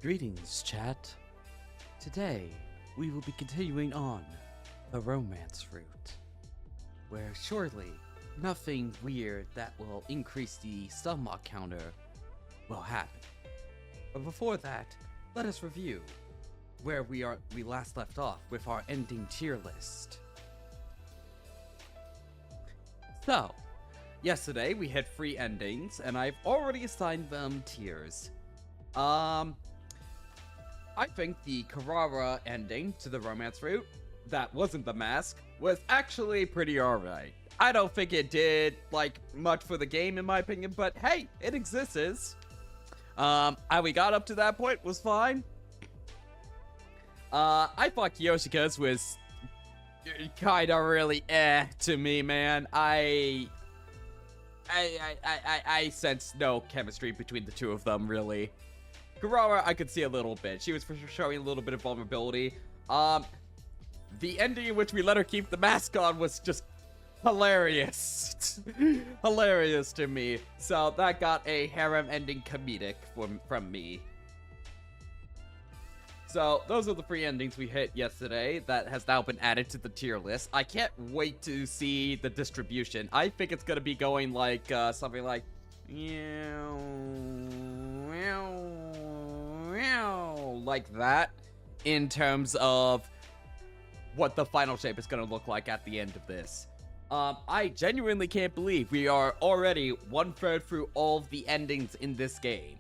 Greetings, chat. Today, we will be continuing on the romance route, where surely nothing weird that will increase the stomach counter will happen. But before that, let us review where we last left off with our ending tier list. So, yesterday we had 3 endings, and I've already assigned them tiers. I think the Carrara ending to the romance route, that wasn't the mask, was actually pretty alright. I don't think it did, much for the game in my opinion, but hey, it exists. How we got up to that point was fine. I thought Yoshika's was kinda really to me, man. I sense no chemistry between the two of them, really. Carrara, I could see a little bit. She was for sure showing a little bit of vulnerability. The ending in which we let her keep the mask on was just hilarious. Hilarious to me. So that got a harem ending comedic from me. So those are the 3 endings we hit yesterday that has now been added to the tier list. I can't wait to see the distribution. I think it's gonna be going like something like like that in terms of what the final shape is gonna look like at the end of this. I genuinely can't believe we are already 1/3 through all of the endings in this game.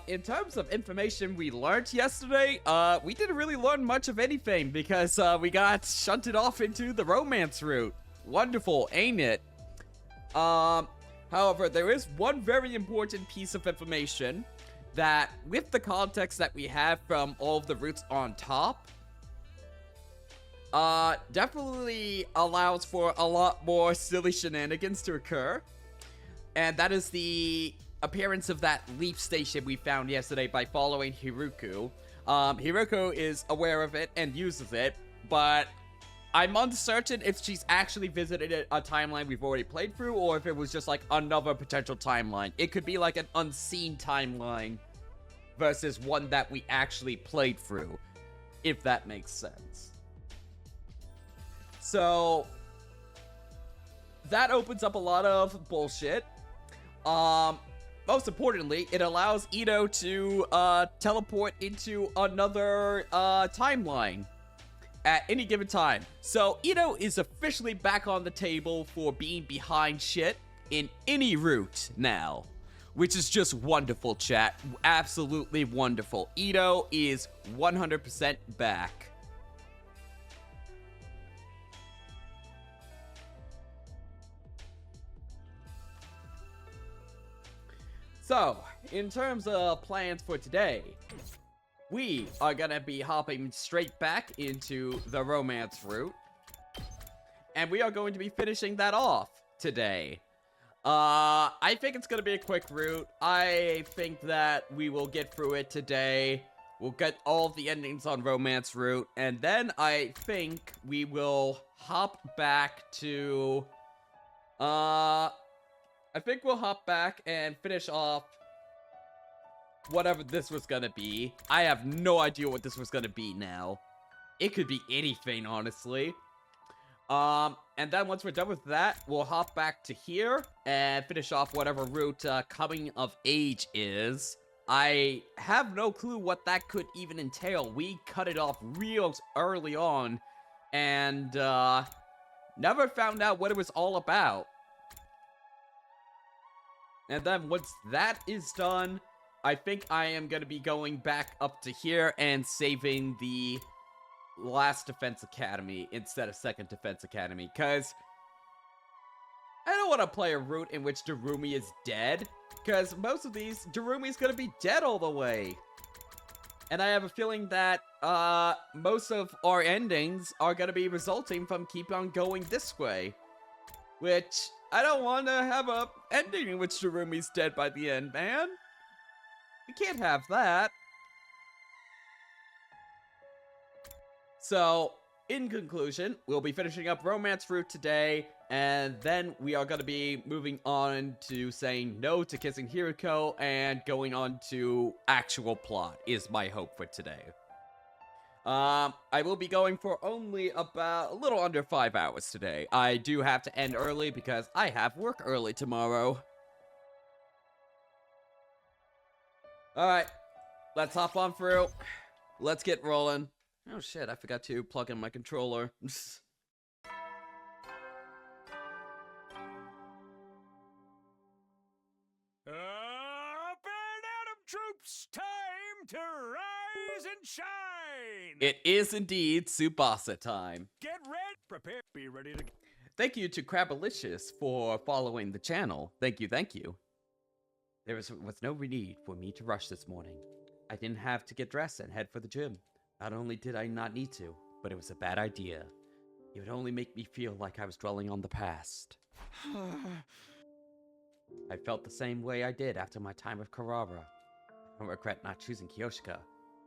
In terms of information we learned yesterday, we didn't really learn much of anything because we got shunted off into the romance route. Wonderful, ain't it? However, there is one very important piece of information that, with the context that we have from all of the routes on top, definitely allows for a lot more silly shenanigans to occur. And that is the appearance of that leaf station we found yesterday by following Hiruko. Hiruko is aware of it and uses it, but I'm uncertain if she's actually visited a timeline we've already played through, or if it was just like another potential timeline. It could be like an unseen timeline versus one that we actually played through, if that makes sense. So that opens up a lot of bullshit. Most importantly, it allows Ito to teleport into another timeline at any given time. So Ito is officially back on the table for being behind shit in any route now, which is just wonderful, chat. Absolutely wonderful. Ito is 100% back. So, in terms of plans for today, we are gonna be hopping straight back into the romance route, and we are going to be finishing that off today. I think it's gonna be a quick route. I think that we will get through it today. We'll get all of the endings on romance route, and then I think we will hop back to, I think we'll hop back and finish off whatever this was gonna be. I have no idea what this was gonna be now. It could be anything, honestly. And then once we're done with that, we'll hop back to here and finish off whatever route Coming of Age is. I have no clue what that could even entail. We cut it off real early on and never found out what it was all about. And then once that is done, I think I am going to be going back up to here and saving the last Defense Academy instead of Second Defense Academy, because I don't want to play a route in which Darumi is dead, because most of these, Darumi's going to be dead all the way. And I have a feeling that most of our endings are going to be resulting from keep on going this way, which I don't want to have a ending in which Darumi's dead by the end, man. We can't have that. So, in conclusion, we'll be finishing up Romance Fruit today, and then we are going to be moving on to saying no to kissing Hiriko and going on to actual plot, is my hope for today. I will be going for only about a little under 5 hours today. I do have to end early because I have work early tomorrow. Alright, let's hop on through. Let's get rolling. Oh shit, I forgot to plug in my controller. Up and Atom troops, time to rise and shine! It is indeed Tsubasa time. Get ready, prepare, be ready to... Thank you to Crabalicious for following the channel. Thank you, thank you. There was no need for me to rush this morning. I didn't have to get dressed and head for the gym. Not only did I not need to, but it was a bad idea. It would only make me feel like I was dwelling on the past. I felt the same way I did after my time with Karara. I don't regret not choosing Kiyoshika.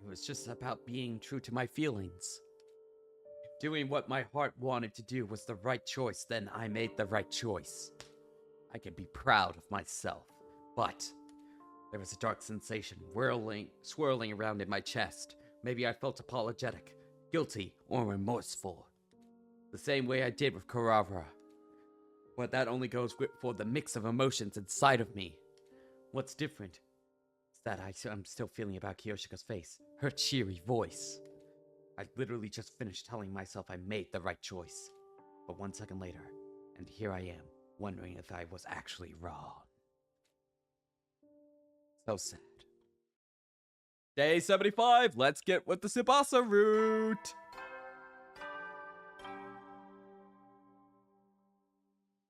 It was just about being true to my feelings. Doing what my heart wanted to do was the right choice, then I made the right choice. I can be proud of myself, but there was a dark sensation swirling around in my chest. Maybe I felt apologetic, guilty, or remorseful. The same way I did with Karara. But that only goes for the mix of emotions inside of me. What's different is that I'm still feeling about Kiyoshika's face, her cheery voice. I literally just finished telling myself I made the right choice. But 1 second later, and here I am, wondering if I was actually wrong. So sad. Day 75, let's get with the Tsubasa route!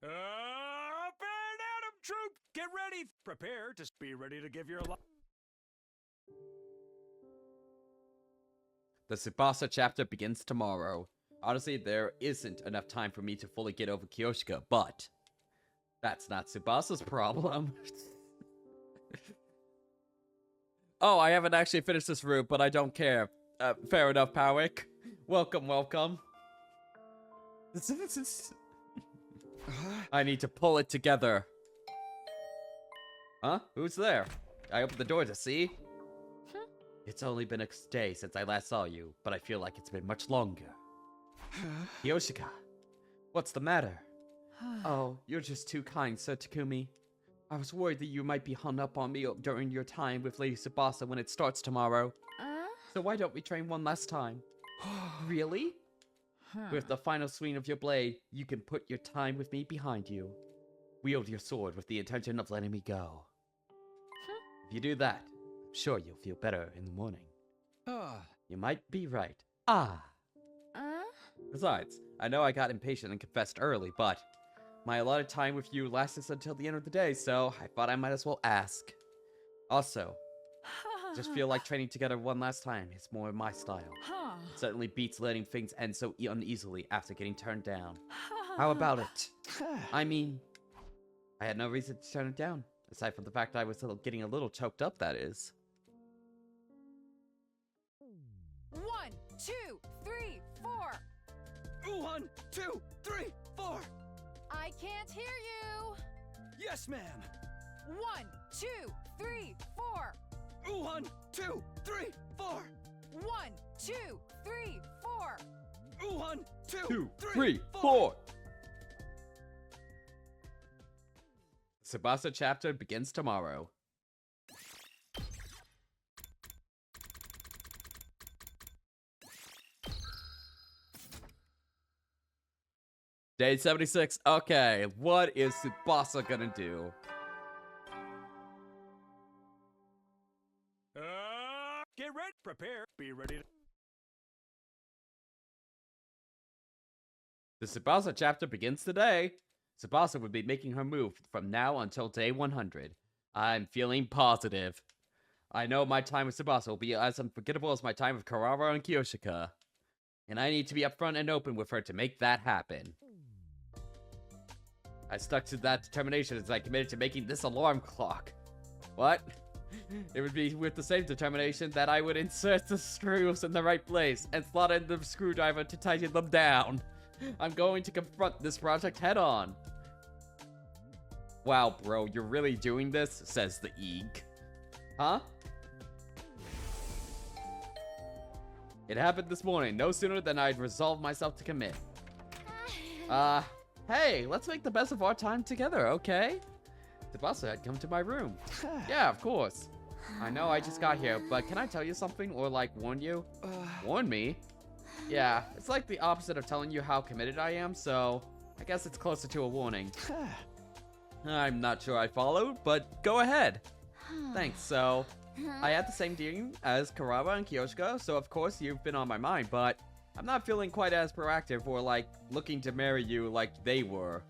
Up and Atom troop, get ready, prepare to be ready to give your life. The Tsubasa chapter begins tomorrow. Honestly, there isn't enough time for me to fully get over Kiyoshika, but that's not Tsubasa's problem. Oh, I haven't actually finished this route, but I don't care. Fair enough, Powick. Welcome, welcome. I need to pull it together. Huh? Who's there? I opened the door to see. It's only been a day since I last saw you, but I feel like it's been much longer. Kiyoshika, what's the matter? Oh, you're just too kind, Sir Takumi. I was worried that you might be hung up on me during your time with Lady Tsubasa when it starts tomorrow. So why don't we train one last time? Really? With the final swing of your blade, you can put your time with me behind you. Wield your sword with the intention of letting me go. If you do that, I'm sure you'll feel better in the morning. You might be right. Besides, I know I got impatient and confessed early, but my allotted time with you lasts until the end of the day, so I thought I might as well ask. Also, just feel like training together one last time is more my style. It certainly beats letting things end so uneasily after getting turned down. How about it? I mean, I had no reason to turn it down, aside from the fact I was getting a little choked up, that is. 1, 2, 3, 4. 1, 2, 3, 4. I can't hear you. Yes, ma'am. 1, 2, 3, 4. 1, 2, 3, 4. 1, 2, 3, 4. 1, 2, 2, 3, 3, 4. Tsubasa chapter begins tomorrow. Day 76. Okay, what is Tsubasa gonna do? Get ready, prepare, be ready to... The Tsubasa chapter begins today. Tsubasa will be making her move from now until day 100. I'm feeling positive. I know my time with Tsubasa will be as unforgettable as my time with Karara and Kiyoshika. And I need to be upfront and open with her to make that happen. I stuck to that determination as I committed to making this alarm clock. What? It would be with the same determination that I would insert the screws in the right place and slot in the screwdriver to tighten them down. I'm going to confront this project head on. Wow, bro, you're really doing this? Says the Eeg. Huh? It happened this morning, no sooner than I'd resolved myself to commit. Hey, let's make the best of our time together, okay? The boss had come to my room. Yeah, of course. I know I just got here, but can I tell you something or, like, warn you? Warn me? Yeah, it's like the opposite of telling you how committed I am, so I guess it's closer to a warning. I'm not sure I followed, but go ahead. Thanks, so I had the same dream as Karawa and Kyoshika, so of course you've been on my mind, but I'm not feeling quite as proactive or, like, looking to marry you like they were.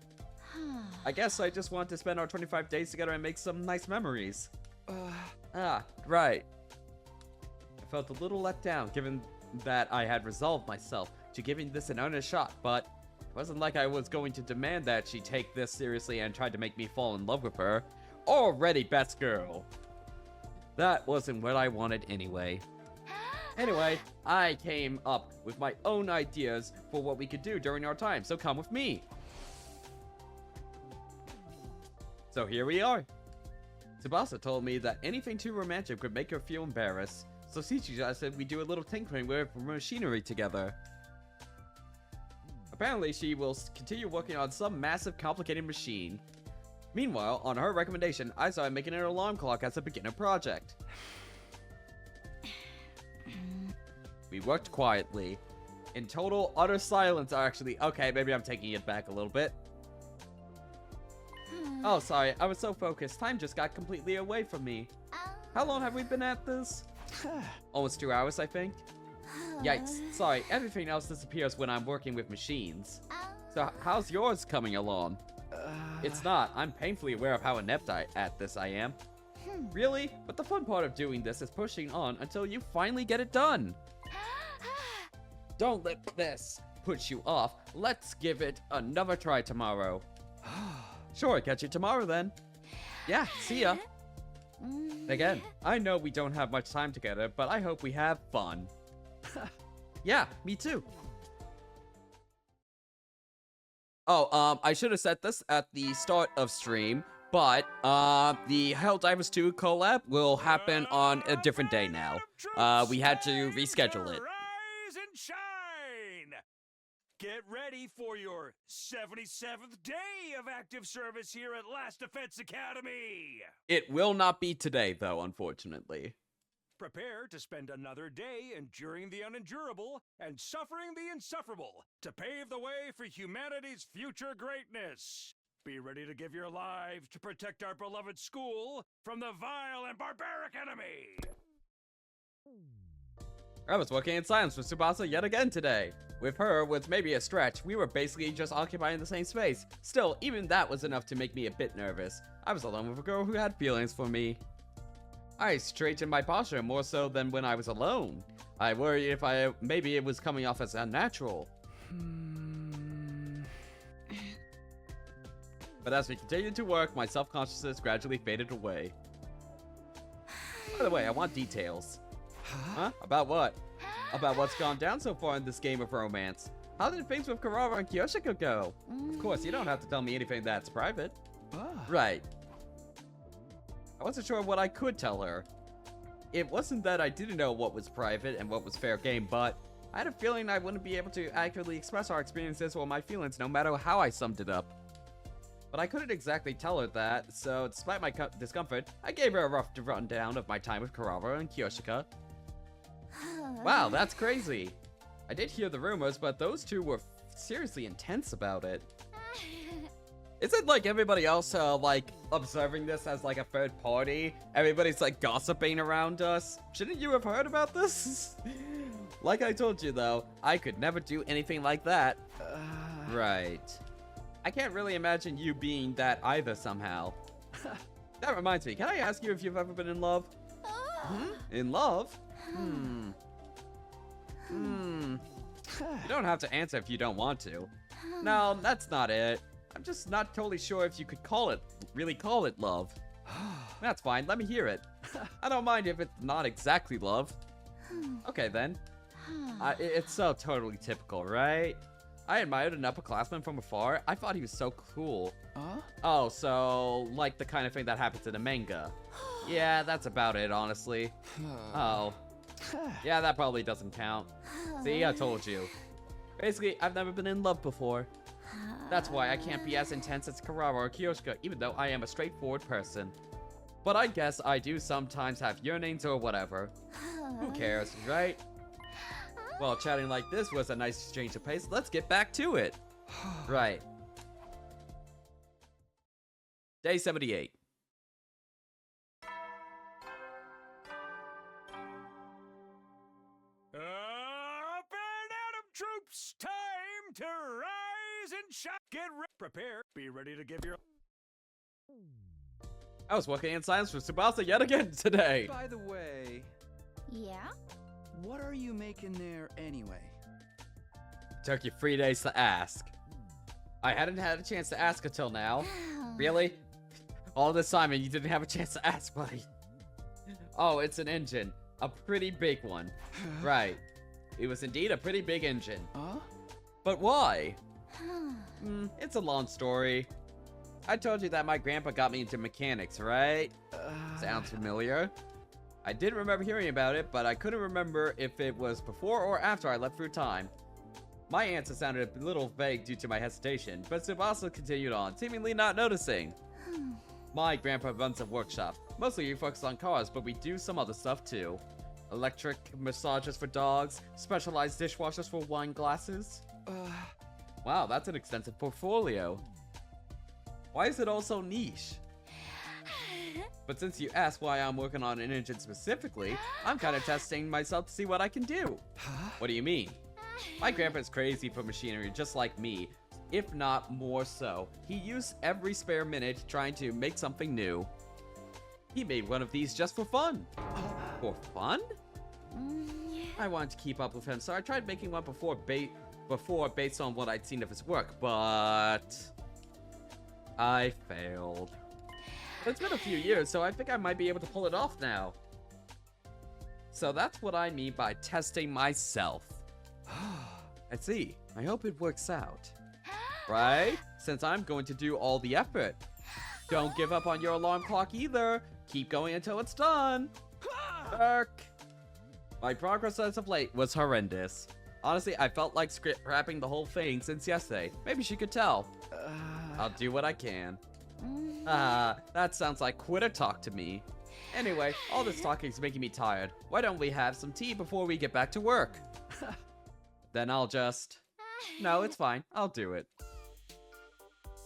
I guess I just want to spend our 25 days together and make some nice memories. Right. I felt a little let down, given that I had resolved myself to giving this an earnest shot, but it wasn't like I was going to demand that she take this seriously and try to make me fall in love with her. Already best girl. That wasn't what I wanted anyway. Anyway, I came up with my own ideas for what we could do during our time, so come with me. So here we are. Tsubasa told me that anything too romantic would make her feel embarrassed, so she suggested we do a little tinkering with machinery together. Apparently, she will continue working on some massive, complicated machine. Meanwhile, on her recommendation, I started making an alarm clock as a beginner project. We worked quietly. In total, utter silence, actually. Okay, maybe I'm taking it back a little bit. Oh, sorry, I was so focused. Time just got completely away from me. How long have we been at this? Almost 2 hours, I think. Yikes. Sorry, everything else disappears when I'm working with machines. So how's yours coming along? It's not. I'm painfully aware of how inept at this I am. Really? But the fun part of doing this is pushing on until you finally get it done. Don't let this put you off. Let's give it another try tomorrow. Sure, catch you tomorrow then. Yeah, see ya. Again, I know we don't have much time together, but I hope we have fun. Yeah, me too. Oh, I should have said this at the start of stream, but the Helldivers 2 collab will happen on a different day now. We had to reschedule it. Rise and shine! Get ready for your 77th day of active service here at Last Defense Academy! It will not be today, though, unfortunately. Prepare to spend another day enduring the unendurable and suffering the insufferable to pave the way for humanity's future greatness. Be ready to give your lives to protect our beloved school from the vile and barbaric enemy! I was working in silence with Tsubasa yet again today. With her was maybe a stretch. We were basically just occupying the same space. Still, even that was enough to make me a bit nervous. I was alone with a girl who had feelings for me. I straightened my posture more so than when I was alone. I worried if maybe it was coming off as unnatural. But as we continued to work, my self-consciousness gradually faded away. By the way, I want details. Huh? About what? About what's gone down so far in this game of romance. How did things with Karawa and Kyoshika go? Of course, you don't have to tell me anything that's private. Right. I wasn't sure what I could tell her. It wasn't that I didn't know what was private and what was fair game, but I had a feeling I wouldn't be able to accurately express our experiences or my feelings no matter how I summed it up. But I couldn't exactly tell her that, so despite my discomfort, I gave her a rough rundown of my time with Karawa and Kyoshika. Wow, that's crazy. I did hear the rumors, but those two were seriously intense about it. Isn't like everybody else like observing this as like a third party? Everybody's like gossiping around us. Shouldn't you have heard about this? Like I told you though, I could never do anything like that. Right. I can't really imagine you being that either somehow. That reminds me, can I ask you if you've ever been in love? In love? You don't have to answer if you don't want to. No, that's not it. I'm just not totally sure if you could really call it love. That's fine, let me hear it. I don't mind if it's not exactly love. Okay, then. It's so totally typical, right? I admired an upperclassman from afar. I thought he was so cool. Oh, so like the kind of thing that happens in a manga. Yeah, that's about it, honestly. Oh. Yeah, that probably doesn't count. See, I told you. Basically, I've never been in love before. That's why I can't be as intense as Karawa or Kyoshika, even though I am a straightforward person. But I guess I do sometimes have yearnings or whatever. Who cares, right? Well, chatting like this was a nice exchange of pace. Let's get back to it. Right. Day 78. Up and Adam troops, time to rise and shine. Get prepared, be ready to give your... I was working in silence for Tsubasa yet again today. By the way, Yeah? what are you making there anyway? Took you 3 days to ask. I hadn't had a chance to ask until now. Really? All this time and you didn't have a chance to ask, buddy. Oh, it's an engine. A pretty big one. Right. It was indeed a pretty big engine. But why? It's a long story. I told you that my grandpa got me into mechanics, right? Sounds familiar. I didn't remember hearing about it, but I couldn't remember if it was before or after I left through time. My answer sounded a little vague due to my hesitation, but Tsubasa continued on, seemingly not noticing. My grandpa runs a workshop. Mostly we focus on cars, but we do some other stuff too. Electric massagers for dogs, specialized dishwashers for wine glasses. Wow, that's an extensive portfolio. Why is it all so niche? But since you asked why I'm working on an engine specifically, I'm kind of testing myself to see what I can do. What do you mean? My grandpa's crazy for machinery just like me, if not more so. He used every spare minute trying to make something new. He made one of these just for fun. For fun? I wanted to keep up with him, so I tried making one before based on what I'd seen of his work, but I failed. It's been a few years, so I think I might be able to pull it off now. So that's what I mean by testing myself. I see. I hope it works out. Right? Since I'm going to do all the effort. Don't give up on your alarm clock either. Keep going until it's done. Ark. My progress as of late was horrendous. Honestly, I felt like scrapping the whole thing since yesterday. Maybe she could tell. I'll do what I can. That sounds like quitter talk to me. Anyway, all this talking is making me tired. Why don't we have some tea before we get back to work? Then I'll just... No, it's fine. I'll do it.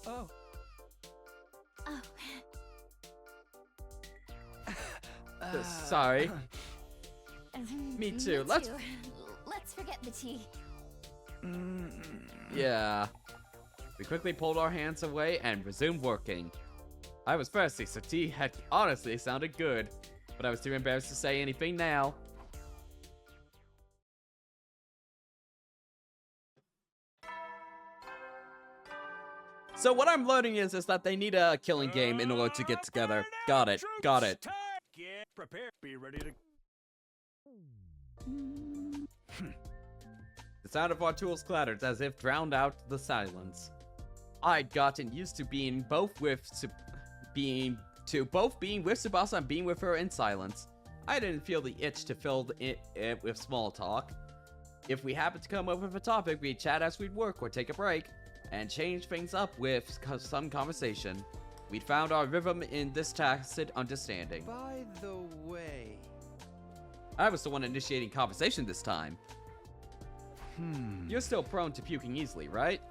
Oh. Sorry. Me too. Let's forget the tea. Yeah. We quickly pulled our hands away and resumed working. I was thirsty, so tea had honestly sounded good, but I was too embarrassed to say anything now. So what I'm learning is that they need a killing game in order to get together. Got it. Got it. Get prepared, be ready to... The sound of our tools clattered as if drowned out the silence. I'd gotten used to being both with being with Tsubasa and being with her in silence. I didn't feel the itch to fill it with small talk. If we happened to come up with a topic, we'd chat as we'd work or take a break, and change things up with some conversation. We'd found our rhythm in this tacit understanding. By the way... I was the one initiating conversation this time. You're still prone to puking easily, right?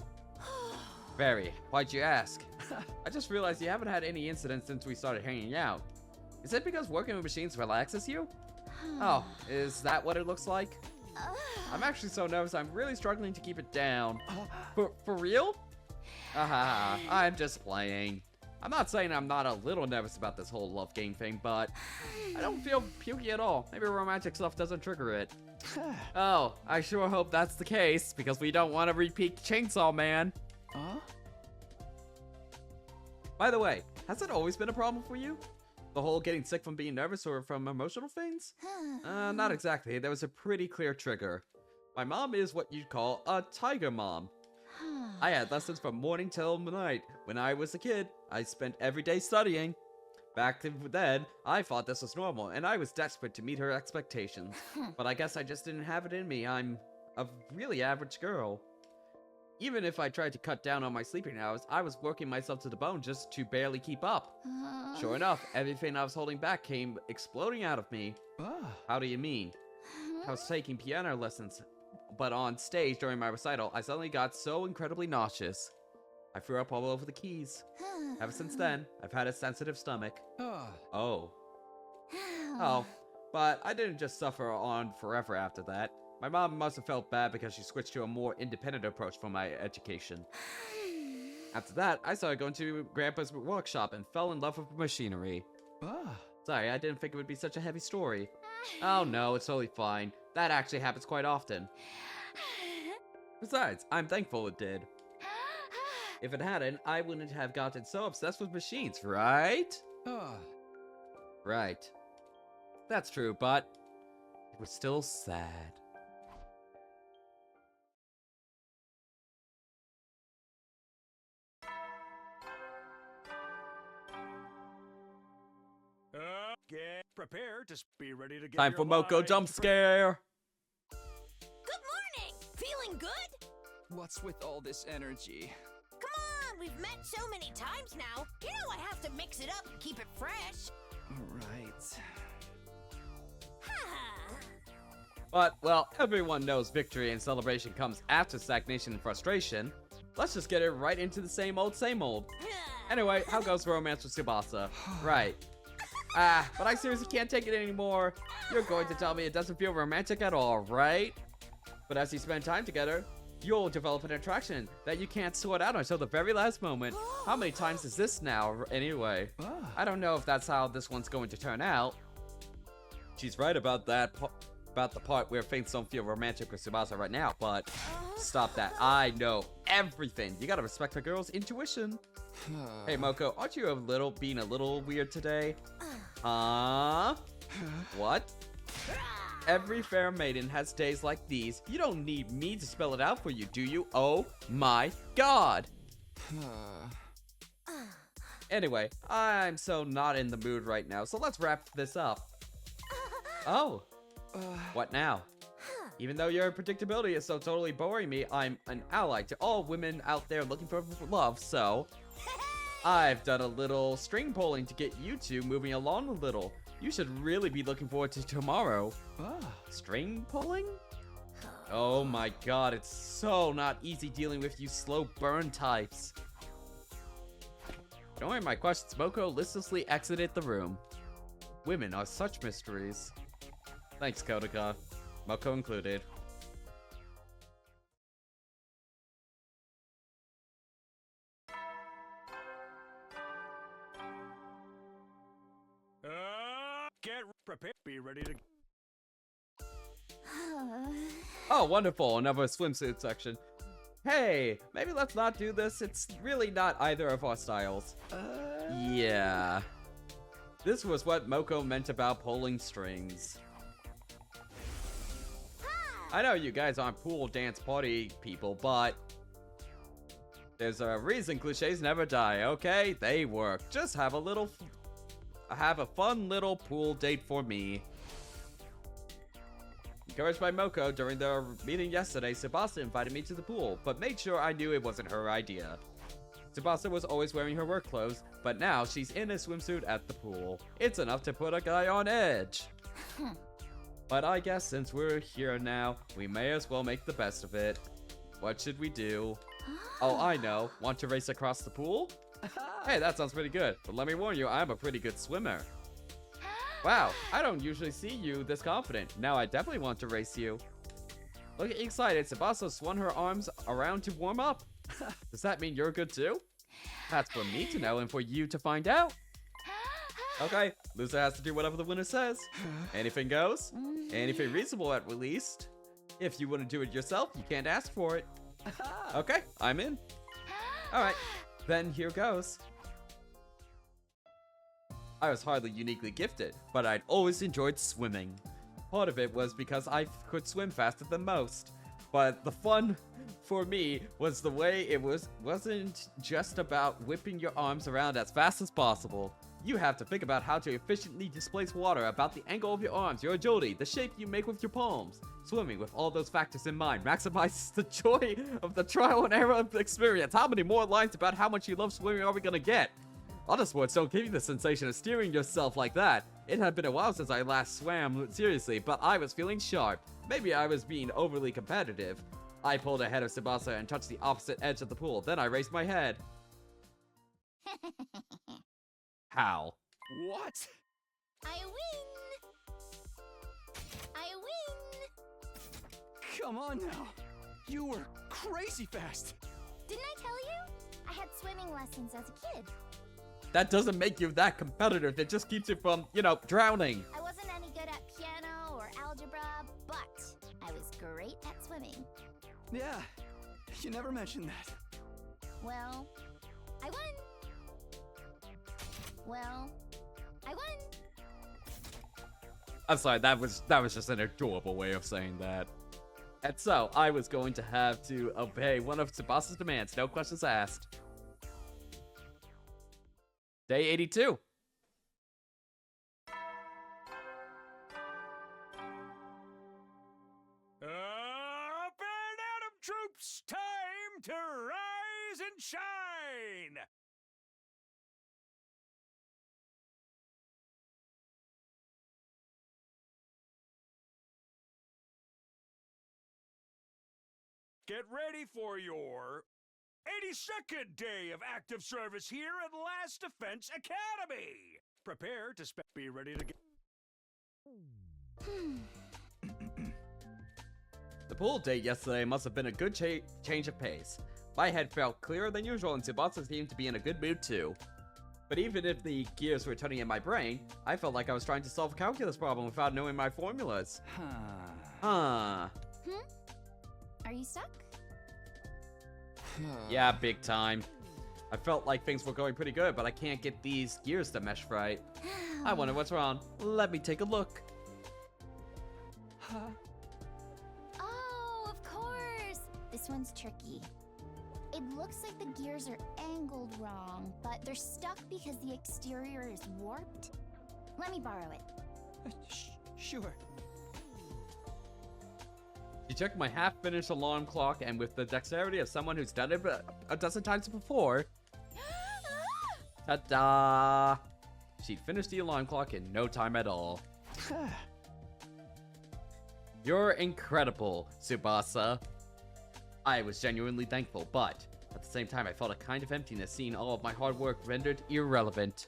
Very. Why'd you ask? I just realized you haven't had any incidents since we started hanging out. Is it because working with machines relaxes you? Oh, is that what it looks like? I'm actually so nervous, I'm really struggling to keep it down. For real? I'm just playing. I'm not saying I'm not a little nervous about this whole love game thing, but I don't feel pukey at all. Maybe romantic stuff doesn't trigger it. Oh, I sure hope that's the case, because we don't want to repeat Chainsaw Man. By the way, has it always been a problem for you? The whole getting sick from being nervous or from emotional things? Not exactly. There was a pretty clear trigger. My mom is what you'd call a tiger mom. I had lessons from morning till night. When I was a kid, I spent every day studying. Back then, I thought this was normal, and I was desperate to meet her expectations. But I guess I just didn't have it in me. I'm a really average girl. Even if I tried to cut down on my sleeping hours, I was working myself to the bone just to barely keep up. Sure enough, everything I was holding back came exploding out of me. How do you mean? I was taking piano lessons, but on stage during my recital, I suddenly got so incredibly nauseous. I threw up all over the keys. Ever since then, I've had a sensitive stomach. Oh. Oh, but I didn't just suffer on forever after that. My mom must have felt bad because she switched to a more independent approach for my education. After that, I started going to Grandpa's workshop and fell in love with machinery. Sorry, I didn't think it would be such a heavy story. Oh no, it's totally fine. That actually happens quite often. Besides, I'm thankful it did. If it hadn't, I wouldn't have gotten so obsessed with machines, right? Right. That's true, but it was still sad. Get prepared to be ready to get Time your for Moko lives jump scare! Good morning! Feeling good? What's with all this energy? Come on, we've met so many times now. You know I have to mix it up and keep it fresh. Right. But, well, everyone knows victory and celebration comes after stagnation and frustration. Let's just get it right into the same old, same old. Anyway, how goes romance with Tsubasa? Right. But I seriously can't take it anymore. You're going to tell me it doesn't feel romantic at all, right? But as you spend time together, you'll develop an attraction that you can't sort out until the very last moment. How many times is this now, anyway? I don't know if that's how this one's going to turn out. She's right about that, about the part where things don't feel romantic with Tsubasa right now, but stop that. I know everything. You gotta respect a girl's intuition. Hey, Moko, aren't you being a little weird today? What? Every fair maiden has days like these. You don't need me to spell it out for you, do you? Oh my god! Anyway, I'm so not in the mood right now, so let's wrap this up. Oh. What now? Even though your predictability is so totally boring me, I'm an ally to all women out there looking for love, so I've done a little string pulling to get you two moving along a little. You should really be looking forward to tomorrow. String pulling? Oh my god, it's so not easy dealing with you slow burn types. Ignoring my questions, Moko listlessly exited the room. Women are such mysteries. Thanks, Kodaka. Moko included. Get prepared. Be ready to. Oh, wonderful. Another swimsuit section. Hey, maybe let's not do this. It's really not either of our styles. Yeah. This was what Moko meant about pulling strings. I know you guys aren't pool dance party people, but there's a reason cliches never die, okay? They work. Just have a fun little pool date for me. Encouraged by Moko, during the meeting yesterday, Tsubasa invited me to the pool, but made sure I knew it wasn't her idea. Tsubasa was always wearing her work clothes, but now she's in a swimsuit at the pool. It's enough to put a guy on edge. But I guess since we're here now, we may as well make the best of it. What should we do? Oh, I know. Want to race across the pool? Hey, that sounds pretty good. But let me warn you, I'm a pretty good swimmer. Wow, I don't usually see you this confident. Now I definitely want to race you. Looking excited, Tsubasa swung her arms around to warm up. Does that mean you're good too? That's for me to know and for you to find out. Okay, loser has to do whatever the winner says. Anything goes. Anything reasonable at least. If you wouldn't do it yourself, you can't ask for it. Okay, I'm in. Alright, then here goes. I was hardly uniquely gifted, but I'd always enjoyed swimming. Part of it was because I could swim faster than most, but the fun for me was the way it wasn't just about whipping your arms around as fast as possible. You have to think about how to efficiently displace water, about the angle of your arms, your agility, the shape you make with your palms. Swimming with all those factors in mind maximizes the joy of the trial and error of the experience. How many more lines about how much you love swimming are we gonna get? Other sports don't give you the sensation of steering yourself like that. It had been a while since I last swam seriously, but I was feeling sharp. Maybe I was being overly competitive. I pulled ahead of Tsubasa and touched the opposite edge of the pool. Then I raised my head. How? What? I win! I win! Come on now. You were crazy fast. Didn't I tell you? I had swimming lessons as a kid. That doesn't make you that competitive. It just keeps you from, drowning. I wasn't any good at piano or algebra, but I was great at swimming. Yeah, you never mentioned that. Well, I won. Well, I won. I'm sorry, that was just an adorable way of saying that. And so, I was going to have to obey one of Tsubasa's demands, no questions asked. Day 82. Up and at 'em, troops! Time to rise and shine! Get ready for your 82nd day of active service here at Last Defense Academy. Prepare to be ready to get. The pool date yesterday must have been a good change of pace. My head felt clearer than usual, and Tsubasa seemed to be in a good mood too. But even if the gears were turning in my brain, I felt like I was trying to solve a calculus problem without knowing my formulas. Huh. Are you stuck? Yeah, big time. I felt like things were going pretty good, but I can't get these gears to mesh right. I wonder what's wrong. Let me take a look. Oh, of course. This one's tricky. It looks like the gears are angled wrong, but they're stuck because the exterior is warped. Let me borrow it. Sure. She checked my half-finished alarm clock, and with the dexterity of someone who's done it a dozen times before, ta-da! She'd finished the alarm clock in no time at all. You're incredible, Tsubasa. I was genuinely thankful, but at the same time I felt a kind of emptiness seeing all of my hard work rendered irrelevant.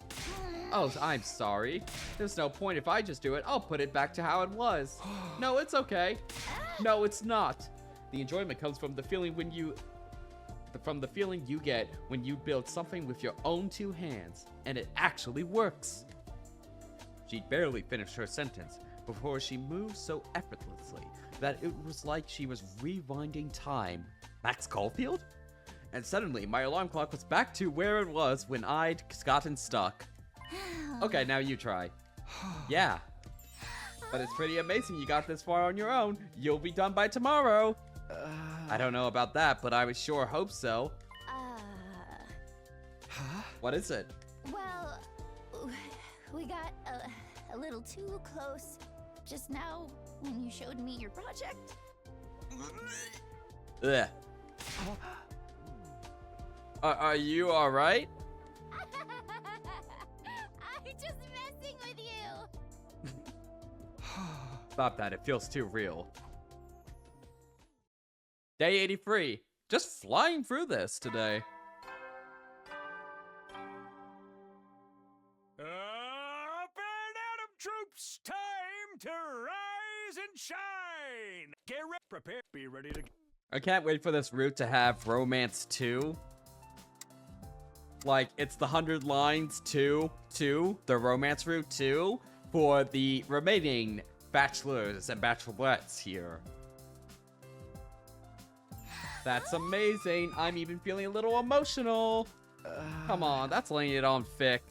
Oh, I'm sorry. There's no point if I just do it. I'll put it back to how it was. No, it's okay. No, it's not. The enjoyment comes from the feeling you get when you build something with your own two hands, and it actually works. She'd barely finished her sentence before she moved so effortlessly that it was like she was rewinding time. Max Caulfield? And suddenly, my alarm clock was back to where it was when I'd gotten stuck. Okay, now you try. Yeah. But it's pretty amazing you got this far on your own. You'll be done by tomorrow. I don't know about that, but I would sure hope so. What is it? Well, we got a little too close just now when you showed me your project. Ugh. Are you alright? I'm just messing with you. Stop that, it feels too real. Day 83. Just flying through this today. Up and at 'em, troops! Time to rise and shine! Get ready, prepare, be ready to. I can't wait for this route to have Romance 2. Like, it's the 100 lines 2, the Romance route 2, for the remaining bachelors and bachelorettes here. That's amazing. I'm even feeling a little emotional. Come on, that's laying it on thick.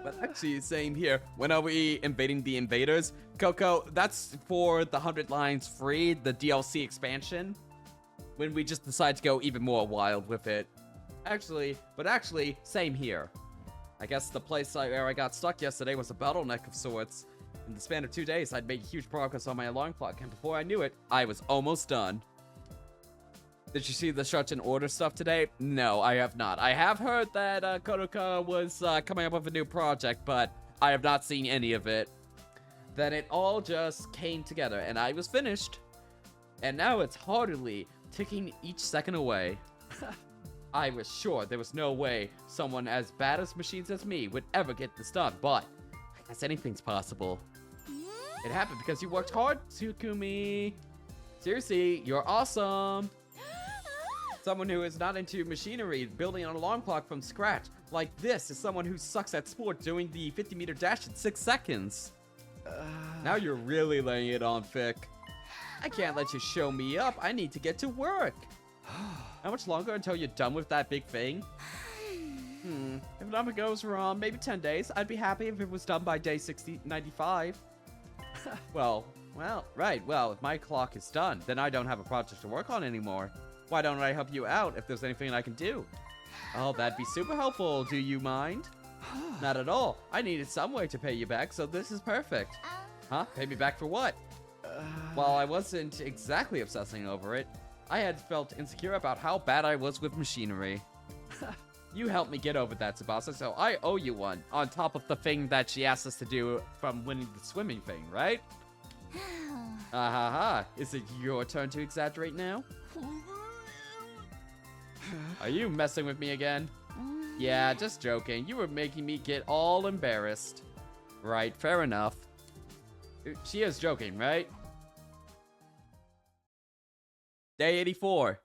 But actually, same here. When are we invading the invaders? Coco, that's for the 100 Lines Free, the DLC expansion. When we just decide to go even more wild with it. Actually, same here. I guess the place where I got stuck yesterday was a bottleneck of sorts. In the span of 2 days, I'd made huge progress on my alarm clock, and before I knew it, I was almost done. Did you see the Shut and Order stuff today? No, I have not. I have heard that Kodoka was coming up with a new project, but I have not seen any of it. Then it all just came together, and I was finished. And now it's heartily ticking each second away. I was sure there was no way someone as bad as machines as me would ever get this done, but I guess anything's possible. It happened because you worked hard, Tsukumi. Seriously, you're awesome. Someone who is not into machinery, building an alarm clock from scratch, like this, is someone who sucks at sport doing the 50-meter dash in 6 seconds. Now you're really laying it on, Fick. I can't let you show me up. I need to get to work. How much longer until you're done with that big thing? If nothing goes wrong, maybe 10 days. I'd be happy if it was done by day 95. Well, right. Well, if my clock is done, then I don't have a project to work on anymore. Why don't I help you out if there's anything I can do? Oh, that'd be super helpful. Do you mind? Not at all. I needed some way to pay you back, so this is perfect. Huh? Pay me back for what? While I wasn't exactly obsessing over it, I had felt insecure about how bad I was with machinery. You helped me get over that, Tsubasa, so I owe you one, on top of the thing that she asked us to do from winning the swimming thing, right? Is it your turn to exaggerate now? Are you messing with me again? Yeah, just joking. You were making me get all embarrassed. Right, fair enough. She is joking, right? Day 84.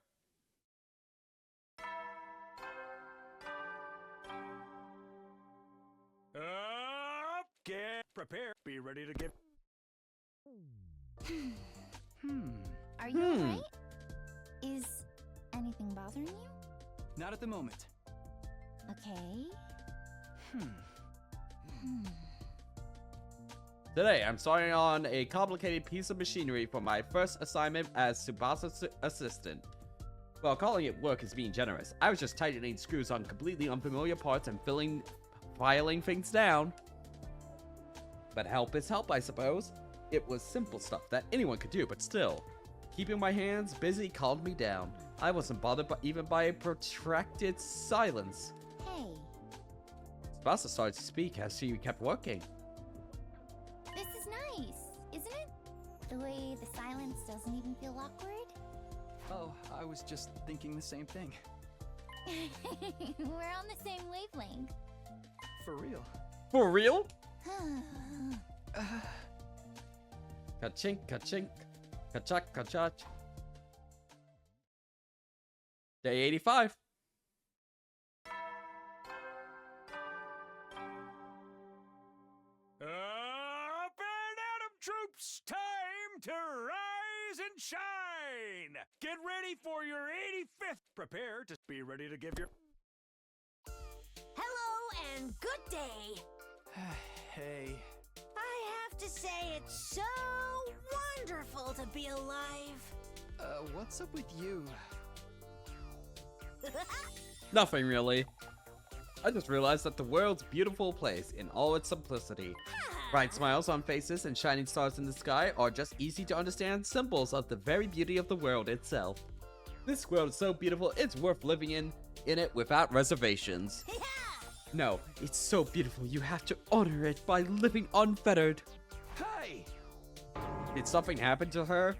Up, get prepared, be ready to get. Are you alright? Is anything bothering you? Not at the moment. Okay. Today, I'm starting on a complicated piece of machinery for my first assignment as Tsubasa's assistant. Well, calling it work is being generous. I was just tightening screws on completely unfamiliar parts and filing things down. But help is help, I suppose. It was simple stuff that anyone could do, but still. Keeping my hands busy calmed me down. I wasn't bothered even by a protracted silence. Hey, Tsubasa started to speak as she kept working. this is nice, isn't it? The way the silence doesn't even feel awkward. Oh, I was just thinking the same thing. We're on the same wavelength. For real. For real? Ka-chink, ka-chink, ka-chak, ka-chach. Day 85. Up and at 'em, troops! Time to rise and shine! Get ready for your 85th. Prepare to be ready to give your. Hello and good day. Hey. I have to say it's so wonderful to be alive. What's up with you? Nothing really. I just realized that the world's a beautiful place in all its simplicity. Bright smiles on faces and shining stars in the sky are just easy to understand symbols of the very beauty of the world itself. This world is so beautiful, it's worth living in it without reservations. No, it's so beautiful you have to honor it by living unfettered. Hey! Did something happen to her?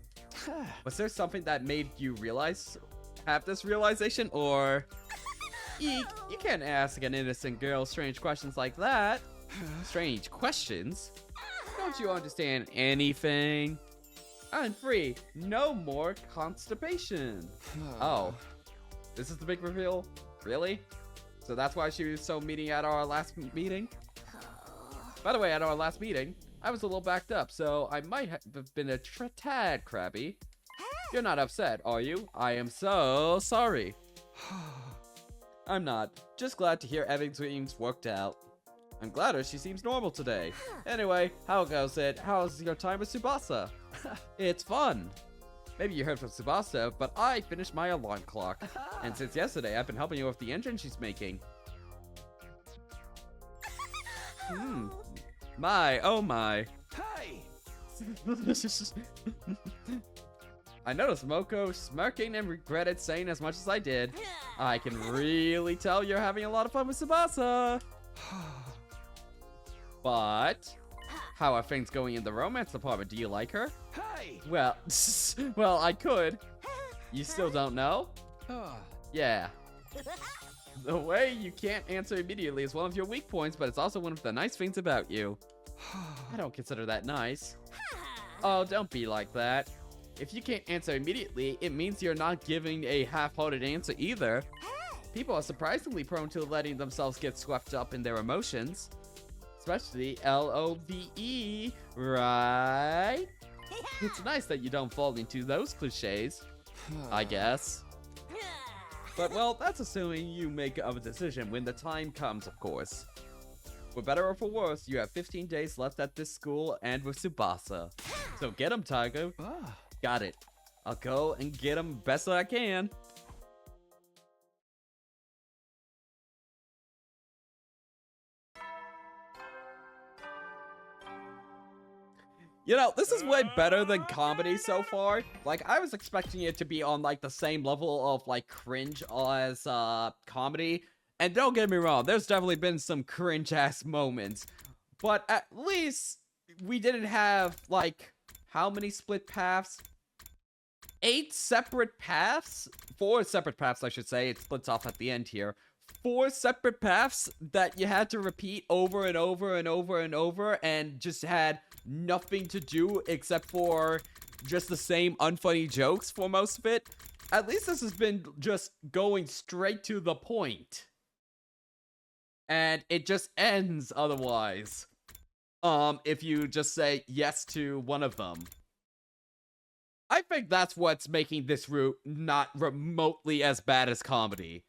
Was there something that made you have this realization, or... Eek, you can't ask an innocent girl strange questions like that. Strange questions? Don't you understand anything? I'm free. No more constipation. Oh. This is the big reveal? Really? So that's why she was so meeting at our last meeting? By the way, at our last meeting, I was a little backed up, so I might have been a tad crabby. You're not upset, are you? I am so sorry. I'm not. Just glad to hear everything's worked out. I'm glad her. She seems normal today. Anyway, how goes it? How's your time with Tsubasa? It's fun. Maybe you heard from Tsubasa, but I finished my alarm clock. And since yesterday, I've been helping you with the engine she's making. My, oh my. Hey! I noticed Moko smirking and regretted saying as much as I did. I can really tell you're having a lot of fun with Tsubasa. But how are things going in the romance department? Do you like her? Hey! Well, well, I could. You still don't know? Yeah. The way you can't answer immediately is one of your weak points, but it's also one of the nice things about you. I don't consider that nice. Oh, don't be like that. If you can't answer immediately, it means you're not giving a half-hearted answer either. People are surprisingly prone to letting themselves get swept up in their emotions. Especially LOVE, right? It's nice that you don't fall into those cliches, I guess. But, well, that's assuming you make a decision when the time comes, of course. For better or for worse, you have 15 days left at this school and with Tsubasa. So get him, Tiger. Got it. I'll go and get him best I can. You know, this is way better than comedy so far. Like, I was expecting it to be on, like, the same level of, like, cringe as, comedy. And don't get me wrong, there's definitely been some cringe-ass moments. But at least we didn't have, like, how many split paths? 8 separate paths? 4 separate paths, I should say. It splits off at the end here. 4 separate paths that you had to repeat over and over and over and over, and just had nothing to do except for just the same unfunny jokes for most of it. At least this has been just going straight to the point. And it just ends otherwise. If you just say yes to one of them. I think that's what's making this route not remotely as bad as comedy.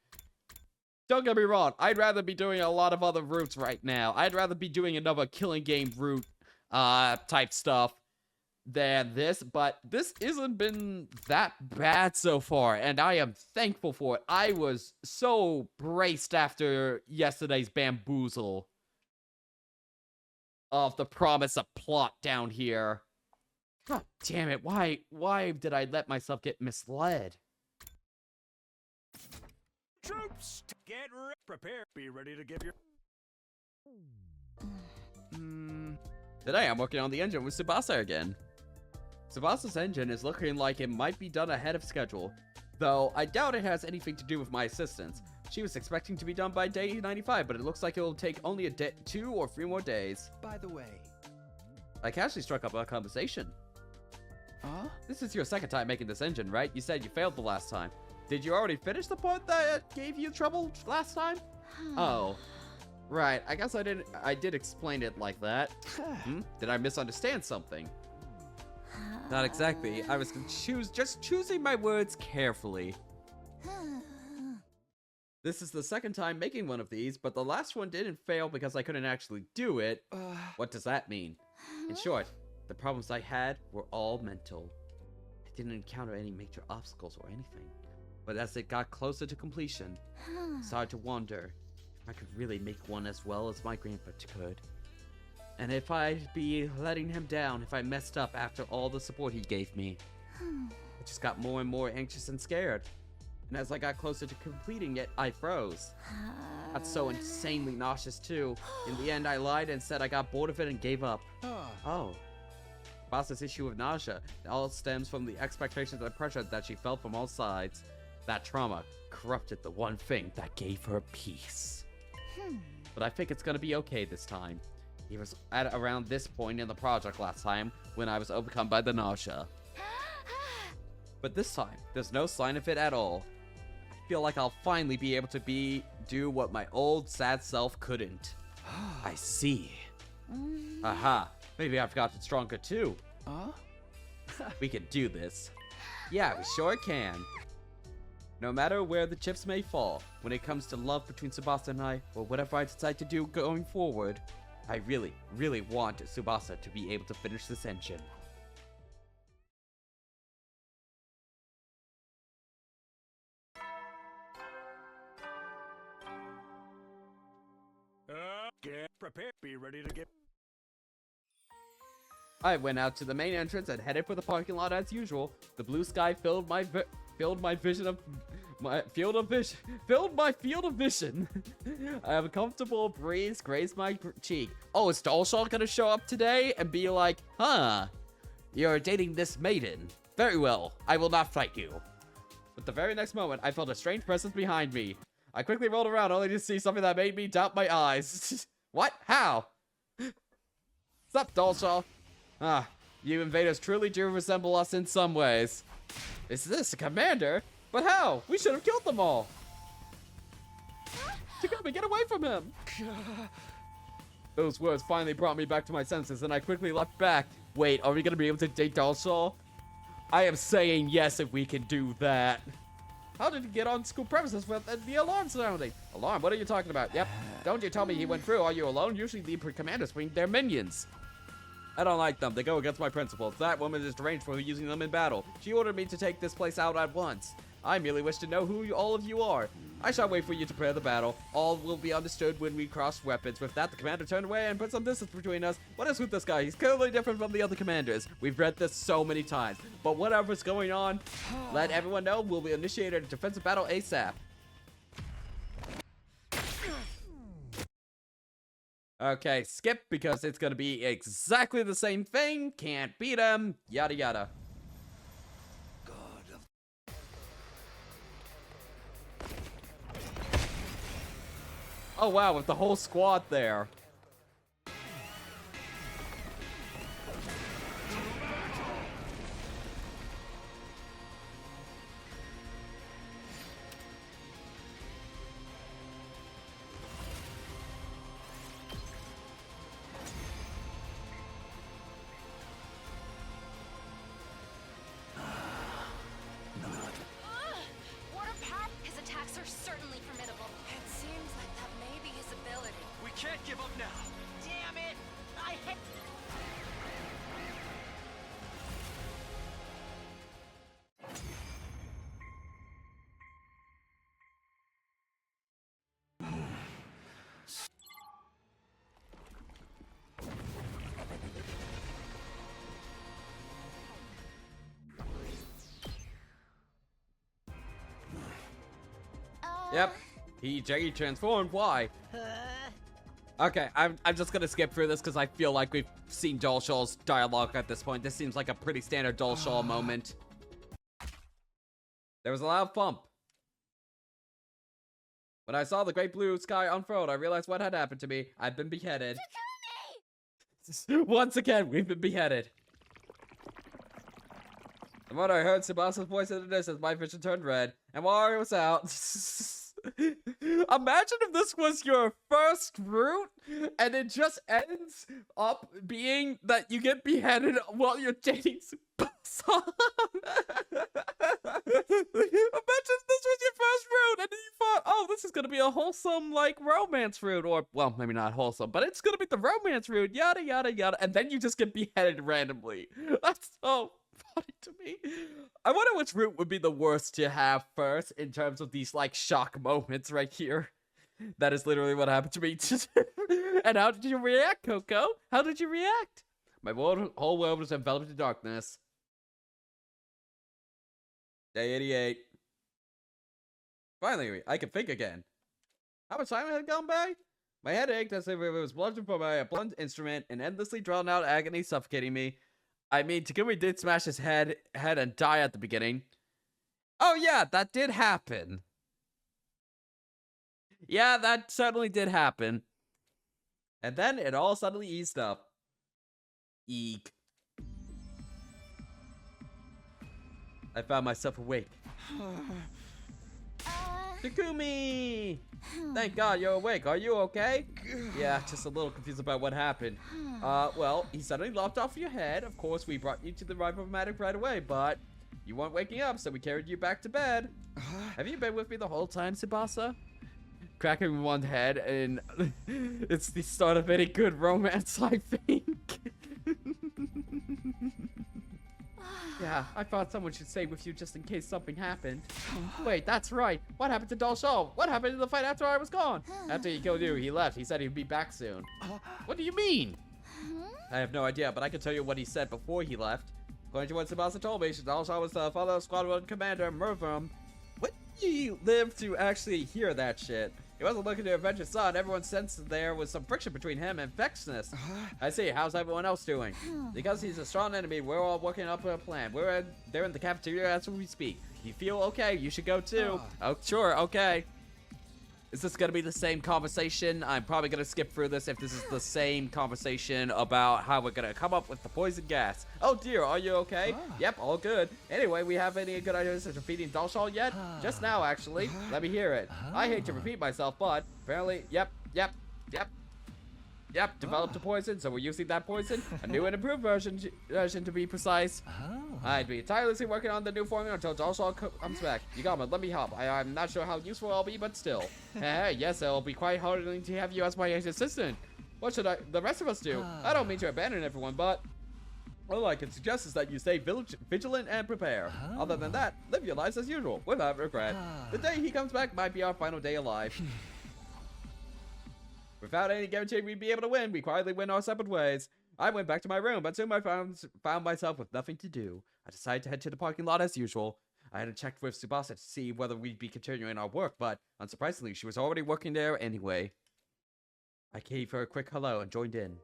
Don't get me wrong, I'd rather be doing a lot of other routes right now. I'd rather be doing another killing game route, type stuff than this, but this hasn't been that bad so far, and I am thankful for it. I was so braced after yesterday's bamboozle of the promise of plot down here. God damn it, why did I let myself get misled? Troops, get prepared. Be ready to give your... Today I'm working on the engine with Tsubasa again. Tsubasa's engine is looking like it might be done ahead of schedule, though I doubt it has anything to do with my assistance. She was expecting to be done by day 95, but it looks like it will take only 2 or 3 more days. By the way... I casually struck up a conversation. This is your second time making this engine, right? You said you failed the last time. Did you already finish the part that gave you trouble last time? Oh. Right, I guess I did explain it like that. Did I misunderstand something? Not exactly. I was just choosing my words carefully. This is the second time making one of these, but the last one didn't fail because I couldn't actually do it. What does that mean? In short, the problems I had were all mental. I didn't encounter any major obstacles or anything. But as it got closer to completion, I started to wonder if I could really make one as well as my grandpa could. And if I'd be letting him down if I messed up after all the support he gave me. I just got more and more anxious and scared. And as I got closer to completing it, I froze. Got so insanely nauseous too. In the end, I lied and said I got bored of it and gave up. Oh. Boss's issue of nausea. It all stems from the expectations and pressure that she felt from all sides. That trauma corrupted the one thing that gave her peace. But I think it's gonna be okay this time. It was at around this point in the project last time when I was overcome by the nausea. But this time, there's no sign of it at all. I feel like I'll finally be able to do what my old sad self couldn't. I see. Aha, maybe I've gotten stronger too. We can do this. Yeah, we sure can. No matter where the chips may fall, when it comes to love between Tsubasa and I, or whatever I decide to do going forward, I really, really want Tsubasa to be able to finish this engine. Get prepared. Be ready to get. I went out to the main entrance and headed for the parking lot as usual. The blue sky filled my field of vision. I have a comfortable breeze graze my cheek. Oh, is Dollshaw gonna show up today and be like, huh, you're dating this maiden. Very well, I will not fight you. But the very next moment, I felt a strange presence behind me. I quickly rolled around only to see something that made me doubt my eyes. What? How? What's up, Dollshaw? Ah, you invaders truly do resemble us in some ways. Is this a commander? But how? We should have killed them all. Takumi, get away from him. Those words finally brought me back to my senses, and I quickly leapt back. Wait, are we gonna be able to date Dollshaw? I am saying yes if we can do that. How did he get on school premises with the alarm sounding? Alarm? What are you talking about? Yep. Don't you tell me he went through. Are you alone? Usually the commanders bring their minions. I don't like them. They go against my principles. That woman is deranged for using them in battle. She ordered me to take this place out at once. I merely wish to know who all of you are. I shall wait for you to prepare the battle. All will be understood when we cross weapons. With that, the commander turned away and put some distance between us. What is with this guy? He's clearly different from the other commanders. We've read this so many times. But whatever's going on, let everyone know we'll be initiating a defensive battle ASAP. Okay, skip because it's gonna be exactly the same thing. Can't beat him. Yada yada. Oh wow, with the whole squad there. What a power! His attacks are certainly formidable. It seems like that may be his ability. We can't give up now. Damn it! I hate. Yep. He transformed. Why? Okay, I'm just gonna skip through this because I feel like we've seen Dollshaw's dialogue at this point. This seems like a pretty standard Dollshaw moment. There was a loud thump. When I saw the great blue sky unfurled, I realized what had happened to me. I'd been beheaded. Once again, we've been beheaded. The moment I heard Tsubasa's voice in the distance, my vision turned red, and while I was out... Imagine if this was your first route, and it just ends up being that you get beheaded while you're dating Tsubasa. Imagine if this was your first route, and then you thought, oh, this is gonna be a wholesome, like, romance route, or, well, maybe not wholesome, but it's gonna be the romance route, yada, yada, yada, and then you just get beheaded randomly. That's so funny to me. I wonder which route would be the worst to have first in terms of these, like, shock moments right here. That is literally what happened to me. And how did you react, Coco? How did you react? My whole world was enveloped in darkness. Day 88. Finally, I can think again. How much time had gone by? My head ached as if it was bludgeoned by a blunt instrument, and endlessly drawn out agony suffocating me. I mean, Takumi did smash his head and die at the beginning. Oh yeah, that did happen. Yeah, that certainly did happen. And then it all suddenly eased up. Eek. I found myself awake. Takumi! Thank God you're awake. Are you okay? Yeah, just a little confused about what happened. Well, he suddenly lopped off your head. Of course, we brought you to the right robomatic right away, but You weren't waking up, so we carried you back to bed. Have you been with me the whole time, Tsubasa? Cracking one head, and it's the start of any good romance, I think. Yeah, I thought someone should stay with you just in case something happened. Wait, that's right. What happened to Dalshal? What happened in the fight after I was gone? After he killed you, he left. He said he'd be back soon. What do you mean? I have no idea, but I can tell you what he said before he left. According to what Tsubasa told me, Dalshal was the father of Squadron Commander Mervum. When you lived to actually hear that shit? He wasn't looking to avenge his son. Everyone sensed there was some friction between him and Vexness. I see. How's everyone else doing? Because he's a strong enemy, we're all working up a plan. They're in the cafeteria as we speak. You feel okay? You should go too. Oh, sure. Okay. Is this going to be the same conversation? I'm probably going to skip through this if this is the same conversation about how we're going to come up with the poison gas. Oh dear, are you okay? Yep, all good. Anyway, we have any good ideas for defeating Dalshal yet? Just now, actually. Let me hear it. I hate to repeat myself, but apparently, yep, developed a poison, so we're using that poison. A new and improved version to be precise. I'd be tirelessly working on the new formula until Dalshal comes back. You got me, let me help. I'm not sure how useful I'll be, but still. Yes, it'll be quite heartening to have you as my assistant. What should the rest of us do? I don't mean to abandon everyone, but all I can suggest is that you stay vigilant and prepare. Other than that, live your lives as usual, without regret. The day he comes back might be our final day alive. Without any guarantee we'd be able to win, we quietly went our separate ways. I went back to my room, but soon I found myself with nothing to do. I decided to head to the parking lot as usual. I hadn't checked with Tsubasa to see whether we'd be continuing our work, but unsurprisingly, she was already working there anyway. I gave her a quick hello and joined in.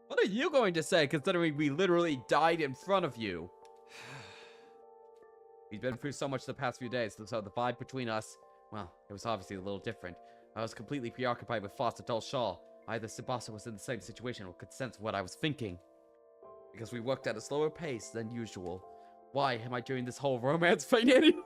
What are you going to say, considering we literally died in front of you? We've been through so much the past few days, so the vibe between us, well, it was obviously a little different. I was completely preoccupied with Foster Dalshal. Either Tsubasa was in the same situation or could sense what I was thinking. Because we worked at a slower pace than usual. Why am I doing this whole romance thing anyway?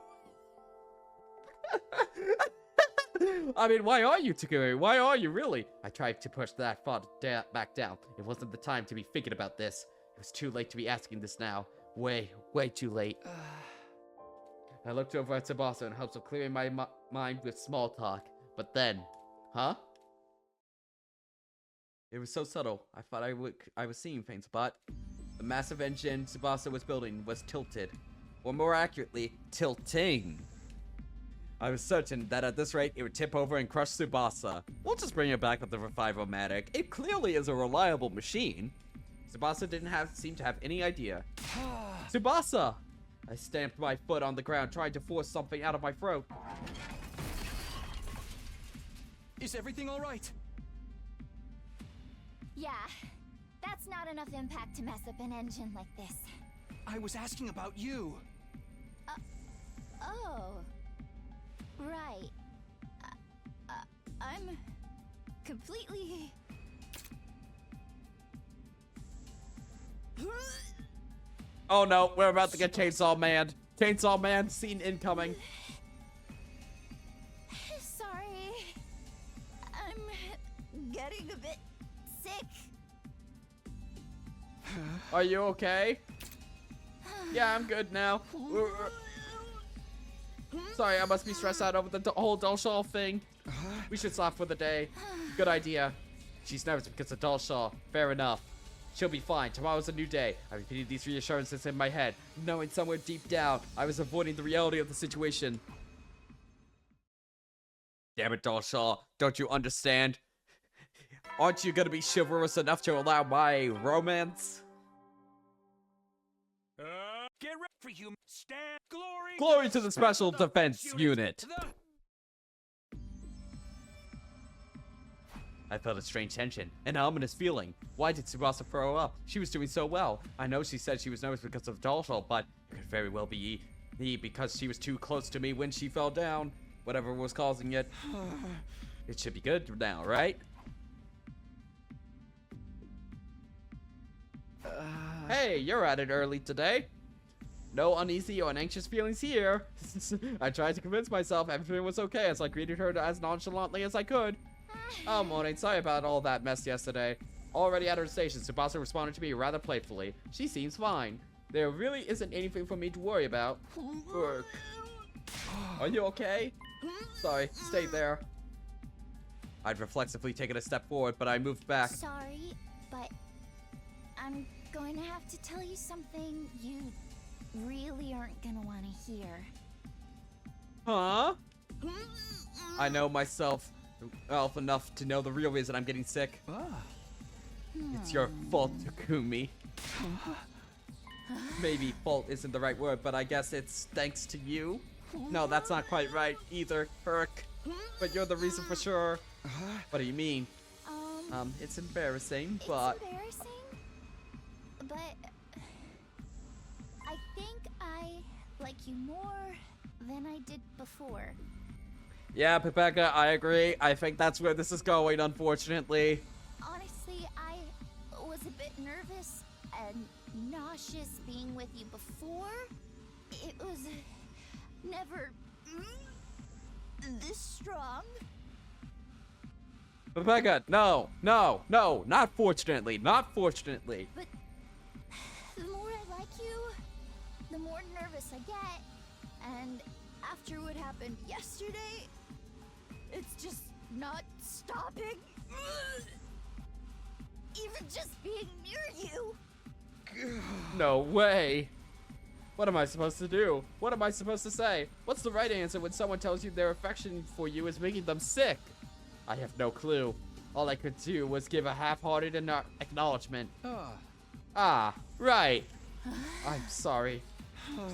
I mean, why are you, Takuri? Why are you, really? I tried to push that thought back down. It wasn't the time to be thinking about this. It was too late to be asking this now. Way too late. I looked over at Tsubasa in hopes of clearing my mind with small talk. But then, huh? It was so subtle. I thought I was seeing things, but the massive engine Tsubasa was building was tilted. Or more accurately, tilting. I was certain that at this rate, it would tip over and crush Tsubasa. We'll just bring it back with the Revive-O-Matic. It clearly is a reliable machine. Tsubasa didn't seem to have any idea. Tsubasa! I stamped my foot on the ground, trying to force something out of my throat. Is everything all right? Yeah, that's not enough impact to mess up an engine like this. I was asking about you. Oh. Right. I'm completely... Oh no, we're about to get Chainsaw Man. Chainsaw Man, scene incoming. Sorry. I'm getting a bit sick. Are you okay? Yeah, I'm good now. Sorry, I must be stressed out over the whole Dalshal thing. We should stop for the day. Good idea. She's nervous because of Dalshal. Fair enough. She'll be fine. Tomorrow's a new day. I repeated these reassurances in my head, knowing somewhere deep down I was avoiding the reality of the situation. Damn it, Dalshal. Don't you understand? Aren't you gonna be chivalrous enough to allow my romance? Get ready for you. Stand. Glory to the Special Defense Unit. I felt a strange tension, an ominous feeling. Why did Tsubasa throw up? She was doing so well. I know she said she was nervous because of Dalshal, but it could very well be because she was too close to me when she fell down. Whatever was causing it. It should be good now, right? Hey, you're at it early today. No uneasy or anxious feelings here. I tried to convince myself everything was okay as I greeted her as nonchalantly as I could. Oh, morning. Sorry about all that mess yesterday. Already at her station, Tsubasa responded to me rather playfully. She seems fine. There really isn't anything for me to worry about. Urk. Are you okay? Sorry, stay there. I'd reflexively taken a step forward, but I moved back. Sorry, but I'm going to have to tell you something you really aren't gonna want to hear. Huh? I know myself well enough to know the real reason I'm getting sick. It's your fault, Takumi. Maybe fault isn't the right word, but I guess it's thanks to you. No, that's not quite right either, Herc. But you're the reason for sure. What do you mean? It's embarrassing, but... It's embarrassing, but I think I like you more than I did before. Yeah, Pepeka, I agree. I think that's where this is going, unfortunately. Honestly, I was a bit nervous and nauseous being with you before. It was never this strong. Pepeka, no, not fortunately, not fortunately. But the more I like you, the more nervous I get. And after what happened yesterday, it's just not stopping. Even just being near you. No way. What am I supposed to do? What am I supposed to say? What's the right answer when someone tells you their affection for you is making them sick? I have no clue. All I could do was give a half-hearted acknowledgement. Ah, right. I'm sorry.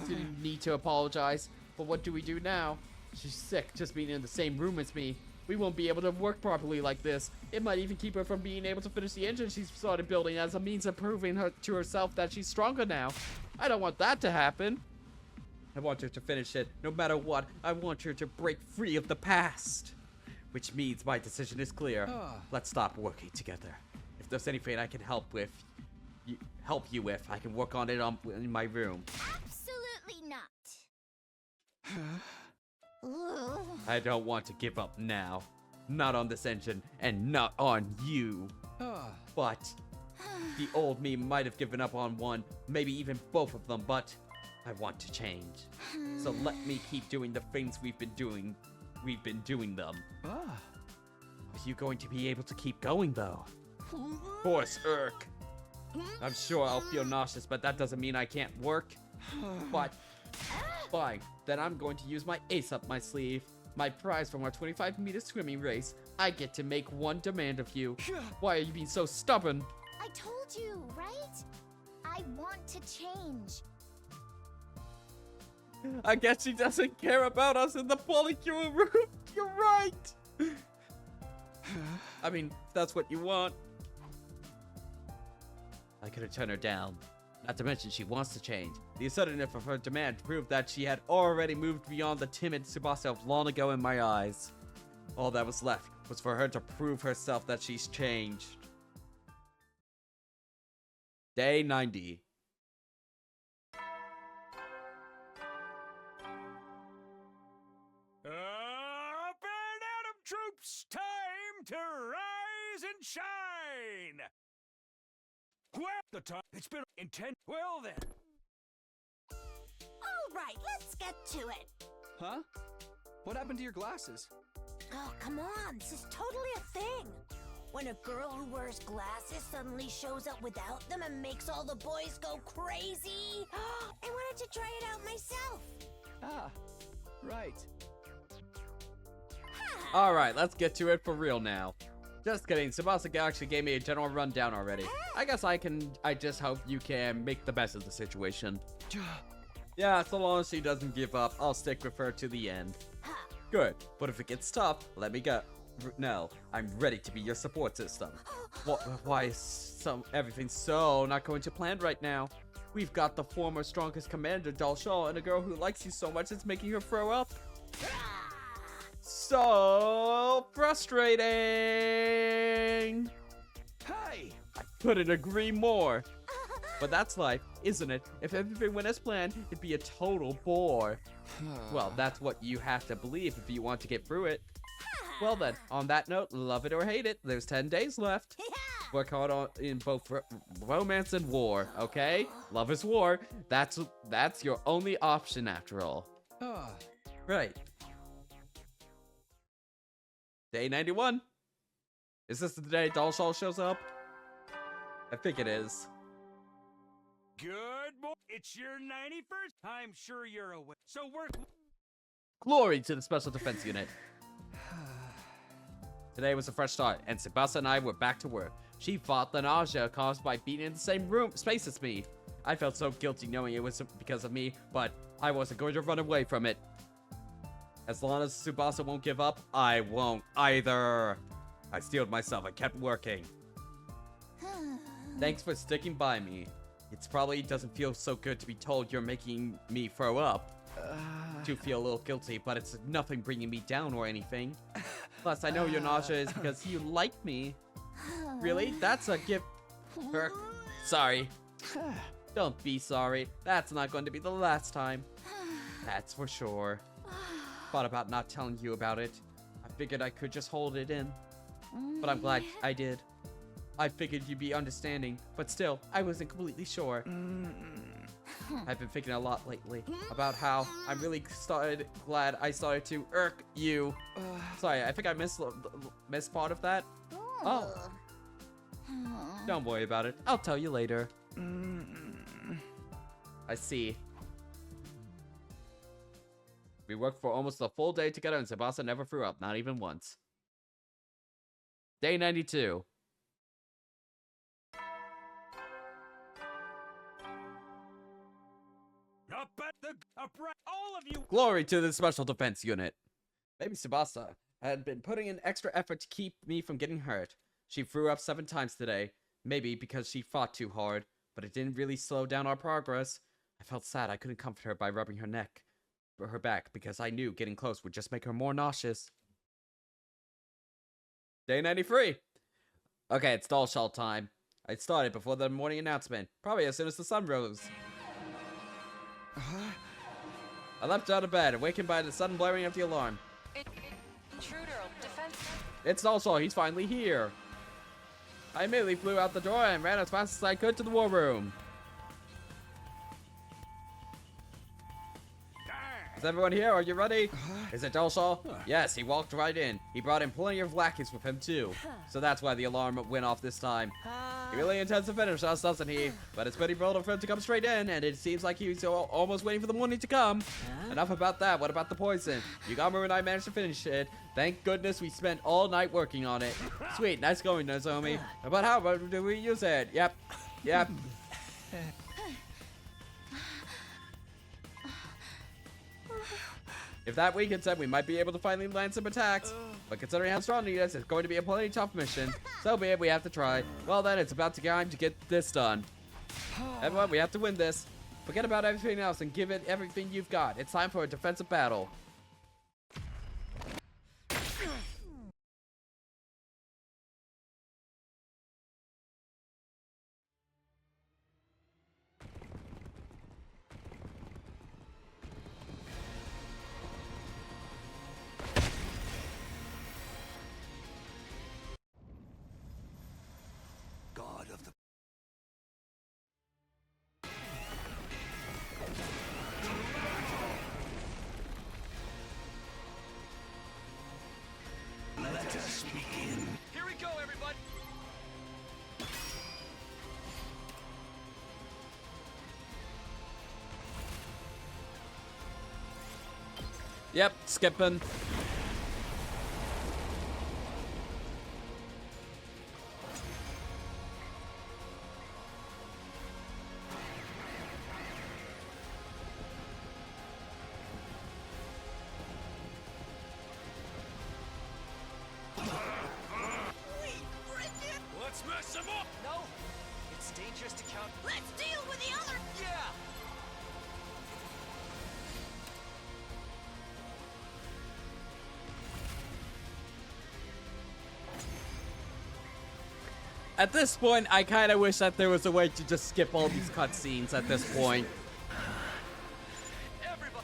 Didn't need to apologize. But what do we do now? She's sick just being in the same room as me. We won't be able to work properly like this. It might even keep her from being able to finish the engine she's started building as a means of proving to herself that she's stronger now. I don't want that to happen. I want her to finish it, no matter what. I want her to break free of the past. Which means my decision is clear. Let's stop working together. If there's anything I can help you with, I can work on it in my room. Absolutely not. Ugh. I don't want to give up now. Not on this engine, and not on you. But the old me might have given up on one, maybe even both of them, but I want to change. So let me keep doing the things we've been doing them. Are you going to be able to keep going, though? Of course, Urk. I'm sure I'll feel nauseous, but that doesn't mean I can't work. But, fine. Then I'm going to use my ace up my sleeve. My prize from our 25-meter swimming race. I get to make one demand of you. Why are you being so stubborn? I told you, right? I want to change. I guess she doesn't care about us in the polycule room. You're right. I mean, if that's what you want. I could have turned her down. Not to mention she wants to change. The suddenness of her demand proved that she had already moved beyond the timid Tsubasa long ago in my eyes. All that was left was for her to prove herself that she's changed. Day 90. Up and Atom troops, time to rise and shine. Well, the time it's been intense. Well then. All right, let's get to it. Huh? What happened to your glasses? Oh, come on. This is totally a thing. When a girl who wears glasses suddenly shows up without them and makes all the boys go crazy. I wanted to try it out myself. Ah, right. Alright, let's get to it for real now. Just kidding, Tsubasa actually gave me a general rundown already. I guess I just hope you can make the best of the situation. Yeah, so long as she doesn't give up, I'll stick with her to the end. Good, but if it gets tough, let me go. No, I'm ready to be your support system. Why is everything so not going to plan right now? We've got the former strongest commander, Dalshaw, and a girl who likes you so much it's making her throw up. So frustrating! Hey! I couldn't agree more. But that's life, isn't it? If everything went as planned, it'd be a total bore. Well, that's what you have to believe if you want to get through it. Well then, on that note, love it or hate it, there's 10 days left. Yeah! work hard in both romance and war, okay? Love is war. That's your only option after all. Ah, Right. Day 91. Is this the day Dollshaw shows up? I think it is. Good boy. It's your 91st. I'm sure you're aware. So work. Glory to the Special Defense Unit. Today was a fresh start, and Tsubasa and I were back to work. She fought the nausea caused by being in the same space as me. I felt so guilty knowing it was because of me, but I wasn't going to run away from it. As long as Tsubasa won't give up, I won't either. I steeled myself and kept working. Thanks for sticking by me. It probably doesn't feel so good to be told you're making me throw up. To feel a little guilty, but it's nothing bringing me down or anything. Plus, I know your nausea is because you like me. Really? That's a gift. Sorry. Don't be sorry. That's not going to be the last time. That's for sure. Thought about not telling you about it. I figured I could just hold it in. But I'm glad I did. I figured you'd be understanding, but still, I wasn't completely sure. I've been thinking a lot lately about how I'm really glad I started to irk you. Sorry, I think I missed part of that. Oh. Don't worry about it. I'll tell you later. I see. We worked for almost a full day together and Tsubasa never threw up, not even once. Day 92. Up at the upright, all of you. Glory to the Special Defense Unit. Maybe Tsubasa had been putting in extra effort to keep me from getting hurt. She threw up 7 times today. Maybe because she fought too hard, but it didn't really slow down our progress. I felt sad I couldn't comfort her by rubbing her back, because I knew getting close would just make her more nauseous. Day 93. Okay, it's Dollshaw time. I started before the morning announcement, probably as soon as the sun rose. I leapt out of bed, awakened by the sudden blaring of the alarm. Intruder, defense. It's Dollshaw, he's finally here. I immediately flew out the door and ran as fast as I could to the war room. Is everyone here? Are you ready? Is it Dollshaw? Yes, he walked right in. He brought in plenty of lackeys with him too. So that's why the alarm went off this time. He really intends to finish us, doesn't he? But it's pretty bold of him to come straight in, and it seems like he's almost waiting for the morning to come. Enough about that. What about the poison? Yugama and I managed to finish it. Thank goodness we spent all night working on it. Sweet, nice going, Nozomi. But how do we use it? Yep. If that weakens him, we might be able to finally land some attacks. But considering how strong he is, it's going to be a plenty tough mission. So be it, we have to try. Well then, it's about time to get this done. Everyone, we have to win this. Forget about everything else and give it everything you've got. It's time for a defensive battle. God of the. Let us begin. Here we go, everybody. Yep, skipping. Let's mess him up. No, it's dangerous to count. Let's deal with the other. Yeah. At this point, I kind of wish that there was a way to just skip all these cutscenes at this point. Everybody.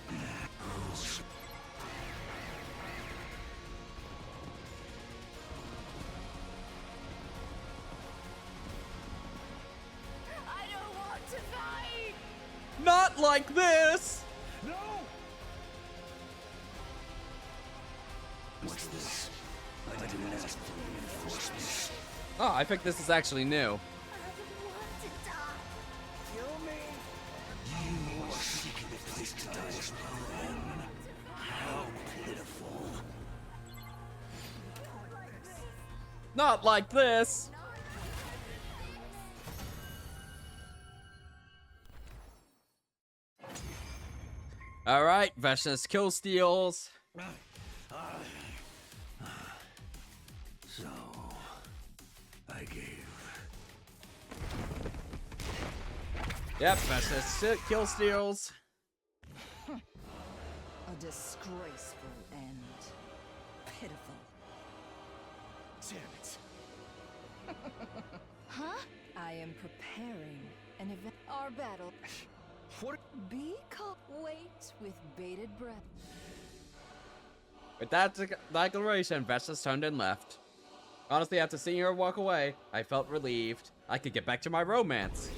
Not like this! No! What's this? I didn't ask for reinforcements. Oh, I think this is actually new. I don't want to die. Kill me! You are seeking a place to die as well, then. How pitiful. Not like this! Alright, Vashna's kill steals. So, I gave. Yep, Vashna's kill steals. A disgraceful end. Pitiful. Damn it. Huh? I am preparing an event. Our battle. What? Be calm. Wait with bated breath. With that declaration, Vashna's turned and left. Honestly, after seeing her walk away, I felt relieved. I could get back to my romance.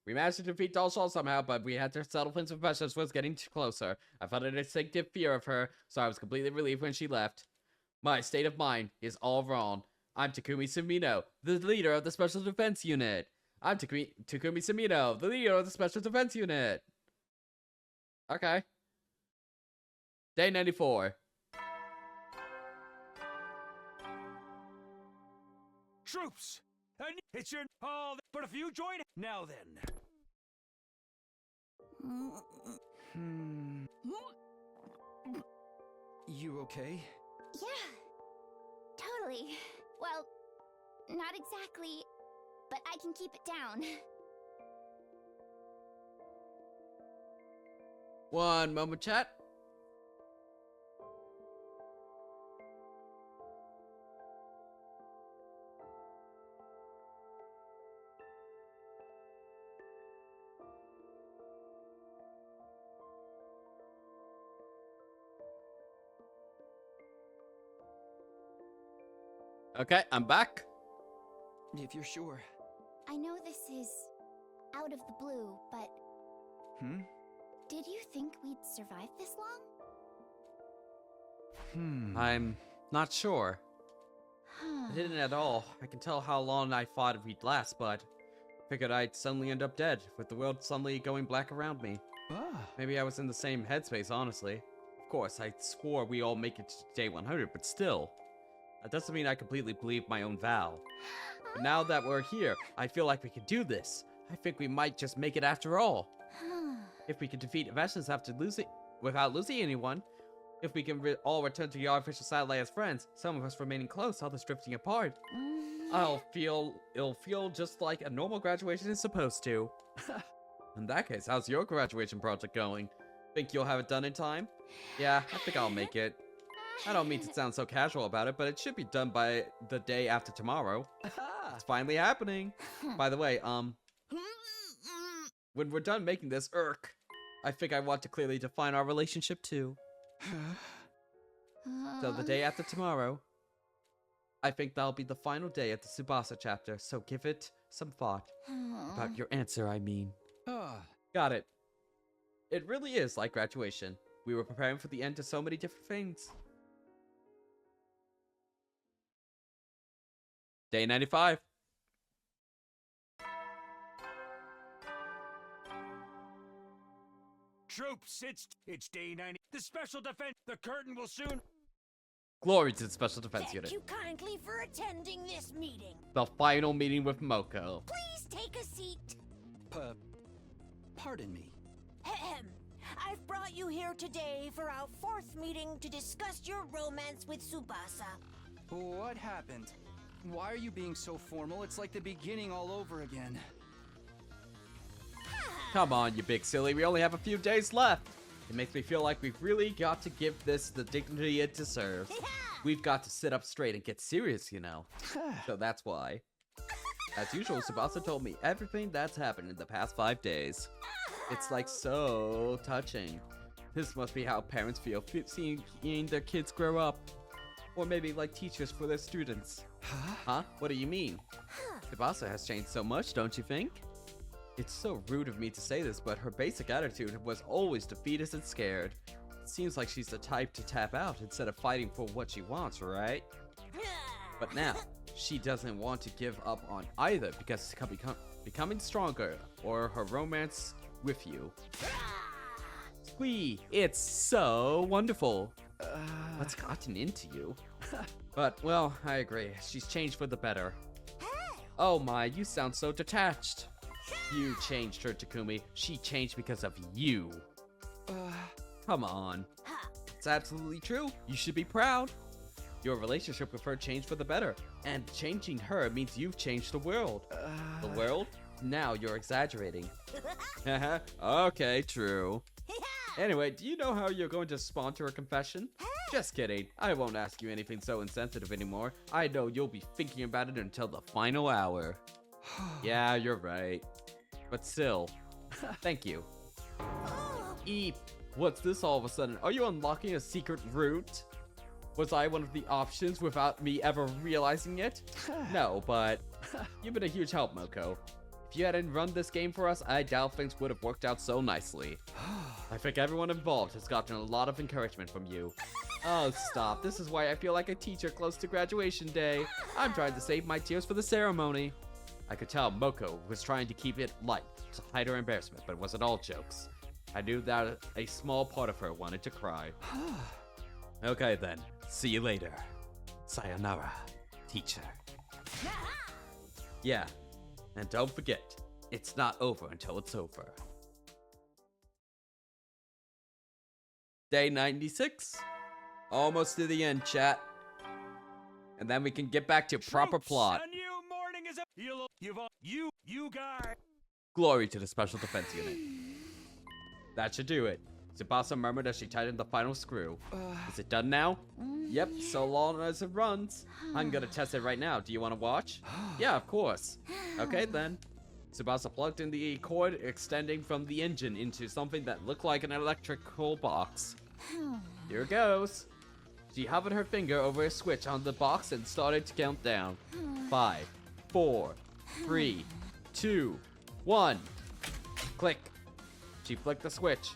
We managed to defeat Dalshall somehow, but we had to settle things with Vashna was getting too closer. I felt an instinctive fear of her, so I was completely relieved when she left. My state of mind is all wrong. I'm Takumi Sumino, the leader of the Special Defense Unit. I'm Takumi Sumino, the leader of the Special Defense Unit. Okay. Day 94. Troops! And it's your call, but if you join now then. You okay? Yeah, totally. Well, not exactly, but I can keep it down. One moment, chat. Okay, I'm back. If you're sure. I know this is out of the blue, but did you think we'd survive this long? I'm not sure. Huh. I didn't at all. I can tell how long I thought we'd last, but figured I'd suddenly end up dead, with the world suddenly going black around me. Maybe I was in the same headspace, honestly. Of course, I swore we all make it to day 100, but still. That doesn't mean I completely believe my own vow. But now that we're here, I feel like we can do this. I think we might just make it after all. If we can defeat Vashna's without losing anyone, if we can all return to the artificial satellite as friends, some of us remaining close, others drifting apart, it'll feel just like a normal graduation is supposed to. In that case, how's your graduation project going? Think you'll have it done in time? Yeah, I think I'll make it. I don't mean to sound so casual about it, but it should be done by the day after tomorrow. It's finally happening. By the way, when we're done making this, I think I want to clearly define our relationship too. So the day after tomorrow, I think that'll be the final day at the Tsubasa chapter, so give it some thought. About your answer, I mean. Got it. It really is like graduation. We were preparing for the end to so many different things. Day 95. Troops, it's day 90. The special defense, the curtain will soon. Glory to the Special Defense Thank Unit. you kindly for attending this meeting. The final meeting with Moko. Please take a seat. Pardon me. Ahem. I've brought you here today for our fourth meeting to discuss your romance with Tsubasa. What happened? Why are you being so formal? It's like the beginning all over again. Come on, you big silly. We only have a few days left. It makes me feel like we've really got to give this the dignity it deserves. We've got to sit up straight and get serious, you know. So that's why. As usual, Tsubasa told me everything that's happened in the past 5 days. It's like so touching. This must be how parents feel seeing their kids grow up. Or maybe like teachers for their students. Huh? What do you mean? Tsubasa has changed so much, don't you think? It's so rude of me to say this, but her basic attitude was always defeatist and scared. It seems like she's the type to tap out instead of fighting for what she wants, right? But now, she doesn't want to give up on either because it's becoming stronger or her romance with you. Squee, it's so wonderful. What's gotten into you? But, well, I agree. She's changed for the better. Oh my, you sound so detached. You changed her, Takumi. She changed because of you. Come on. It's absolutely true. You should be proud. Your relationship with her changed for the better. And changing her means you've changed the world. The world? Now you're exaggerating. Okay, true. Anyway, do you know how you're going to respond to her confession? Just kidding. I won't ask you anything so insensitive anymore. I know you'll be thinking about it until the final hour. Yeah, you're right. But still, thank you. Eep, what's this all of a sudden? Are you unlocking a secret route? Was I one of the options without me ever realizing it? No, but you've been a huge help, Moko. If you hadn't run this game for us, I doubt things would have worked out so nicely. I think everyone involved has gotten a lot of encouragement from you. Oh, stop. This is why I feel like a teacher close to graduation day. I'm trying to save my tears for the ceremony. I could tell Moko was trying to keep it light to hide her embarrassment, but it wasn't all jokes. I knew that a small part of her wanted to cry. Okay then, see you later. Sayonara, teacher. Yeah, and don't forget, it's not over until it's over. Day 96. Almost to the end, chat. And then we can get back to proper Troops, plot. A new morning is up. You guys. Glory to the Special Defense Unit. That should do it. Tsubasa murmured as she tightened the final screw. Is it done now? Yep, so long as it runs. I'm gonna test it right now. Do you want to watch? Yeah, of course. Okay, then. Tsubasa plugged in the cord extending from the engine into something that looked like an electrical box. Here goes. She hovered her finger over a switch on the box and started to count down. 5, 4, 3, 2, 1. Click. She flicked the switch.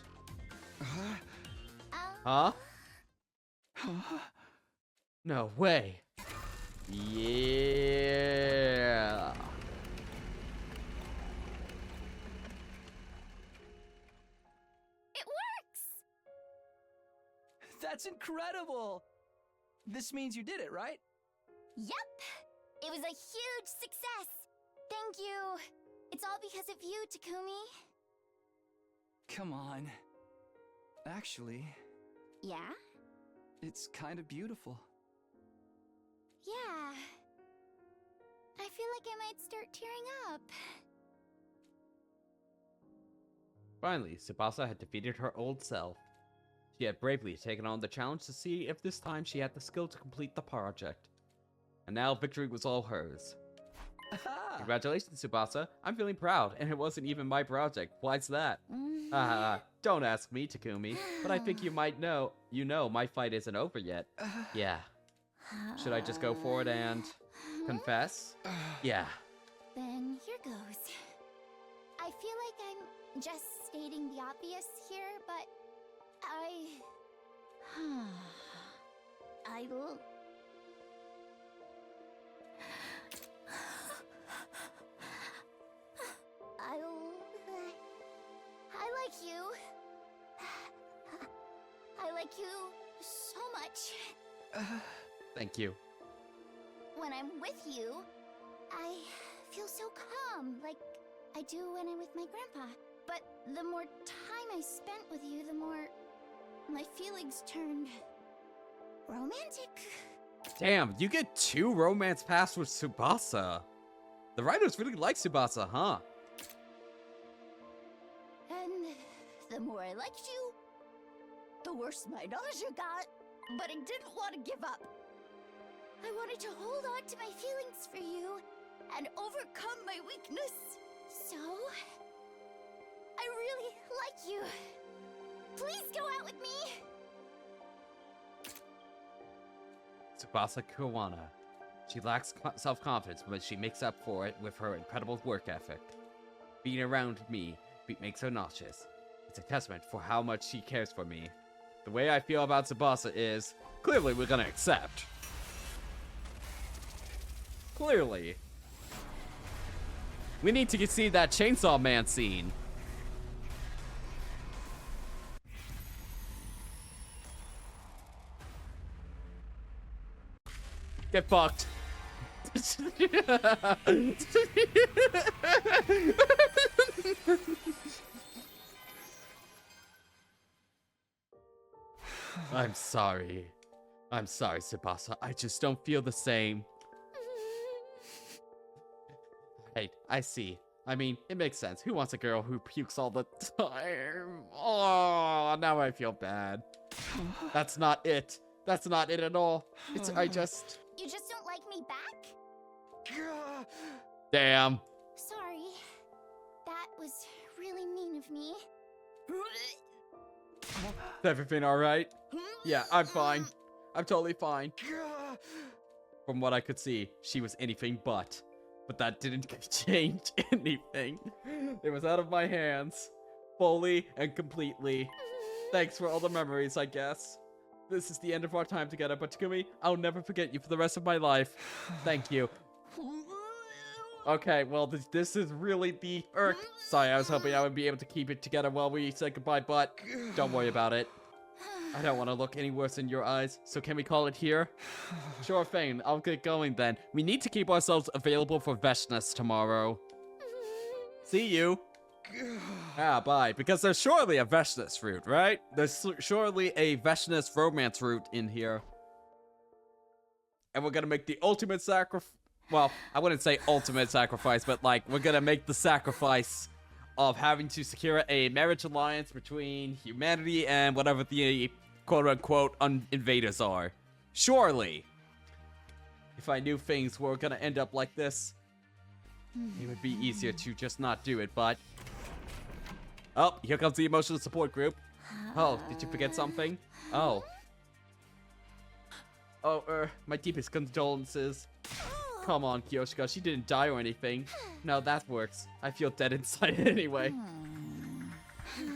Huh? No way. Yeah. It works! That's incredible! This means you did it, right? Yep! It was a huge success! Thank you! It's all because of you, Takumi. Come on. Actually, Yeah? it's kind of beautiful. Yeah. I feel like I might start tearing up. Finally, Tsubasa had defeated her old self. She had bravely taken on the challenge to see if this time she had the skill to complete the project. And now victory was all hers. Congratulations, Tsubasa. I'm feeling proud, and it wasn't even my project. Why's that? Don't ask me, Takumi, but I think you might know. You know my fight isn't over yet. Yeah. Should I just go for it and confess? Yeah. Then here goes. I feel like I'm just stating the obvious here, but I like you. I like you so much. Thank you. When I'm with you, I feel so calm, like I do when I'm with my grandpa. But the more time I spent with you, the more my feelings turned romantic. Damn, you get 2 romance paths with Tsubasa. The writers really like Tsubasa, huh? And the more I liked you, the worse my nausea got. But I didn't want to give up. I wanted to hold on to my feelings for you and overcome my weakness. So, I really like you. Please go out with me. Tsubasa Kawana. She lacks self-confidence, but she makes up for it with her incredible work ethic. being around me makes her nauseous. It's a testament for how much she cares for me. The way I feel about Tsubasa is, clearly we're gonna accept. Clearly. We need to see that Chainsaw Man scene. Get fucked. I'm sorry. I'm sorry, Tsubasa. I just don't feel the same. Hey, I see. I mean, it makes sense. Who wants a girl who pukes all the time? Oh, now I feel bad. That's not it. That's not it at all. It's, You just don't like me back? Damn. Sorry. That was really mean of me. Is everything alright? Yeah, I'm fine. I'm totally fine. From what I could see, she was anything but. But that didn't change anything. It was out of my hands. Fully and completely. Thanks for all the memories, I guess. This is the end of our time together, but Takumi, I'll never forget you for the rest of my life. Thank you. Okay, well, this is really the irk. Sorry, I was hoping I would be able to keep it together while we said goodbye, but don't worry about it. I don't want to look any worse in your eyes, so can we call it here? Sure thing, I'll get going then. We need to keep ourselves available for Veshness tomorrow. See you. Ah, bye. Because there's surely a Veshness route, right? There's surely a Veshness romance route in here. And we're gonna make the ultimate sacrifice. Well, I wouldn't say ultimate sacrifice, but like, we're gonna make the sacrifice of having to secure a marriage alliance between humanity and whatever the quote-unquote invaders are. Surely. If I knew things were gonna end up like this, it would be easier to just not do it, but... Oh, here comes the emotional support group. Oh, did you forget something? Oh. Oh, my deepest condolences. Come on, Kyoshika, she didn't die or anything. No, that works. I feel dead inside anyway.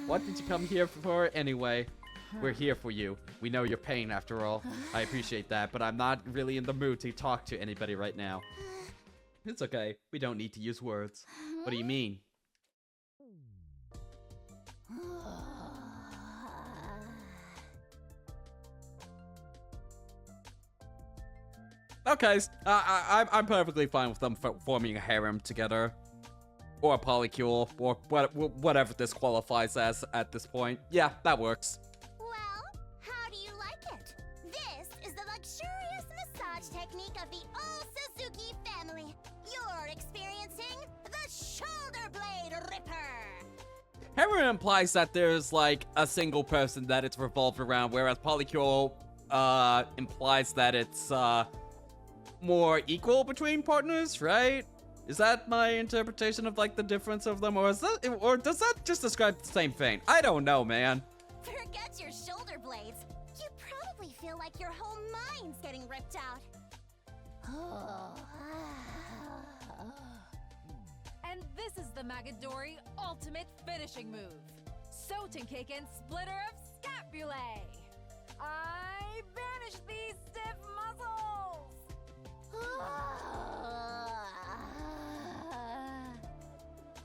What did you come here for anyway? We're here for you. We know your pain after all. I appreciate that, but I'm not really in the mood to talk to anybody right now. It's okay. We don't need to use words. What do you mean? Okay, I'm perfectly fine with them forming a harem together. Or a polycule, or whatever this qualifies as at this point. Yeah, that works. Well, how do you like it? This is the luxurious massage technique of the all Suzuki family. You're experiencing the Shoulder Blade Ripper. Harem implies that there's like a single person that it's revolved around, whereas polycule implies that it's more equal between partners, right? Is that my interpretation of like the difference of them, or does that just describe the same thing? I don't know, man. Forget your shoulder blades. You probably feel like your whole mind's getting ripped out. And this is the Magadori ultimate finishing move. Sotenkeiken Splitter of Scapulae. I banish these stiff muscles.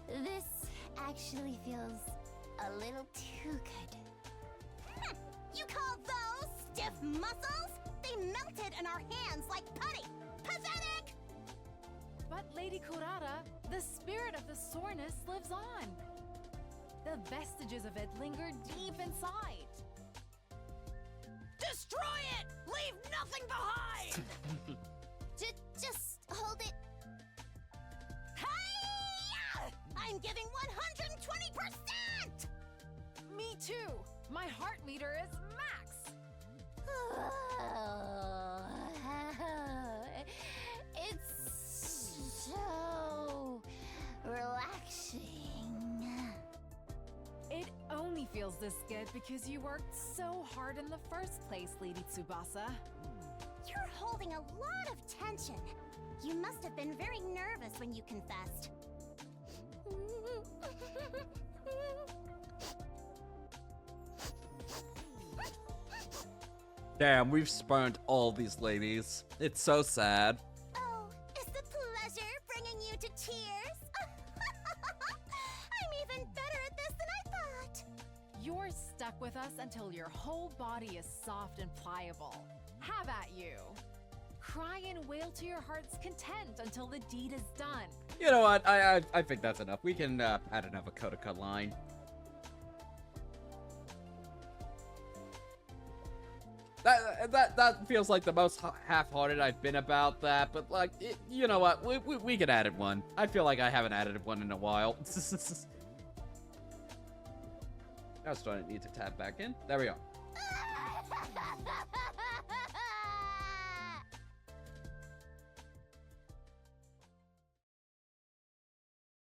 This actually feels a little too good. You call those stiff muscles? They melted in our hands like putty. Pathetic! But Lady Kurata, the spirit of the soreness lives on. The vestiges of it linger deep inside. Destroy it! Leave nothing behind! Just hold it. Hi-ya! I'm giving 120%! Me too. My heart meter is max. It's so relaxing. It only feels this good because you worked so hard in the first place, Lady Tsubasa. You're holding a lot of tension. You must have been very nervous when you confessed. Damn, we've spurned all these ladies. It's so sad. Oh, is the pleasure bringing you to tears? I'm even better at this than I thought. You're stuck with us until your whole body is soft and pliable. Have at you. Cry and wail to your heart's content until the deed is done. You know what? I think that's enough. We can add another Kodoka line. That feels like the most half-hearted I've been about that, but like, you know what? We can add it one. I feel like I haven't added one in a while. Now starting to need to tab back in. There we are.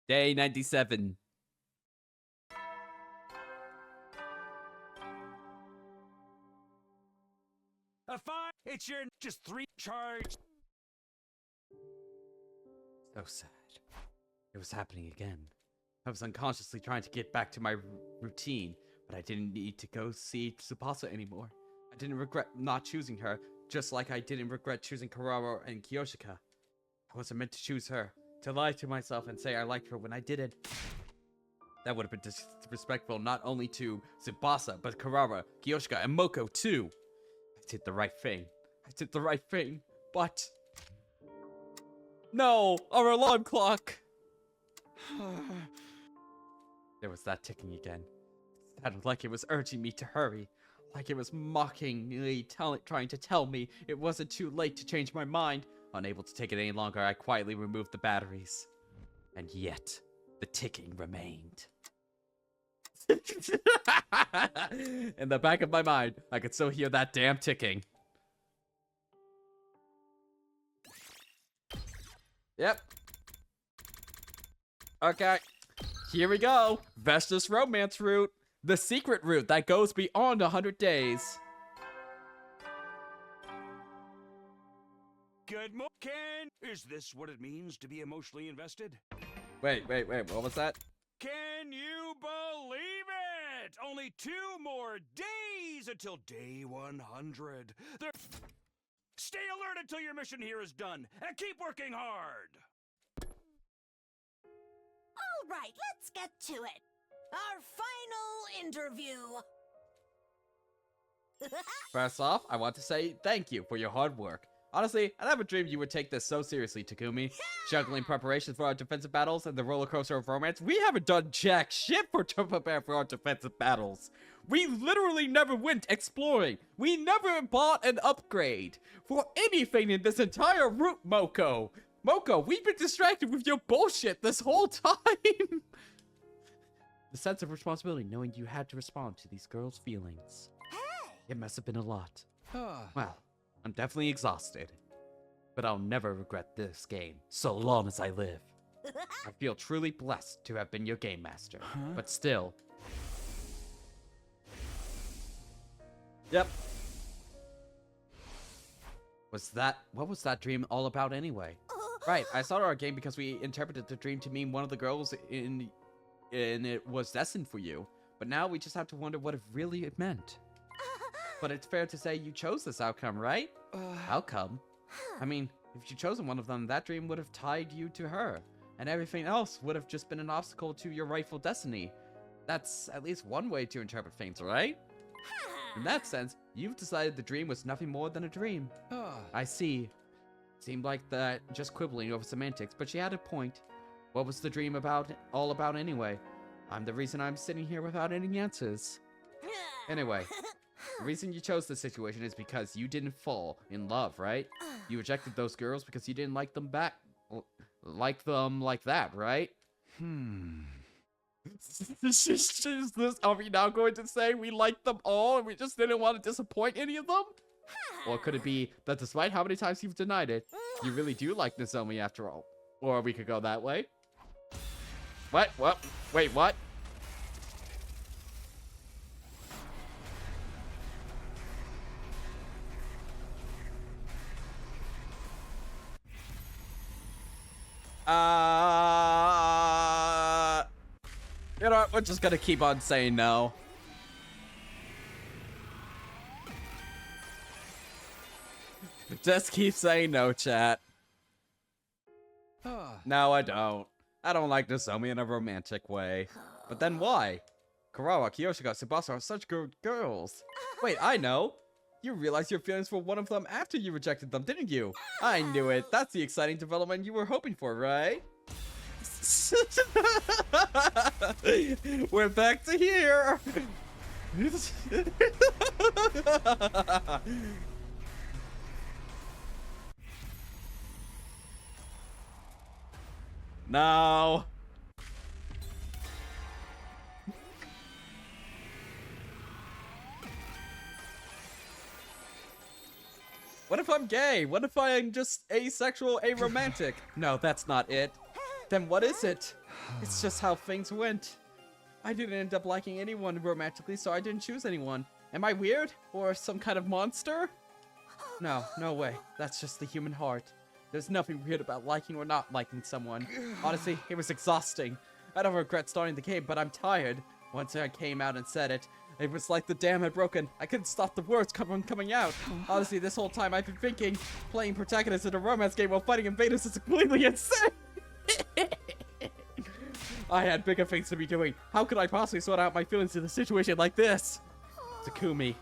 Day 97. Fine. It's your just 3 charge. So sad. It was happening again. I was unconsciously trying to get back to my routine, but I didn't need to go see Tsubasa anymore. I didn't regret not choosing her, just like I didn't regret choosing Karara and Kiyoshika. I wasn't meant to choose her, to lie to myself and say I liked her when I didn't. That would have been disrespectful not only to Tsubasa, but Karara, Kiyoshika, and Moko too. I did the right thing. I did the right thing, but... No! Our alarm clock! There was that ticking again. It sounded like it was urging me to hurry. Like it was mockingly trying to tell me it wasn't too late to change my mind. Unable to take it any longer, I quietly removed the batteries. And yet, the ticking remained. In the back of my mind, I could still hear that damn ticking. Yep. Okay. Here we go. Vesta's romance route. The secret route that goes beyond 100 days. Good morning, Ken. Is this what it means to be emotionally invested? Wait. What was that? Can you believe it? Only 2 more days until day 100. Stay alert until your mission here is done, and keep working hard. All right, let's get to it. Our final interview. First off, I want to say thank you for your hard work. Honestly, I never dreamed you would take this so seriously, Takumi. Juggling preparations for our defensive battles and the roller coaster of romance, we haven't done jack shit to prepare for our defensive battles. We literally never went exploring. We never bought an upgrade for anything in this entire route, Moko. Moko, we've been distracted with your bullshit this whole time. The sense of responsibility knowing you had to respond to these girls' feelings. It must have been a lot. Well, I'm definitely exhausted. But I'll never regret this game, so long as I live. I feel truly blessed to have been your game master. But still... Yep. What was that dream all about anyway? Right, I started our game because we interpreted the dream to mean one of the girls in it was destined for you. But now we just have to wonder what it really meant. But it's fair to say you chose this outcome, right? Outcome? I mean, if you chosen one of them, that dream would have tied you to her. And everything else would have just been an obstacle to your rightful destiny. That's at least one way to interpret things, right? In that sense, you've decided the dream was nothing more than a dream. I see. Seemed like that just quibbling over semantics, but she had a point. What was the dream all about anyway? I'm the reason I'm sitting here without any answers. Anyway, the reason you chose this situation is because you didn't fall in love, right? You rejected those girls because you didn't like them back. Like them like that, right? Are we now going to say we liked them all and we just didn't want to disappoint any of them? Or could it be that despite how many times you've denied it, you really do like Nozomi after all? Or we could go that way. What? Wait, what? You know what? We're just gonna keep on saying no. Just keep saying no, chat. No, I don't. I don't like Nozomi in a romantic way. But then why? Karawa, Kiyoshika, Tsubasa are such good girls. Wait, I know. You realized your feelings for one of them after you rejected them, didn't you? I knew it. That's the exciting development you were hoping for, right? We're back to here. No. What if I'm gay? What if I'm just asexual, aromantic? No, that's not it. Then what is it? It's just how things went. I didn't end up liking anyone romantically, so I didn't choose anyone. Am I weird? Or some kind of monster? No, no way. That's just the human heart. There's nothing weird about liking or not liking someone. Honestly, it was exhausting. I don't regret starting the game, but I'm tired. Once I came out and said it, it was like the dam had broken. I couldn't stop the words coming out. Honestly, this whole time I've been thinking, playing protagonist in a romance game while fighting invaders is completely insane. I had bigger things to be doing. How could I possibly sort out my feelings in a situation like this? Takumi.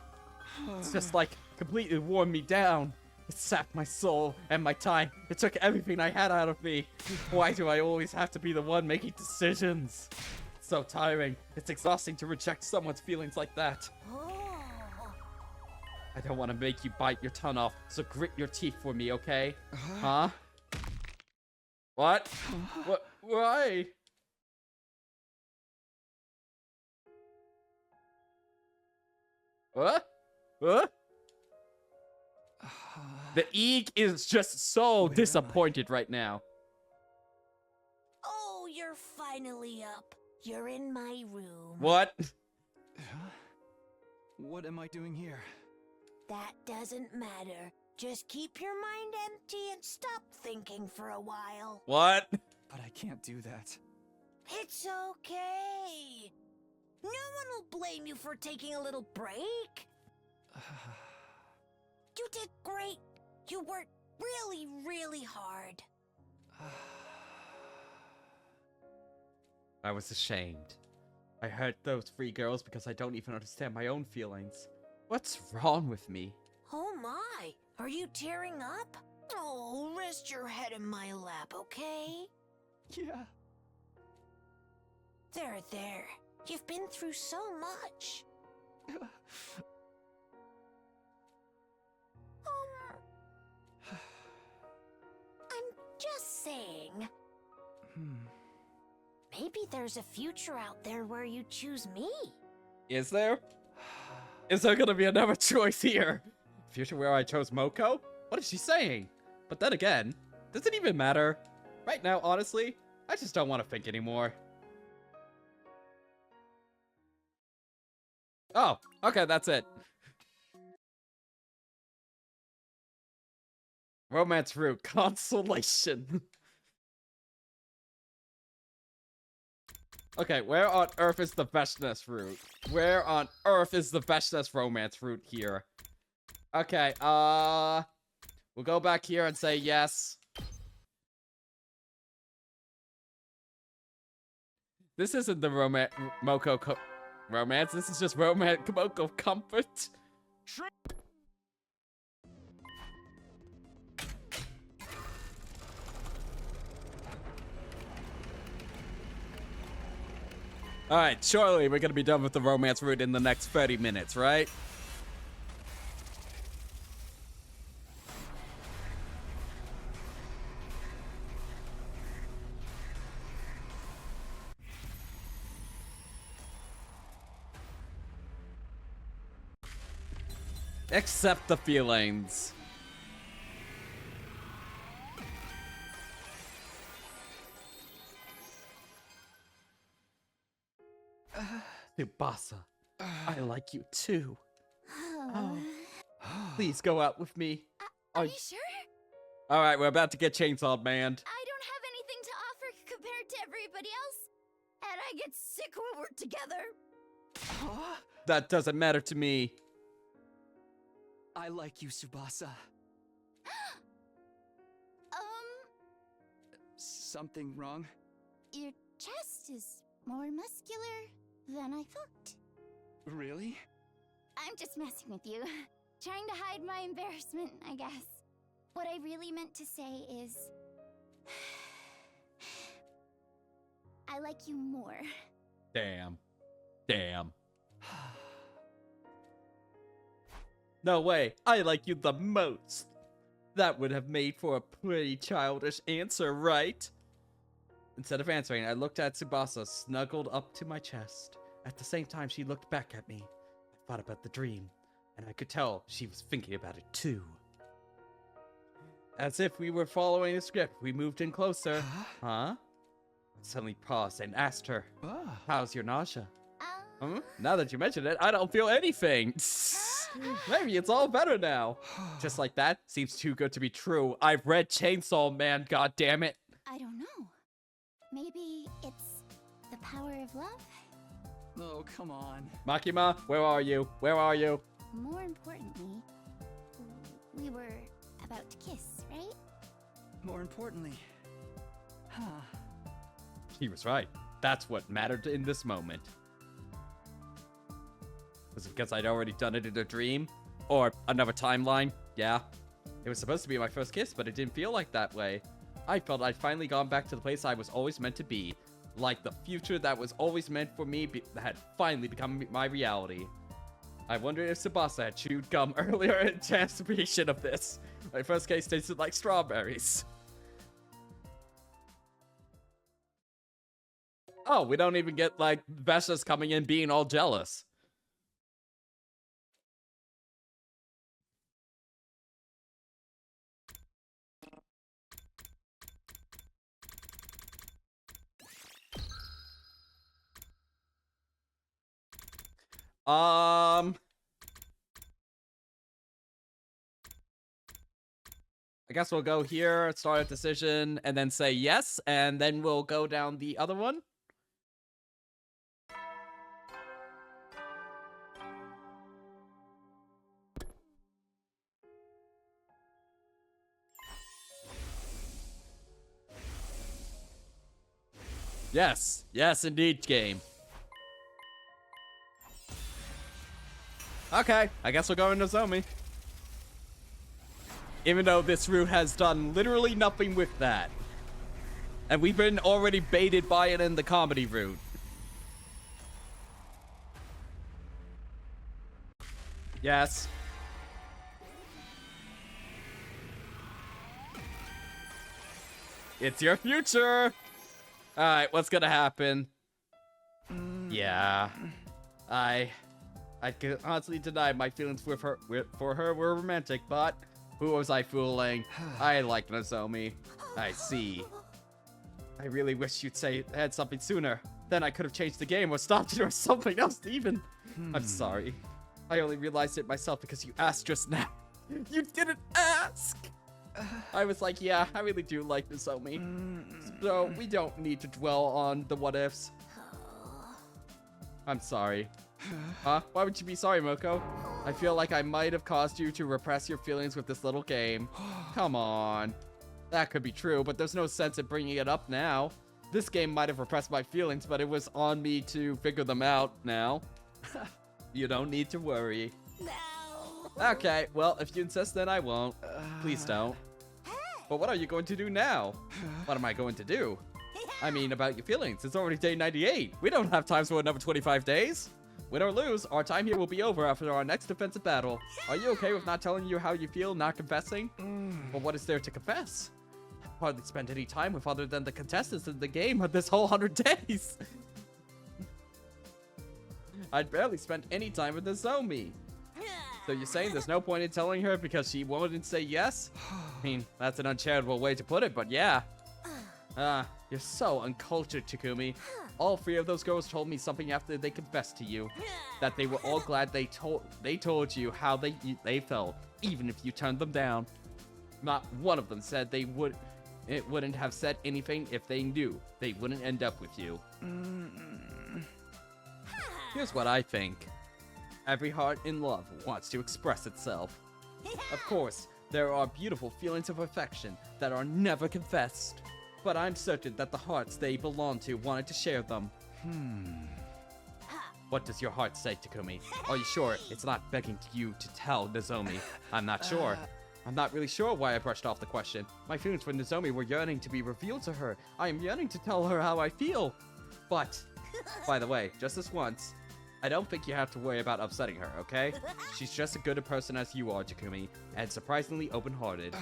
It's just like completely worn me down. It sapped my soul and my time. It took everything I had out of me. Why do I always have to be the one making decisions? It's so tiring. It's exhausting to reject someone's feelings like that. I don't want to make you bite your tongue off, so grit your teeth for me, okay? Huh? What? What? Why? What? What? The Eeg is just so disappointed right now. Oh, you're finally up. You're in my room. What? What am I doing here? That doesn't matter. Just keep your mind empty and stop thinking for a while. What? But I can't do that. It's okay. No one will blame you for taking a little break. You did great. You worked really, really hard. I was ashamed. I hurt those 3 girls because I don't even understand my own feelings. What's wrong with me? Oh my, are you tearing up? Oh, rest your head in my lap, okay? Yeah. There. You've been through so much. I'm just saying. Maybe there's a future out there where you choose me. Is there? Is there gonna be another choice here? Future where I chose Moko? What is she saying? But then again, does it even matter? Right now, honestly, I just don't want to think anymore. Oh, okay, that's it. Romance route, consolation. Okay, where on earth is the bestness route? Where on earth is the bestness romance route here? Okay, we'll go back here and say yes. This isn't the Moko romance. This is just Moko comfort. Alright, surely we're gonna be done with the romance route in the next 30 minutes, right? Accept the feelings. Tsubasa, I like you too. Please go out with me. Are you sure? Alright, we're about to get chainsawed, man. I don't have anything to offer compared to everybody else, and I get sick when we're together. That doesn't matter to me. I like you, Tsubasa. something wrong? Your chest is more muscular than I thought. Really? I'm just messing with you. Trying to hide my embarrassment, I guess. What I really meant to say is... I like you more. Damn. Damn. No way. I like you the most. That would have made for a pretty childish answer, right? Instead of answering, I looked at Tsubasa, snuggled up to my chest. At the same time, she looked back at me. I thought about the dream, and I could tell she was thinking about it too. As if we were following the script, we moved in closer. Huh? I suddenly paused and asked her, how's your nausea? Now that you mention it, I don't feel anything. Maybe it's all better now. Just like that, seems too good to be true. I've read Chainsaw Man, goddammit. I don't know. Maybe it's the power of love? Oh, come on. Makima, where are you? Where are you? More importantly, we were about to kiss, right? More importantly. He was right. That's what mattered in this moment. Was it because I'd already done it in a dream? Or another timeline? Yeah. It was supposed to be my first kiss, but it didn't feel like that way. I felt I'd finally gone back to the place I was always meant to be. Like the future that was always meant for me had finally become my reality. I wondered if Tsubasa had chewed gum earlier in anticipation of this. My first kiss tasted like strawberries. Oh, we don't even get, like, Vesta's coming in being all jealous. I guess we'll go here, start a decision, and then say yes, and then we'll go down the other one. Yes. Yes, indeed, game. Okay, I guess we'll go into Nozomi. Even though this route has done literally nothing with that. And we've been already baited by it in the comedy route. Yes. It's your future! Alright, what's gonna happen? Yeah. I constantly denied my feelings for her were romantic, but who was I fooling? I like Nozomi. I see. I really wish you'd had something sooner. Then I could have changed the game or stopped it or something else even. I'm sorry. I only realized it myself because you asked just now. You didn't ask! I was like, yeah, I really do like Nozomi. So we don't need to dwell on the what ifs. I'm sorry. Huh? Why would you be sorry, Moko? I feel like I might have caused you to repress your feelings with this little game. Come on. That could be true, but there's no sense in bringing it up now. This game might have repressed my feelings, but it was on me to figure them out now. You don't need to worry. No. Okay, well, if you insist, then I won't. Please don't. But what are you going to do now? What am I going to do? I mean, about your feelings. It's already day 98. We don't have time for another 25 days. Win or lose, our time here will be over after our next defensive battle. Are you okay with not telling you how you feel, not confessing? Well, what is there to confess? I've hardly spent any time with other than the contestants in the game of this whole 100 days. I'd barely spent any time with Nozomi. So you're saying there's no point in telling her because she wouldn't say yes? I mean, that's an uncharitable way to put it, but yeah. You're so uncultured, Takumi. All 3 of those girls told me something after they confessed to you. That they were all glad they told you how they felt, even if you turned them down. Not one of them said it wouldn't have said anything if they knew they wouldn't end up with you. Here's what I think. Every heart in love wants to express itself. Of course, there are beautiful feelings of affection that are never confessed. but I'm certain that the hearts they belong to wanted to share them. What does your heart say, Takumi? Are you sure it's not begging you to tell Nozomi? I'm not sure. I'm not really sure why I brushed off the question. My feelings for Nozomi were yearning to be revealed to her. I am yearning to tell her how I feel. But, by the way, just this once, I don't think you have to worry about upsetting her, okay? She's just as good a person as you are, Takumi, and surprisingly open-hearted.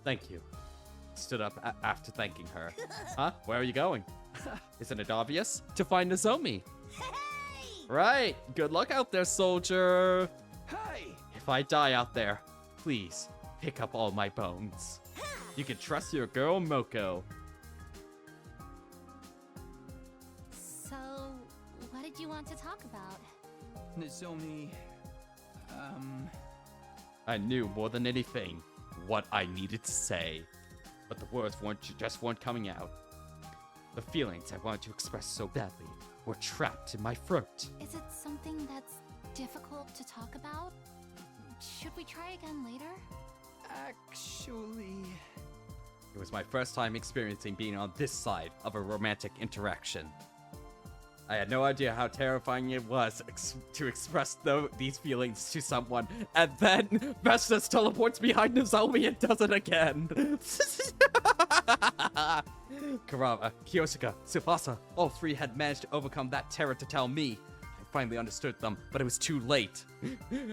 Thank you. Stood up after thanking her. Huh? Where are you going? Isn't it obvious? To find Nozomi. Right. Good luck out there, soldier. Hey! If I die out there, please pick up all my bones. You can trust your girl, Moko. So, what did you want to talk about? Nozomi, I knew more than anything what I needed to say, but the words just weren't coming out. The feelings I wanted to express so badly were trapped in my throat. Is it something that's difficult to talk about? Should we try again later? actually... It was my first time experiencing being on this side of a romantic interaction. I had no idea how terrifying it was to express these feelings to someone, and then Vestas teleports behind Nozomi and does it again. Kurama, Kyoshika, Tsubasa, all three had managed to overcome that terror to tell me. I finally understood them, but it was too late.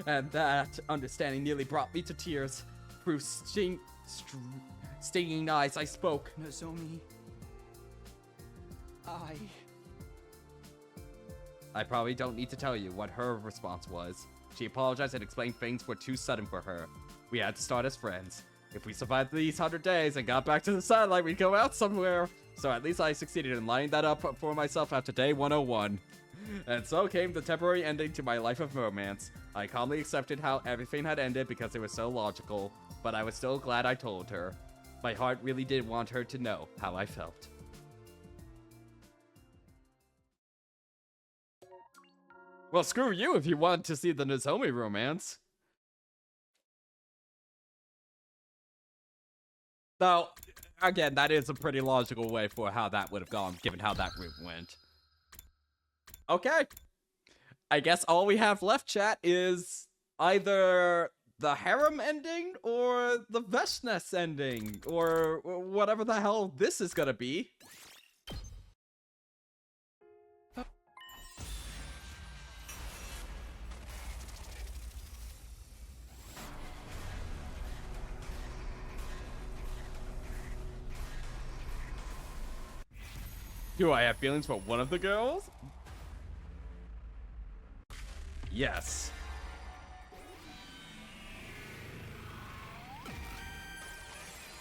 And that understanding nearly brought me to tears. Through stinging eyes, I spoke. Nozomi... I probably don't need to tell you what her response was. She apologized and explained things were too sudden for her. We had to start as friends. If we survived these 100 days and got back to the satellite, we'd go out somewhere. So at least I succeeded in lining that up for myself after day 101. And so came the temporary ending to my life of romance. I calmly accepted how everything had ended because it was so logical, but I was still glad I told her. My heart really did want her to know how I felt. Well, screw you if you want to see the Nozomi romance. Though, again, that is a pretty logical way for how that would have gone, given how that route went. Okay. I guess all we have left, chat, is either the harem ending or the Veshness ending, or whatever the hell this is gonna be. Do I have feelings for one of the girls? Yes.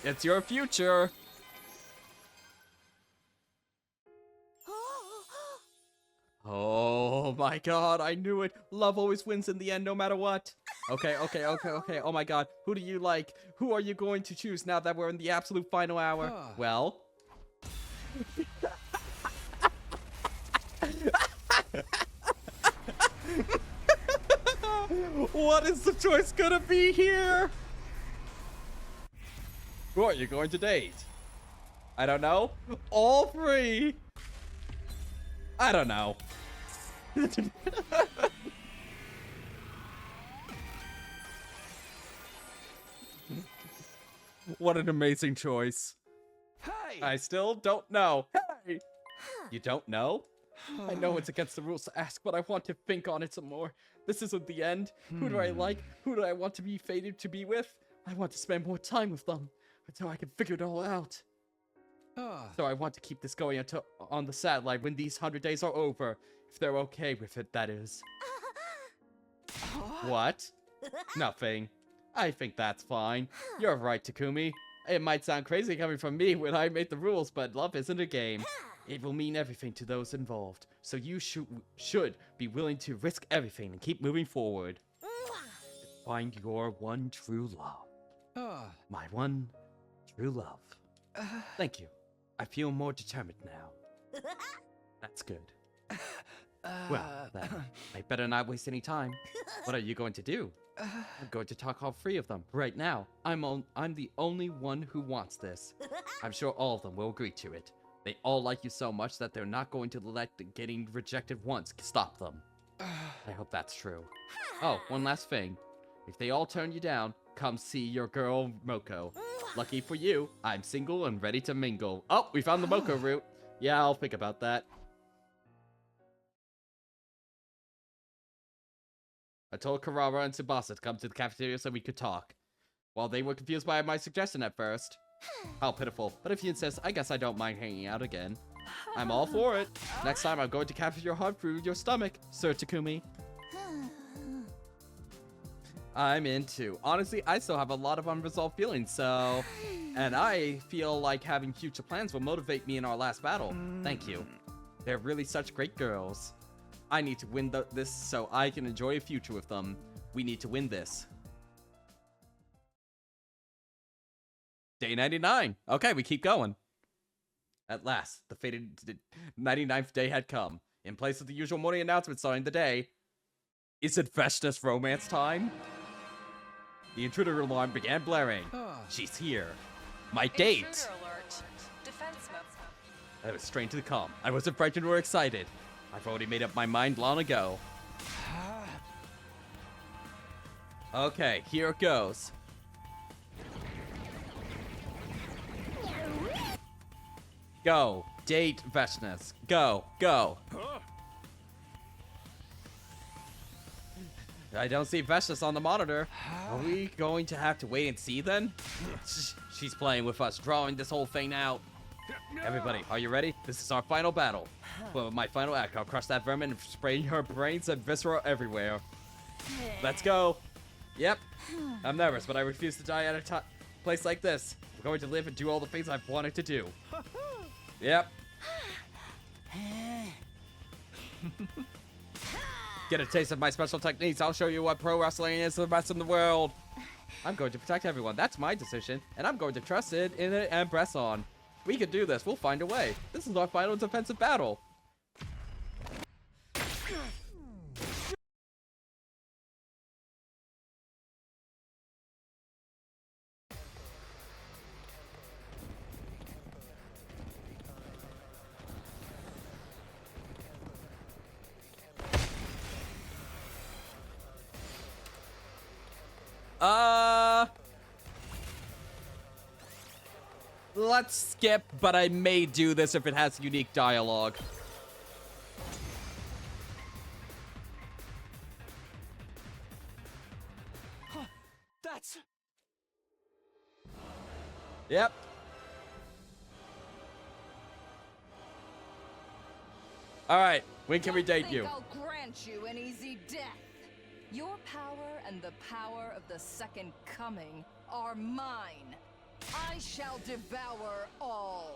It's your future. Oh my god, I knew it. Love always wins in the end, no matter what. Okay. Oh my god, who do you like? Who are you going to choose now that we're in the absolute final hour? Well... What is the choice gonna be here? Who are you going to date? I don't know. All three. I don't know. What an amazing choice. Hey! I still don't know. Hey! You don't know? I know it's against the rules to ask, but I want to think on it some more. This isn't the end. Who do I like? Who do I want to be fated to be with? I want to spend more time with them until I can figure it all out. So I want to keep this going until on the satellite when these 100 days are over. If they're okay with it, that is. What? Nothing. I think that's fine. You're right, Takumi. It might sound crazy coming from me when I made the rules, but love isn't a game. It will mean everything to those involved, so you should be willing to risk everything and keep moving forward. Find your one true love. My one true love. Thank you. I feel more determined now. That's good. Well, then, I better not waste any time. What are you going to do? I'm going to talk all three of them right now. I'm the only one who wants this. I'm sure all of them will agree to it. They all like you so much that they're not going to let getting rejected once stop them. I hope that's true. Oh, one last thing. If they all turn you down, come see your girl, Moko. Lucky for you, I'm single and ready to mingle. Oh, we found the Moko route. Yeah, I'll think about that. I told Karara and Tsubasa to come to the cafeteria so we could talk. While they were confused by my suggestion at first. How pitiful. But if you insist, I guess I don't mind hanging out again. I'm all for it. Next time I'm going to capture your heart through your stomach, Sir Takumi. I'm in too. Honestly, I still have a lot of unresolved feelings, so... And I feel like having future plans will motivate me in our last battle. Thank you. They're really such great girls. I need to win this so I can enjoy a future with them. We need to win this. Day 99. Okay, we keep going. At last, the fated 99th day had come. In place of the usual morning announcement starting the day, is it Veshna's romance time? The intruder alarm began blaring. She's here. My date! Intruder alert. Defense mode. I was strained to the calm. I wasn't frightened or excited. I've already made up my mind long ago. Okay, here it goes. Go. Date Veshnas. Go. Go. I don't see Veshnas on the monitor. Are we going to have to wait and see then? She's playing with us, drawing this whole thing out. Everybody, are you ready? This is our final battle. But my final act, I'll crush that vermin and spray her brains and viscera everywhere. Let's go. Yep. I'm nervous, but I refuse to die at a place like this. I'm going to live and do all the things I've wanted to do. Yep. Get a taste of my special techniques. I'll show you what pro wrestling is to the rest of the world. I'm going to protect everyone. That's my decision, and I'm going to trust it, in it, and press on. We can do this. We'll find a way. This is our final defensive battle. Let's skip, but I may do this if it has unique dialogue. That's... Yep. Alright, when can we date you? I'll grant you an easy death. Your power and the power of the Second Coming are mine. I shall devour all.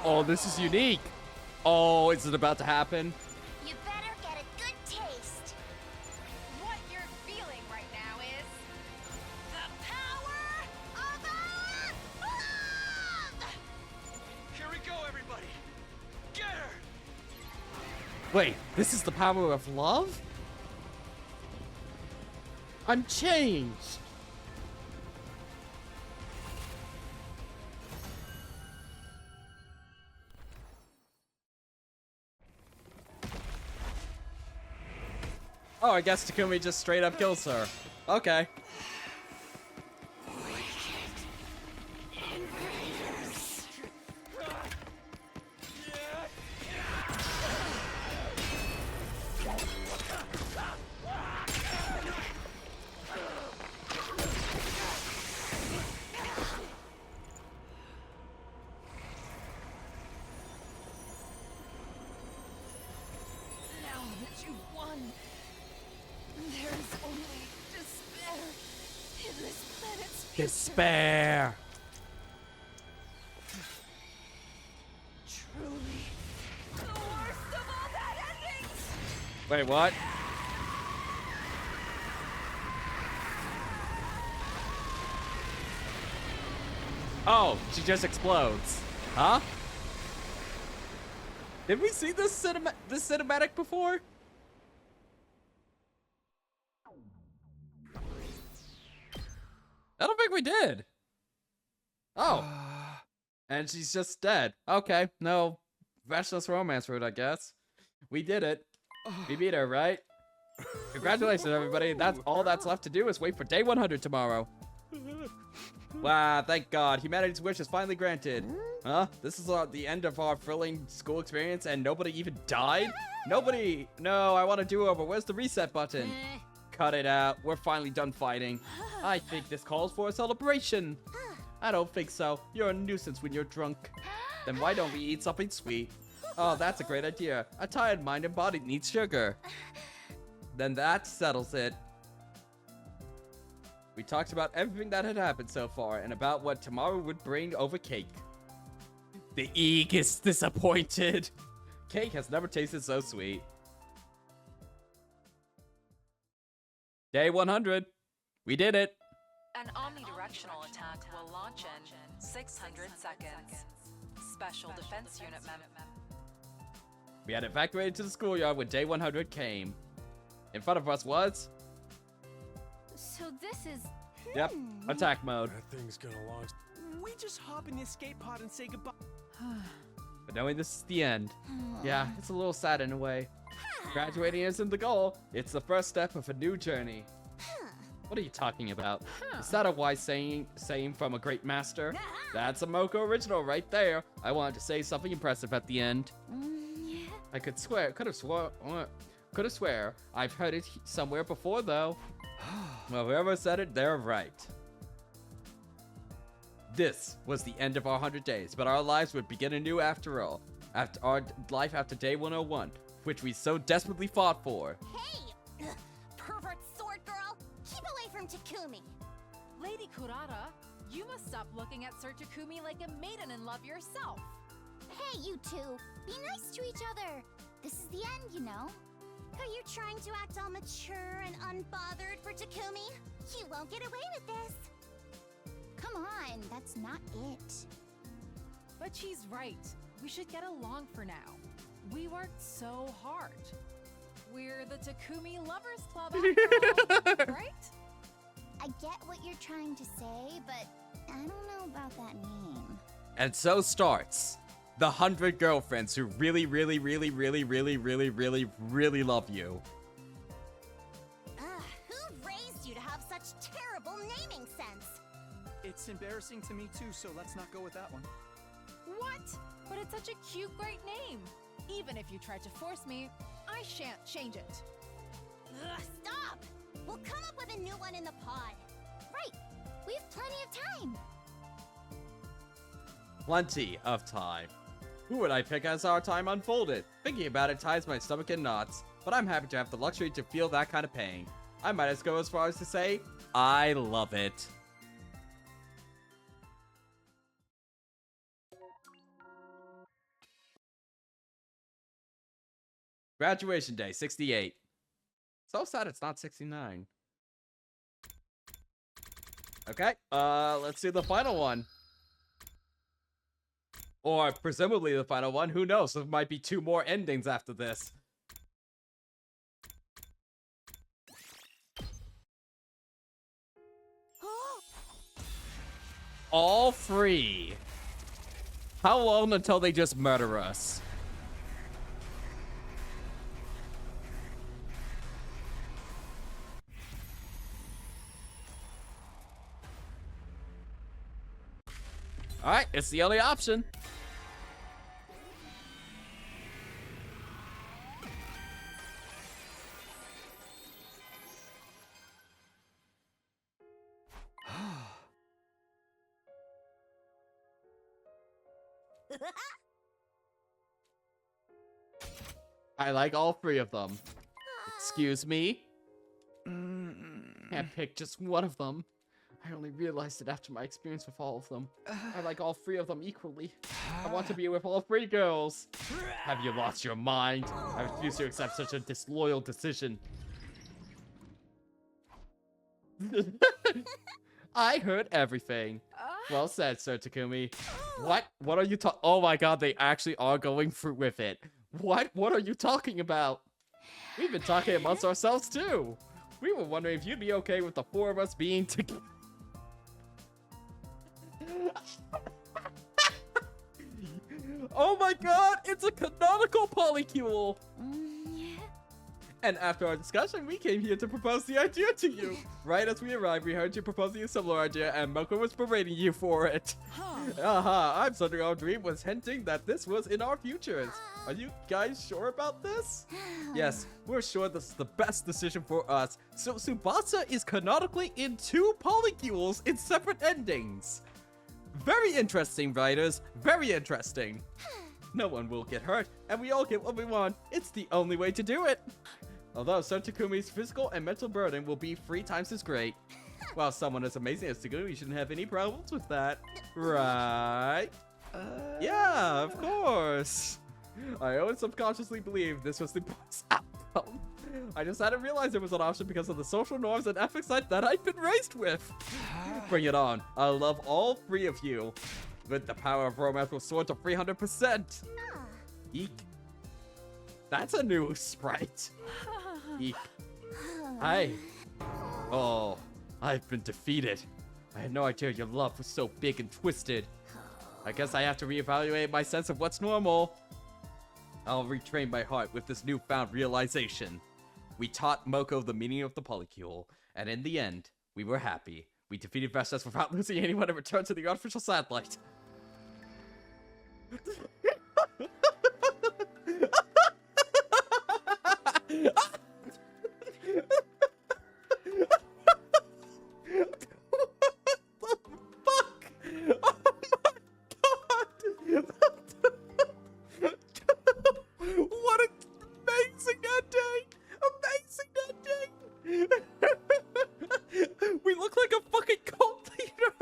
Oh, this is unique. Oh, is it about to happen? You better get a good taste. What you're feeling right now is the power of our love! Here we go, everybody! Get her! Wait, this is the power of love? I'm changed. Oh, I guess Takumi just straight up kills her. Okay. Despair. Truly, the worst of all bad endings. Wait, what? Oh, she just explodes. Huh? Did we see this cinematic before? I don't think we did. Oh. And she's just dead. Okay, no. Bachelor's romance route, I guess. We did it. We beat her, right? Congratulations, everybody. That's all that's left to do is wait for day 100 tomorrow. Wow, thank God. Humanity's wish is finally granted. Huh? This is the end of our thrilling school experience and nobody even died? Nobody! No, I want to do over. Where's the reset button? Cut it out. We're finally done fighting. I think this calls for a celebration. I don't think so. You're a nuisance when you're drunk. Then why don't we eat something sweet? Oh, that's a great idea. A tired mind and body needs sugar. Then that settles it. We talked about everything that had happened so far and about what tomorrow would bring over cake. The Eek is disappointed. Cake has never tasted so sweet. Day 100. We did it. An omnidirectional attack will launch in 600 seconds. Special defense unit member. We had evacuated to the schoolyard when day 100 came. In front of us was... So this is... Yep, attack mode. That thing's gonna launch. We just hop in the escape pod and say goodbye. But knowing this is the end, yeah, it's a little sad in a way. Graduating isn't the goal, it's the first step of a new journey. What are you talking about? Is that a wise saying from a great master? That's a Moko original right there. I wanted to say something impressive at the end. I could have swear I've heard it somewhere before though. Well, whoever said it, they're right. This was the end of our 100 days, but our lives would begin anew after all. After our life after day 101, which we so desperately fought for. Hey! Pervert sword girl! Keep away from Takumi! Lady Kurata, you must stop looking at Sir Takumi like a maiden in love yourself. Hey, you two. Be nice to each other. This is the end, you know. Are you trying to act all mature and unbothered for Takumi? You won't get away with this! Come on, that's not it. But she's right. We should get along for now. We worked so hard. We're the Takumi Lovers Club after all, right? I get what you're trying to say, but I don't know about that name. And so starts the 100 girlfriends who really, really, really, really, really, really, really, really love you. Who raised you to have such terrible naming sense? It's embarrassing to me too, so let's not go with that one. What? But it's such a cute, great name. Even if you tried to force me, I shan't change it. Stop! We'll come up with a new one in the pod. Right. We have plenty of time. Plenty of time. Who would I pick as our time unfolded? Thinking about it ties my stomach in knots, but I'm happy to have the luxury to feel that kind of pain. I might as go as far as to say, I love it. Graduation day, 68. So sad it's not 69. Okay, let's do the final one. Or presumably the final one, who knows? There might be 2 more endings after this. All free. How long until they just murder us? Alright, it's the only option. I like all 3 of them. Excuse me? Can't pick just one of them. I only realized it after my experience with all of them. I like all 3 of them equally. I want to be with all 3 girls. Have you lost your mind? I refuse to accept such a disloyal decision. I heard everything. Well said, Sir Takumi. What? What are you talking? Oh my god, they actually are going through with it. What? What are you talking about? We've been talking amongst ourselves too. We were wondering if you'd be okay with the 4 of us being together. Oh my god, it's a canonical polycule! And after our discussion, we came here to propose the idea to you. Right as we arrived, we heard you proposing a similar idea, and Moko was berating you for it. I'm certain our dream was hinting that this was in our futures. Are you guys sure about this? Yes, we're sure this is the best decision for us. So Tsubasa is canonically in 2 polycules in separate endings. Very interesting, writers. Very interesting. No one will get hurt, and we all get what we want. It's the only way to do it. Although Sir Takumi's physical and mental burden will be 3 times as great. While someone as amazing as Takumi shouldn't have any problems with that. Right? Yeah, of course. I always subconsciously believed this was the best outcome. I just hadn't realized it was an option because of the social norms and ethics that I'd been raised with. Bring it on. I love all 3 of you. With the power of romance will soar to 300%. Eek. That's a new sprite. Eek. Hi. Oh, I've been defeated. I had no idea your love was so big and twisted. I guess I have to reevaluate my sense of what's normal. I'll retrain my heart with this newfound realization. We taught Moko the meaning of the polycule, and in the end, we were happy. We defeated Vestas without losing anyone and returned to the artificial satellite. What an amazing ending! Amazing ending! We look like a fucking cult leader!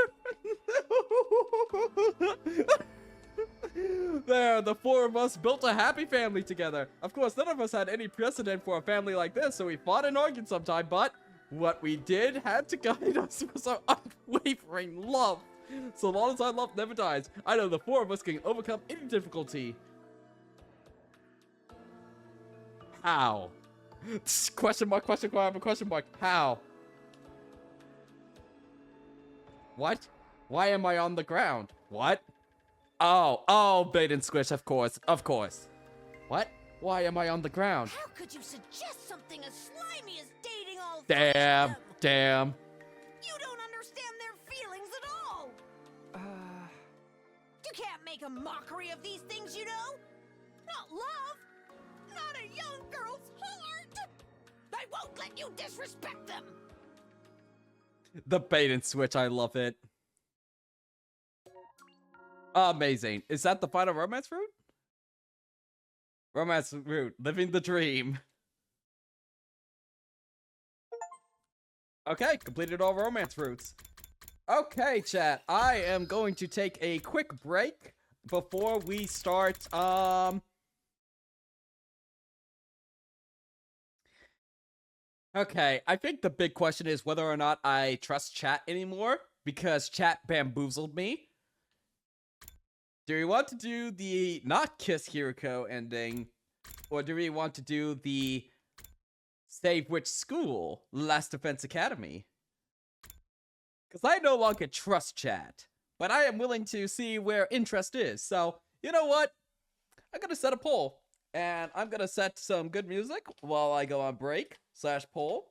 There, the 4 of us built a happy family together. Of course, none of us had any precedent for a family like this, so we fought and argued sometime, but what we did had to guide us was our unwavering love. So long as our love never dies, I know the 4 of us can overcome any difficulty. How? Question mark, question mark, question mark. How? What? Why am I on the ground? What? Oh, bait and squish, of course, of course. What? Why am I on the ground? How could you suggest something as slimy as dating all Damn, damn. You don't understand their feelings at all. You can't make a mockery of these things, you know? Not love. Not a young girl's heart. I won't let you disrespect them. The bait and switch, I love it. Amazing. Is that the final romance route? Romance route. Living the dream. Okay, completed all romance routes. Okay, chat. I am going to take a quick break before we start, Okay, I think the big question is whether or not I trust chat anymore, because chat bamboozled me. Do we want to do the not Kiss Hiriko ending, or do we want to do the Save Which School, Last Defense Academy? Because I no longer trust chat, but I am willing to see where interest is. So, you know what? I'm going to set a poll, and I'm going to set some good music while I go on break / poll.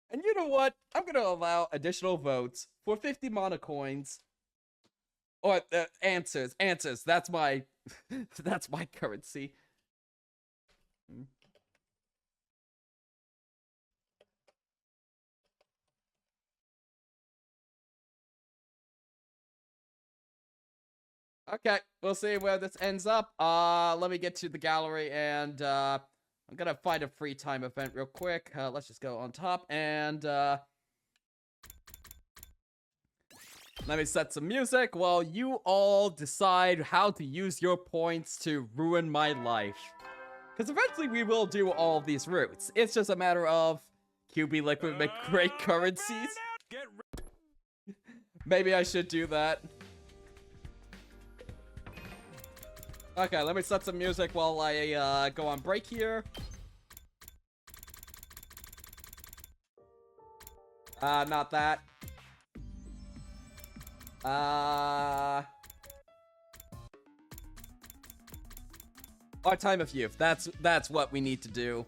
And you know what? I'm going to allow additional votes for 50 monocoins. Or answers. That's my that's my currency. Okay, we'll see where this ends up. Let me get to the gallery and I'm gonna find a free time event real quick. Let's just go on top and, let me set some music while you all decide how to use your points to ruin my life. Because eventually we will do all of these routes. It's just a matter of QB Liquid make great currencies. Maybe I should do that. Okay, let me set some music while I go on break here. Not that. Our time of youth. That's what we need to do.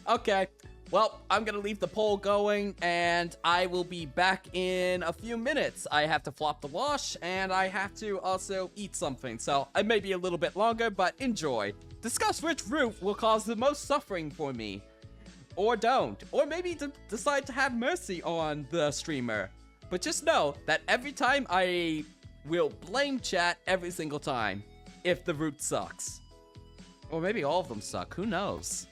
Okay. Well, I'm gonna leave the poll going, and I will be back in a few minutes. I have to flop the wash, and I have to also eat something, so it may be a little bit longer, but enjoy. Discuss which route will cause the most suffering for me. Or don't. Or maybe decide to have mercy on the streamer. But just know that every time I will blame chat every single time if the route sucks. Or maybe all of them suck, who knows?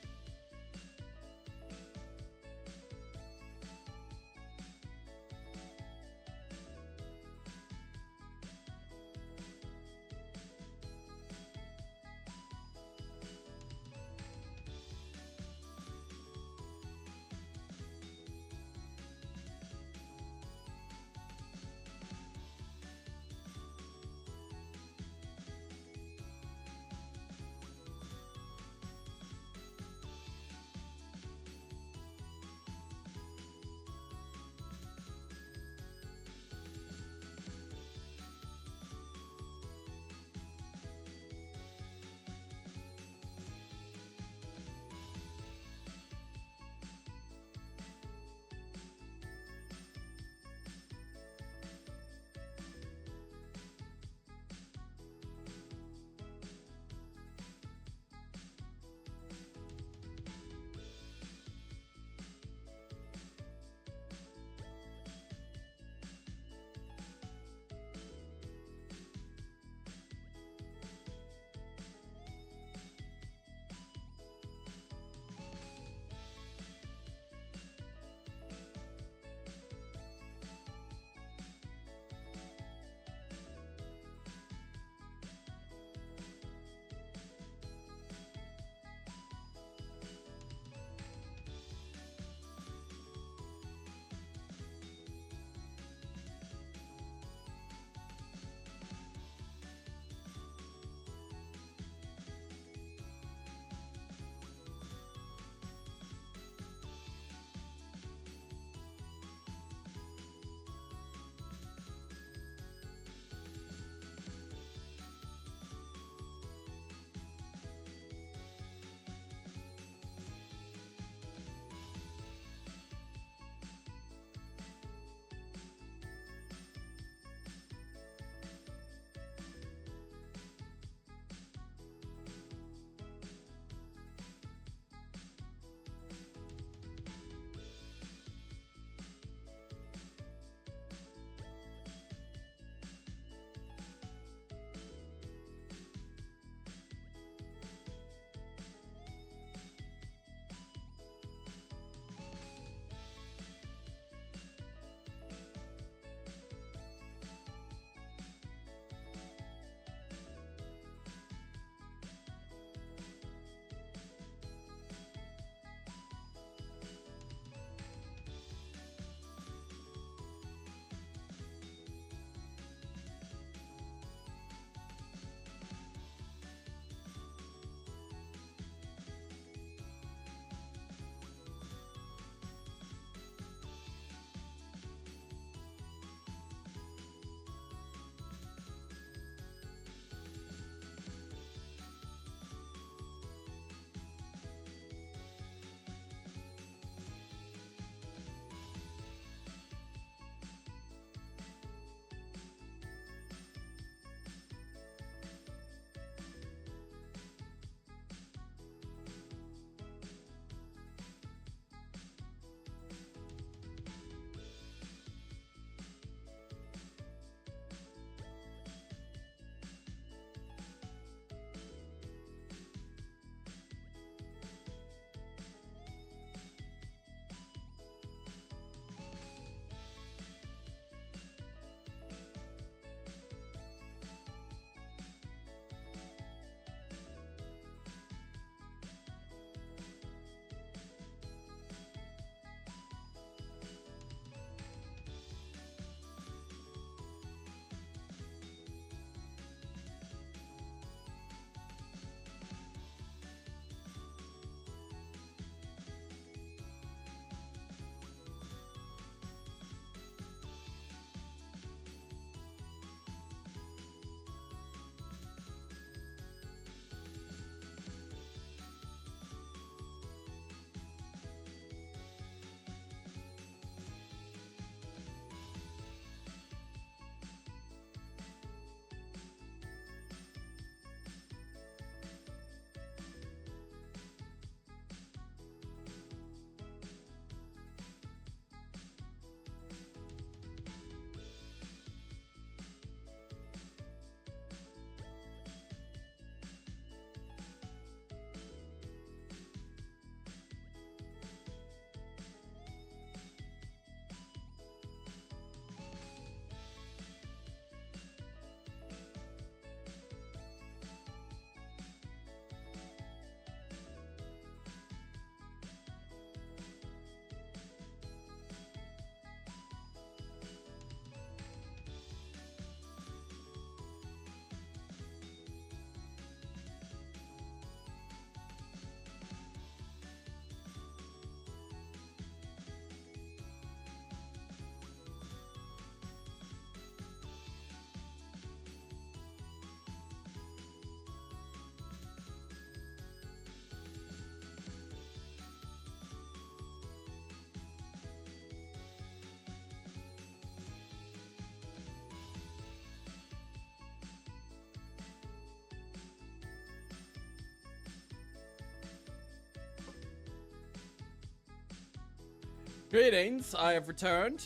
Greetings, I have returned.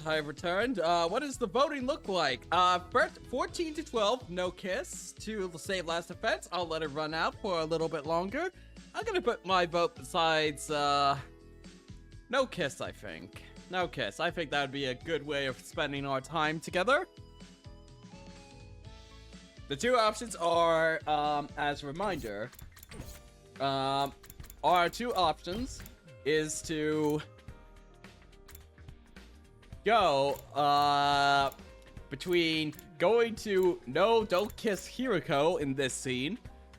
What does the voting look like? First, 14 to 12, no kiss. To save last defense, I'll let it run out for a little bit longer. I'm gonna put my vote besides, no kiss, I think. No kiss. I think that would be a good way of spending our time together. The two options are, as a reminder, our two options is to go, between going to no, don't kiss Hiroko in this scene,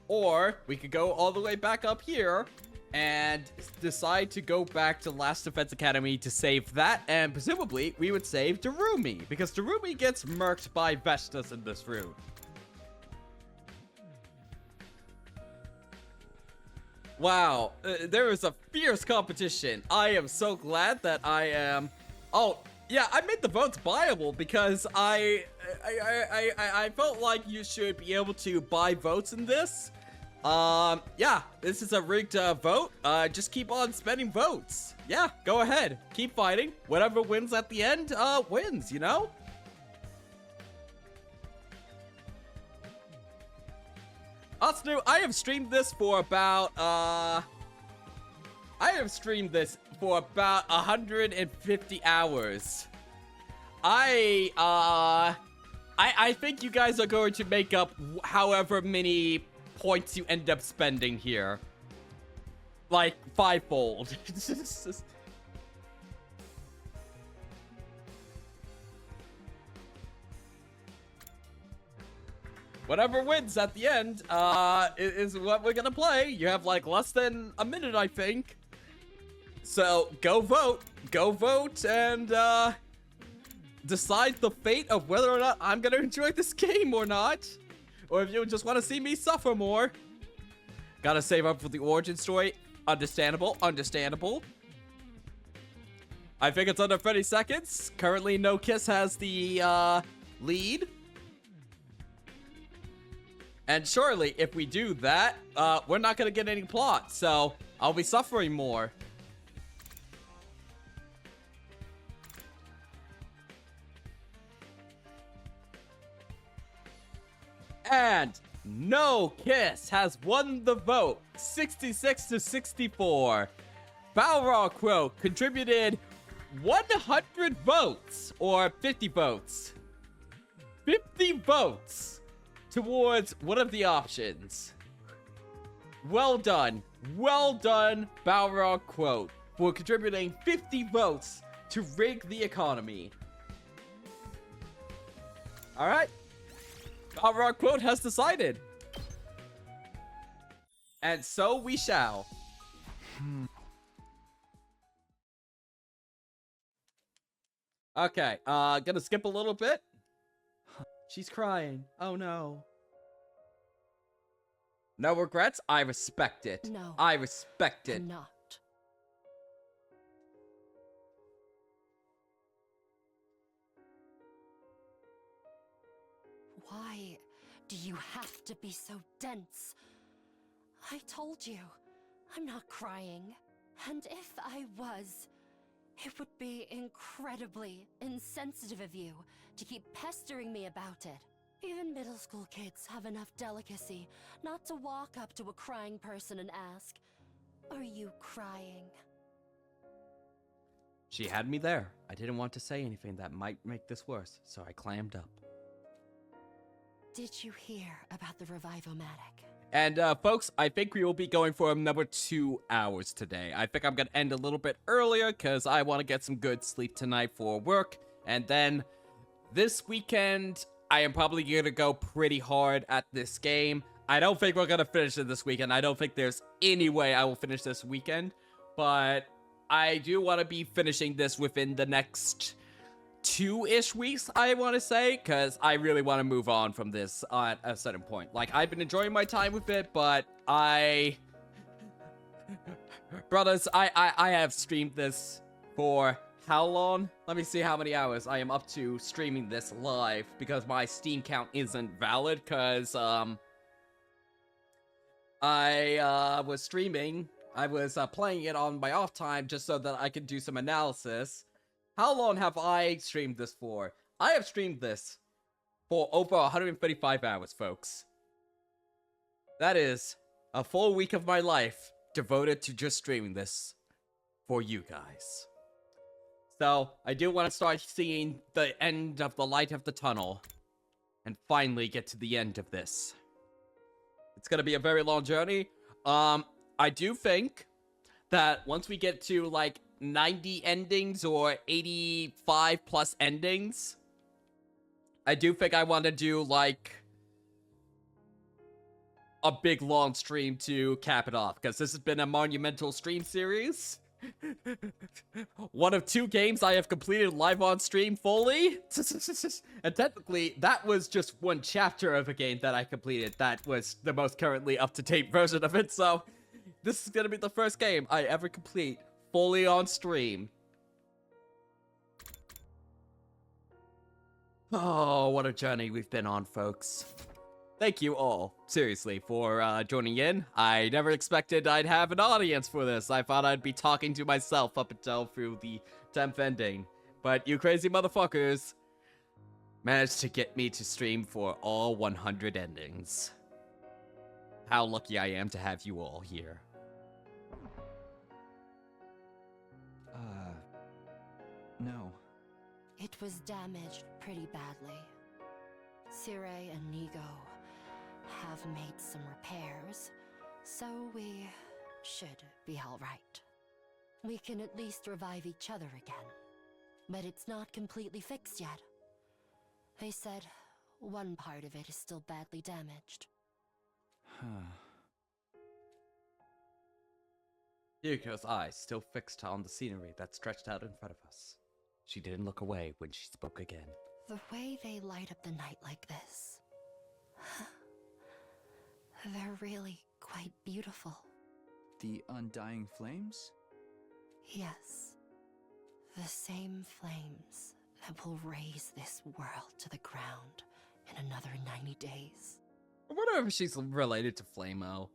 or we could go all the way back up here and decide to go back to Last Defense Academy to save that, and presumably we would save Darumi, because Darumi gets murked by Vestas in this room. Wow, there is a fierce competition. I am so glad that I am... Oh, yeah, I made the votes buyable because I felt like you should be able to buy votes in this. Yeah, this is a rigged vote. Just keep on spending votes. Yeah, go ahead. Keep fighting. Whatever wins at the end, wins, you know? Also, I have streamed this for about, 150 hours. I think you guys are going to make up however many points you end up spending here. Like, fivefold. Whatever wins at the end, is what we're gonna play. You have, like, less than a minute, I think. So, go vote, and, decide the fate of whether or not I'm gonna enjoy this game or not. Or if you just want to see me suffer more. Gotta save up for the origin story. Understandable. I think it's under 30 seconds. Currently, No Kiss has the, lead. And surely, if we do that, we're not gonna get any plot, so I'll be suffering more. And No Kiss has won the vote, 66 to 64. Balrog Crow contributed 100 votes, or 50 votes. 50 votes towards one of the options. Well done, Balrog Crow, for contributing 50 votes to rig the economy. Alright. Balrog Quote has decided. And so we shall. Okay, gonna skip a little bit. She's crying. Oh no. No regrets? I respect it. No. I respect it. I'm not. Why do you have to be so dense? I told you, I'm not crying. And if I was, it would be incredibly insensitive of you to keep pestering me about it. Even middle school kids have enough delicacy not to walk up to a crying person and ask, "Are you crying?" She had me there. I didn't want to say anything that might make this worse, so I clammed up. Did you hear about the Revivomatic? And, folks, I think we will be going for another 2 hours today. I think I'm gonna end a little bit earlier, because I want to get some good sleep tonight for work. And then, this weekend, I am probably gonna go pretty hard at this game. I don't think we're gonna finish it this weekend. I don't think there's any way I will finish this weekend. But, I do want to be finishing this within the next 2-ish weeks, I want to say, because I really want to move on from this at a certain point. Like, I've been enjoying my time with it, but brothers, I have streamed this for how long? Let me see how many hours I am up to streaming this live, because my Steam count isn't valid, because, I was streaming, I was playing it on my off time just so that I could do some analysis. How long have I streamed this for? I have streamed this for over 135 hours, folks. That is a full week of my life devoted to just streaming this for you guys. So, I do want to start seeing the end of the light of the tunnel and finally get to the end of this. It's gonna be a very long journey. I do think that once we get to like 90 endings or 85 plus endings, I do think I want to do like a big long stream to cap it off, because this has been a monumental stream series. One of 2 games I have completed live on stream fully. And technically, that was just one chapter of a game that I completed. That was the most currently up-to-date version of it, so this is gonna be the first game I ever complete fully on stream. Oh, what a journey we've been on, folks. Thank you all, seriously, for joining in. I never expected I'd have an audience for this. I thought I'd be talking to myself up until through the 10th ending. But you crazy motherfuckers managed to get me to stream for all 100 endings. How lucky I am to have you all here. No. It was damaged pretty badly. Sire and Nigo have made some repairs, so we should be alright. We can at least revive each other again. But it's not completely fixed yet. They said one part of it is still badly damaged. Yuriko's eyes still fixed on the scenery that stretched out in front of us. She didn't look away when she spoke again. The way they light up the night like this, they're really quite beautiful. The undying flames? Yes. The same flames that will raise this world to the ground in another 90 days. I wonder if she's related to Flamo.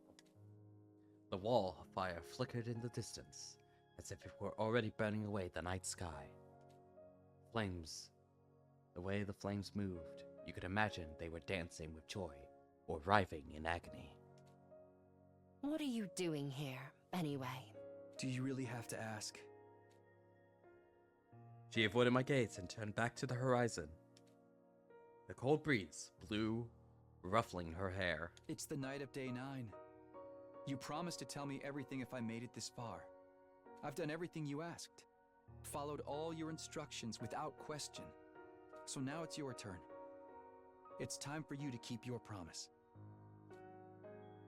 The wall of fire flickered in the distance, as if it were already burning away the night sky. Flames. The way the flames moved, you could imagine they were dancing with joy, or writhing in agony. What are you doing here, anyway? Do you really have to ask? She avoided my gaze and turned back to the horizon. The cold breeze blew, ruffling her hair. It's the night of day 9. You promised to tell me everything if I made it this far. I've done everything you asked. Followed all your instructions without question. So now it's your turn. It's time for you to keep your promise.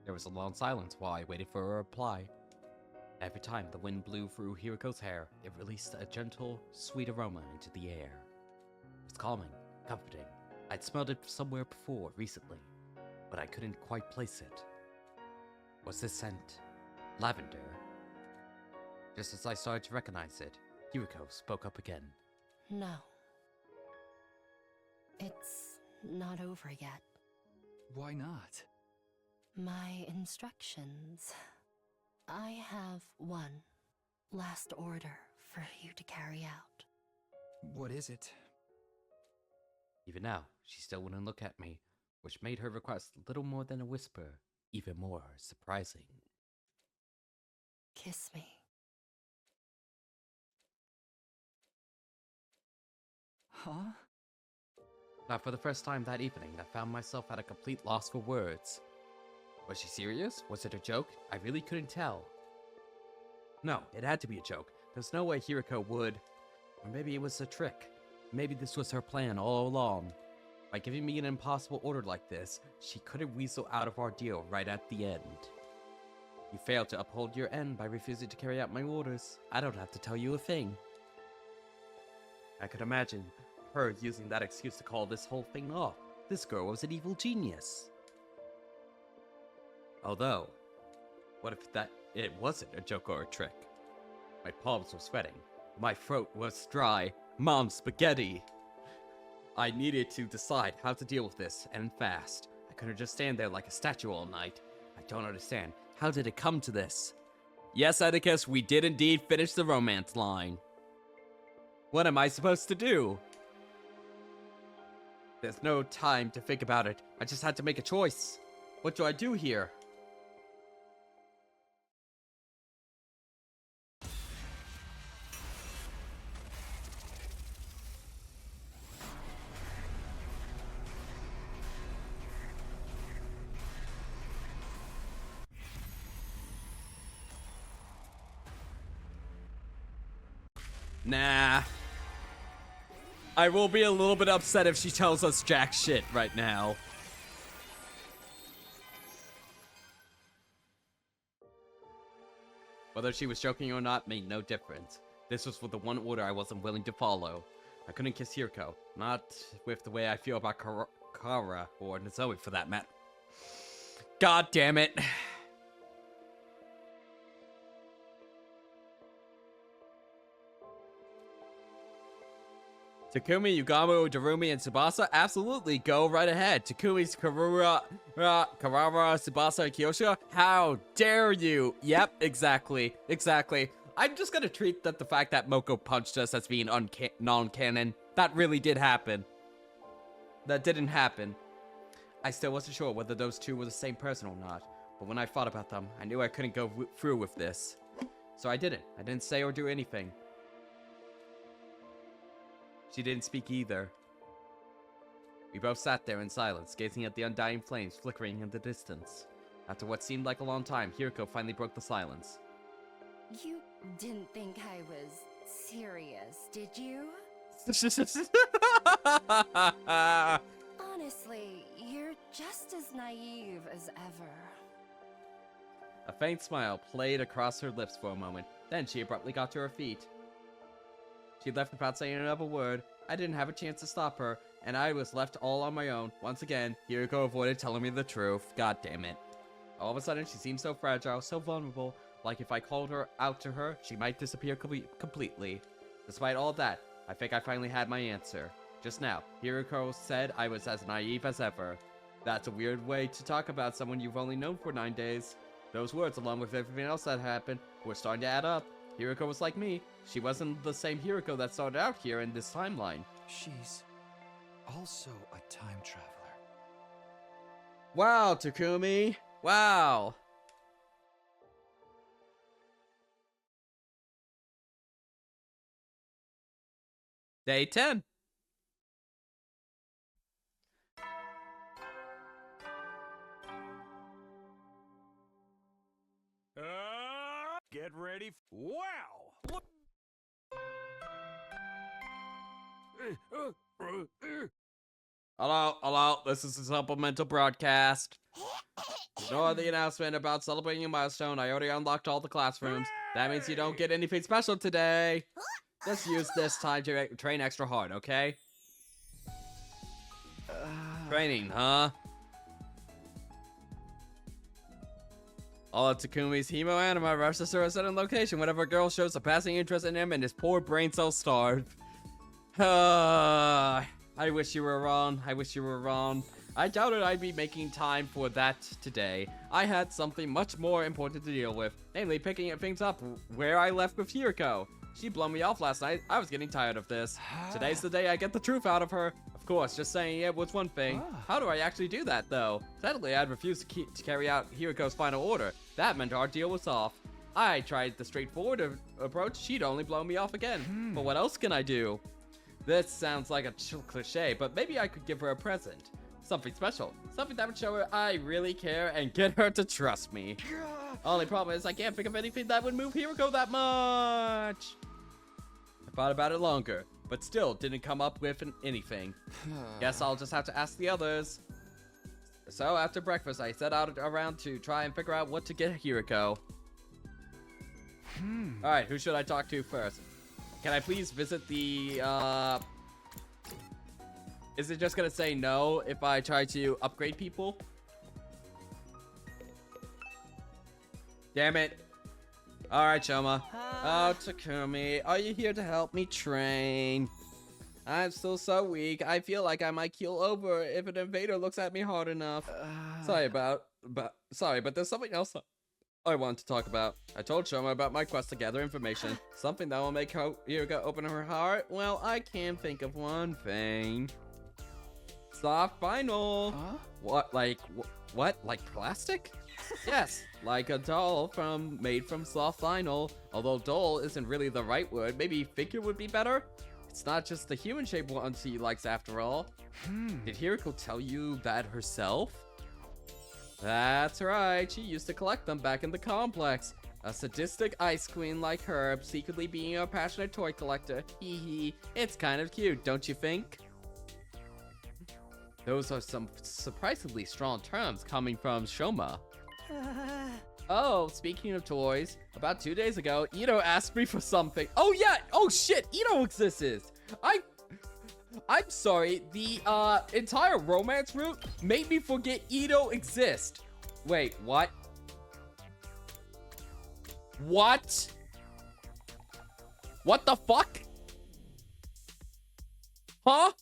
There was a long silence while I waited for a reply. Every time the wind blew through Hiriko's hair, it released a gentle, sweet aroma into the air. It was calming, comforting. I'd smelled it somewhere before, recently, but I couldn't quite place it. Was this scent lavender? Just as I started to recognize it, Hiriko spoke up again. No. It's not over yet. Why not? My instructions. I have one last order for you to carry out. What is it? Even now, she still wouldn't look at me, which made her request little more than a whisper, even more surprising. Kiss me. Huh? Now, for the first time that evening, I found myself at a complete loss for words. Was she serious? Was it a joke? I really couldn't tell. No, it had to be a joke. There's no way Hiriko would. Or maybe it was a trick. Maybe this was her plan all along. By giving me an impossible order like this, she couldn't weasel out of our deal right at the end. You failed to uphold your end by refusing to carry out my orders. I don't have to tell you a thing. I could imagine her using that excuse to call this whole thing off. This girl was an evil genius. Although, what if it wasn't a joke or a trick? My palms were sweating. My throat was dry. Mom's spaghetti. I needed to decide how to deal with this, and fast. I couldn't just stand there like a statue all night. I don't understand. How did it come to this? Yes, Atticus, we did indeed finish the romance line. What am I supposed to do? There's no time to think about it. I just had to make a choice. What do I do here? Nah. I will be a little bit upset if she tells us jack shit right now. Whether she was joking or not made no difference. This was for the one order I wasn't willing to follow. I couldn't kiss Hirko. Not with the way I feel about Kara or Zoe for that matter. God damn it. Takumi, Yugamo, Darumi, and Tsubasa? Absolutely, go right ahead. Takumi's Karara, Tsubasa, and Kyoshia? How dare you? Yep, exactly. I'm just gonna treat the fact that Moko punched us as being non-canon. That really did happen. That didn't happen. I still wasn't sure whether those two were the same person or not, but when I thought about them, I knew I couldn't go through with this. So I didn't. I didn't say or do anything. She didn't speak either. We both sat there in silence, gazing at the undying flames flickering in the distance. After what seemed like a long time, Hirko finally broke the silence. You didn't think I was serious, did you? Honestly, you're just as naive as ever. A faint smile played across her lips for a moment, then she abruptly got to her feet. She left without saying another word. I didn't have a chance to stop her, and I was left all on my own. Once again, Hiriko avoided telling me the truth. God damn it. All of a sudden, she seemed so fragile, so vulnerable, like if I called her out to her, she might disappear completely. Despite all that, I think I finally had my answer. Just now, Hiriko said I was as naive as ever. That's a weird way to talk about someone you've only known for 9 days. Those words, along with everything else that happened, were starting to add up. Hiriko was like me. She wasn't the same Hiriko that started out here in this timeline. She's also a time traveler. Wow, Takumi. Wow. Day 10. Get ready. Wow! Look. Hello, this is a supplemental broadcast. Ignore the announcement about celebrating a milestone. I already unlocked all the classrooms. That means you don't get anything special today. Just use this time to train extra hard, okay? Training, huh? All of Takumi's hemo anima rushes to a certain location whenever a girl shows a passing interest in him and his poor brain cells starve. I wish you were wrong. I doubted I'd be making time for that today. I had something much more important to deal with, namely picking things up where I left with Hiriko. She blew me off last night. I was getting tired of this. Today's the day I get the truth out of her. Of course, just saying it was one thing. How do I actually do that, though? Sadly, I'd refused to carry out Hiriko's final order. That meant our deal was off. I tried the straightforward approach. She'd only blow me off again. But what else can I do? This sounds like a cliche, but maybe I could give her a present. Something special. Something that would show her I really care and get her to trust me. Only problem is I can't think of anything that would move Hiriko that much. I thought about it longer, but still didn't come up with anything. Guess I'll just have to ask the others. So after breakfast, I set out around to try and figure out what to get Hiriko. Alright, who should I talk to first? Can I please visit the, Is it just gonna say no if I try to upgrade people? Damn it. Alright, Shoma. Oh, Takumi, are you here to help me train? I'm still so weak. I feel like I might keel over if an invader looks at me hard enough. Sorry, but there's something else I want to talk about. I told Shoma about my quest to gather information. Something that will make Hiriko open her heart. Well, I can't think of one thing. Soft vinyl. Huh? What? Like what? Like plastic? Yes, like a doll made from soft vinyl. Although doll isn't really the right word. Maybe figure would be better. It's not just the human-shaped ones she likes after all. Did Hiriko tell you that herself? That's right, she used to collect them back in the complex. A sadistic ice queen like her, secretly being a passionate toy collector. Hee hee, it's kind of cute, don't you think? Those are some surprisingly strong terms coming from Shoma. Oh, speaking of toys, about 2 days ago, Ito asked me for something. Oh yeah, oh shit, Ito exists. I'm sorry, the entire romance route made me forget Ito exists. Wait, what? What? What the fuck? Huh?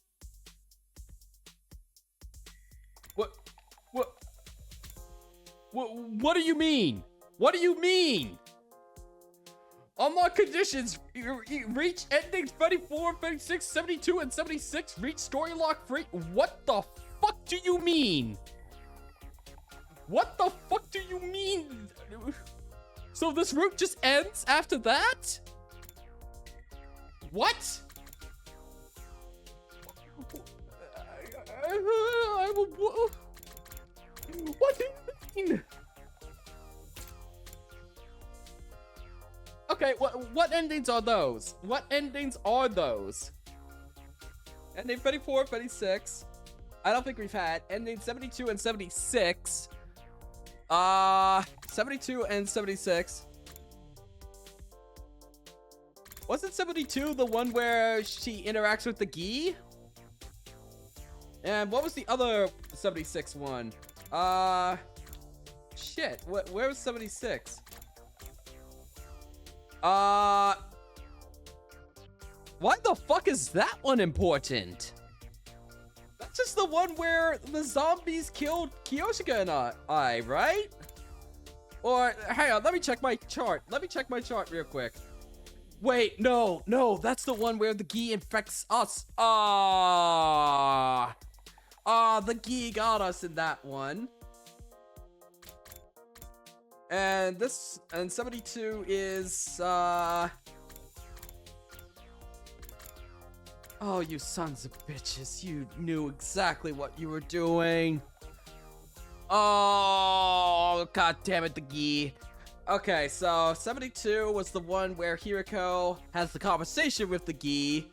What do you mean? What do you mean? Unlock conditions. Reach endings 34, 36, 72, and 76. Reach story lock free. What the fuck do you mean? What the fuck do you mean? So this route just ends after that? What? What do you mean? Okay, what endings are those? What endings are those? Ending 34, 36. I don't think we've had. Ending 72 and 76. 72 and 76. Wasn't 72 the one where she interacts with the Gi? And what was the other 76 one? Shit. Where was 76? Why the fuck is that one important? That's just the one where the zombies killed Kiyoshika and I, right? Or, hang on, let me check my chart. Let me check my chart real quick. Wait, no, that's the one where the Gi infects us. The Gi got us in that one. And 72 is, oh, you sons of bitches. You knew exactly what you were doing. Oh, god damn it, the Gi. Okay, so 72 was the one where Hiriko has the conversation with the Gi.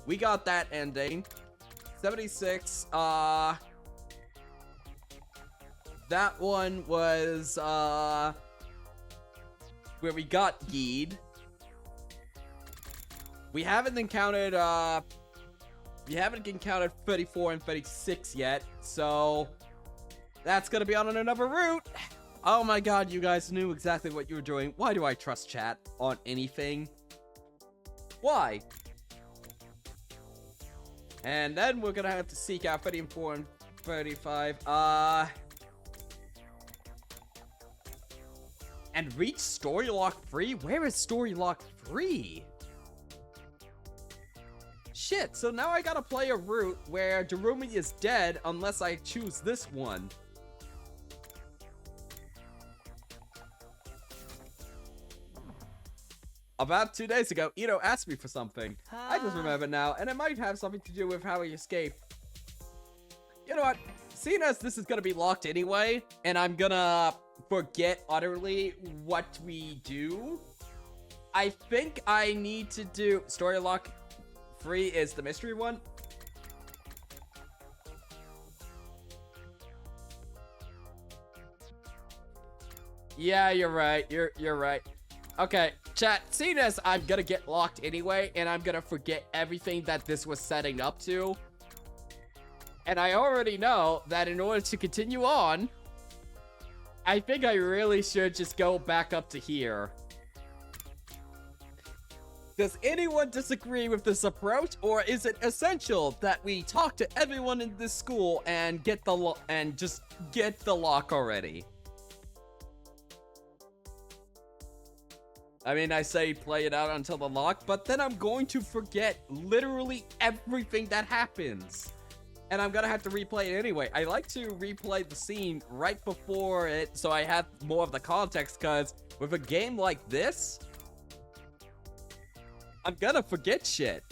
We got that ending. 76, that one was, where we got Gi'd. We haven't encountered 34 and 36 yet, so that's gonna be on another route. Oh my god, you guys knew exactly what you were doing. Why do I trust chat on anything? Why? And then we're gonna have to seek out 34 and 35. And reach story lock free? Where is story lock free? Shit, so now I gotta play a route where Darumi is dead unless I choose this one. About 2 days ago, Ito asked me for something. I just remember now, and it might have something to do with how he escaped. You know what? Seeing as this is gonna be locked anyway, and I'm gonna forget utterly what we do, I think I need to do story lock free is the mystery one. Yeah, you're right. You're right. Okay, chat, seeing as I'm gonna get locked anyway, and I'm gonna forget everything that this was setting up to, and I already know that in order to continue on, I think I really should just go back up to here. Does anyone disagree with this approach, or is it essential that we talk to everyone in this school and get the just get the lock already? I mean, I say play it out until the lock, but then I'm going to forget literally everything that happens. And I'm gonna have to replay it anyway. I like to replay the scene right before it so I have more of the context, because with a game like this, I'm gonna forget shit.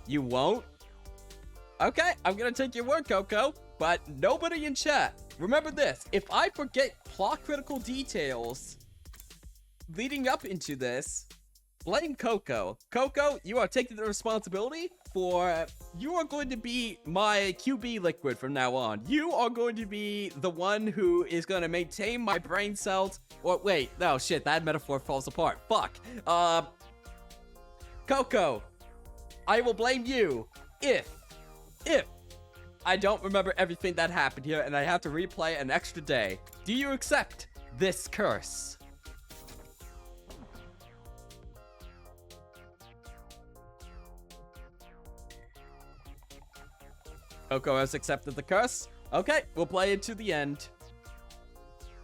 You won't? Okay, I'm gonna take your word, Coco, but nobody in chat. Remember this, if I forget plot critical details leading up into this, blame Coco. Coco, you are taking the responsibility for, you are going to be my QB liquid from now on. You are going to be the one who is going to maintain my brain cells. Or wait, no, shit, that metaphor falls apart. Fuck. Coco, I will blame you if I don't remember everything that happened here and I have to replay an extra day. Do you accept this curse? Coco has accepted the curse. Okay, we'll play it to the end.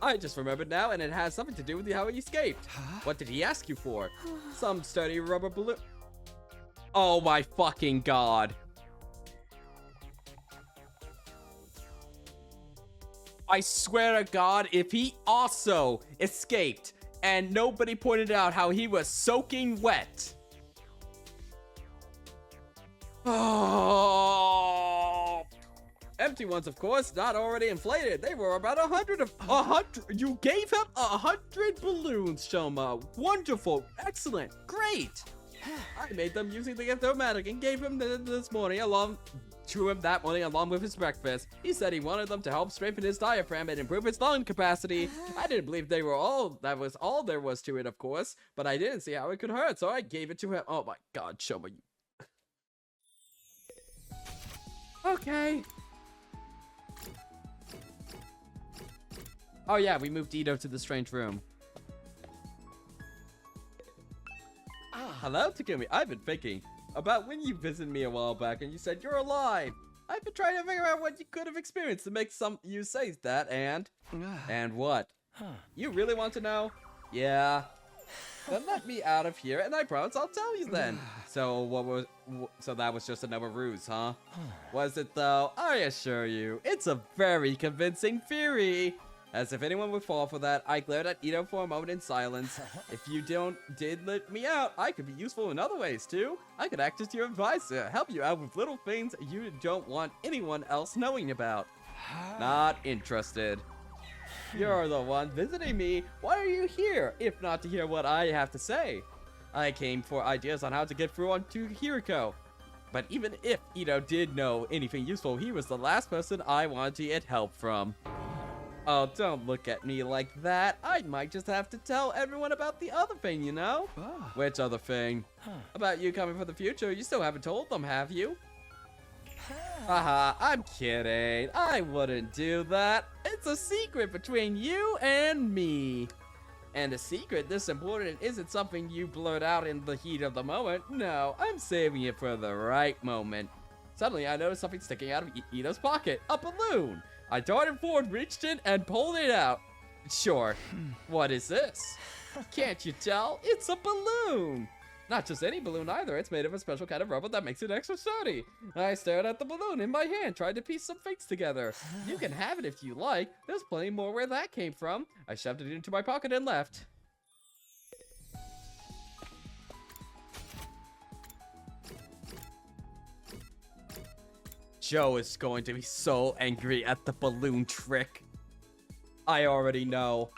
I just remembered now, and it has something to do with how he escaped. What did he ask you for? Some sturdy rubber balloon. Oh my fucking god. I swear to God, if he also escaped and nobody pointed out how he was soaking wet. Oh. Empty ones, of course, not already inflated. They were about 100. You gave him 100 balloons, Shoma. Wonderful. Excellent. Great. I made them using the automatic and gave him this morning along with his breakfast. He said he wanted them to help strengthen his diaphragm and improve his lung capacity. I didn't believe that was all there was to it, of course, but I didn't see how it could hurt, so I gave it to him. Oh my god, Shoma. Okay. Oh yeah, we moved Ito to the strange room. Hello, Takumi. I've been thinking about when you visited me a while back and you said you're alive. I've been trying to figure out what you could have experienced to make you say that, and what? You really want to know? Yeah. Then let me out of here, and I promise I'll tell you then. So that was just another ruse, huh? Was it though? I assure you, it's a very convincing theory. As if anyone would fall for that, I glared at Ito for a moment in silence. If you did let me out, I could be useful in other ways too. I could act as your advisor, help you out with little things you don't want anyone else knowing about. Not interested. You're the one visiting me. Why are you here, if not to hear what I have to say? I came for ideas on how to get through to Hiriko. But even if Ito did know anything useful, he was the last person I wanted to get help from. Oh, don't look at me like that. I might just have to tell everyone about the other thing, you know? Which other thing? About you coming for the future. You still haven't told them, have you? Haha, I'm kidding. I wouldn't do that. It's a secret between you and me. And a secret this important isn't something you blurt out in the heat of the moment. No, I'm saving it for the right moment. Suddenly, I noticed something sticking out of Ito's pocket. A balloon. I darted forward, reached in, and pulled it out. Sure. What is this? Can't you tell? It's a balloon. Not just any balloon either. It's made of a special kind of rubber that makes it extra sturdy. I stared at the balloon in my hand, tried to piece some things together. You can have it if you like. There's plenty more where that came from. I shoved it into my pocket and left. Joe is going to be so angry at the balloon trick. I already know.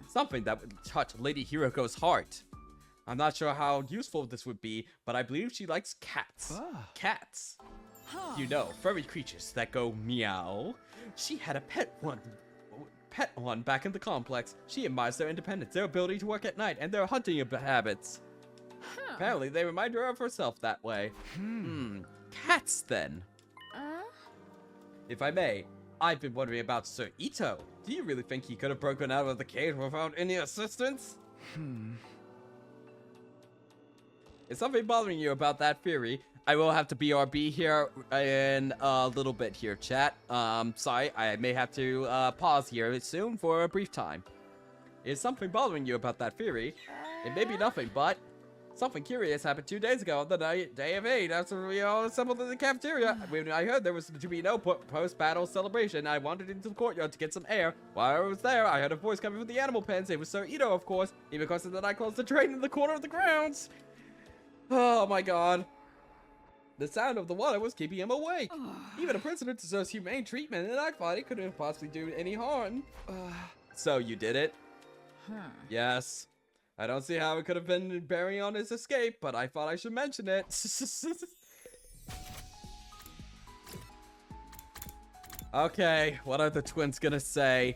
Something that would touch Lady Hiriko's heart. I'm not sure how useful this would be, but I believe she likes cats. Cats. You know, furry creatures that go meow. She had a pet one back in the complex. She admires their independence, their ability to work at night, and their hunting habits. Apparently, they remind her of herself that way. Cats, then. If I may, I've been wondering about Sir Ito. Do you really think he could have broken out of the cave without any assistance? Is something bothering you about that theory? I will have to BRB here in a little bit here, chat. Sorry, I may have to pause here soon for a brief time. Is something bothering you about that theory? It may be nothing, but something curious happened 2 days ago on the day of 8 after we all assembled in the cafeteria. When I heard there was to be no post-battle celebration, I wandered into the courtyard to get some air. While I was there, I heard a voice coming from the animal pens. It was Sir Ito, of course. He requested that I close the drain in the corner of the grounds. Oh my god. The sound of the water was keeping him awake. Even a prisoner deserves humane treatment, and I thought it couldn't possibly do any harm. So you did it? Yes. I don't see how it could have been bearing on his escape, but I thought I should mention it. Okay, what are the twins gonna say?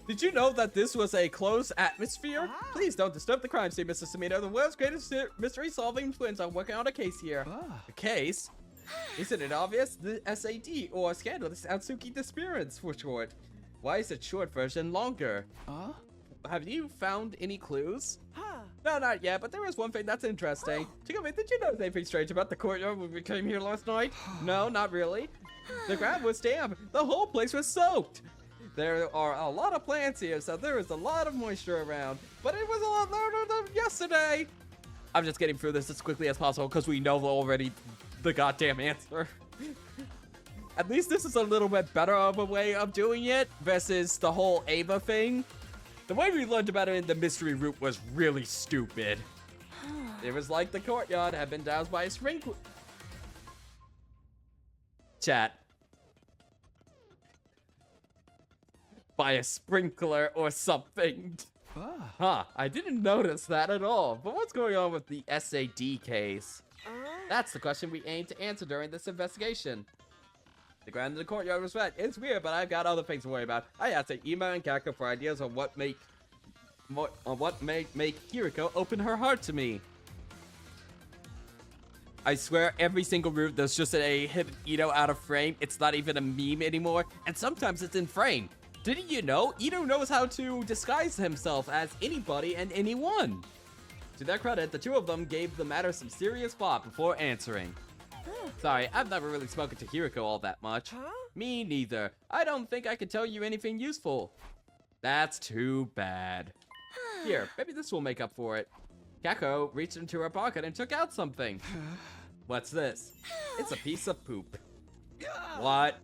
Did you know that this was a closed atmosphere? Please don't disturb the crime scene, Mr. Samino. The world's greatest mystery-solving twins are working on a case here. A case? Isn't it obvious? The SAD, or Scandalous Atsuki Disappearance for short. Why is the short version longer? Have you found any clues? No, not yet, but there is one thing that's interesting. Chigame, did you notice anything strange about the courtyard when we came here last night? No, not really. The ground was damp. The whole place was soaked. There are a lot of plants here, so there is a lot of moisture around. But it was a lot louder than yesterday. I'm just getting through this as quickly as possible because we know already the goddamn answer. At least this is a little bit better of a way of doing it versus the whole Ava thing. The way we learned about it in the mystery route was really stupid. It was like the courtyard had been doused by a sprinkler. Chat. By a sprinkler or something. Huh, I didn't notice that at all. But what's going on with the SAD case? That's the question we aim to answer during this investigation. The ground in the courtyard was wet. It's weird, but I've got other things to worry about. I asked Ima and Kako for ideas on what may make Kiriko open her heart to me. I swear, every single room there's just a hidden Ito out of frame. It's not even a meme anymore, and sometimes it's in frame. Didn't you know? Ito knows how to disguise himself as anybody and anyone. To their credit, the two of them gave the matter some serious thought before answering. Sorry, I've never really spoken to Hiriko all that much. Me neither. I don't think I could tell you anything useful. That's too bad. Here, maybe this will make up for it. Kako reached into her pocket and took out something. What's this? It's a piece of poop. What?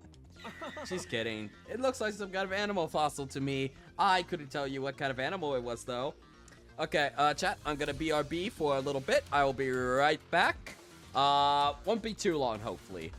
She's kidding. It looks like some kind of animal fossil to me. I couldn't tell you what kind of animal it was though. Okay, chat, I'm gonna BRB for a little bit. I will be right back. Won't be too long, hopefully.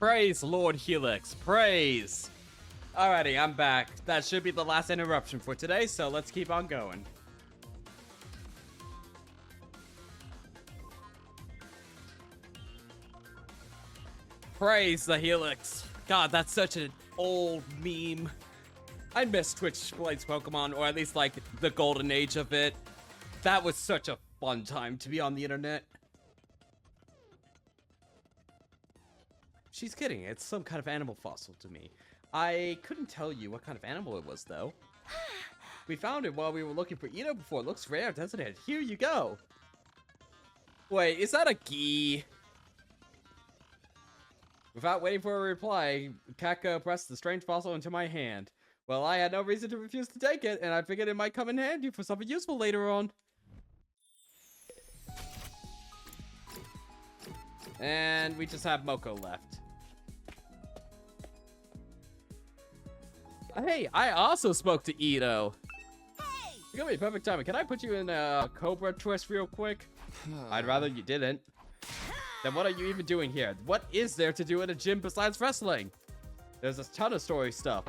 Praise Lord Helix. Praise. Alrighty, I'm back. That should be the last interruption for today, so let's keep on going. Praise the Helix. God, that's such an old meme. I miss Twitch plays Pokemon, or at least like the golden age of it. That was such a fun time to be on the internet. She's kidding. It's some kind of animal fossil to me. I couldn't tell you what kind of animal it was, though. We found it while we were looking for Ito before. It looks rare, doesn't it? Here you go. Wait, is that a gi? Without waiting for a reply, Kako pressed the strange fossil into my hand. Well, I had no reason to refuse to take it, and I figured it might come in handy for something useful later on. And we just have Moko left. Hey, I also spoke to Ito. Hey! It's gonna be perfect timing. Can I put you in a Cobra twist real quick? I'd rather you didn't. Then what are you even doing here? What is there to do in a gym besides wrestling? There's a ton of story stuff.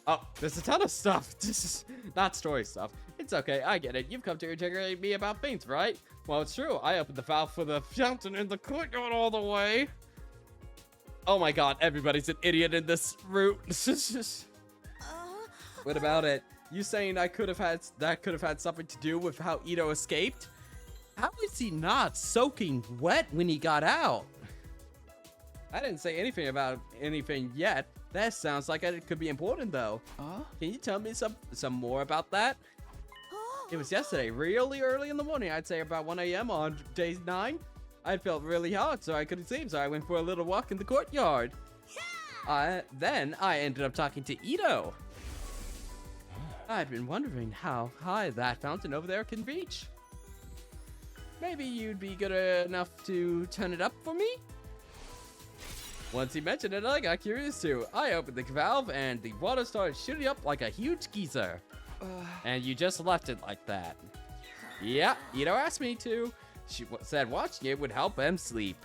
Oh, there's a ton of stuff. This is not story stuff. It's okay, I get it. You've come to integrate me about things, right? Well, it's true. I opened the valve for the fountain in the courtyard all the way. Oh my god, everybody's an idiot in this route. What about it? You saying that could have had something to do with how Ito escaped? How is he not soaking wet when he got out? I didn't say anything about anything yet. That sounds like it could be important, though. Can you tell me some more about that? It was yesterday, really early in the morning. I'd say about 1 a.m. on day 9. I felt really hot, so I couldn't sleep, so I went for a little walk in the courtyard. Then I ended up talking to Ito. I've been wondering how high that fountain over there can reach. Maybe you'd be good enough to turn it up for me? Once he mentioned it, I got curious too. I opened the valve and the water started shooting up like a huge geyser. And you just left it like that. Yeah, Ito asked me to. She said watching it would help him sleep.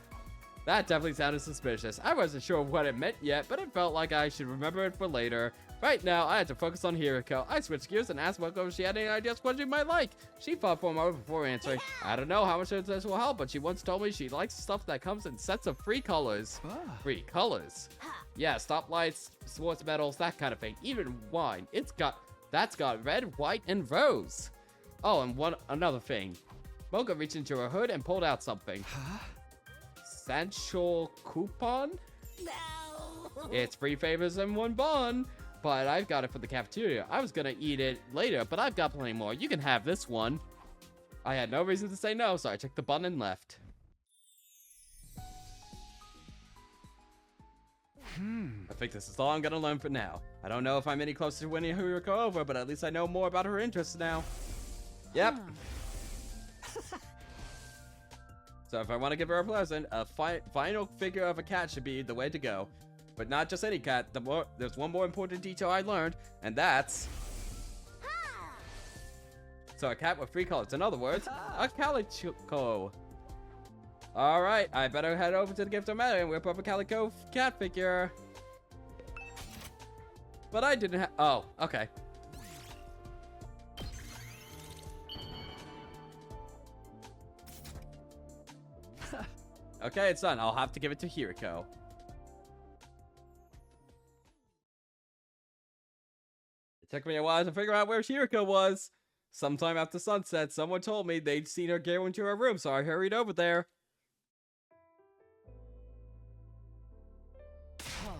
That definitely sounded suspicious. I wasn't sure what it meant yet, but it felt like I should remember it for later. Right now, I had to focus on Hiriko. I switched gears and asked Moko if she had any ideas what she might like. She thought for a moment before answering. I don't know how much this will help, but she once told me she likes stuff that comes in sets of 3 colors. 3 colors? Yeah, stoplights, sports medals, that kind of thing. Even wine. That's got red, white, and rose. Oh, and another thing. Moko reached into her hood and pulled out something. Sancho coupon? No. It's 3 favors and 1 bun. But I've got it for the cafeteria. I was gonna eat it later, but I've got plenty more. You can have this one. I had no reason to say no, so I took the bun and left. I think this is all I'm gonna learn for now. I don't know if I'm any closer to winning Hiriko over, but at least I know more about her interests now. Yep. So if I want to give her a present, a final figure of a cat should be the way to go. But not just any cat. There's one more important detail I learned, and that's... So a cat with 3 colors. In other words, a calico. Alright, I better head over to the gift matter and whip up a calico cat figure. But I didn't have... Oh, okay. Okay, it's done. I'll have to give it to Hiriko. It took me a while to figure out where Hiriko was. Sometime after sunset, someone told me they'd seen her go into her room, so I hurried over there.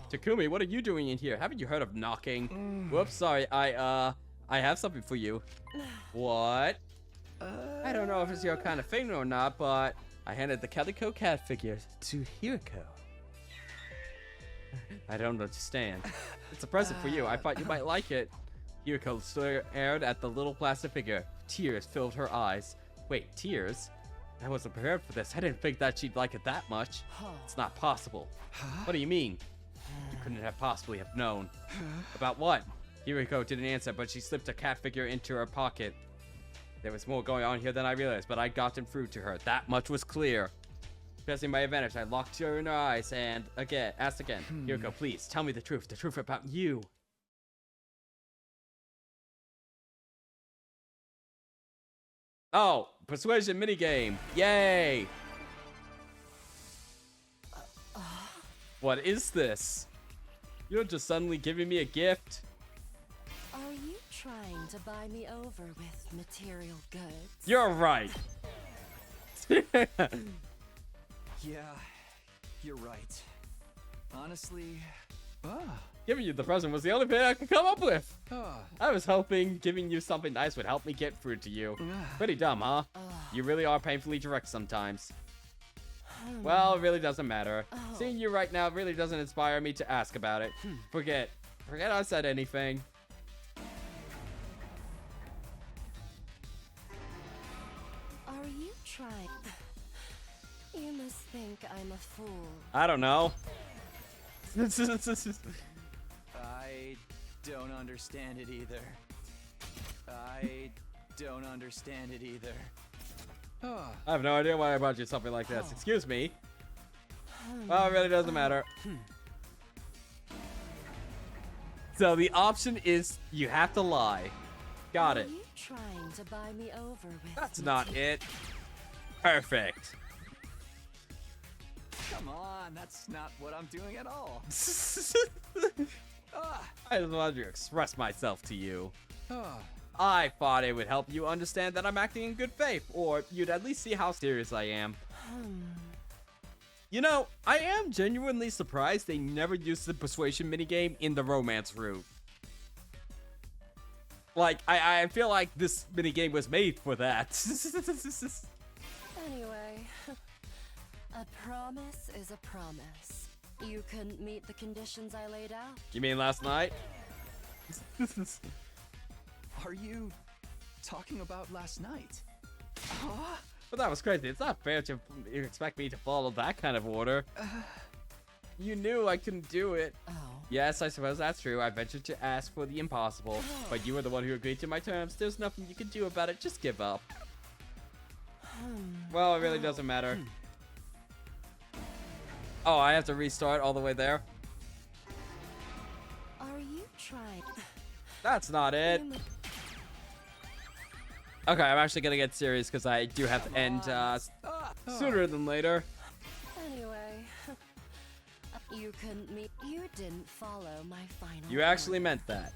Takumi, what are you doing in here? Haven't you heard of knocking? Whoops, sorry. I have something for you. What? I don't know if it's your kind of thing or not, but I handed the Calico cat figure to Hiriko. I don't understand. It's a present for you. I thought you might like it. Hiriko stared at the little plastic figure. Tears filled her eyes. Wait, tears? I wasn't prepared for this. I didn't think that she'd like it that much. It's not possible. What do you mean? You couldn't have possibly have known. About what? Hiriko didn't answer, but she slipped a cat figure into her pocket. There was more going on here than I realized, but I'd gotten through to her. That much was clear. Pressing my advantage, I locked her in her eyes and asked again. Yuriko, please, tell me the truth about you. Oh, persuasion minigame. Yay! What is this? You're just suddenly giving me a gift? Are you trying to buy me over with material goods? You're right. Yeah, you're right. Honestly, Giving you the present was the only thing I could come up with. ah, I was hoping giving you something nice would help me get through to you. Pretty dumb, huh? You really are painfully direct sometimes. Well, it really doesn't matter. Seeing you right now really doesn't inspire me to ask about it. Forget I said anything. Are you trying? You must think I'm a fool. I don't know. I don't understand it either. I don't understand it either. I have no idea why I brought you something like this. Excuse me. Well, it really doesn't matter. So the option is you have to lie. Got it. Are you trying to buy me over with? That's not it. Perfect. Come on, that's not what I'm doing at all. I just wanted to express myself to you. Ah, I thought it would help you understand that I'm acting in good faith, or you'd at least see how serious I am. You know, I am genuinely surprised they never used the persuasion minigame in the romance route. Like, I feel like this minigame was made for that. Anyway, a promise is a promise. You couldn't meet the conditions I laid out. You mean last night? are you talking about last night? But that was crazy. It's not fair to expect me to follow that kind of order. You knew I couldn't do it. Oh. Yes, I suppose that's true. I ventured to ask for the impossible. But you were the one who agreed to my terms. There's nothing you can do about it. Just give up. Well, it really doesn't matter. Oh, I have to restart all the way there? Are you trying? That's not it. Okay, I'm actually gonna get serious because I do have to end sooner than later. Anyway, you couldn't meet. You didn't follow my final. You actually meant that.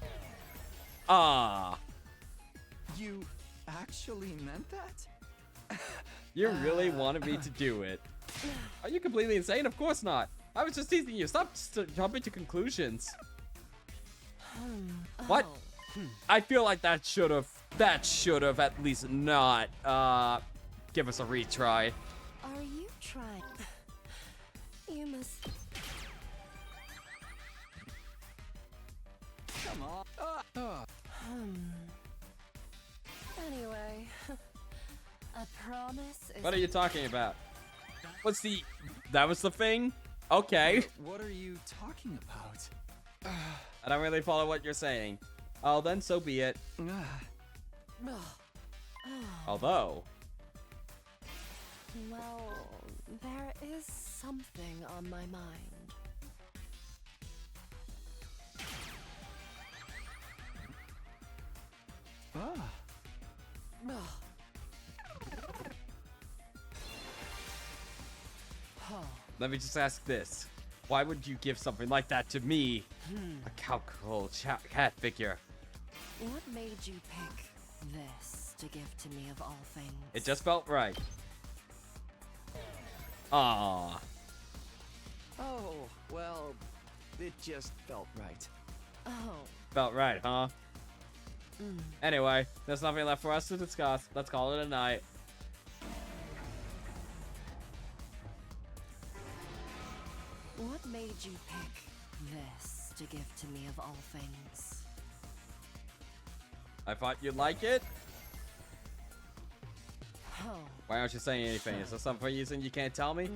Ah. You actually meant that? You really wanted me to do it. Are you completely insane? Of course not. I was just teasing you. Stop jumping to conclusions. What? I feel like that should have at least not give us a retry. Are you trying? You must. Come on. Anyway, a promise is. What are you talking about? What's the... That was the thing? Okay. What are you talking about? I don't really follow what you're saying. Oh, then so be it. Although... Well, there is something on my mind. Let me just ask this. Why would you give something like that to me? A cow-cold cat figure. What made you pick this to give to me of all things? It just felt right. Aww. Oh, well, it just felt right. Oh. Felt right, huh? Anyway, there's nothing left for us to discuss. Let's call it a night. What made you pick this to give to me of all things? I thought you'd like it. Oh. Why aren't you saying anything? Is there some reason you can't tell me?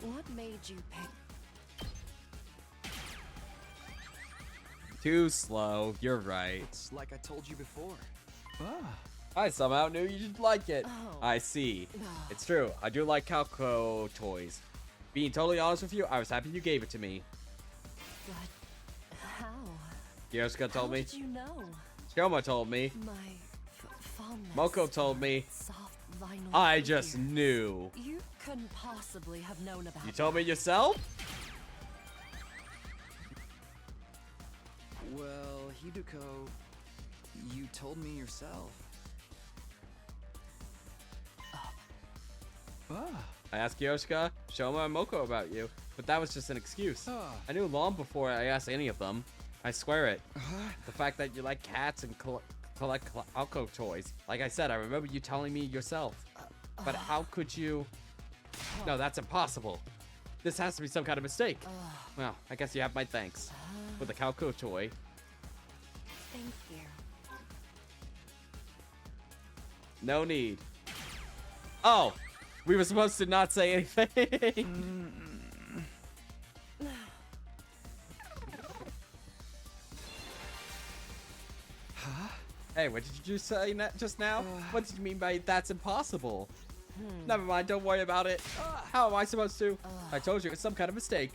What made you pick? Too slow. You're right. It's like I told you before. I somehow knew you'd like it. Oh. I see. It's true. I do like Calco toys. Being totally honest with you, I was happy you gave it to me. But how? Yosuke told me. How did you know? Shoma told me. My fondness. Moko told me. Soft vinyl I just figure. knew. You couldn't possibly have known about You told me yourself? Well, Hideko, you told me yourself. I asked Yoshika, Shoma, and Moko about you, but that was just an excuse. I knew long before I asked any of them. I swear it. The fact that you like cats and collect Calco toys. Like I said, I remember you telling me yourself. But how could you... No, that's impossible. This has to be some kind of mistake. Well, I guess you have my thanks. For the Calco toy. Thank you. No need. Oh! We were supposed to not say anything. Hey, what did you say just now? What did you mean by that's impossible? Never mind, don't worry about it. How am I supposed to? I told you it's some kind of mistake.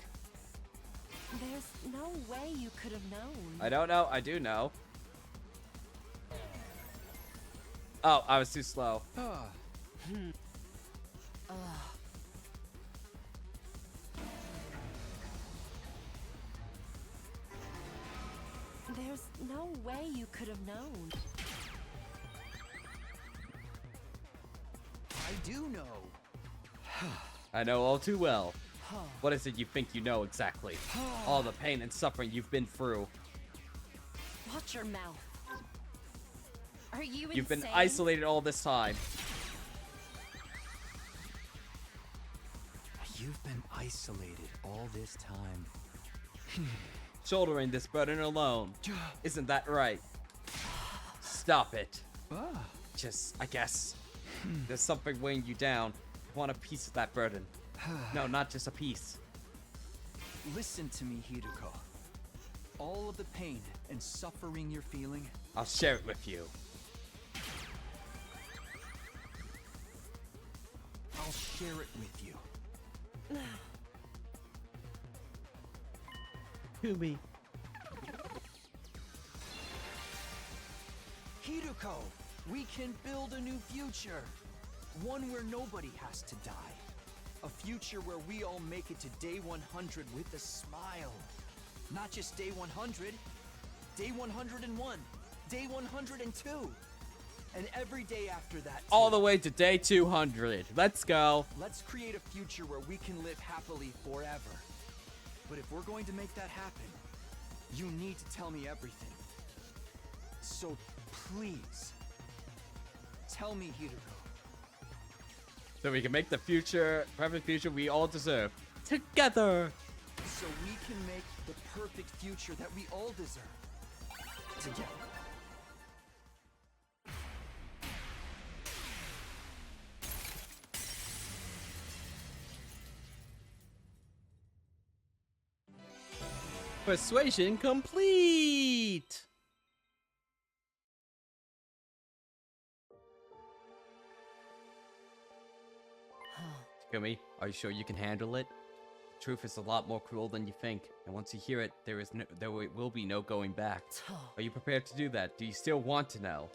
There's no way you could have known. I don't know. I do know. Oh, I was too slow. There's no way you could have known. I do know. I know all too well. What is it you think you know exactly? All the pain and suffering you've been through. Watch your mouth. Are you You've been insane? isolated all this time. You've been isolated all this time. Shouldering this burden alone. Isn't that right? Stop it. Just, I guess, there's something weighing you down. I want a piece of that burden. No, not just a piece. Listen to me, Hideko. All of the pain and suffering you're feeling, I'll share it with you. I'll share it with you. Kumi. Hideko, we can build a new future. One where nobody has to die. A future where we all make it to day 100 with a smile. Not just day 100, day 101, day 102, and every day after that too. All the way to day 200. Let's go. Let's create a future where we can live happily forever. But if we're going to make that happen, you need to tell me everything. So please, tell me, Hideko. So we can make the future, perfect future we all deserve. Together. So we can make the perfect future that we all deserve. Together. Persuasion complete. Kumi, are you sure you can handle it? The truth is a lot more cruel than you think, and once you hear it, there will be no going back. Are you prepared to do that? Do you still want to know?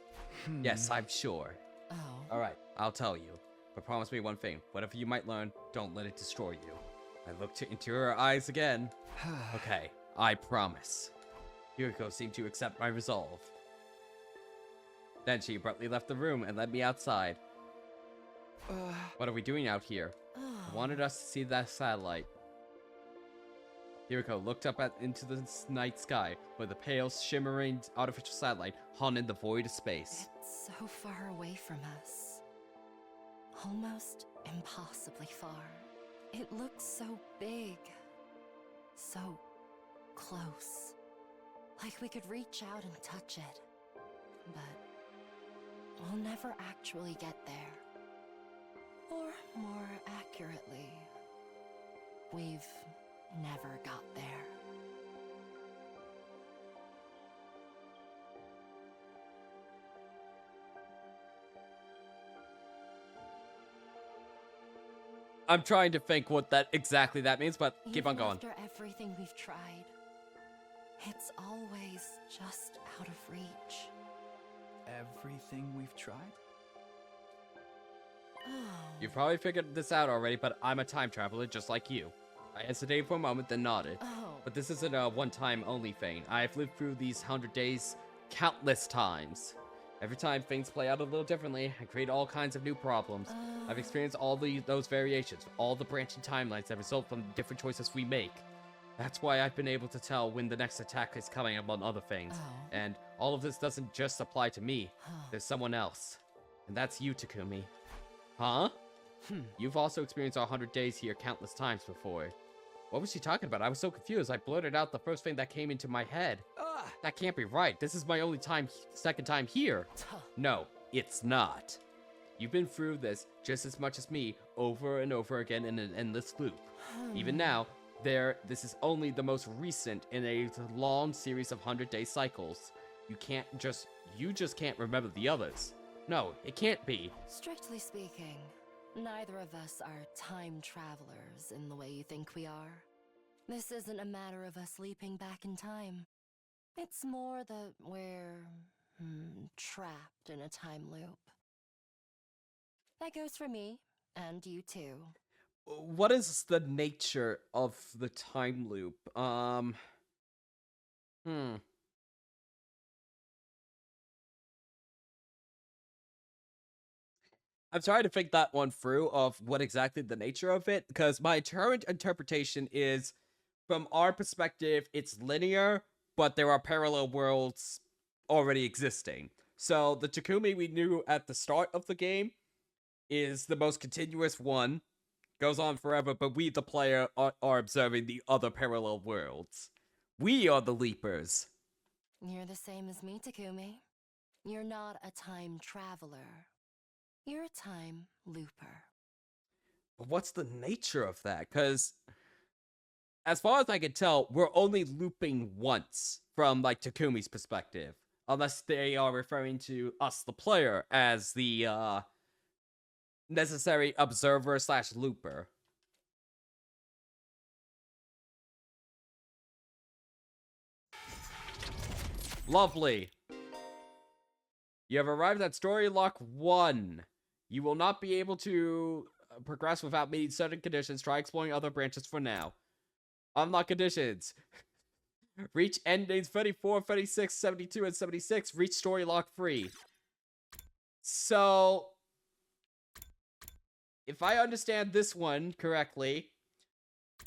Yes, I'm sure. Oh. Alright, I'll tell you. But promise me one thing. Whatever you might learn, don't let it destroy you. I looked into her eyes again. Okay, I promise. Yuriko seemed to accept my resolve. Then she abruptly left the room and led me outside. What are we doing out here? I wanted us to see that satellite. Yuriko looked up into the night sky, where the pale, shimmering artificial satellite hung in the void of space. It's so far away from us. Almost impossibly far. It looks so big. So close. Like we could reach out and touch it. But we'll never actually get there. Or more accurately, we've never got there. I'm trying to think what that exactly that means, but keep on Even going. After everything we've tried, it's always just out of reach. Everything we've tried? You've probably figured this out already, but I'm a time traveler just like you. I hesitated for a moment, then nodded. Oh. But this isn't a one-time only thing. I've lived through these 100 days countless times. Every time things play out a little differently, I create all kinds of new problems. I've experienced all those variations, all the branching timelines that result from the different choices we make. That's why I've been able to tell when the next attack is coming, among other things. And all of this doesn't just apply to me. There's someone else. And that's you, Takumi. Huh? You've also experienced our 100 days here countless times before. What was she talking about? I was so confused. I blurted out the first thing that came into my head. That can't be right. This is my only second time here. No, it's not. You've been through this just as much as me over and over again in an endless loop. Even now, this is only the most recent in a long series of 100-day cycles. You just can't remember the others. No, it can't be. Strictly speaking, neither of us are time travelers in the way you think we are. This isn't a matter of us leaping back in time. It's more that we're trapped in a time loop. That goes for me, and you too. What is the nature of the time loop? I'm trying to think that one through of what exactly the nature of it, because my current interpretation is, from our perspective, it's linear, but there are parallel worlds already existing. So the Takumi we knew at the start of the game is the most continuous one, goes on forever, but we, the player, are observing the other parallel worlds. We are the leapers. You're the same as me, Takumi. You're not a time traveler. You're a time looper. But what's the nature of that? Because as far as I can tell, we're only looping once from, like, Takumi's perspective. Unless they are referring to us, the player, as the, necessary observer / looper. Lovely. You have arrived at Story Lock 1. You will not be able to progress without meeting certain conditions. Try exploring other branches for now. Unlock conditions. Reach endings 34, 36, 72, and 76. Reach Story Lock 3. So, if I understand this one correctly,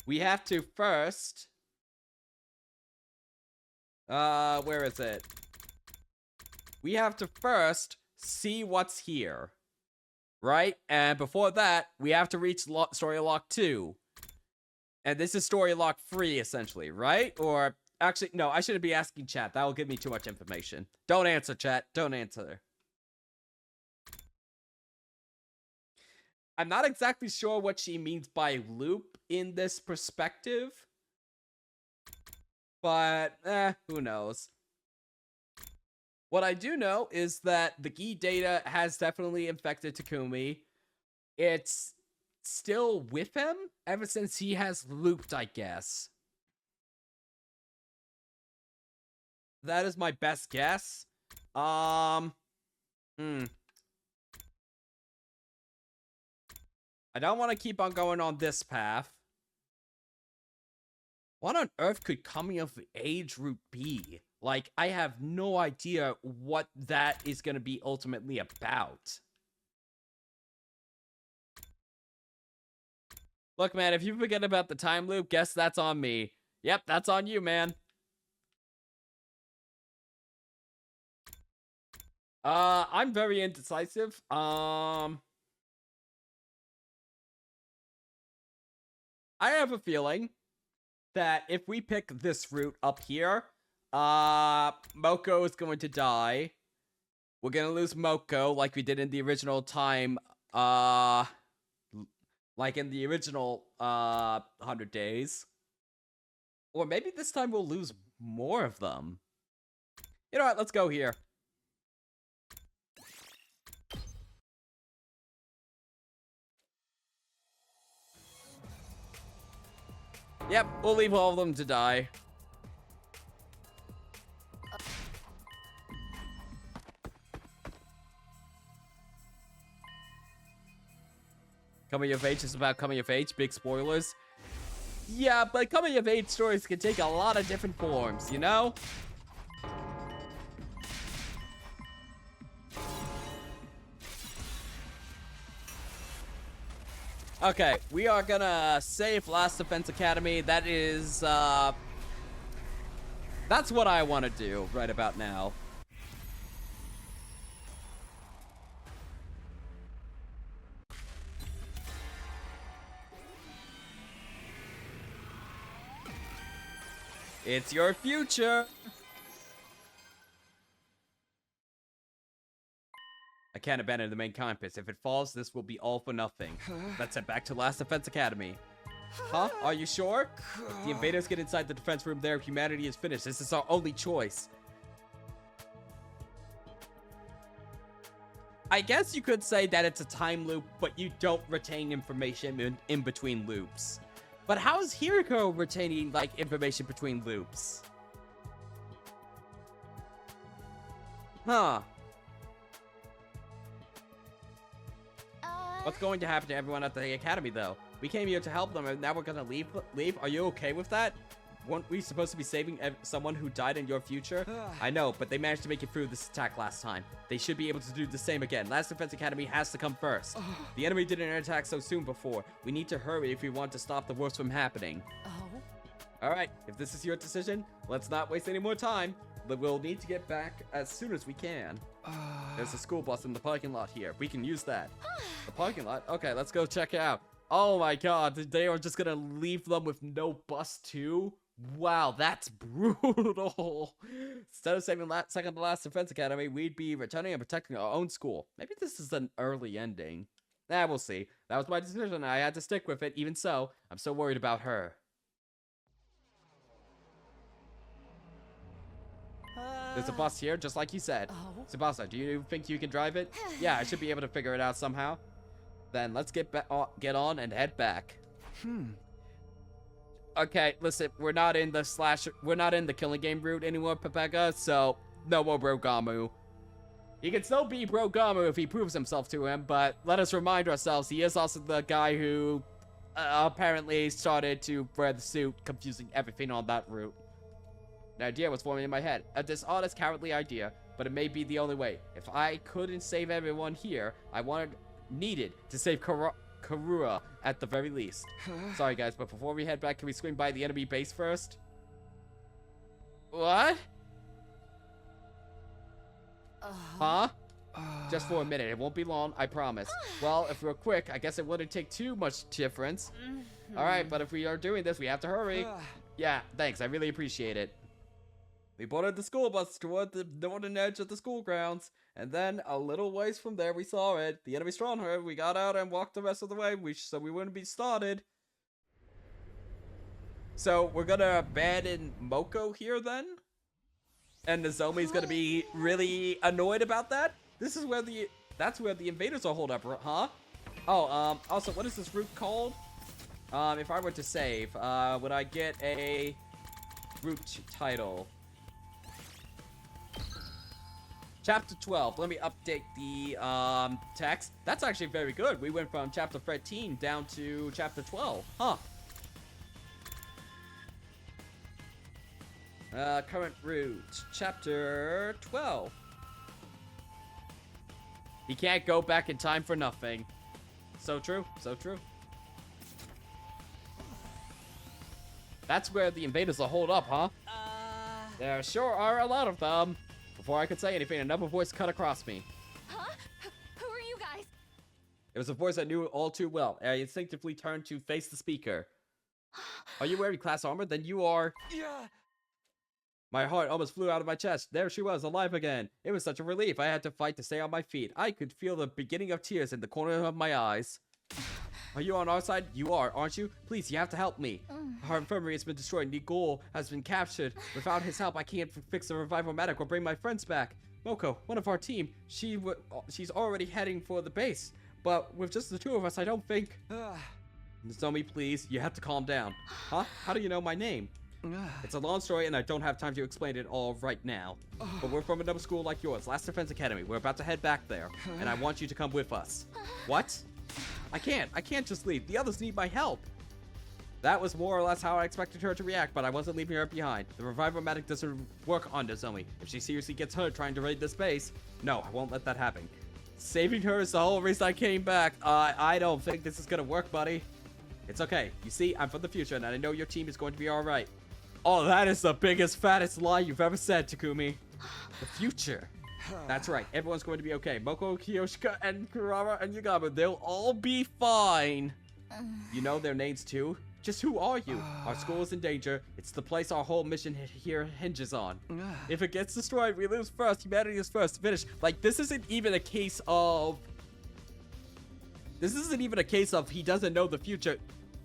we have to first... where is it? We have to first see what's here. Right? And before that, we have to reach Story Lock 2. And this is Story Lock 3, essentially, right? Or, actually, no, I shouldn't be asking chat. That will give me too much information. Don't answer, chat. Don't answer. I'm not exactly sure what she means by loop in this perspective. But, who knows? What I do know is that the Gi data has definitely infected Takumi. It's still with him ever since he has looped, I guess. That is my best guess. I don't want to keep on going on this path. What on earth could coming of age route be? Like, I have no idea what that is going to be ultimately about. Look, man, if you forget about the time loop, guess that's on me. Yep, that's on you, man. I'm very indecisive. I have a feeling that if we pick this route up here, Moko is going to die. We're gonna lose Moko like we did in the original time, like in the original, 100 days. Or maybe this time we'll lose more of them. You know what, let's go here. Yep, we'll leave all of them to die. Coming of age is about coming of age, big spoilers. Yeah, but coming of age stories can take a lot of different forms, you know? Okay, we are gonna save Last Defense Academy. That is, that's what I want to do right about now. It's your future. I can't abandon the main campus. If it falls, this will be all for nothing. Let's head back to Last Defense Academy. Huh? Are you sure? If the invaders get inside the defense room there, humanity is finished. This is our only choice. I guess you could say that it's a time loop, but you don't retain information in between loops. But how is Hiriko retaining, like, information between loops? Huh. What's going to happen to everyone at the academy, though? We came here to help them, and now we're gonna leave? Are you okay with that? Weren't we supposed to be saving someone who died in your future? I know, but they managed to make it through this attack last time. They should be able to do the same again. Last Defense Academy has to come first. The enemy didn't attack so soon before. We need to hurry if we want to stop the worst from happening. Alright, if this is your decision, let's not waste any more time. But we'll need to get back as soon as we can. There's a school bus in the parking lot here. We can use that. The parking lot? Okay, let's go check it out. Oh my god, they are just gonna leave them with no bus too? Wow, that's brutal. Instead of saving second to last Defense Academy, we'd be returning and protecting our own school. Maybe this is an early ending. We'll see. That was my decision. I had to stick with it. Even so, I'm so worried about her. There's a bus here, just like you said. Tsubasa, do you think you can drive it? Yeah, I should be able to figure it out somehow. Then let's get on and head back. Okay, listen, we're not in the killing game route anymore, Pepega, so no more Brogamu. He can still be Brogamu if he proves himself to him, but let us remind ourselves, he is also the guy who apparently started to wear the suit, confusing everything on that route. An idea was forming in my head. A dishonest, cowardly idea, but it may be the only way. If I couldn't save everyone here, I needed to save Karua at the very least. Sorry guys, but before we head back, can we swing by the enemy base first? What? Huh? Just for a minute, it won't be long, I promise. Well, if we're quick, I guess it wouldn't take too much difference. Alright, but if we are doing this, we have to hurry. Yeah, thanks, I really appreciate it. We boarded the school bus toward the northern edge of the school grounds, and then a little ways from there we saw it. The enemy stronghold. We got out and walked the rest of the way so we wouldn't be started. So we're gonna abandon Moko here then? And Nozomi's gonna be really annoyed about that? This is where that's where the invaders are holed up, huh? Oh, also, what is this route called? If I were to save, would I get a route title? Chapter 12. Let me update the text. That's actually very good. We went from chapter 13 down to chapter 12. Huh. Current route. Chapter 12. He can't go back in time for nothing. So true. So true. That's where the invaders are holed up, huh? There sure are a lot of them. Before I could say anything, another voice cut across me. Huh? Who are you guys? It was a voice I knew all too well. I instinctively turned to face the speaker. Are you wearing class armor? Then you are... Yeah. My heart almost flew out of my chest. There she was, alive again. It was such a relief. I had to fight to stay on my feet. I could feel the beginning of tears in the corner of my eyes. Are you on our side? You are, aren't you? Please, you have to help me. Our infirmary has been destroyed. Nigel has been captured. Without his help, I can't fix the revival medic or bring my friends back. Moko, one of our team, she's already heading for the base. But with just the two of us, I don't think... Nozomi, please, you have to calm down. Huh? How do you know my name? It's a long story, and I don't have time to explain it all right now. But we're from another school like yours, Last Defense Academy. We're about to head back there, and I want you to come with us. What? I can't just leave. The others need my help. That was more or less how I expected her to react, but I wasn't leaving her behind. The revival-matic doesn't work on Nozomi. If she seriously gets hurt trying to raid this base, no, I won't let that happen. Saving her is the whole reason I came back. I don't think this is gonna work, buddy. It's okay. You see, I'm from the future, and I know your team is going to be alright. Oh, that is the biggest, fattest lie you've ever said, Takumi. The future. That's right. Everyone's going to be okay. Moko, Kiyoshika, and Kurara, and Yagama, they'll all be fine. You know their names, too? Just who are you? Our school is in danger. It's the place our whole mission here hinges on. If it gets destroyed, we lose first. Humanity is first. Finish. Like, this isn't even a case of... This isn't even a case of he doesn't know the future.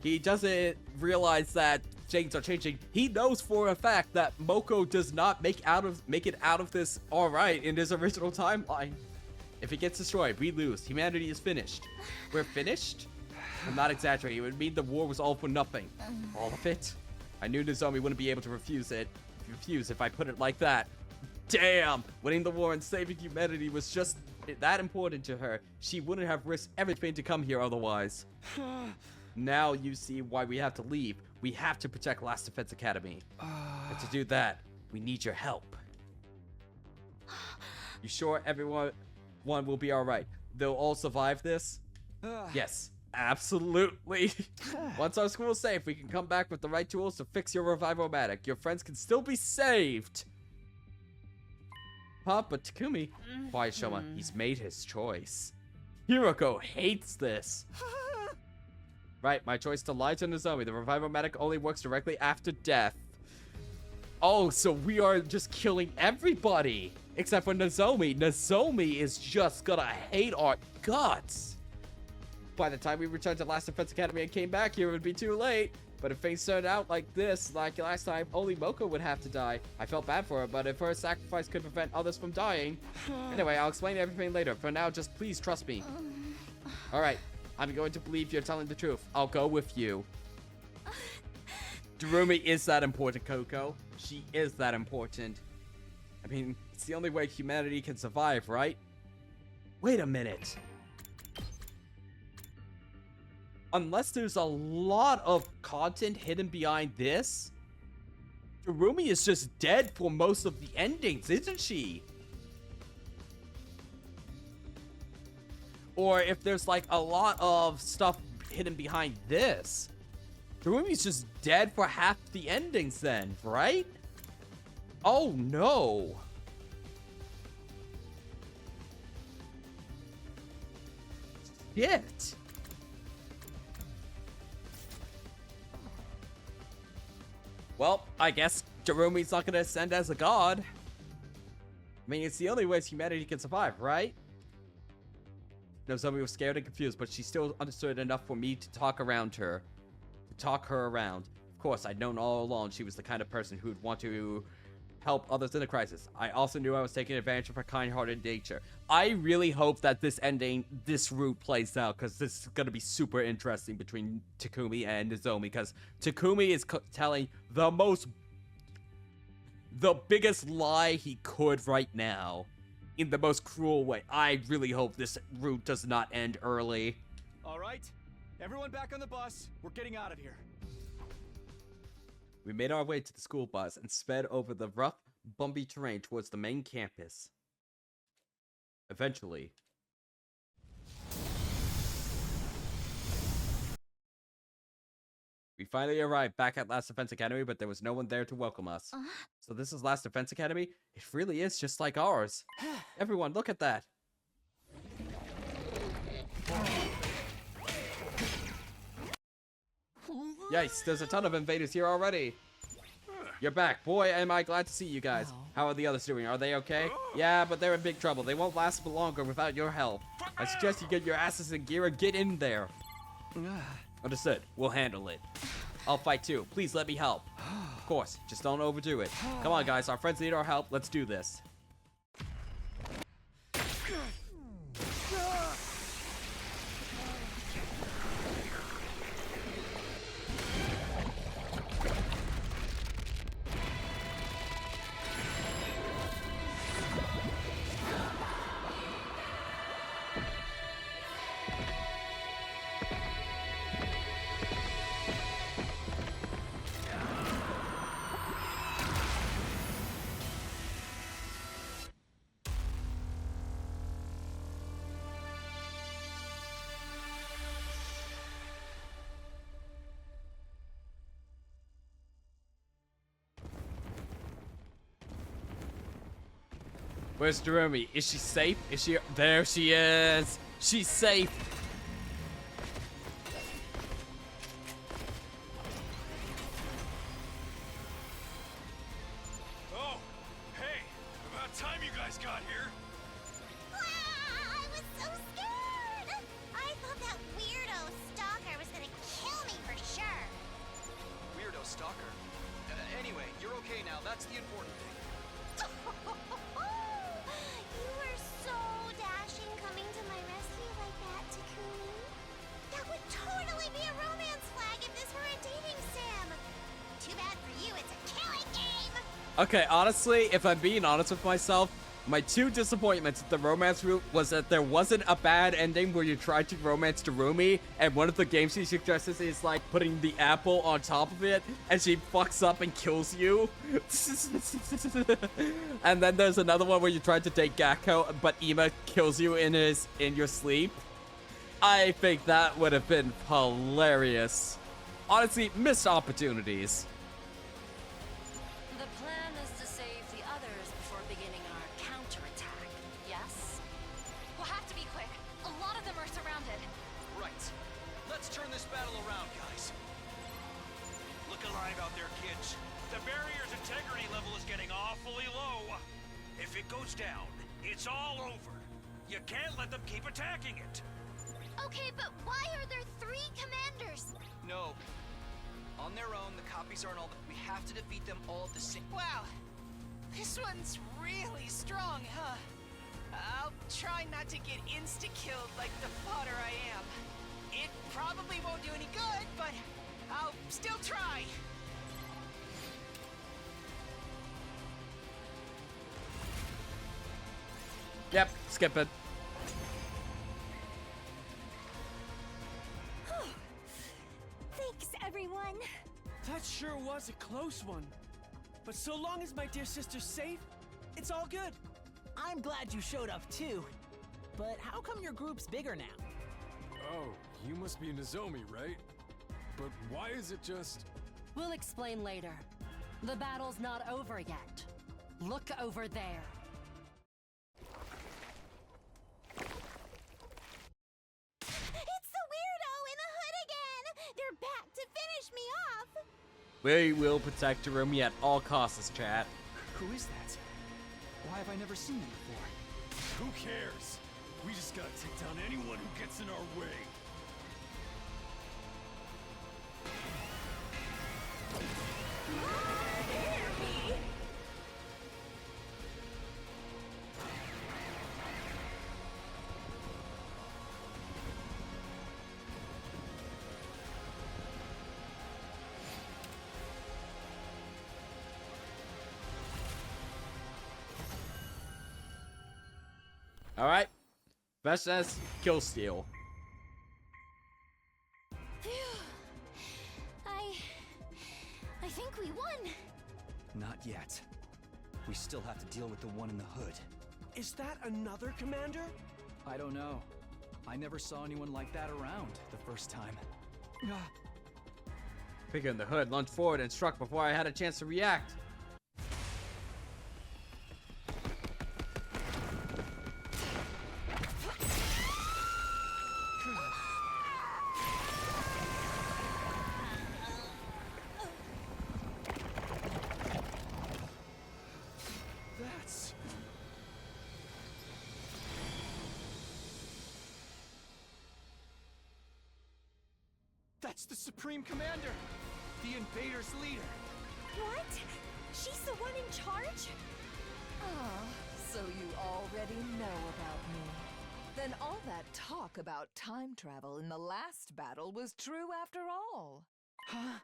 He doesn't realize that things are changing. He knows for a fact that Moko does not make it out of this alright in his original timeline. If it gets destroyed, we lose. Humanity is finished. We're finished? I'm not exaggerating. It would mean the war was all for nothing. All of it? I knew Nozomi wouldn't be able to refuse if I put it like that. Damn! Winning the war and saving humanity was just that important to her. She wouldn't have risked everything to come here otherwise. Now you see why we have to leave. We have to protect Last Defense Academy. And to do that, we need your help. You sure everyone will be alright? They'll all survive this? Yes, absolutely. Once our school is safe, we can come back with the right tools to fix your revival-matic. Your friends can still be saved. Huh? But Takumi... Quiet, Shoma. He's made his choice. Hiroko hates this. Right, my choice to lie to Nozomi. The revival-matic only works directly after death. Oh, so we are just killing everybody. Except for Nozomi. Nozomi is just gonna hate our guts. By the time we returned to Last Defense Academy and came back here, it would be too late. But if things turned out like this, like last time, only Moko would have to die. I felt bad for her, but if her sacrifice could prevent others from dying... Anyway, I'll explain everything later. For now, just please trust me. Alright, I'm going to believe you're telling the truth. I'll go with you. Darumi is that important, Coco. She is that important. I mean, it's the only way humanity can survive, right? Wait a minute. Unless there's a lot of content hidden behind this, Darumi is just dead for most of the endings, isn't she? Or if there's like a lot of stuff hidden behind this, Darumi's just dead for half the endings then, right? Oh no. Shit. Well, I guess Darumi's not gonna ascend as a god. I mean, it's the only way humanity can survive, right? Nozomi was scared and confused, but she still understood enough for me to talk around her. To talk her around. Of course, I'd known all along she was the kind of person who'd want to help others in a crisis. I also knew I was taking advantage of her kind-hearted nature. I really hope that this route plays out, because this is going to be super interesting between Takumi and Nozomi, because Takumi is telling the biggest lie he could right now, in the most cruel way. I really hope this route does not end early. All right, everyone back on the bus. We're getting out of here. We made our way to the school bus and sped over the rough, bumpy terrain towards the main campus. Eventually, we finally arrived back at Last Defense Academy, but there was no one there to welcome us. So this is Last Defense Academy? It really is just like ours. Everyone, look at that. Yikes, there's a ton of invaders here already. You're back. Boy, am I glad to see you guys. How are the others doing? Are they okay? Yeah, but they're in big trouble. They won't last longer without your help. I suggest you get your asses in gear and get in there. Understood. We'll handle it. I'll fight too. Please let me help. Of course, just don't overdo it. Come on, guys. Our friends need our help. Let's do this. Where's Jeremy? Is she safe? Is she... There she is! She's safe! Oh, hey, about time you guys got here. I was so scared! I thought that weirdo stalker was gonna kill me for sure. Weirdo stalker. Anyway, you're okay now. That's the important thing. You were so dashing coming to my rescue like that, Takumi. That would totally be a romance flag if this were a dating sim. Too bad for you, it's a killing game. Okay, honestly, if I'm being honest with myself, my two disappointments with the romance route was that there wasn't a bad ending where you tried to romance Terumi, and one of the games she suggests is like putting the apple on top of it, and she fucks up and kills you. And then there's another one where you tried to date Gakko, but Ima kills you in your sleep. I think that would have been hilarious. Honestly, missed opportunities. The plan is to save the others before beginning our counterattack, yes? We'll have to be quick. A lot of them are surrounded. Right. Let's turn this battle around, guys. Look alive out there, kids. The barrier's integrity level is getting awfully low. If it goes down, it's all over. You can't let them keep attacking it. Okay, but why are there 3 commanders? No. On their own, the copies aren't all... We have to defeat them all at the same... Wow, this one's really strong, huh? I'll try not to get insta-killed like the fodder I am. It probably won't do any good, but I'll still try. Yep, skip it. Thanks, everyone. That sure was a close one. But so long as my dear sister's safe, it's all good. I'm glad you showed up too. But how come your group's bigger now? Oh, you must be Nozomi, right? But why is it just... We'll explain later. The battle's not over yet. Look over there. It's the weirdo in the hood again. They're back to finish me off. We will protect Jeremy at all costs, chat. Who is that? Why have I never seen them before? Who cares? We just gotta take down anyone who gets in our way. Alright. Versus Kill Steal. Phew. I think we won. Not yet. We still have to deal with the one in the hood. Is that another commander? I don't know. I never saw anyone like that around the first time. Figure in the hood, lunged forward and struck before I had a chance to react. That's the Supreme Commander! The Invaders' leader! What? She's the one in charge? Ah, so you already know about me. Then all that talk about time travel in the last battle was true after all. Huh?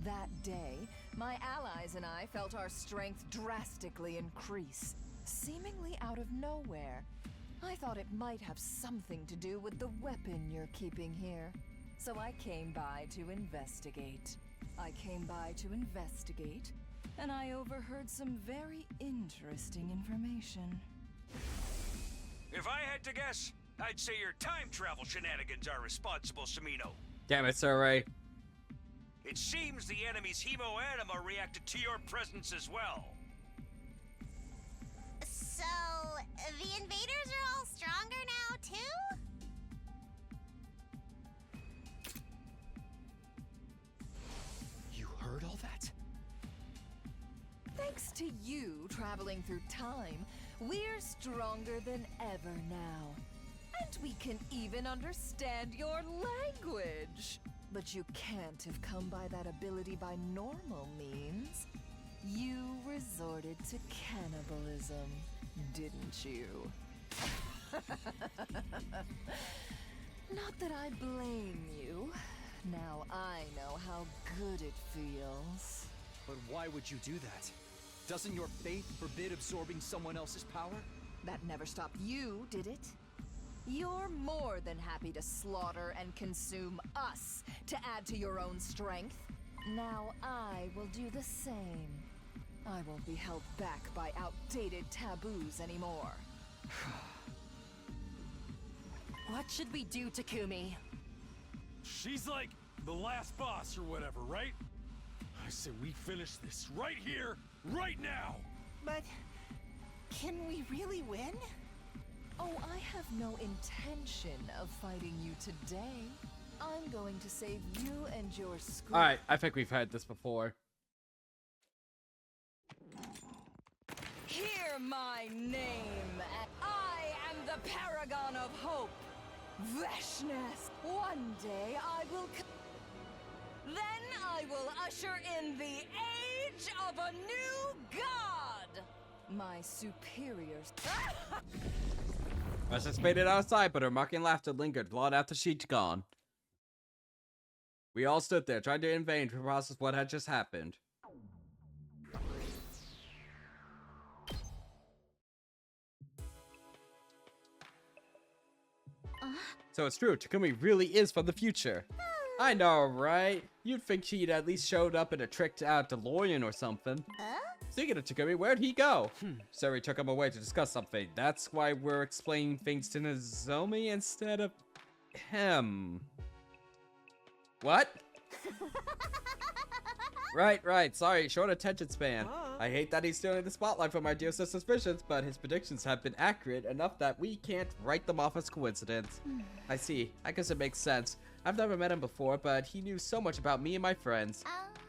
That day, my allies and I felt our strength drastically increase, seemingly out of nowhere. I thought it might have something to do with the weapon you're keeping here. So I came by to investigate. And I overheard some very interesting information. If I had to guess, I'd say your time travel shenanigans are responsible, Samino. Damn it, Sir Ray. It seems the enemy's hemoanima reacted to your presence as well. So, the invaders are all stronger now, too? You heard all that? Thanks to you traveling through time, we're stronger than ever now. And we can even understand your language. But you can't have come by that ability by normal means. You resorted to cannibalism, didn't you? Not that I blame you. Now I know how good it feels. But why would you do that? Doesn't your faith forbid absorbing someone else's power? That never stopped you, did it? You're more than happy to slaughter and consume us to add to your own strength. Now I will do the same. I won't be held back by outdated taboos anymore. What should we do, Takumi? She's like the last boss or whatever, right? I say we finish this right here, right now! But can we really win? Oh, I have no intention of fighting you today. I'm going to save you and your school. Alright, I think we've had this before. Hear my name. I am the paragon of hope. Veshness. One day I will... Then I will usher in the age of a new god. My superiors... I just made it outside, but her mocking laughter lingered long after she'd gone. We all stood there, trying to in vain to process what had just happened. So it's true, Takumi really is from the future. I know, right? You'd think she'd at least showed up in a tricked out DeLorean or something. Speaking of Takumi, where'd he go? Suri took him away to discuss something. That's why we're explaining things to Nozomi instead of him. What? Right. Sorry, short attention span. I hate that he's stealing the spotlight from my dear sister's visions, but his predictions have been accurate enough that we can't write them off as coincidence. I see. I guess it makes sense. I've never met him before, but he knew so much about me and my friends.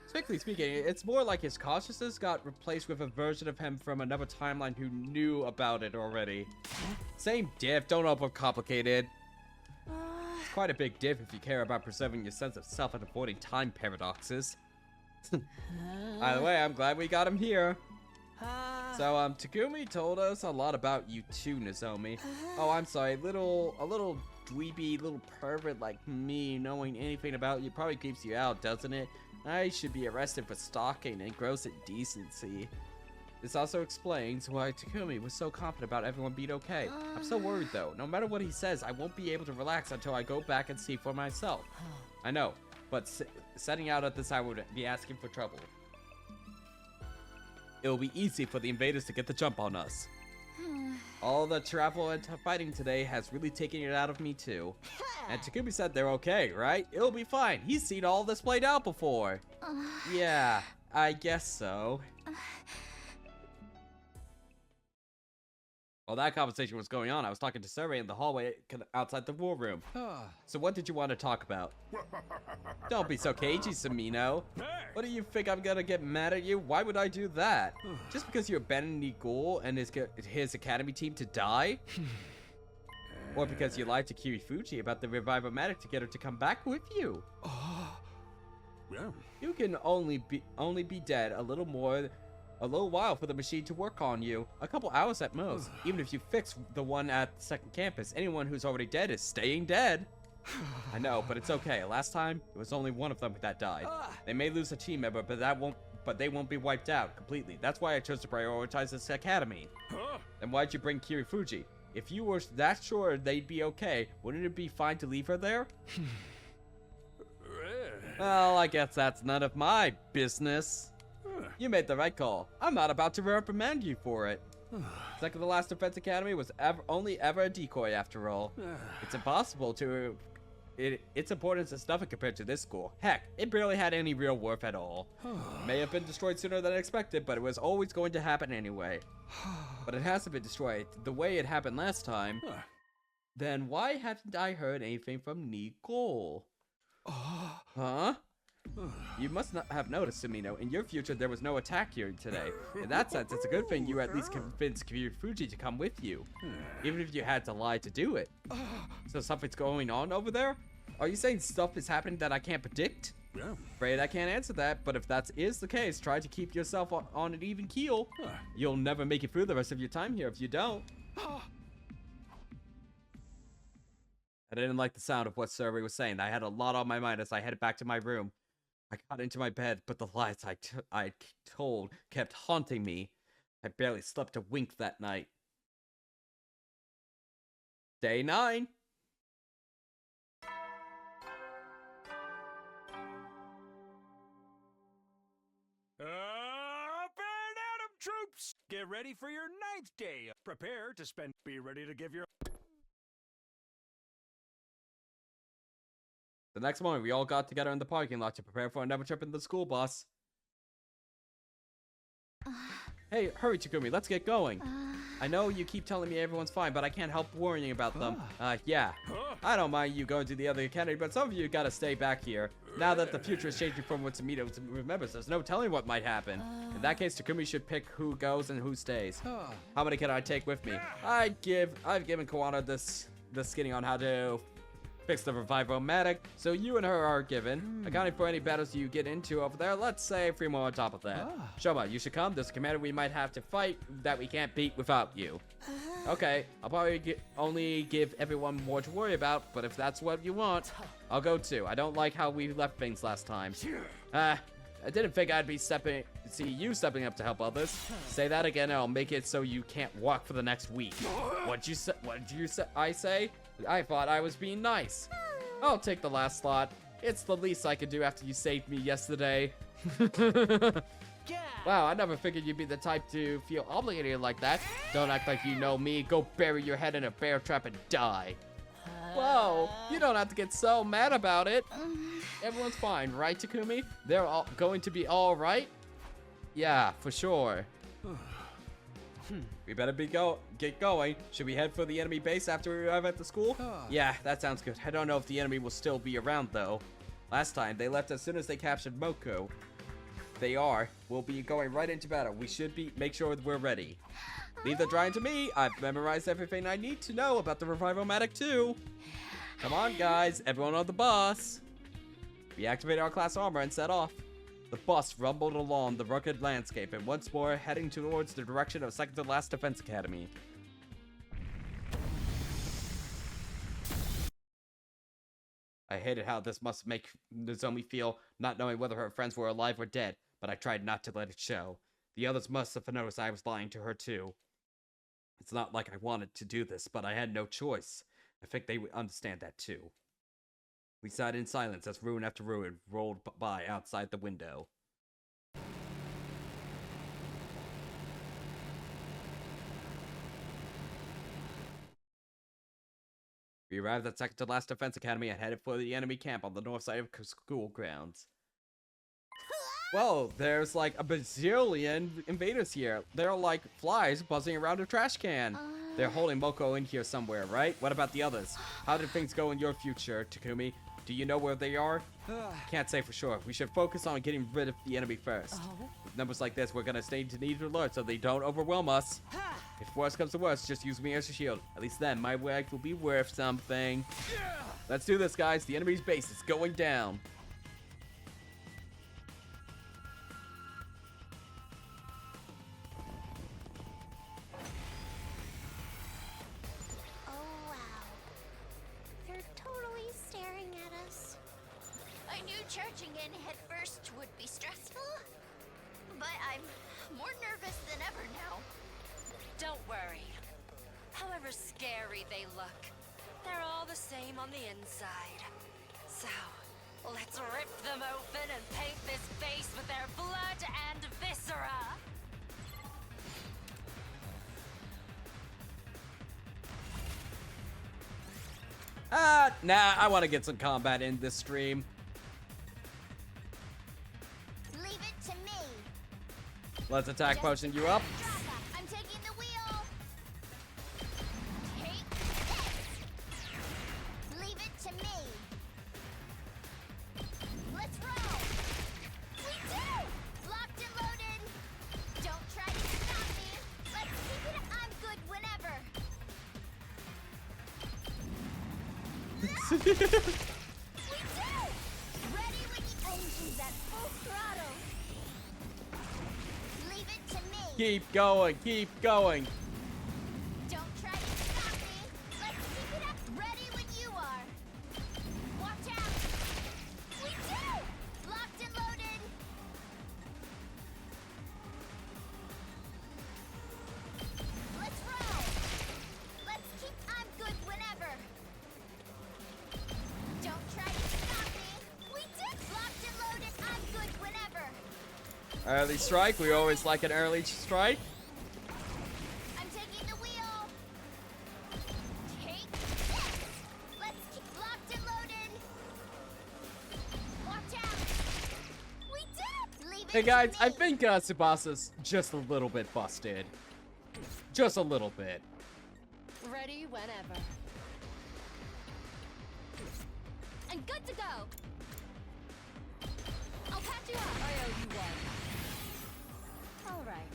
Strictly speaking, it's more like his consciousness got replaced with a version of him from another timeline who knew about it already. Same diff, don't overcomplicate it. It's quite a big diff if you care about preserving your sense of self and avoiding time paradoxes. Either way, I'm glad we got him here. So, Takumi told us a lot about you too, Nozomi. Oh, I'm sorry, a little dweeby, little pervert like me knowing anything about you probably creeps you out, doesn't it? I should be arrested for stalking and gross indecency. This also explains why Takumi was so confident about everyone being okay. I'm so worried though. No matter what he says, I won't be able to relax until I go back and see for myself. I know, but setting out at this time would be asking for trouble. It will be easy for the invaders to get the jump on us. All the travel and fighting today has really taken it out of me too. And Takumi said they're okay, right? It'll be fine. He's seen all this played out before. Yeah, I guess so. While that conversation was going on, I was talking to Suri in the hallway outside the war room. So what did you want to talk about? Don't be so cagey, Samino. What do you think I'm gonna get mad at you? Why would I do that? Just because you abandoned Nigul and his academy team to die? Or because you lied to Kirifuji about the Revivomatic to get her to come back with you? You can only be dead a little while for the machine to work on you. A couple hours at most. Even if you fix the one at the second campus, anyone who's already dead is staying dead. I know, but it's okay. Last time, it was only one of them that died. They may lose a team member, but they won't be wiped out completely. That's why I chose to prioritize this academy. Then why'd you bring Kirifuji? If you were that sure they'd be okay, wouldn't it be fine to leave her there? Well, I guess that's none of my business. You made the right call. I'm not about to reprimand you for it. Second to last defense academy was only ever a decoy after all. It's impossible to its importance is nothing compared to this school. Heck, it barely had any real worth at all. It may have been destroyed sooner than expected, but it was always going to happen anyway. But it hasn't been destroyed the way it happened last time. Then why haven't I heard anything from Nicole? Huh? You must not have noticed, Sumino. In your future, there was no attack here today. In that sense, it's a good thing you at least convinced Fuji to come with you. Even if you had to lie to do it. So something's going on over there? Are you saying stuff is happening that I can't predict? Yeah. Afraid I can't answer that, but if that is the case, try to keep yourself on an even keel. You'll never make it through the rest of your time here if you don't. I didn't like the sound of what Survey was saying. I had a lot on my mind as I headed back to my room. I got into my bed, but the lies I told kept haunting me. I barely slept a wink that night. Day 9. Up and at 'em, troops! Get ready for your 9th day. Prepare to spend. Be ready to give your. The next morning, we all got together in the parking lot to prepare for another trip in the school bus. Hey, hurry, Takumi, let's get going. I know you keep telling me everyone's fine, but I can't help worrying about them. Yeah. I don't mind you going to the other academy, but some of you gotta stay back here. Now that the future is changing from what Sumino remembers, there's no telling what might happen. In that case, Takumi should pick who goes and who stays. How many can I take with me? I've given Kawana the skinny on how to fix the Revive-O-Matic, so you and her are given. Accounting for any battles you get into over there, let's say 3 more on top of that. Shoma, you should come. There's a commander we might have to fight that we can't beat without you. Okay, I'll probably only give everyone more to worry about, but if that's what you want, I'll go too. I don't like how we left things last time. I didn't think I'd see you stepping up to help others. Say that again and I'll make it so you can't walk for the next week. What'd you say? I thought I was being nice. I'll take the last slot. It's the least I could do after you saved me yesterday. Wow, I never figured you'd be the type to feel obligated like that. Don't act like you know me. Go bury your head in a bear trap and die. Whoa, you don't have to get so mad about it. Everyone's fine, right, Takumi? They're all going to be all right? Yeah, for sure. We better get going. Should we head for the enemy base after we arrive at the school? Yeah, that sounds good. I don't know if the enemy will still be around, though. Last time, they left as soon as they captured Moko. If they are, we'll be going right into battle. We should make sure that we're ready. Leave the drawing to me. I've memorized everything I need to know about the Revive-O-Matic too. Come on, guys. Everyone on the bus. We activated our class armor and set off. The bus rumbled along the rugged landscape and once more heading towards the direction of second to last defense academy. I hated how this must make Nozomi feel, not knowing whether her friends were alive or dead, but I tried not to let it show. The others must have noticed I was lying to her too. It's not like I wanted to do this, but I had no choice. I think they would understand that too. We sat in silence as ruin after ruin rolled by outside the window. We arrived at second to last defense academy and headed for the enemy camp on the north side of school grounds. Whoa, there's like a bazillion invaders here. They're like flies buzzing around a trash can. They're holding Moko in here somewhere, right? What about the others? How did things go in your future, Takumi? Do you know where they are? Can't say for sure. We should focus on getting rid of the enemy first. With numbers like this, we're gonna need alert so they don't overwhelm us. If worst comes to worst, just use me as a shield. At least then, my life will be worth something. Let's do this, guys. The enemy's base is going down. Charging in headfirst would be stressful, but I'm more nervous than ever now. Don't worry. However scary they look, they're all the same on the inside. So, let's rip them open and paint this face with their blood and viscera. what? Nah, I want to get some combat in this stream. Leave it to me. Let's attack potion you up. I'm taking the wheel. Take this. Leave it to me. Let's roll. We do. Locked and loaded. Don't try to stop me. Let's keep it. I'm good whenever. We do. Ready when the engine's at full throttle. Leave it to me. Keep going, keep going. Don't try to stop me. Let's keep it up. Ready when you are. Watch out. We do. Locked and loaded. Let's roll. Let's keep. I'm good whenever. Don't try to stop me. We did. Locked and loaded. I'm good whenever. Early strike. We always like an early strike. I'm taking the wheel. Take this. Let's keep locked and loaded. Watch out. We did. Leave it Hey guys, to I me. think Tsubasa's just a little bit busted. Just a little bit. Ready whenever. And good to go. I'll patch you up. I owe you one. All right,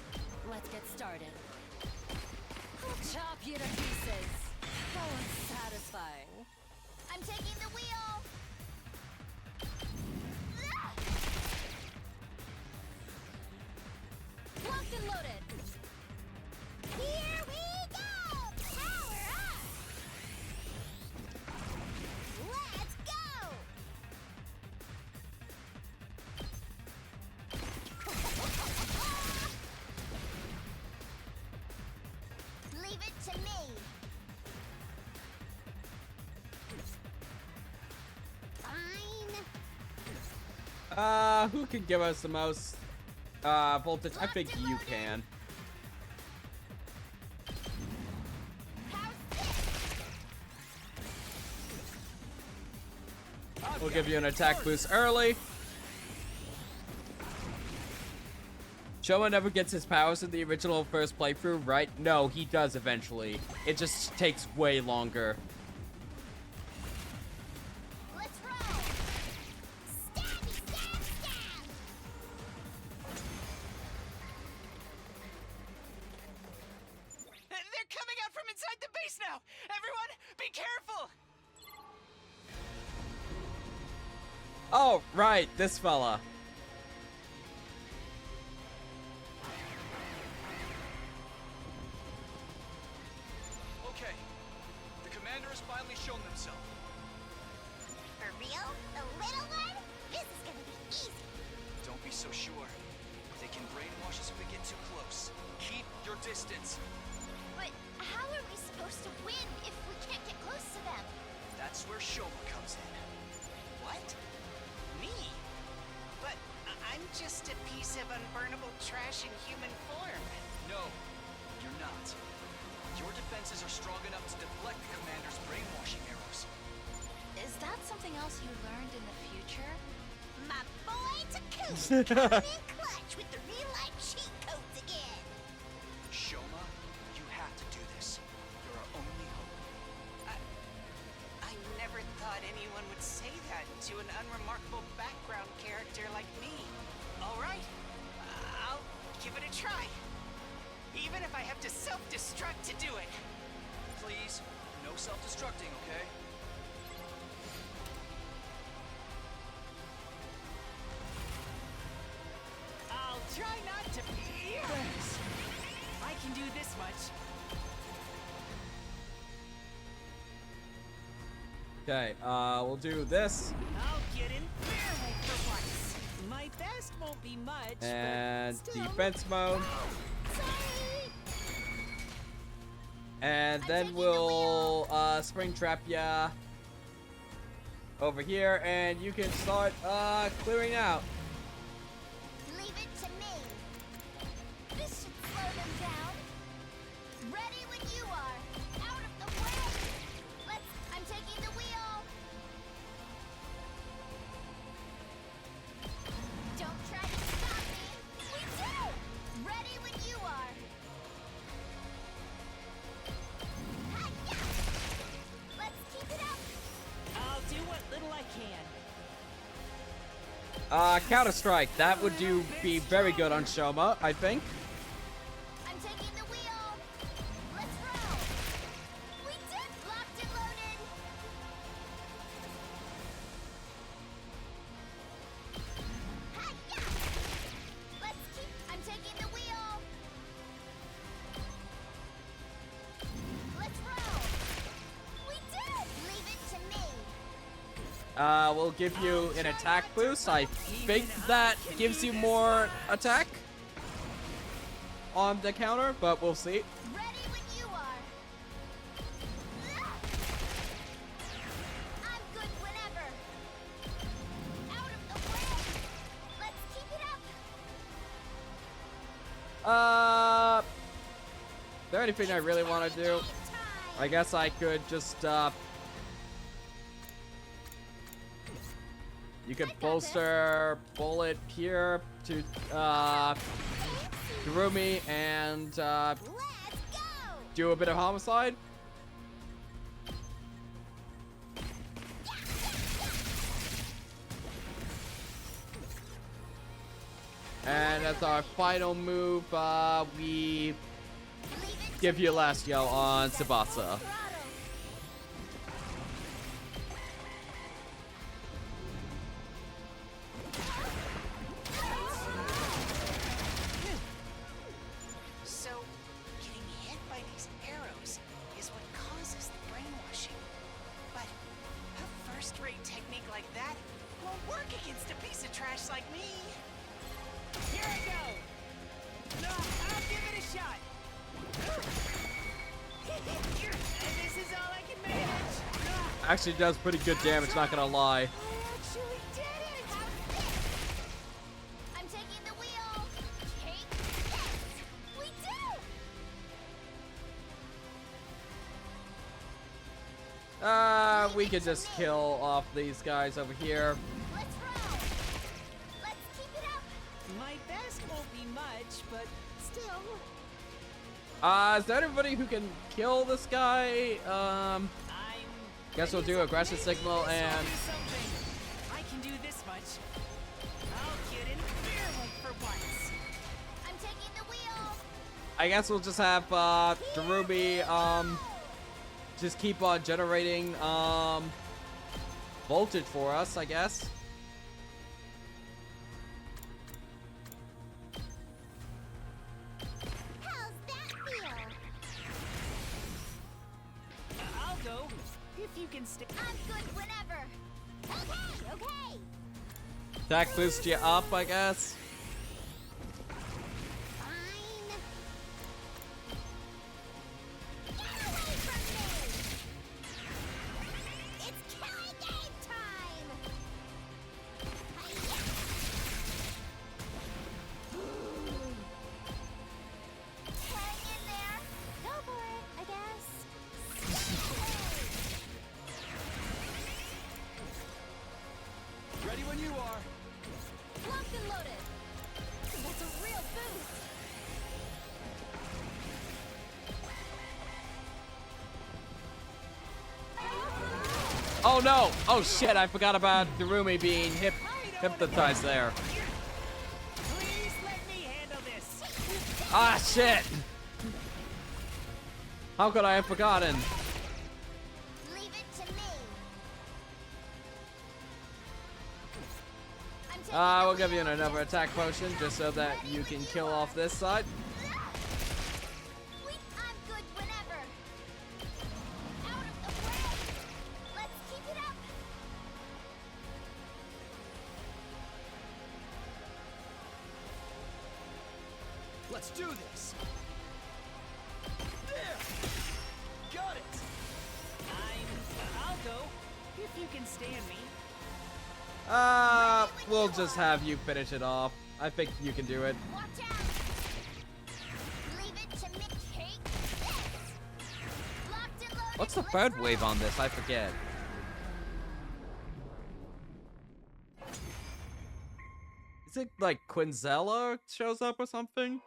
let's get started. I'll chop you to pieces. How unsatisfying. I'm taking the wheel. Locked and loaded. Here we go. Power up. Let's go. Leave it to me. Fine. Who can give us the most voltage? I think you can. We'll give you an attack boost early. Shoma never gets his powers in the original first playthrough, right? No, he does eventually. It just takes way longer. Let's roll. Stabby, stab, stab. They're coming out from inside the base now! Everyone, be careful! Oh, right, this fella. Okay, the commander has finally shown themselves. For real? The little one? This is gonna be easy. Don't be so sure. They can brainwash us if we get too close. Keep your distance. But how are we supposed to win if we can't get close to them? That's where Shoma comes in. What? Me? But I'm just a piece of unburnable trash in human form. No, you're not. Your defenses are strong enough to deflect the commander's brainwashing arrows. Is that something else you learned in the future? My boy Takuya coming in clutch with the real-life cheat codes again. Shoma, you have to do this. You're our only hope. I never thought anyone would say that to an unremarkable background character like me. All right, I'll give it a try. Even if I have to self-destruct to do it. Please, no self-destructing, okay? I'll try not to be. Thanks. I can do this much. Okay, we'll do this. I'll get in barely for once. My best won't be much, And but still. defense mode. Sorry. And then we'll spring trap ya over here, and you can start clearing out. Leave it to me. This should slow them down. Ready when you are. Out of the way. I'm taking the wheel. Counter Strike. That would be very good on Shoma, I think. I'm taking the wheel. Let's roll. We did locked and loaded. Hi-ya! Let's keep. I'm taking the wheel. Let's roll. We did. Leave it to me. We'll give you an attack boost. I think that gives you more attack on the counter, but we'll see. Ready when you are. I'm good whenever. Out of the way. Let's keep it up. Is there anything I really want to do? I guess I could just, you could bolster Bullet here to, Kurumi and, do a bit of homicide. And as our final move, we give you last yell on Tsubasa. So, getting hit by these arrows is what causes the brainwashing. But a first-rate technique like that won't work against a piece of trash like me. Here I go! No, I'll give it a shot! And this is all I can manage! Actually does pretty good damage, not gonna lie. Actually did it. I'm taking the wheel. Take this. We do. We could just kill off these guys over here. Let's roll. Let's keep it up. My best won't be much, but still. Is there anybody who can kill this guy? Guess we'll do aggressive signal and I can do this much. I'll get in fair one for once. I'm taking the wheel. I guess we'll just have Darumi just keep on generating voltage for us, I guess. How's that feel? I'll go if you can stay. I'm good whenever. Okay, okay. Attack boost you up, I guess. Fine. Get away from me! It's killing game time! Hi-ya! Hang in there. Go for it, I guess. Ready when you are. Locked and loaded. That's a real boost. Oh no! Oh shit, I forgot about Darumi being hypnotized there. Please let me handle this. Ah shit! How could I have forgotten? Leave it to me. I'm taking the We'll give you wheel. another attack potion just so that you can kill off this side. I'm good whenever. Out of the way. Let's keep it up. Let's do this. There. Got it. I'll go if you can stand me. We'll just have you finish it off. I think you can do it. Watch out. Leave it to me. Take this. Locked and loaded. What's the Let's third roll. wave on this? I forget. Is it like Quinzella shows up or something?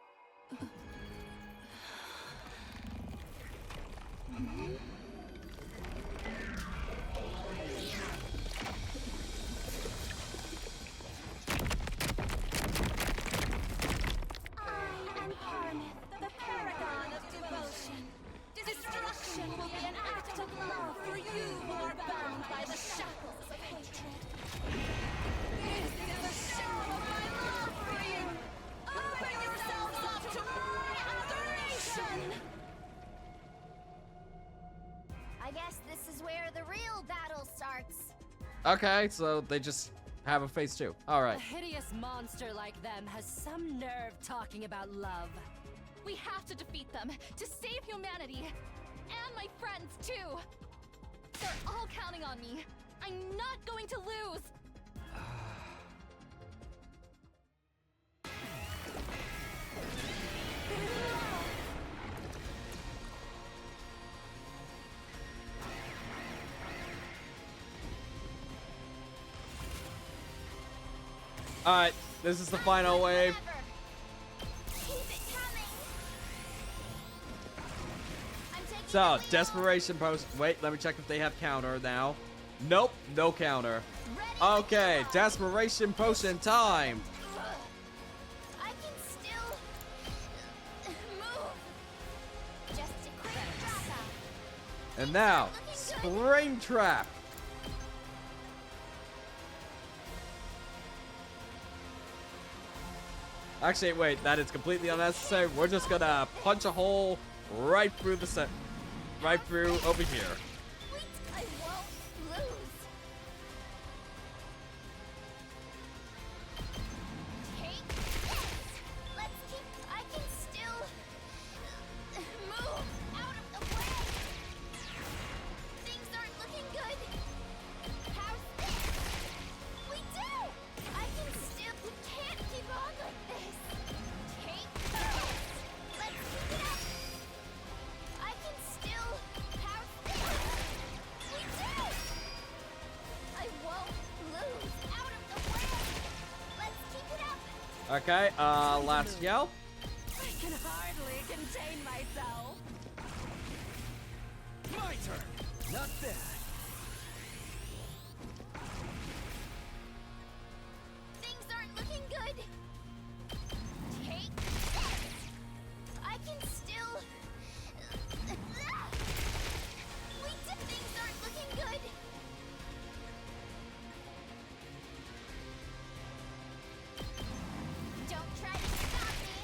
I guess this is where the real battle starts. Okay, so they just have a phase 2. All A right. hideous monster like them has some nerve talking about love. We have to defeat them to save humanity. And my friends, too. They're all counting on me. I'm not going to lose. All right, this is the final wave. So, desperation post. Wait, let me check if they have counter now. Nope, no counter. Okay, desperation potion time. I can still move. Just a quick drop out. And now, spring trap. Actually, wait, that is completely unnecessary. We're just gonna punch a hole right through the set, right through over here. I won't lose. Take this. Let's keep. I can still move out of the way. Things aren't looking good. How's this? We did it! I can still. We can't keep on like this. Take this. Let's keep it up. I can still. How's this? We did it! I won't lose. Out of the way. Let's keep it up. Okay, last yell. I can hardly contain myself. My turn. Not bad. Things aren't looking good. Take this. I can still. We did. Things aren't looking good. Don't try to stop me.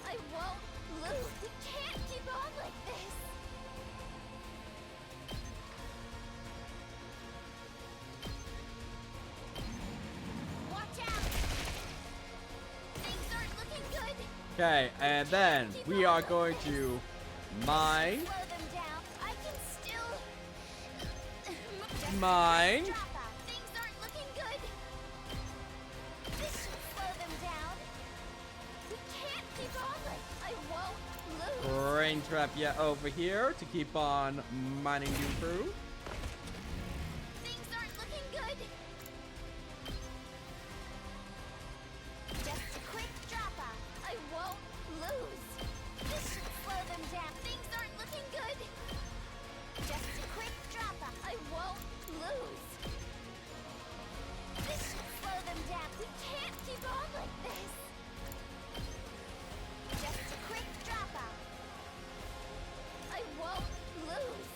I won't lose. We can't keep on like this. Watch out. Things aren't looking good. Okay, and then we are going to mine, Slow them down. I can still. mine. Drop out. Things aren't looking good. This should slow them down. We can't keep on like. I won't lose. Rain trap yeah over here to keep on mining you through. Things aren't looking good. Just a quick drop out. I won't lose. This should slow them down. Things aren't looking good. Just a quick drop out. I won't lose. This should slow them down. We can't keep on like this. Just a quick drop out. I won't lose.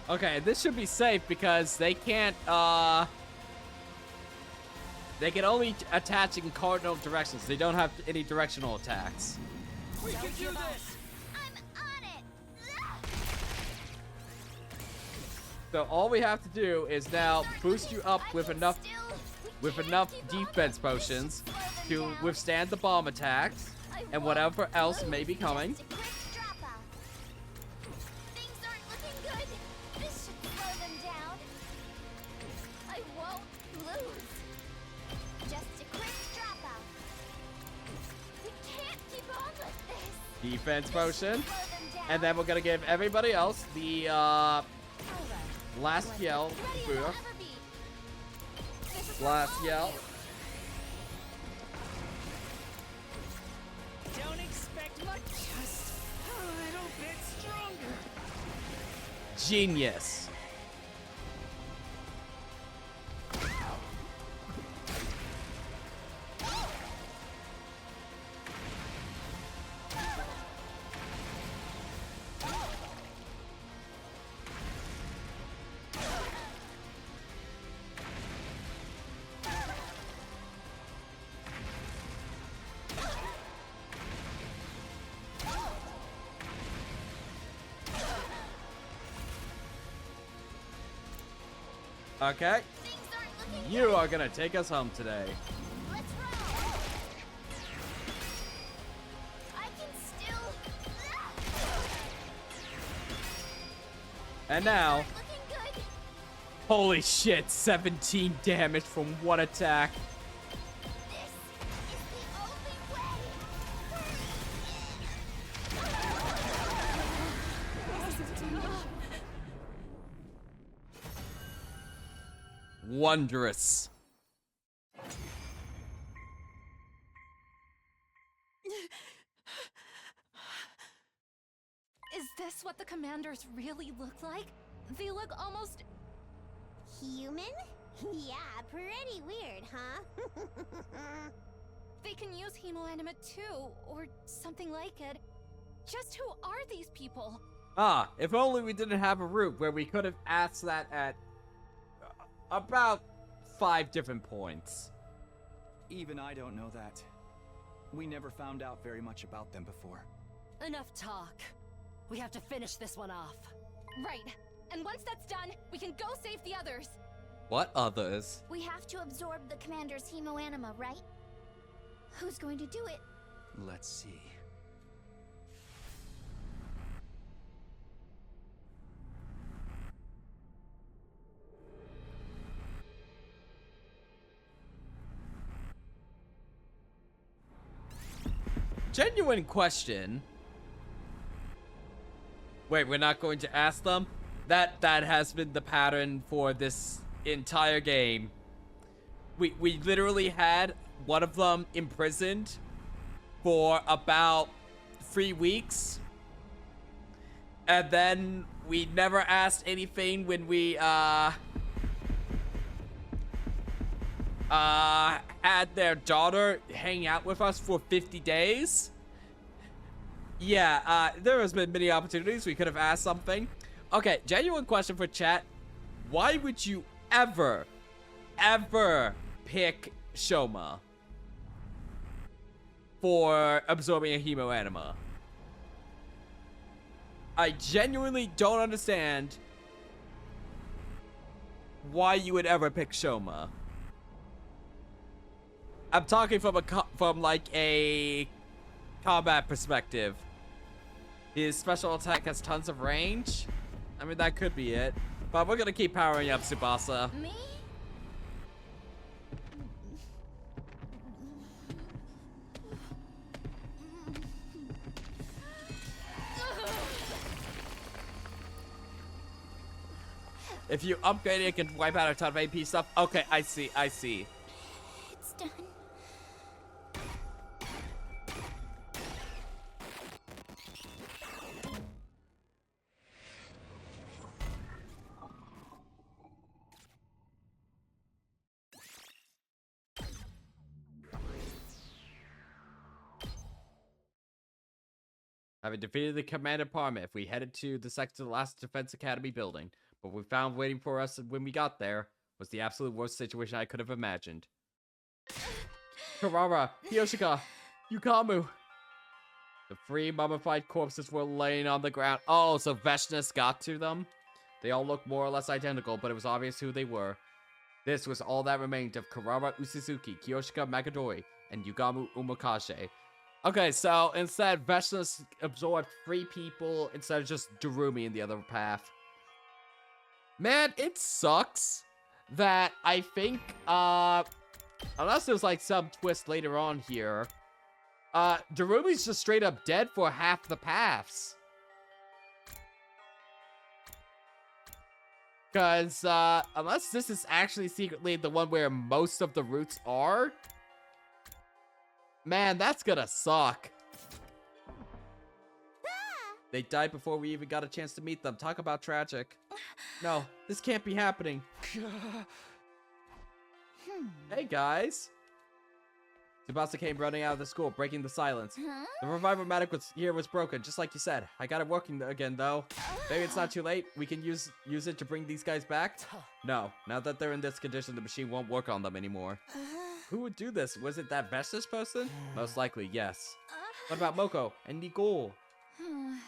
Okay, this should be safe because they can't, they can only attach in cardinal directions. They don't have any directional attacks. We can do this. I'm on it. So all we have to do is now boost you up with enough defense potions to withstand the bomb attacks and whatever else may be coming. Just a quick drop out. Things aren't looking good. This should slow them down. I won't lose. Just a quick drop out. We can't keep on like this. Defense potion. Slow them down. And then we're gonna give everybody else the last yell Ready as boost. I'll ever be. This is for Last all of yell. you. Don't expect much. Just a little bit stronger. Genius. Okay. You are gonna take us home today. Let's roll. I can still. And now, Looking good. holy shit, 17 damage from one attack. This is the only way. Wondrous. Is this what the commanders really look like? They look almost... Human? Yeah, pretty weird, huh? They can use hemoanima too, or something like it. Just who are these people? Ah, if only we didn't have a route where we could have asked that at about 5 different points. Even I don't know that. We never found out very much about them before. Enough talk. We have to finish this one off. Right. And once that's done, we can go save the others. What others? We have to absorb the commander's hemoanima, right? Who's going to do it? Let's see. Genuine question. Wait, we're not going to ask them? That has been the pattern for this entire game. We literally had one of them imprisoned for about 3 weeks. And then we never asked anything when we had their daughter hang out with us for 50 days. Yeah, there has been many opportunities we could have asked something. Okay, genuine question for chat. Why would you ever pick Shoma for absorbing a hemoanima? I genuinely don't understand why you would ever pick Shoma. I'm talking from like a combat perspective. His special attack has tons of range. I mean, that could be it. But we're gonna keep powering up Tsubasa. Me? If you upgrade it, it can wipe out a ton of AP stuff. Okay, I see. It's done. Having defeated the Commander Parmith, we headed to the last Defense Academy building. But what we found waiting for us when we got there was the absolute worst situation I could have imagined. Karara, Kiyoshika, Yukamu. The 3 mummified corpses were laying on the ground. Oh, so Veshnas got to them? They all looked more or less identical, but it was obvious who they were. This was all that remained of Karara Uchizuki, Kiyoshika Magadori, and Yugamu Umakashi. Okay, so instead, Veshnas absorbed 3 people instead of just Darumi in the other path. Man, it sucks that I think, unless there's like some twist later on here, Darumi's just straight up dead for half the paths. Because, unless this is actually secretly the one where most of the routes are, man, that's gonna suck. They died before we even got a chance to meet them. Talk about tragic. No, this can't be happening. Hey, guys. Tsubasa came running out of the school, breaking the silence. Huh? The revival magic was broken, just like you said. I got it working again, though. Maybe it's not too late. We can use it to bring these guys back. No, now that they're in this condition, the machine won't work on them anymore. Who would do this? Was it that Veshnas person? Most likely, yes. What about Moko and Nicole?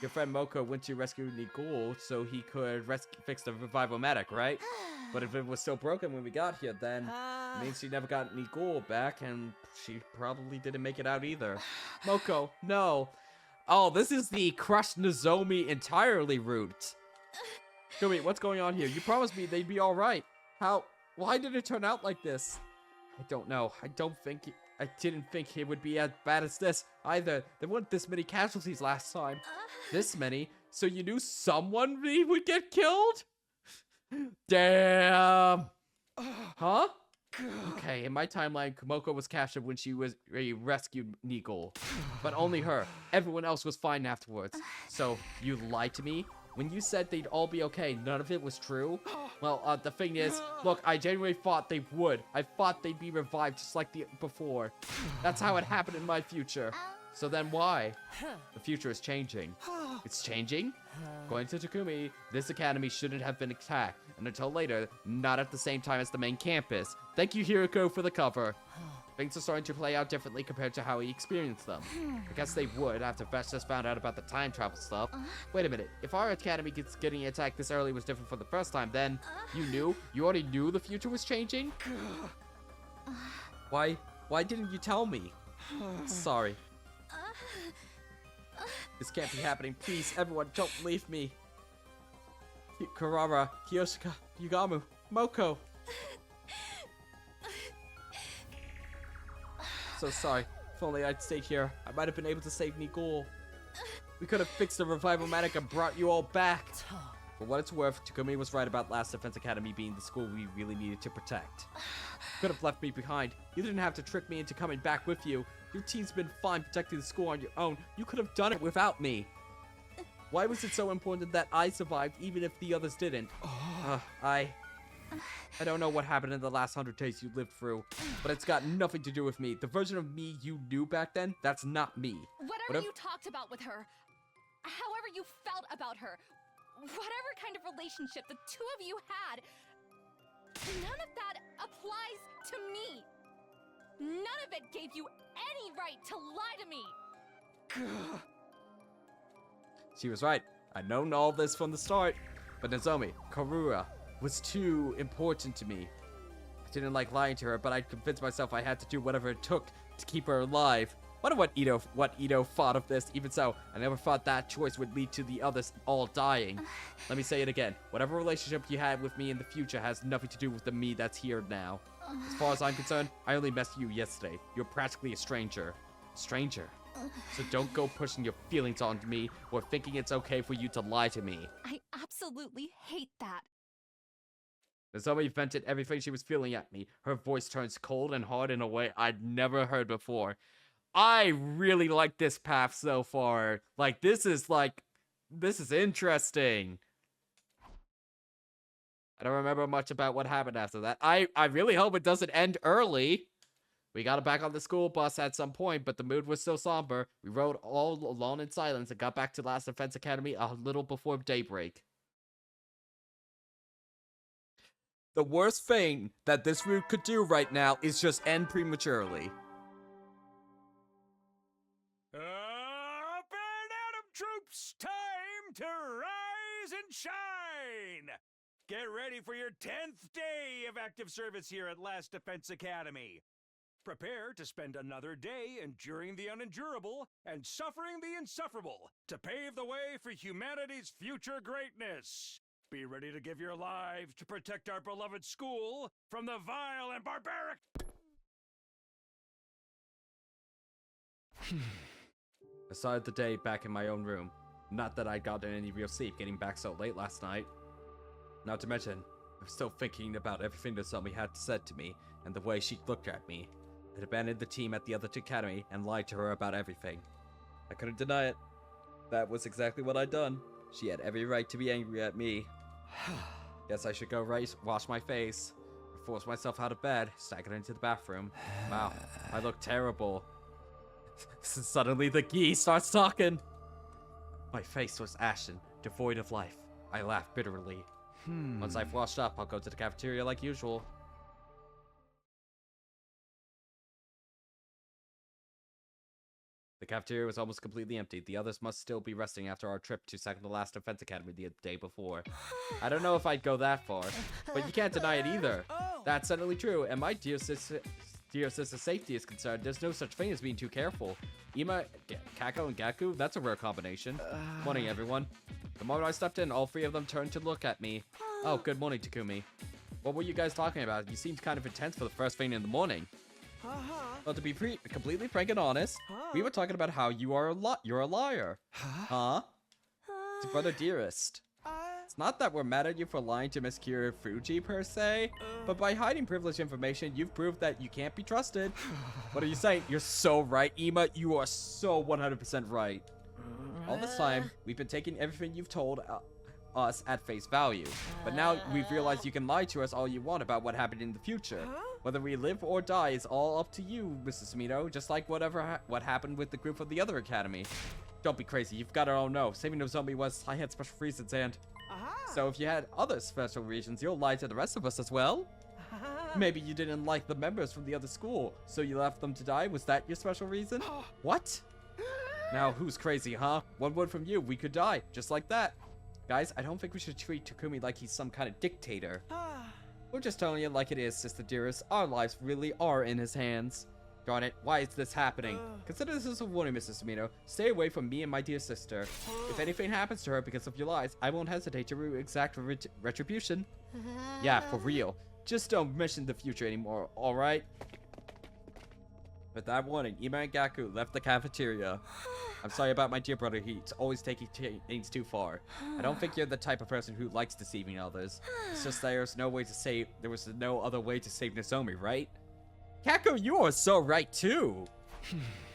Your friend Moko went to rescue Nigul so he could fix the revival-matic, right? But if it was still broken when we got here, then it means she never got Nigul back, and she probably didn't make it out either. Moko, no. Oh, this is the crushed Nozomi entirely route. Kumi, what's going on here? You promised me they'd be alright. Why did it turn out like this? I don't know. I didn't think it would be as bad as this either. There weren't this many casualties last time. This many? So you knew someone would get killed? Damn. Huh? Okay, in my timeline, Komoko was captured when she rescued Nigel. But only her. Everyone else was fine afterwards. So, you lied to me? When you said they'd all be okay, none of it was true? Well, the thing is, look, I genuinely thought they would. I thought they'd be revived just like before. That's how it happened in my future. So then why? The future is changing. It's changing? According to Takumi, this academy shouldn't have been attacked, and until later, not at the same time as the main campus. Thank you, Hiroko, for the cover. Things are starting to play out differently compared to how he experienced them. I guess they would after Festus found out about the time travel stuff. Wait a minute, if our academy getting attacked this early was different from the first time, then you already knew the future was changing? Why didn't you tell me? Sorry. This can't be happening. Please, everyone, don't leave me. Karara, Kiyoshika, Yugamu, Moko. So sorry. If only I'd stayed here, I might have been able to save Nigul. We could have fixed the revival-matic and brought you all back. For what it's worth, Takumi was right about Last Defense Academy being the school we really needed to protect. You could have left me behind. You didn't have to trick me into coming back with you. Your team's been fine protecting the school on your own. You could have done it without me. Why was it so important that I survived even if the others didn't? I don't know what happened in the last 100 days you lived through, but it's got nothing to do with me. The version of me you knew back then, that's not me. Whatever you talked about with her, however you felt about her, whatever kind of relationship the two of you had, none of that applies to me. None of it gave you any right to lie to me. She was right. I'd known all this from the start. But Nozomi, Karura, was too important to me. I didn't like lying to her, but I convinced myself I had to do whatever it took to keep her alive. Wonder what Ito thought of this. Even so, I never thought that choice would lead to the others all dying. Let me say it again. Whatever relationship you had with me in the future has nothing to do with the me that's here now. As far as I'm concerned, I only met you yesterday. You're practically a stranger. Stranger. So don't go pushing your feelings onto me or thinking it's okay for you to lie to me. I absolutely hate that. Nozomi vented everything she was feeling at me. Her voice turns cold and hard in a way I'd never heard before. I really like this path so far. This is interesting. I don't remember much about what happened after that. I really hope it doesn't end early. We got back on the school bus at some point, but the mood was still somber. We rode all alone in silence and got back to Last Defense Academy a little before daybreak. The worst thing that this route could do right now is just end prematurely. Up and at 'em, troops! Time to rise and shine! Get ready for your 10th day of active service here at Last Defense Academy. Prepare to spend another day enduring the unendurable and suffering the insufferable to pave the way for humanity's future greatness. Be ready to give your lives to protect our beloved school from the vile and barbaric... I started the day back in my own room. Not that I'd gotten any real sleep getting back so late last night. Not to mention, I was still thinking about everything that Nozomi had said to me and the way she looked at me. I'd abandoned the team at the other academy and lied to her about everything. I couldn't deny it. That was exactly what I'd done. She had every right to be angry at me. Guess I should go wash my face. I forced myself out of bed, staggered into the bathroom. Wow, I look terrible. Suddenly the Gi starts talking. My face was ashen, devoid of life. I laughed bitterly. Once I've washed up, I'll go to the cafeteria like usual. The cafeteria was almost completely empty. The others must still be resting after our trip to second to last defense academy the day before. I don't know if I'd go that far, but you can't deny it either. That's certainly true, and my dear sister's safety is concerned. There's no such thing as being too careful. Ima, Kako, and Gaku, that's a rare combination. Morning, everyone. The moment I stepped in, all three of them turned to look at me. Oh, good morning, Takumi. What were you guys talking about? You seemed kind of intense for the first thing in the morning. Well, to be completely frank and honest, we were talking about how you're a liar. Huh? To brother dearest. It's not that we're mad at you for lying to Miss Fuji per se, but by hiding privileged information, you've proved that you can't be trusted. What are you saying? You're so right, Ima. You are so 100% right. All this time, we've been taking everything you've told us at face value, but now we've realized you can lie to us all you want about what happened in the future. Whether we live or die is all up to you, Mrs. Mito, just like what happened with the group of the other academy. Don't be crazy, you've got to all know. Saving Nozomi was, I had special reasons, and... So if you had other special reasons, you'll lie to the rest of us as well? Maybe you didn't like the members from the other school, so you left them to die? Was that your special reason? What? Now, who's crazy, huh? One word from you, we could die, just like that. Guys, I don't think we should treat Takumi like he's some kind of dictator. We're just telling you like it is, sister dearest. Our lives really are in his hands. Darn it, why is this happening? Consider this as a warning, Mrs. Tomino. Stay away from me and my dear sister. If anything happens to her because of your lies, I won't hesitate to exact retribution. Yeah, for real. Just don't mention the future anymore, alright? With that warning, Ima and Gaku left the cafeteria. I'm sorry about my dear brother, he's always taking things too far. I don't think you're the type of person who likes deceiving others. It's just there was no other way to save Nozomi, right? Kako, you are so right too!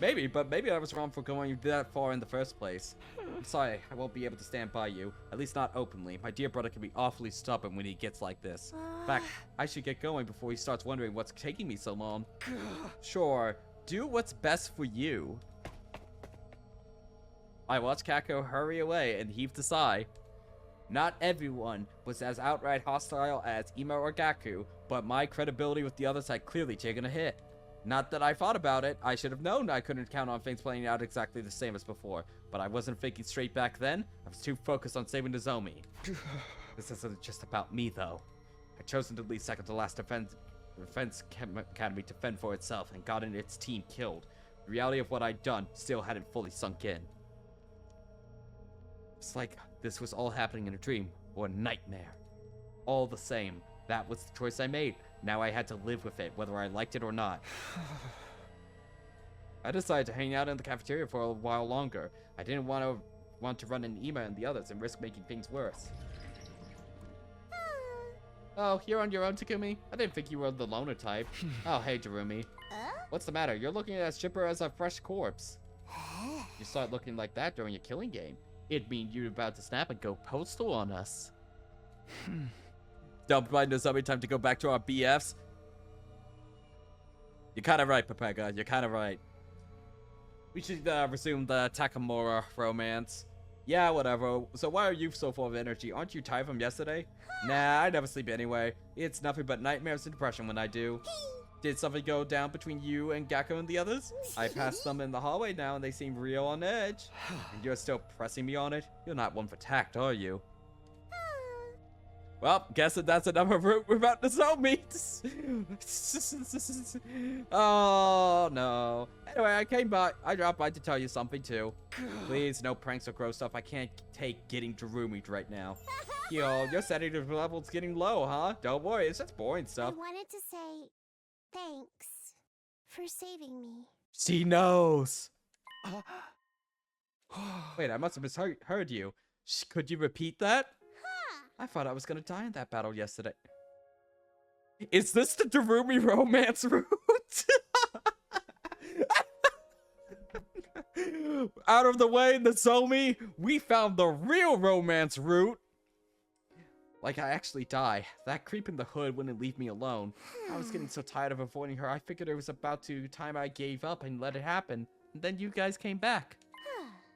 Maybe, but maybe I was wrong for going that far in the first place. I'm sorry, I won't be able to stand by you. At least not openly. My dear brother can be awfully stubborn when he gets like this. In fact, I should get going before he starts wondering what's taking me so long. Sure, do what's best for you. I watched Kako hurry away and heaved a sigh. Not everyone was as outright hostile as Ima or Gaku, but my credibility with the others had clearly taken a hit. Not that I thought about it, I should have known I couldn't count on things playing out exactly the same as before, but I wasn't thinking straight back then. I was too focused on saving Nozomi. This isn't just about me, though. I'd chosen to leave second to last defense academy to fend for itself and gotten its team killed. The reality of what I'd done still hadn't fully sunk in. It's like this was all happening in a dream or a nightmare. All the same, that was the choice I made. Now I had to live with it, whether I liked it or not. I decided to hang out in the cafeteria for a while longer. I didn't want to run into Ima and the others and risk making things worse. Oh, you're on your own, Takumi? I didn't think you were the loner type. Oh, hey, Jerumi. What's the matter? You're looking as chipper as a fresh corpse. You start looking like that during your killing game. It'd mean you're about to snap and go postal on us. Don't find Nozomi time to go back to our BFs. You're kind of right, Pepega. You're kind of right. We should resume the Takamura romance. Yeah, whatever. So why are you so full of energy? Aren't you tired from yesterday? Nah, I never sleep anyway. It's nothing but nightmares and depression when I do. Did something go down between you and Gaku and the others? I passed them in the hallway now and they seem real on edge. And you're still pressing me on it? You're not one for tact, are you? Well, guess that's enough of we're about to sell meat. Oh, no. Anyway, I dropped by to tell you something, too. Please, no pranks or gross stuff. I can't take getting Jerumi'd right now. Yo, your sanity level's getting low, huh? Don't worry, it's just boring stuff. I wanted to say thanks for saving me. She knows. Wait, I must have misheard you. Could you repeat that? I thought I was gonna die in that battle yesterday. Is this the Jerumi romance route? Out of the way, Nozomi, we found the real romance route. Like I actually die. That creep in the hood wouldn't leave me alone. I was getting so tired of avoiding her, I figured it was about time I gave up and let it happen. And then you guys came back.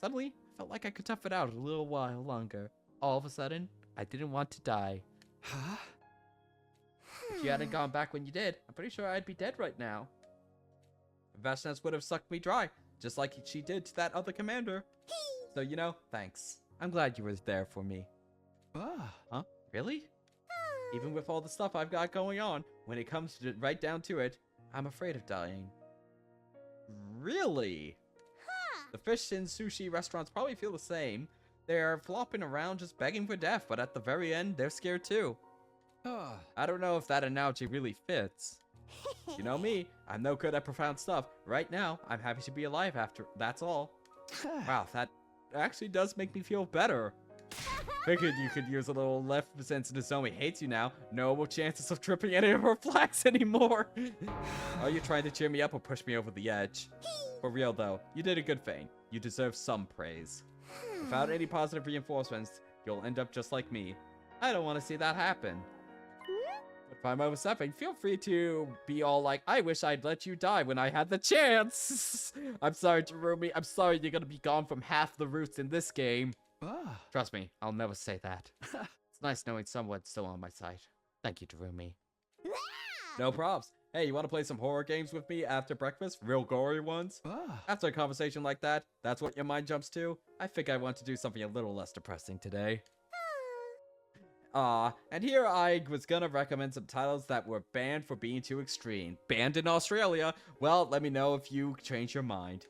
Suddenly, I felt like I could tough it out a little while longer. All of a sudden, I didn't want to die. Huh? If you hadn't gone back when you did, I'm pretty sure I'd be dead right now. Vastness would have sucked me dry, just like she did to that other commander. So, you know, thanks. I'm glad you were there for me. Huh? Really? Even with all the stuff I've got going on, when it comes to right down to it, I'm afraid of dying. Really? The fish and sushi restaurants probably feel the same. They're flopping around just begging for death, but at the very end, they're scared too. I don't know if that analogy really fits. You know me, I'm no good at profound stuff. Right now, I'm happy to be alive after, that's all. Wow, that actually does make me feel better. Figured you could use a little lift since Nozomi hates you now. No chances of tripping any of her flags anymore. Are you trying to cheer me up or push me over the edge? For real though, you did a good thing. You deserve some praise. Without any positive reinforcements, you'll end up just like me. I don't want to see that happen. But if I'm overstepping, feel free to be all like, I wish I'd let you die when I had the chance. I'm sorry, Jerome. I'm sorry you're gonna be gone from half the routes in this game. Trust me, I'll never say that. It's nice knowing someone's still on my side. Thank you, Darumi. No props. Hey, you want to play some horror games with me after breakfast? Real gory ones? After a conversation like that, that's what your mind jumps to? I think I want to do something a little less depressing today. And here I was gonna recommend some titles that were banned for being too extreme. Banned in Australia? Well, let me know if you change your mind.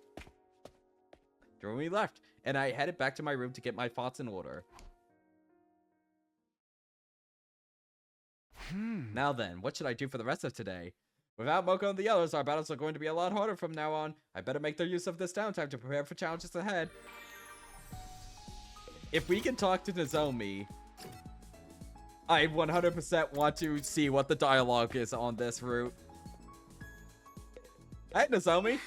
Darumi left, and I headed back to my room to get my thoughts in order. Now then, what should I do for the rest of today? Without Moko and the others, our battles are going to be a lot harder from now on. I better make their use of this downtime to prepare for challenges ahead. If we can talk to Nozomi, I 100% want to see what the dialogue is on this route. Hey, Nozomi.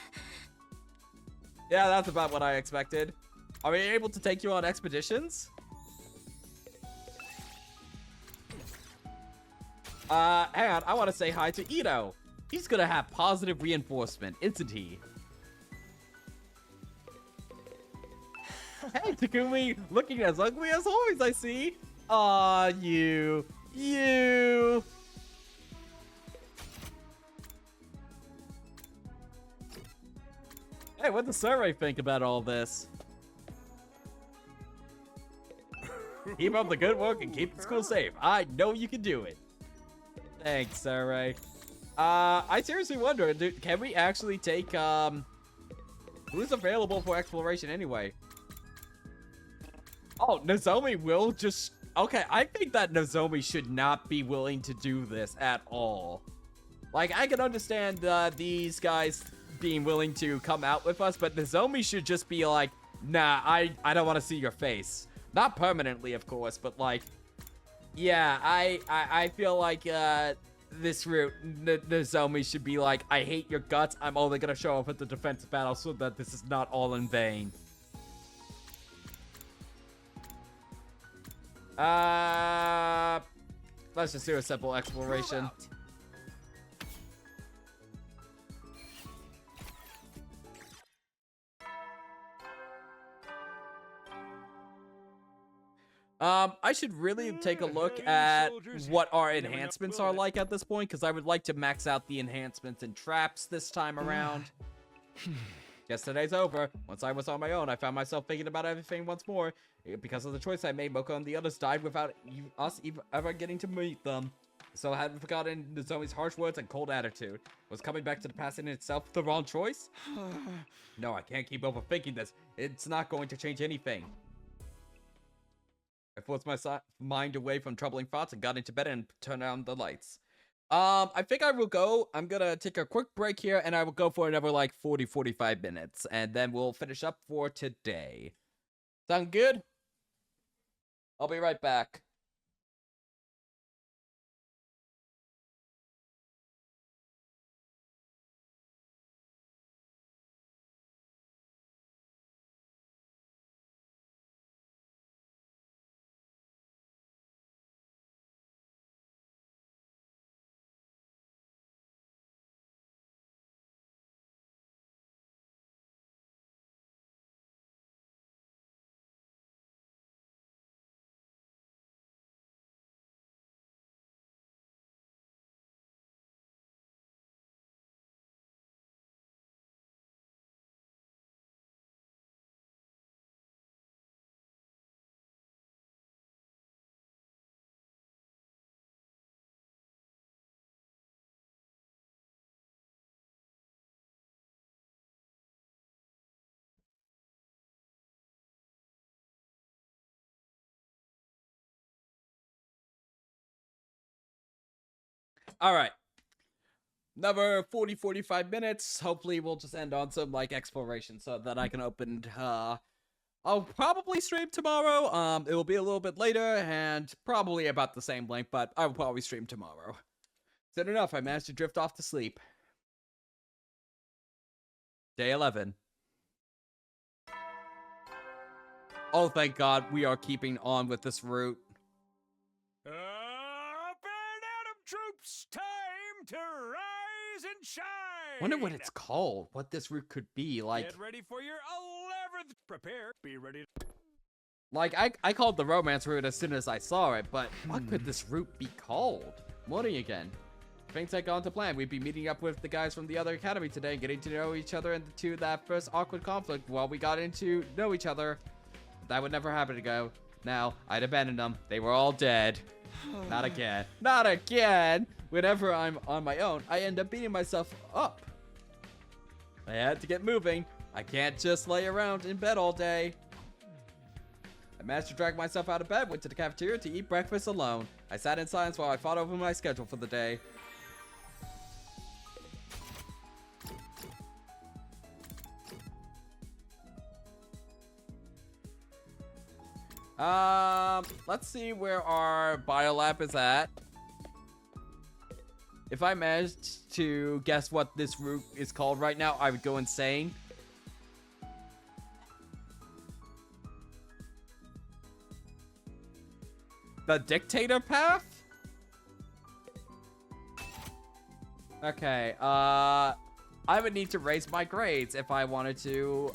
Yeah, that's about what I expected. Are we able to take you on expeditions? Hang on, I want to say hi to Ito. He's gonna have positive reinforcement, isn't he? Hey, Takumi, looking as ugly as always, I see. Aw, you. Hey, what does Sarai think about all this? Keep up the good work and keep the school safe. I know you can do it. Thanks, Sarai. I seriously wonder, can we actually take, who's available for exploration anyway? Oh, Nozomi will just... Okay, I think that Nozomi should not be willing to do this at all. Like, I can understand these guys being willing to come out with us, but Nozomi should just be like, nah, I don't want to see your face. Not permanently, of course, but like, yeah, I feel like this route, Nozomi should be like, I hate your guts, I'm only gonna show up at the defensive battle so that this is not all in vain. Let's just do a simple exploration. I should really take a look at what our enhancements are like at this point, because I would like to max out the enhancements and traps this time around. Yesterday's over. Once I was on my own, I found myself thinking about everything once more. Because of the choice I made, Moko and the others died without us ever getting to meet them. So I hadn't forgotten Nozomi's harsh words and cold attitude. Was coming back to the past in itself the wrong choice? No, I can't keep overthinking this. It's not going to change anything. I forced my mind away from troubling thoughts and got into bed and turned on the lights. I think I will go. I'm gonna take a quick break here, and I will go for another, like, 40-45 minutes, and then we'll finish up for today. Sound good? I'll be right back. All right. Another 45 minutes. Hopefully we'll just end on some like exploration so that I can open I'll probably stream tomorrow. It will be a little bit later and probably about the same length, but I will probably stream tomorrow. Soon enough, I managed to drift off to sleep. Day 11. Oh, thank God, we are keeping on with this route. Up and Atom troops, time to rise and shine. Wonder what it's called. What this route could be like. Get ready for your 11th. Prepare. Be ready. Like I called the romance route as soon as I saw it, but what could this route be called? Morning again. Things had gone to plan. We'd be meeting up with the guys from the other academy today, getting to know each other into that first awkward conflict while we got into know each other. That would never happen ago. Now, I'd abandoned them. They were all dead. Not again. Not again! Whenever I'm on my own, I end up beating myself up. I had to get moving. I can't just lay around in bed all day. I managed to drag myself out of bed, went to the cafeteria to eat breakfast alone. I sat in silence while I thought over my schedule for the day. Let's see where our biolab is at. If I managed to guess what this route is called right now, I would go insane. The dictator path? Okay, I would need to raise my grades if I wanted to,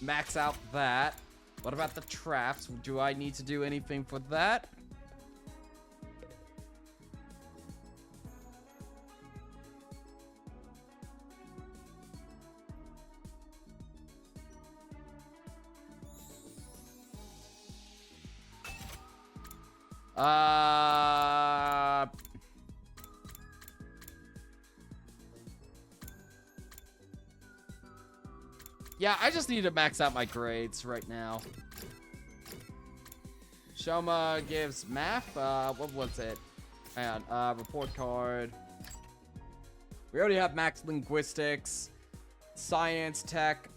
max out that. What about the traps? Do I need to do anything for that? Yeah, I just need to max out my grades right now. Shoma gives math. What was it? Hang on. Report card. We already have max linguistics, science, tech.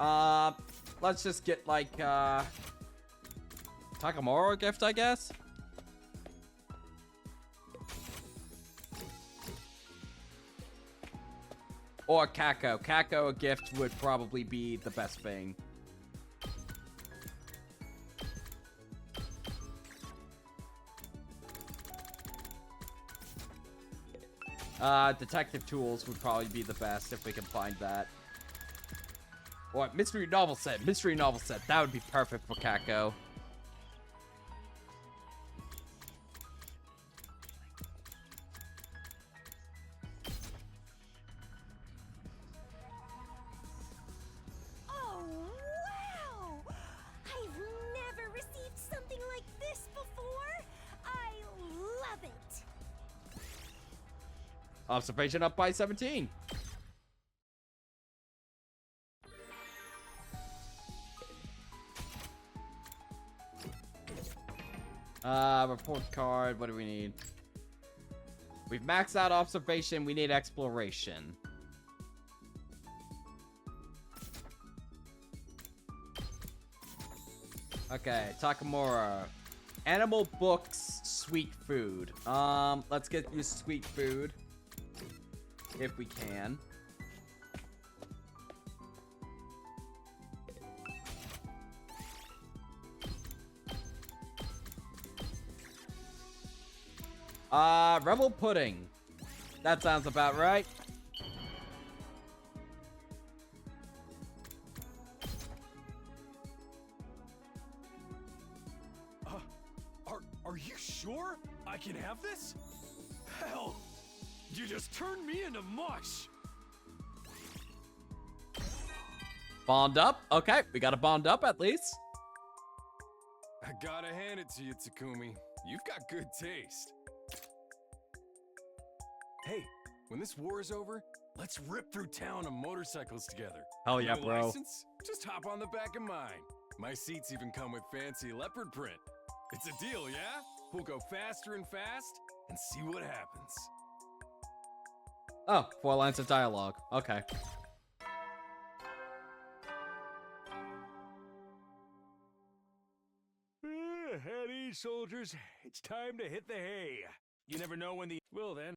Let's just get like Takamura gift, I guess. Or Kako. Kako a gift would probably be the best thing. Detective tools would probably be the best if we can find that. Or mystery novel set. Mystery novel set. That would be perfect for Kako. Oh, wow! I've never received something like this before. I love it. Observation up by 17. Report card. What do we need? We've maxed out observation. We need exploration. Okay, Takamura. Animal books, sweet food. Let's get you sweet food. If we can. Rebel pudding. That sounds about right. Are you sure I can have this? Hell, you just turned me into mush. Bond up. Okay, we got to bond up at least. I gotta hand it to you, Takumi. You've got good taste. Hey, when this war is over, let's rip through town on motorcycles together. Hell yeah, No bro. license? Just hop on the back of mine. My seats even come with fancy leopard print. It's a deal, yeah? We'll go faster and fast and see what happens. Oh, 4 lines of dialogue. Okay. At ease, soldiers. It's time to hit the hay. You never know when the... Well, then.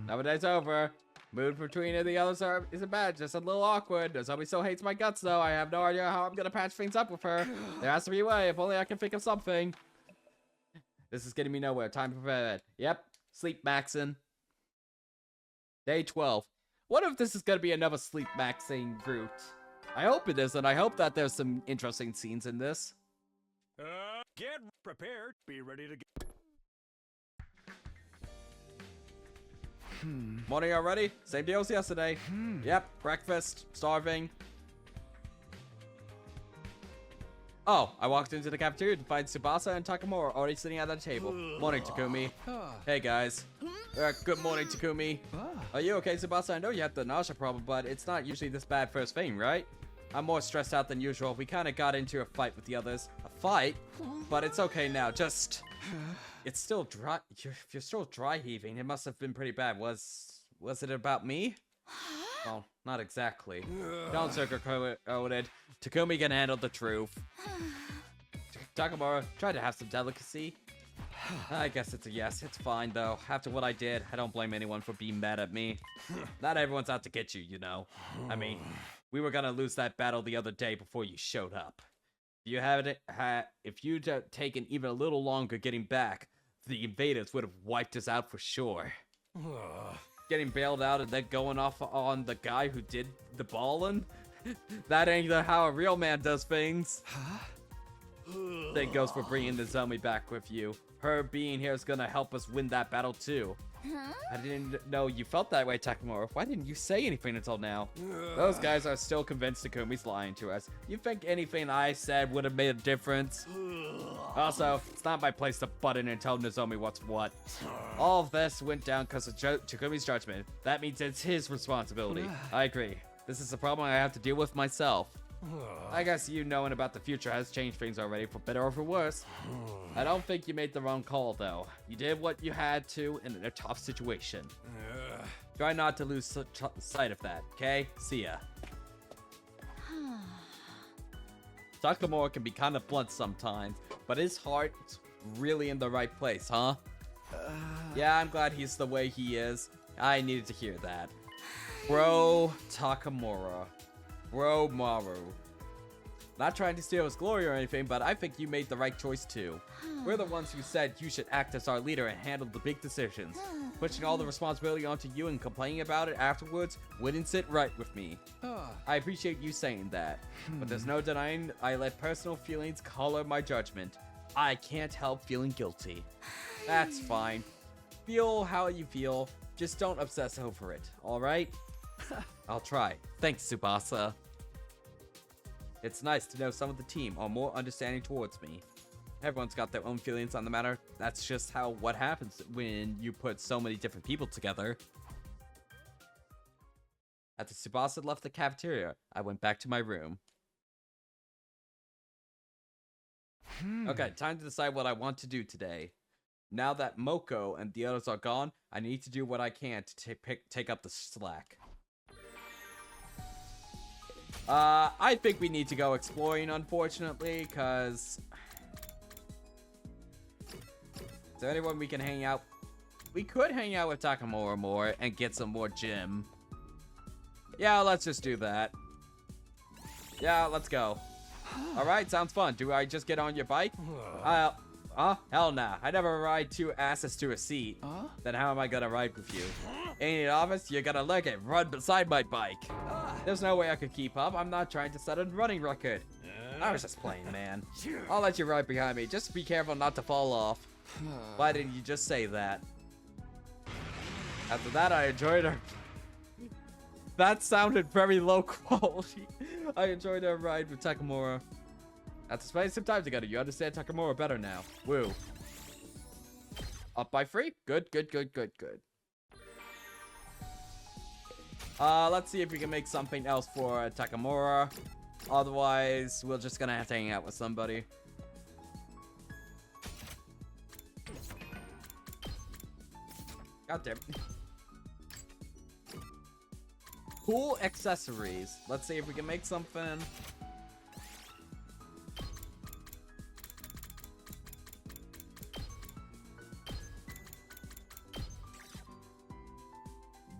Now the day's over. Mood between the others isn't bad, just a little awkward. Nozomi still hates my guts, though. I have no idea how I'm gonna patch things up with her. There has to be a way, if only I can think of something. This is getting me nowhere. Time to prepare bed. Yep. Sleep maxing. Day 12. What if this is gonna be another sleep maxing route? I hope it is, and I hope that there's some interesting scenes in this. Get prepared. Be ready to get... Morning already? Same deal as yesterday. Yep, breakfast, starving. Oh, I walked into the cafeteria to find Tsubasa and Takamura already sitting at the table. Morning, Takumi. Hey, guys. Good morning, Takumi. Are you okay, Tsubasa? I know you have the nausea problem, but it's not usually this bad first thing, right? I'm more stressed out than usual. We kind of got into a fight with the others. A fight? But it's okay now. Just... It's still dry. You're still dry heaving. It must have been pretty bad. Was it about me? Well, not exactly. Don't sugarcoat it. Takumi can handle the truth. Takamura, try to have some delicacy. I guess it's a yes. It's fine, though. After what I did, I don't blame anyone for being mad at me. Not everyone's out to get you, you know. I mean, we were gonna lose that battle the other day before you showed up. If you'd taken even a little longer getting back, the invaders would have wiped us out for sure. Getting bailed out and then going off on the guy who did the ballin'? That ain't how a real man does things. Same goes for bringing the zombie back with you. Her being here is gonna help us win that battle too. I didn't know you felt that way, Takamura. Why didn't you say anything until now? Those guys are still convinced Takumi's lying to us. You think anything I said would have made a difference? Also, it's not my place to butt in and tell Nozomi what's what. All of this went down because of Takumi's judgment. That means it's his responsibility. I agree. This is a problem I have to deal with myself. I guess you knowing about the future has changed things already, for better or for worse. I don't think you made the wrong call, though. You did what you had to in a tough situation. Try not to lose sight of that, okay? See ya. Takamura can be kind of blunt sometimes, but his heart's really in the right place, huh? Yeah, I'm glad he's the way he is. I needed to hear that. Bro Takamura. Bro Maru. Not trying to steal his glory or anything, but I think you made the right choice too. We're the ones who said you should act as our leader and handle the big decisions. Pushing all the responsibility onto you and complaining about it afterwards wouldn't sit right with me. I appreciate you saying that, but there's no denying I let personal feelings color my judgment. I can't help feeling guilty. That's fine. Feel how you feel, just don't obsess over it, alright? I'll try. Thanks, Tsubasa. It's nice to know some of the team are more understanding towards me. Everyone's got their own feelings on the matter. That's just what happens when you put so many different people together. After Tsubasa left the cafeteria, I went back to my room. Okay, time to decide what I want to do today. Now that Moko and the others are gone, I need to do what I can to take up the slack. I think we need to go exploring, unfortunately, because... Is there anyone we can hang out? We could hang out with Takamura more and get some more gym. Yeah, let's just do that. Yeah, let's go. Alright, sounds fun. Do I just get on your bike? Hell nah. I never ride 2 asses to a seat. Then how am I gonna ride with you? Ain't it obvious? You gotta leg it. Run beside my bike. There's no way I could keep up. I'm not trying to set a running record. I was just playing, man. I'll let you ride behind me. Just be careful not to fall off. Why didn't you just say that? After that, I enjoyed her. That sounded very low quality. I enjoyed our ride with Takamura. After spending some time together, you understand Takamura better now. Woo. Up by 3? Good, good, good, good, good. Let's see if we can make something else for Takamura. Otherwise, we're just gonna have to hang out with somebody. God damn. Cool accessories. Let's see if we can make something.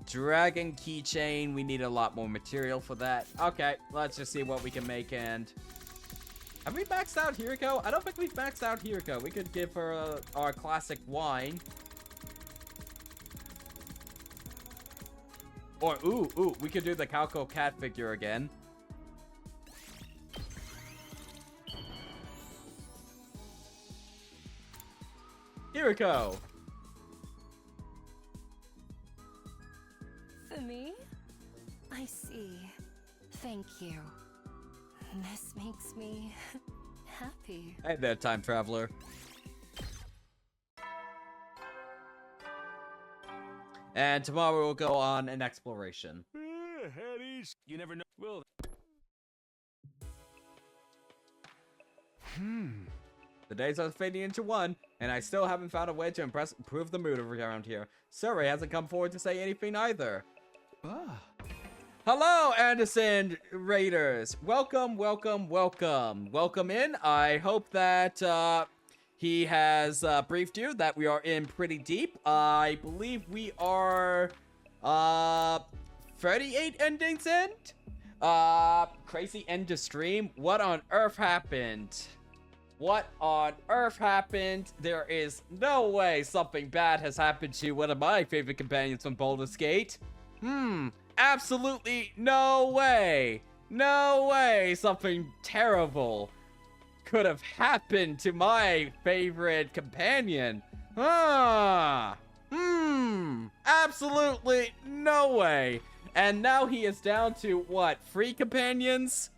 Dragon keychain. We need a lot more material for that. Okay, let's just see what we can make. And have we maxed out Hiriko? I don't think we've maxed out Hiriko. We could give her our classic wine. Or, ooh, we could do the Calco cat figure again. Hiriko! For me? I see. Thank you. This makes me happy. Hey there, time traveler. And tomorrow we'll go on an exploration. Hatties, you never know. Will. The days are fading into one, and I still haven't found a way to improve the mood around here. Surrey hasn't come forward to say anything either. Hello, Anderson Raiders. Welcome, welcome, welcome. Welcome in. I hope that he has briefed you that we are in pretty deep. I believe we are 38 endings in. Crazy end to stream. What on earth happened? What on earth happened? There is no way something bad has happened to one of my favorite companions from Baldur's Gate. Absolutely no way. No way something terrible could have happened to my favorite companion. Absolutely no way. And now he is down to what? 3 companions?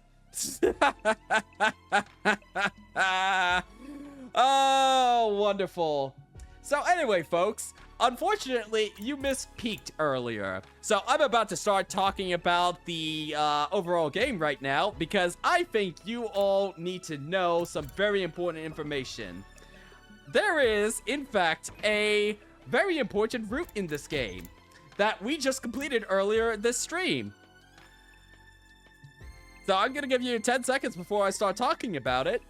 Oh, wonderful. So anyway, folks, unfortunately, you misspeaked earlier. So I'm about to start talking about the overall game right now because I think you all need to know some very important information. There is, in fact, a very important route in this game that we just completed earlier this stream. So I'm gonna give you 10 seconds before I start talking about it.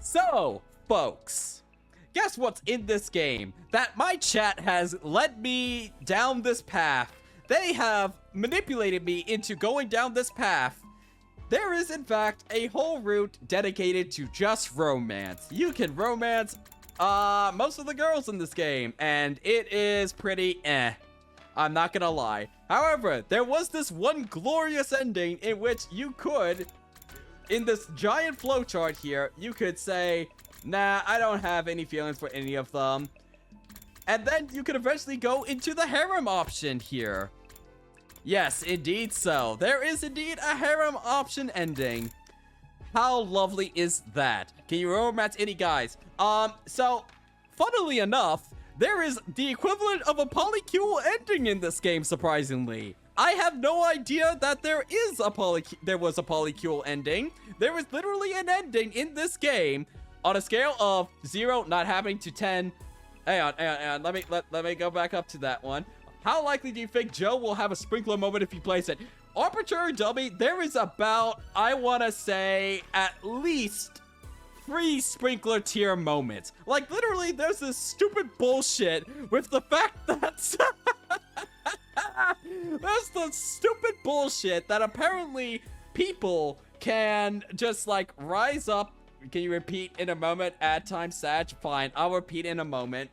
So, folks, guess what's in this game that my chat has led me down this path? They have manipulated me into going down this path. There is, in fact, a whole route dedicated to just romance. You can romance most of the girls in this game, and it is pretty I'm not gonna lie. However, there was this one glorious ending in which you could, in this giant flowchart here, you could say, nah, I don't have any feelings for any of them. And then you could eventually go into the harem option here. Yes, indeed so. There is indeed a harem option ending. How lovely is that? Can you romance any guys? So, funnily enough, there is the equivalent of a polycule ending in this game, surprisingly. I have no idea that there was a polycule ending. There is literally an ending in this game on a scale of 0 not happening to 10. Hang on. Let me go back up to that one. How likely do you think Joe will have a sprinkler moment if he plays it? Arbitrary dummy, there is about, I want to say, at least 3 sprinkler tier moments. Like, literally, there's this stupid bullshit with the fact that there's the stupid bullshit that apparently people can just, like, rise up. Can you repeat in a moment? Add time, Sag. Fine, I'll repeat in a moment.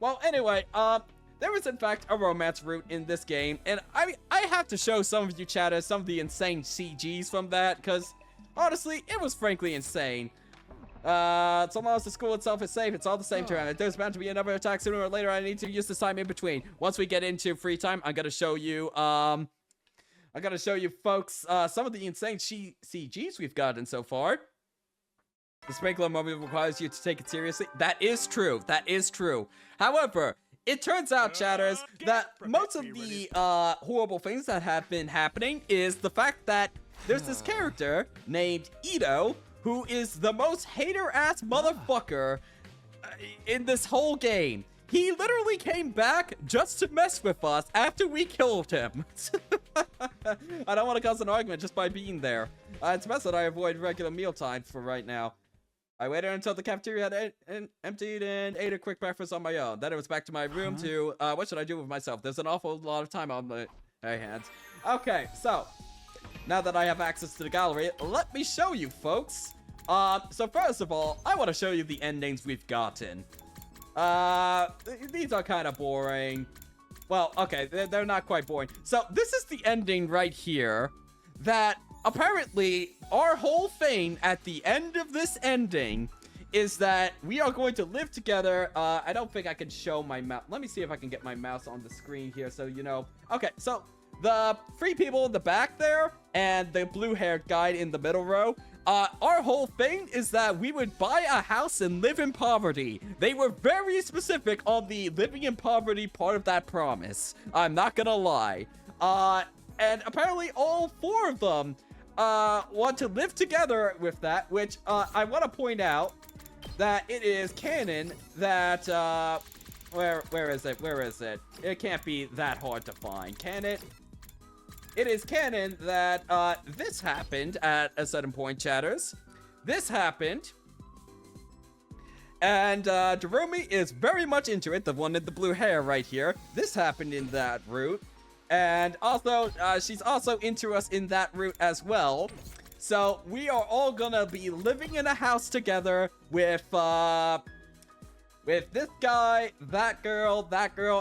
Well, anyway, there is, in fact, a romance route in this game, and I have to show some of you chatters some of the insane CGs from that, because, honestly, it was frankly insane. So long as the school itself is safe, it's all the same terrain. If there's bound to be another attack sooner or later, I need to use this time in between. Once we get into free time, I'm gonna show you, folks, some of the insane CGs we've gotten so far. The sprinkler moment requires you to take it seriously. That is true. That is true. However, it turns out, chatters, that most of the horrible things that have been happening is the fact that there's this character named Ito who is the most hater-ass motherfucker in this whole game. He literally came back just to mess with us after we killed him. I don't want to cause an argument just by being there. It's best that I avoid regular meal times for right now. I waited until the cafeteria had emptied and ate a quick breakfast on my own. Then it was back to my room to, what should I do with myself? There's an awful lot of time on my hands. Okay, so, now that I have access to the gallery, let me show you, folks. So first of all, I want to show you the endings we've gotten. These are kind of boring. Well, okay, they're not quite boring. So this is the ending right here that apparently our whole thing at the end of this ending is that we are going to live together. I don't think I can show my mouse. Let me see if I can get my mouse on the screen here so you know. Okay, so the three people in the back there and the blue-haired guy in the middle row, our whole thing is that we would buy a house and live in poverty. They were very specific on the living in poverty part of that promise. I'm not gonna lie. And apparently all four of them want to live together with that, which I want to point out that it is canon that where is it? It can't be that hard to find, can it? It is canon that this happened at a certain point, chatters. This happened. And Jerome is very much into it, the one with the blue hair right here. This happened in that route. And also, she's also into us in that route as well. So we are all gonna be living in a house together with this guy, that girl,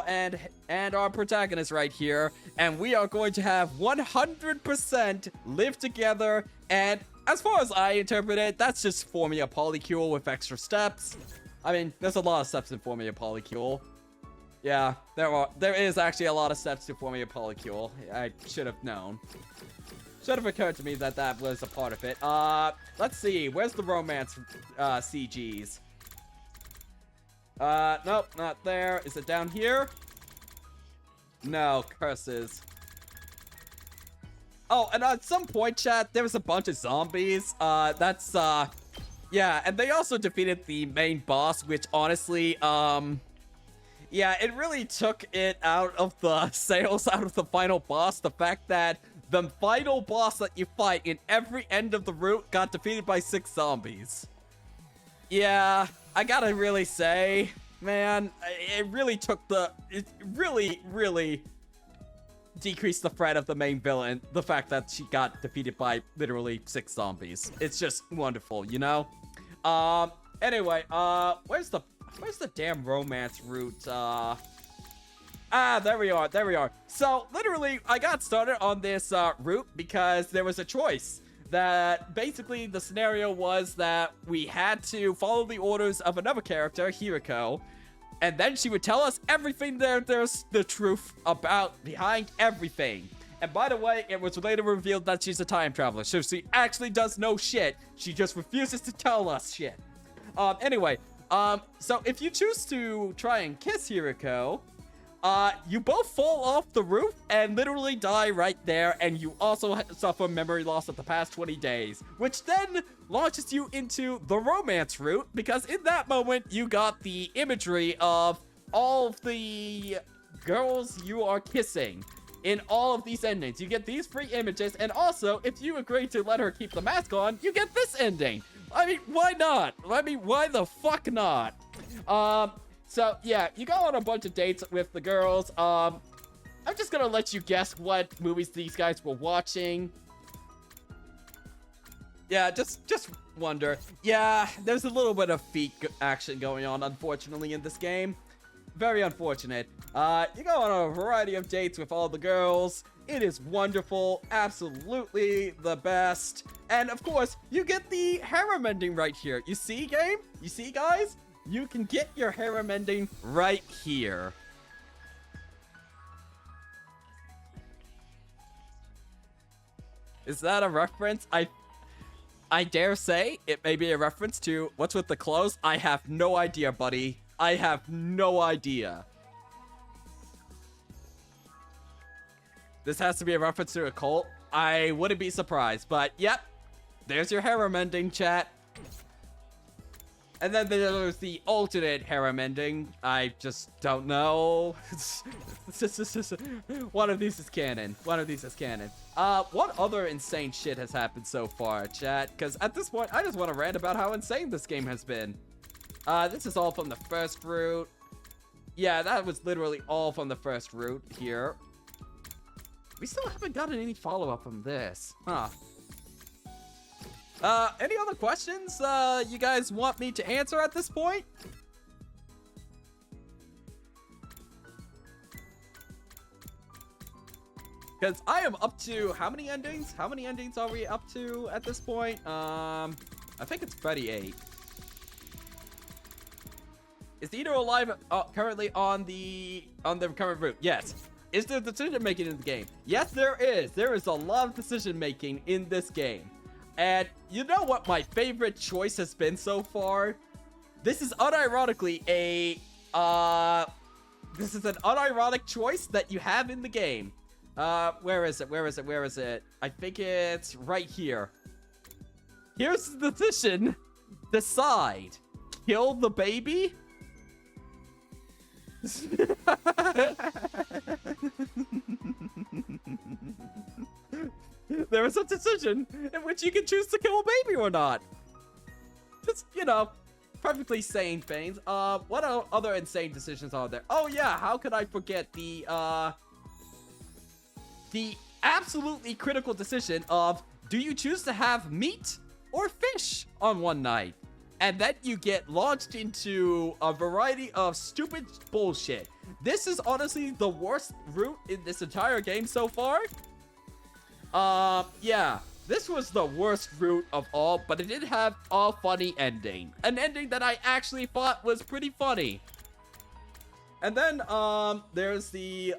and our protagonist right here. And we are going to have 100% live together. And as far as I interpret it, that's just forming a polycule with extra steps. I mean, there's a lot of steps in forming a polycule. Yeah, there is actually a lot of steps to forming a polycule. I should have known. Should have occurred to me that that was a part of it. Let's see. Where's the romance CGs? Nope, not there. Is it down here? No, curses. Oh, and at some point, chat, there was a bunch of zombies. Yeah, and they also defeated the main boss, which honestly, yeah, it really took it out of the sales out of the final boss. The fact that the final boss that you fight in every end of the route got defeated by 6 zombies. Yeah, I gotta really say, man, it really decreased the threat of the main villain. The fact that she got defeated by literally 6 zombies. It's just wonderful, you know? Anyway, where's the damn romance route? There we are. So, literally, I got started on this route because there was a choice. That basically the scenario was that we had to follow the orders of another character, Hiriko, and then she would tell us everything there's the truth about behind everything. And by the way, it was later revealed that she's a time traveler, so she actually does know shit. She just refuses to tell us shit. Anyway, so if you choose to try and kiss Hiriko, you both fall off the roof and literally die right there, and you also suffer memory loss of the past 20 days, which then launches you into the romance route, because in that moment, you got the imagery of all of the girls you are kissing in all of these endings. You get these 3 images, and also, if you agree to let her keep the mask on, you get this ending. I mean, why not? I mean, why the fuck not? So, yeah, you go on a bunch of dates with the girls. I'm just gonna let you guess what movies these guys were watching. Yeah, just wonder. Yeah, there's a little bit of feet action going on, unfortunately, in this game. Very unfortunate. You go on a variety of dates with all the girls. It is wonderful. Absolutely the best. And, of course, you get the harem ending right here. You see, game? You see, guys? You can get your harem ending right here. Is that a reference? I dare say it may be a reference to What's with the Clothes. I have no idea, buddy. I have no idea. This has to be a reference to a cult. I wouldn't be surprised, but yep. there's your harem ending, chat. And then there's the alternate harem ending. I just don't know. One of these is canon. One of these is canon. What other insane shit has happened so far, chat? Because at this point, I just want to rant about how insane this game has been. This is all from the first route. Yeah, that was literally all from the first route here. We still haven't gotten any follow-up from this. Huh. Any other questions you guys want me to answer at this point? Because I am up to how many endings? How many endings are we up to at this point? I think it's 38. Is Ito alive currently on the current route? Yes. Is there decision making in the game? Yes, there is. There is a lot of decision making in this game. And you know what my favorite choice has been so far? This is unironically this is an unironic choice that you have in the game. Where is it? Where is it? Where is it? I think it's right here. Here's the decision. Decide. Kill the baby? There is a decision in which you can choose to kill a baby or not. Just, you know, perfectly sane things. What other insane decisions are there? Oh yeah, how could I forget the absolutely critical decision of, do you choose to have meat or fish on one night? And then you get launched into a variety of stupid bullshit. This is honestly the worst route in this entire game so far. Yeah, this was the worst route of all, but it did have a funny ending. An ending that I actually thought was pretty funny. And then, there's the,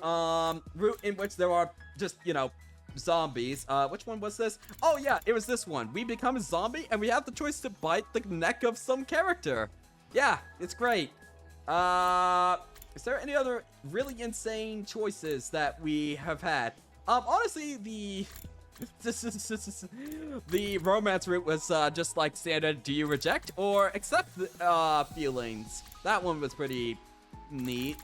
route in which there are just, you know, zombies. Which one was this? Oh yeah, it was this one. We become a zombie and we have the choice to bite the neck of some character. Yeah, it's great. Is there any other really insane choices that we have had? Honestly, the romance route was just like standard. Do you reject or accept feelings? That one was pretty neat.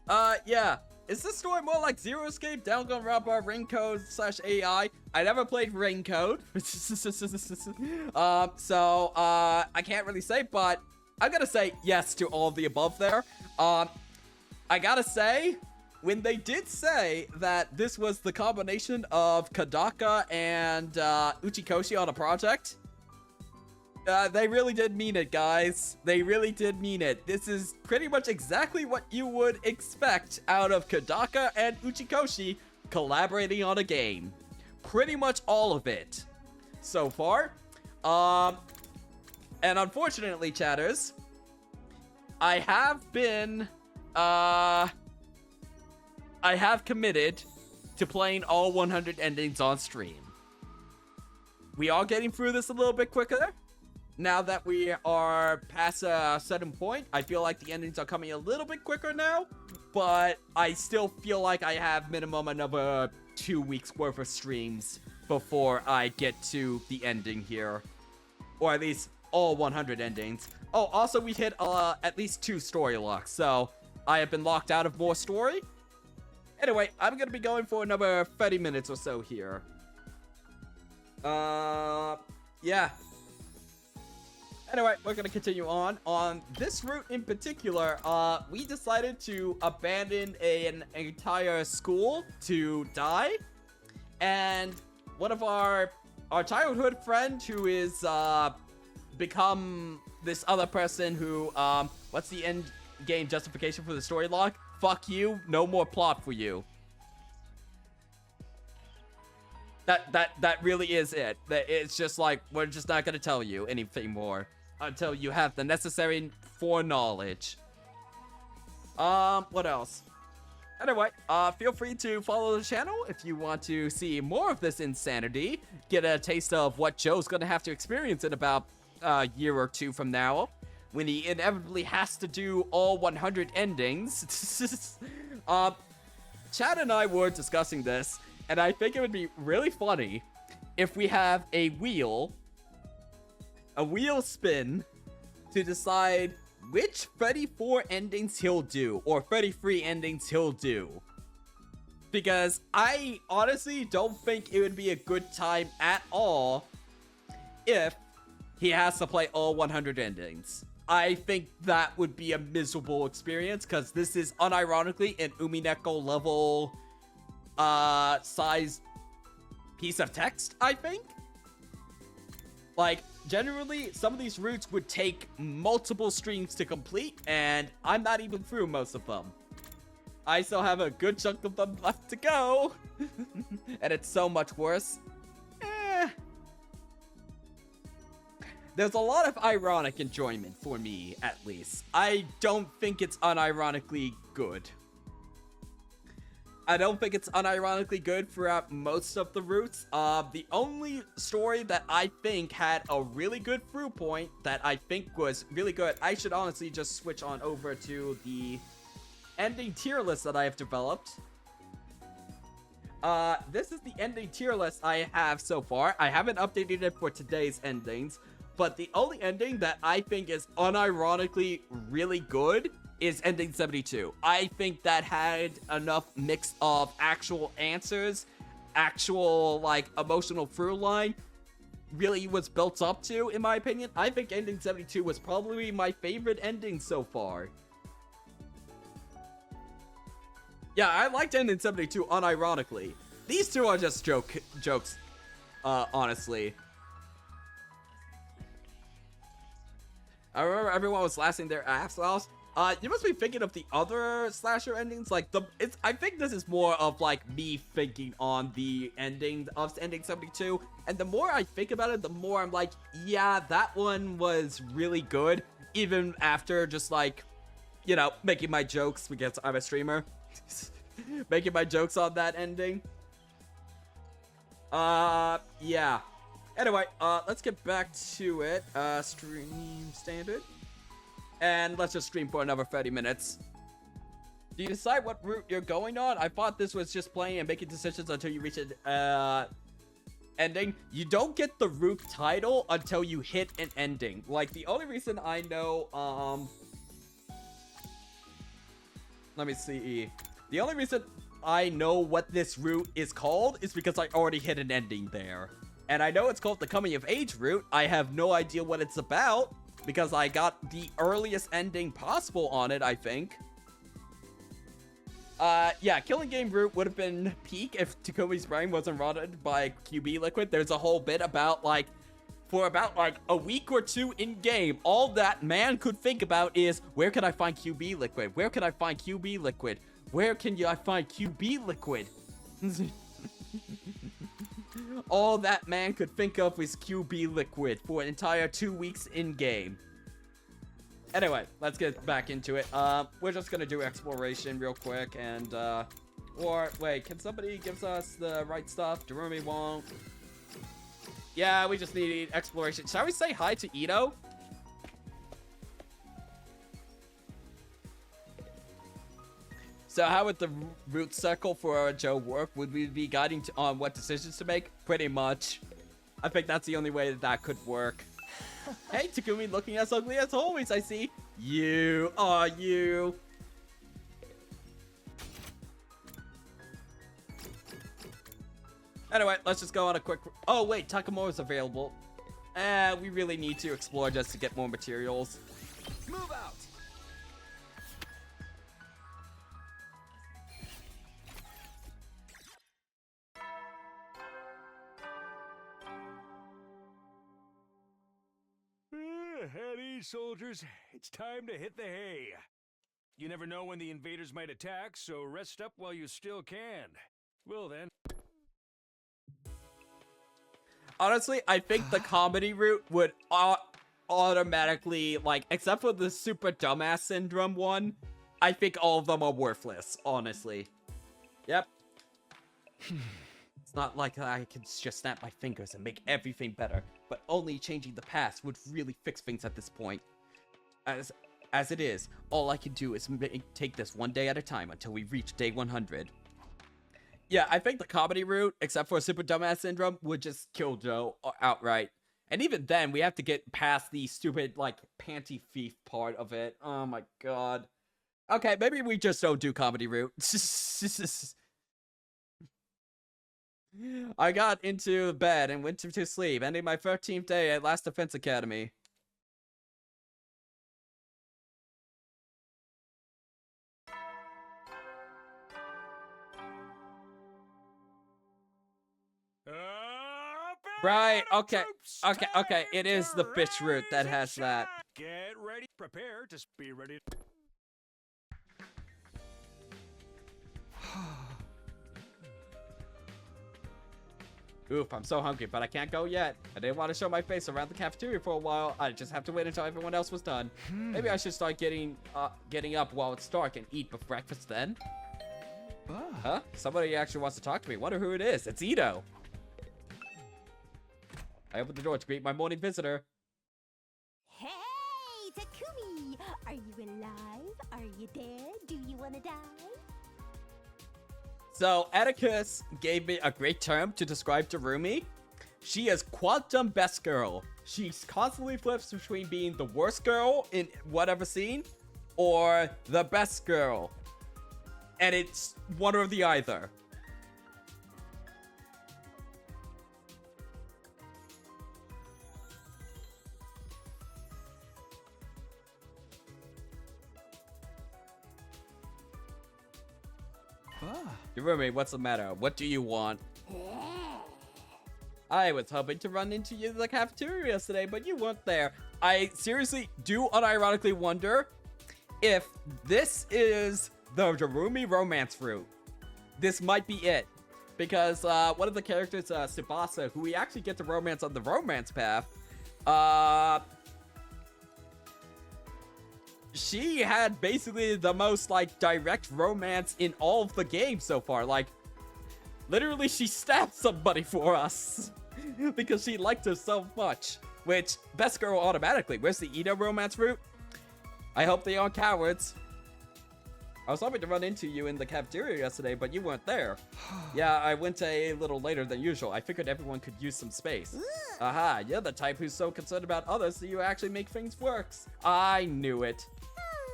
Yeah. Is this story more like Zero Escape, Danganronpa, Ring Code / AI? I never played Ring Code. So I can't really say, but I'm gonna say yes to all of the above there. I gotta say, when they did say that this was the combination of Kadaka and Uchikoshi on a project, they really did mean it, guys. They really did mean it. This is pretty much exactly what you would expect out of Kadaka and Uchikoshi collaborating on a game. Pretty much all of it so far. And unfortunately, chatters, I have been, I have committed to playing all 100 endings on stream. We are getting through this a little bit quicker. Now that we are past a certain point, I feel like the endings are coming a little bit quicker now, but I still feel like I have minimum another 2 weeks worth of streams before I get to the ending here, or at least all 100 endings. Oh, also we hit at least 2 story locks, so I have been locked out of more story. Anyway, I'm gonna be going for another 30 minutes or so here. Yeah. Anyway, we're gonna continue on. On this route in particular, we decided to abandon an entire school to die. And one of our childhood friend who is, become this other person who, what's the end game justification for the story log? Fuck you, no more plot for you. That really is it. It's just like, we're just not gonna tell you anything more until you have the necessary foreknowledge. What else? Anyway, feel free to follow the channel if you want to see more of this insanity. Get a taste of what Joe's gonna have to experience in about a year or 2 from now, when he inevitably has to do all 100 endings. Chad and I were discussing this, and I think it would be really funny if we have a wheel spin to decide which Freddy 4 endings he'll do, or Freddy 3 endings he'll do. Because I honestly don't think it would be a good time at all if he has to play all 100 endings. I think that would be a miserable experience, because this is unironically an Umineko level size piece of text, I think. Like, generally, some of these routes would take multiple streams to complete, and I'm not even through most of them. I still have a good chunk of them left to go. And it's so much worse. There's a lot of ironic enjoyment for me, at least. I don't think it's unironically good. I don't think it's unironically good throughout most of the routes. The only story that I think had a really good through point that I think was really good, I should honestly just switch on over to the ending tier list that I have developed. This is the ending tier list I have so far. I haven't updated it for today's endings, but the only ending that I think is unironically really good is ending 72. I think that had enough mix of actual answers, actual, like, emotional through line, really was built up to, in my opinion. I think ending 72 was probably my favorite ending so far. Yeah, I liked ending 72 unironically. These two are just jokes, honestly. I remember everyone was laughing their ass off. You must be thinking of the other slasher endings. Like, I think this is more of, like, me thinking on the ending of ending 72. And the more I think about it, the more I'm like, yeah, that one was really good. Even after just, like, you know, making my jokes because I'm a streamer. Making my jokes on that ending. Yeah. Anyway, let's get back to it. Stream standard. And let's just stream for another 30 minutes. Do you decide what route you're going on? I thought this was just playing and making decisions until you reach an ending. You don't get the route title until you hit an ending. Like, the only reason I know, let me see. The only reason I know what this route is called is because I already hit an ending there. And I know it's called the coming of age route. I have no idea what it's about, because I got the earliest ending possible on it, I think. Yeah, Killing Game route would have been peak if Takumi's brain wasn't rotted by QB liquid. There's a whole bit about, like, for about, like, a week or two in-game, all that man could think about is, where can I find QB liquid? Where can I find QB liquid? Where can I find QB liquid? All that man could think of was QB liquid for an entire 2 weeks in-game. Anyway, let's get back into it. We're just gonna do exploration real quick, and, or, wait, can somebody give us the right stuff? Jeremy won't. Yeah, we just need exploration. Shall we say hi to Ito? So how would the route circle for Joe work? Would we be guiding on what decisions to make? Pretty much. I think that's the only way that could work. Hey, Takumi, looking as ugly as always, I see. You are you. Anyway, let's just go on a quick... Oh, wait, Takamura's available. We really need to explore just to get more materials. Move out! At ease, soldiers. It's time to hit the hay. You never know when the invaders might attack, so rest up while you still can. Well then. Honestly, I think the comedy route would automatically, like, except for the super dumbass syndrome one, I think all of them are worthless, honestly. Yep. It's not like I can just snap my fingers and make everything better, but only changing the past would really fix things at this point. As it is, all I can do is take this one day at a time until we reach day 100. Yeah, I think the comedy route, except for Super Dumbass Syndrome, would just kill Joe outright. And even then, we have to get past the stupid, like, panty thief part of it. Oh my god. Okay, maybe we just don't do comedy route. I got into bed and went to sleep, ending my 13th day at Last Defense Academy. Right, okay, okay, it is the bitch route that has that. Get ready, prepare to be ready. Oof, I'm so hungry, but I can't go yet. I didn't want to show my face around the cafeteria for a while. I just have to wait until everyone else was done. Maybe I should start getting up while it's dark and eat for breakfast then. Huh? Somebody actually wants to talk to me. Wonder who it is. It's Ito. I opened the door to greet my morning visitor. Hey, Takumi! Are you alive? Are you dead? Do you want to die? So, Atticus gave me a great term to describe Darumi. She is quantum best girl. She constantly flips between being the worst girl in whatever scene or the best girl. And it's one or the either. Darumi, what's the matter? What do you want? I was hoping to run into you in the cafeteria yesterday, but you weren't there. I seriously do unironically wonder if this is the Darumi romance route. This might be it. Because one of the characters, Tsubasa, who we actually get to romance on the romance path, she had basically the most, like, direct romance in all of the games so far. Like, literally, she stabbed somebody for us because she liked her so much. Which, best girl automatically. Where's the Ito romance route? I hope they aren't cowards. I was hoping to run into you in the cafeteria yesterday, but you weren't there. Yeah, I went a little later than usual. I figured everyone could use some space. Aha, you're the type who's so concerned about others that you actually make things work. I knew it.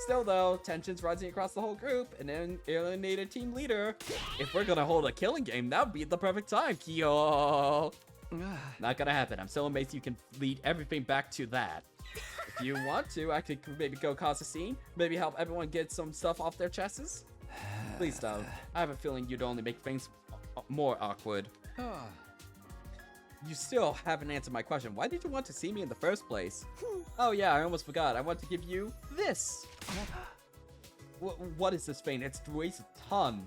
Still though, tensions rising across the whole group, and then alienated team leader. If we're gonna hold a killing game, that would be the perfect time, Kyo. Not gonna happen. I'm still amazed you can lead everything back to that. If you want to, I could maybe go cause a scene. Maybe help everyone get some stuff off their chests. Please don't. I have a feeling you'd only make things more awkward. You still haven't answered my question. Why did you want to see me in the first place? Oh yeah, I almost forgot. I want to give you this. What is this thing? It weighs a ton.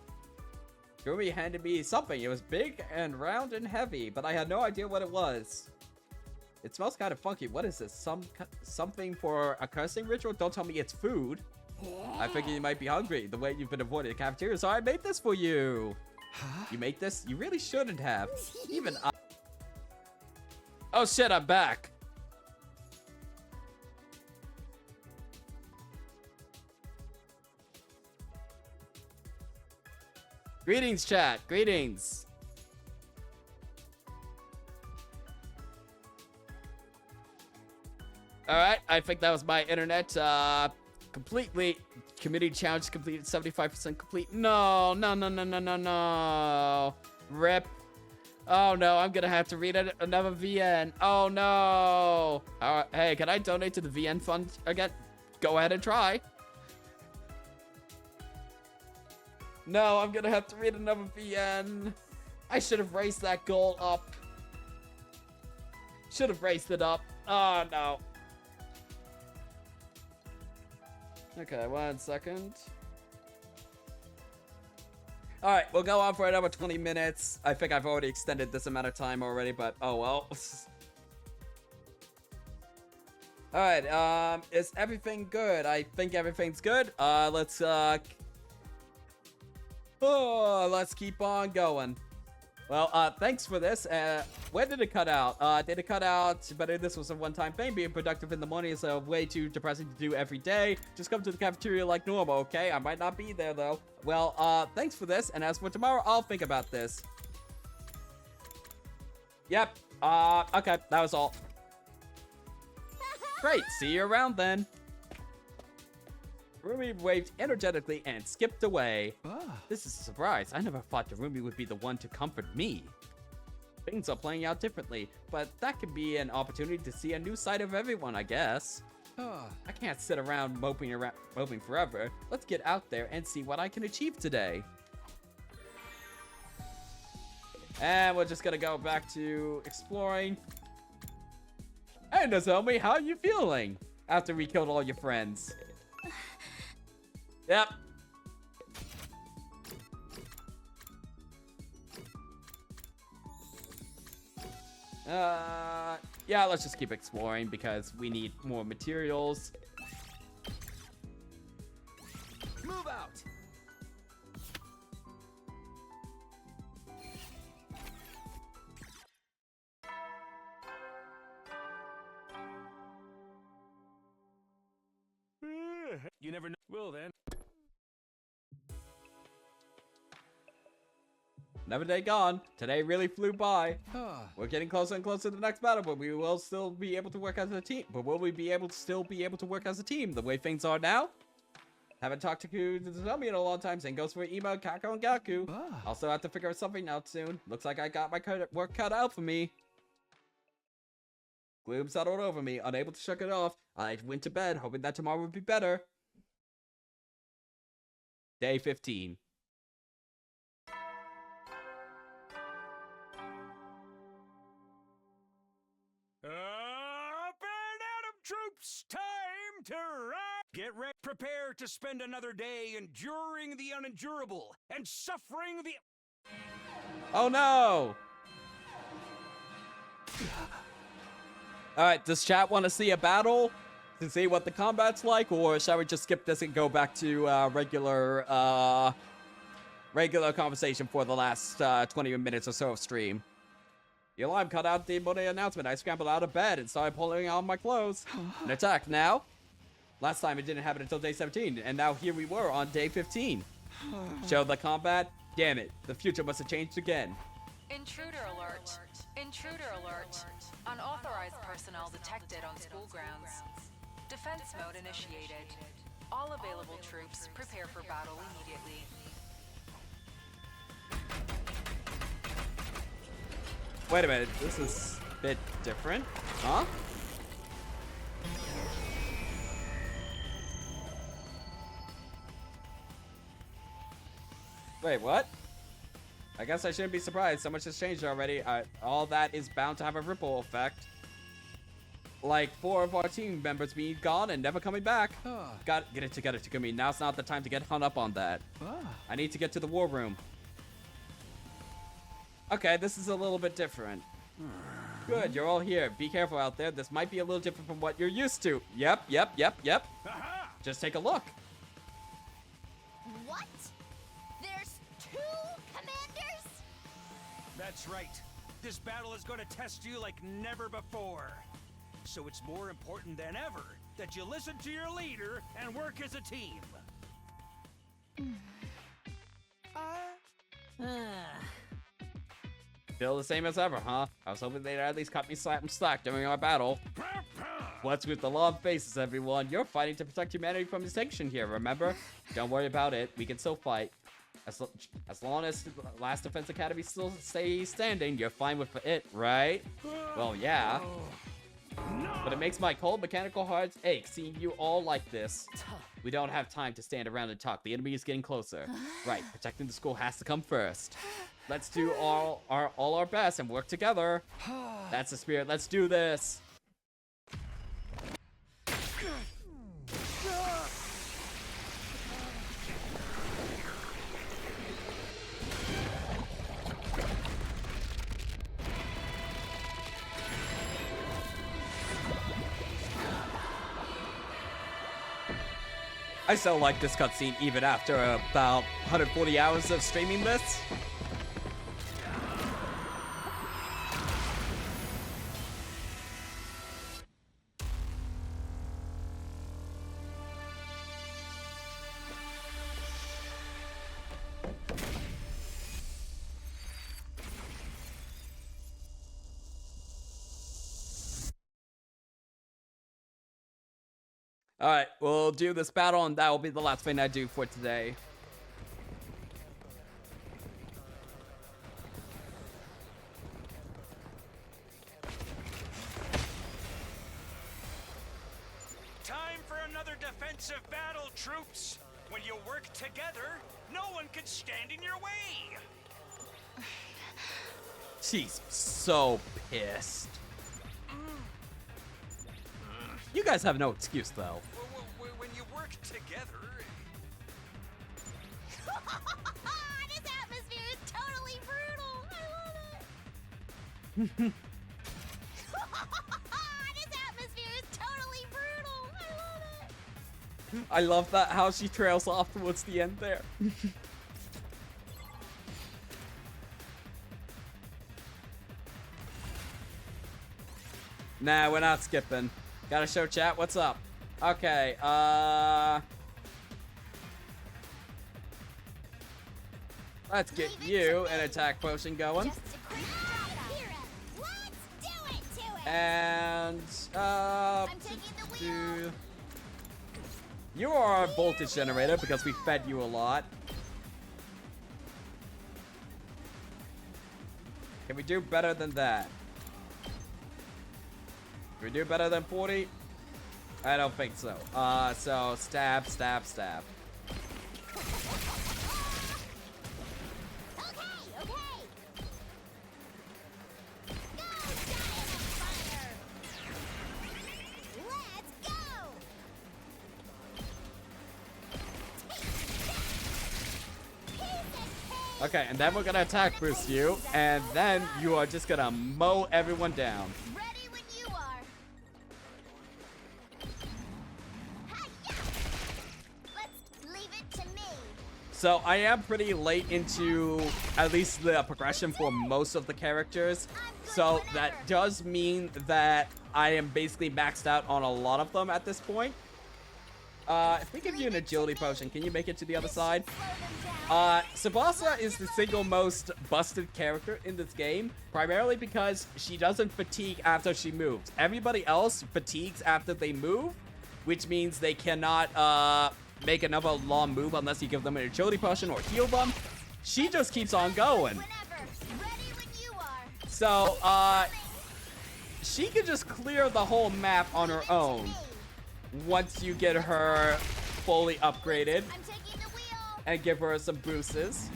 Darumi handed me something. It was big and round and heavy, but I had no idea what it was. It smells kind of funky. What is this? Something for a cursing ritual? Don't tell me it's food. I figured you might be hungry the way you've been avoiding the cafeteria, so I made this for you. You made this? You really shouldn't have. Even I... Oh shit, I'm back. Greetings, chat. Greetings. Alright, I think that was my internet. Completely. Community challenge completed. 75% complete. No. Rip. Oh no, I'm gonna have to read another VN. Oh no. Hey, can I donate to the VN fund again? Go ahead and try. No, I'm gonna have to read another VN. I should have raised that goal up. Should have raised it up. Oh no. Okay, 1 second. Alright, we'll go on for another 20 minutes. I think I've already extended this amount of time already, but oh well. Alright, is everything good? I think everything's good. Let's keep on going. Well, thanks for this. When did it cut out? Did it cut out? But this was a one-time thing. Being productive in the morning is way too depressing to do every day. Just come to the cafeteria like normal, okay? I might not be there, though. Well, thanks for this. And as for tomorrow, I'll think about this. Yep. Okay. That was all. Great. See you around then. Rumi waved energetically and skipped away. This is a surprise. I never thought Rumi would be the one to comfort me. Things are playing out differently, but that could be an opportunity to see a new side of everyone, I guess. I can't sit around moping forever. Let's get out there and see what I can achieve today. And we're just gonna go back to exploring. And Nozomi, how are you feeling after we killed all your friends? Yep. Yeah, let's just keep exploring because we need more materials. Move out. You never know. Well then. Another day gone. Today really flew by. We're getting closer and closer to the next battle, but we will still be able to work as a team. But will we be able to still be able to work as a team the way things are now? Haven't talked to Nozomi in a long time. Same goes for Emo, Kako, and Gaku. I'll still have to figure something out soon. Looks like I got my work cut out for me. Gloom settled over me, unable to shake it off. I went to bed, hoping that tomorrow would be better. Day 15. Up and Atom troops, time to ride. Get ready. Prepare to spend another day enduring the unendurable and suffering the... Oh no! Alright, does chat want to see a battle? To see what the combat's like? Or shall we just skip this and go back to regular conversation for the last 20 minutes or so of stream? The alarm cut out the morning announcement. I scrambled out of bed and started pulling on my clothes. An attack now? Last time it didn't happen until day 17, and now here we were on day 15. Show the combat? Damn it, the future must have changed again. Intruder alert. Intruder alert. Unauthorized personnel detected on school grounds. Defense mode initiated. All available troops prepare for battle immediately. Wait a minute, this is a bit different, huh? Wait, what? I guess I shouldn't be surprised. So much has changed already. All that is bound to have a ripple effect. Like 4 of our team members being gone and never coming back. Get it together, Takumi. Now's not the time to get hung up on that. I need to get to the war room. Okay, this is a little bit different. Good, you're all here. Be careful out there. This might be a little different from what you're used to. Yep. Just take a look. What? There's 2 commanders? That's right. This battle is going to test you like never before. So it's more important than ever that you listen to your leader and work as a team. Still the same as ever, huh? I was hoping they'd at least cut me some slack during our battle. What's with the long faces, everyone? You're fighting to protect humanity from extinction here, remember? Don't worry about it. We can still fight. As long as the last Defense Academy still stays standing, you're fine with it, right? Well, yeah. But it makes my cold mechanical hearts ache seeing you all like this. We don't have time to stand around and talk. The enemy is getting closer. Right, protecting the school has to come first. Let's do all our best and work together. That's the spirit. Let's do this. I still like this cutscene even after about 140 hours of streaming this. Alright, we'll do this battle, and that will be the last thing I do for today. Time for another defensive battle, troops. When you work together, no one can stand in your way. She's so pissed. You guys have no excuse, though. When you work together... This atmosphere is totally brutal. I love it. This atmosphere is totally brutal. I love it. I love that how she trails off towards the end there. Nah, we're not skipping. Gotta show chat what's up. Okay, let's get you an attack potion going. Just a quick drop out. Let's do it to it. And, I'm taking the wheel. you are a voltage generator because we fed you a lot. Can we do better than that? Can we do better than 40? I don't think so. So stab, stab, stab. Okay. Go, giant of fire. Let's go. Okay, and then we're gonna attack boost you, and then you are just gonna mow everyone down. Ready when you are. Hi-ya! Let's leave it to me. So I am pretty late into at least the progression for most of the characters. So that does mean that I am basically maxed out on a lot of them at this point. If we give you an agility potion, can you make it to the other side? Tsubasa is the single most busted character in this game, primarily because she doesn't fatigue after she moves. Everybody else fatigues after they move, which means they cannot make another long move unless you give them an agility potion or heal them. She just keeps on going. So, she can just clear the whole map on her own once you get her fully upgraded and give her some boosts.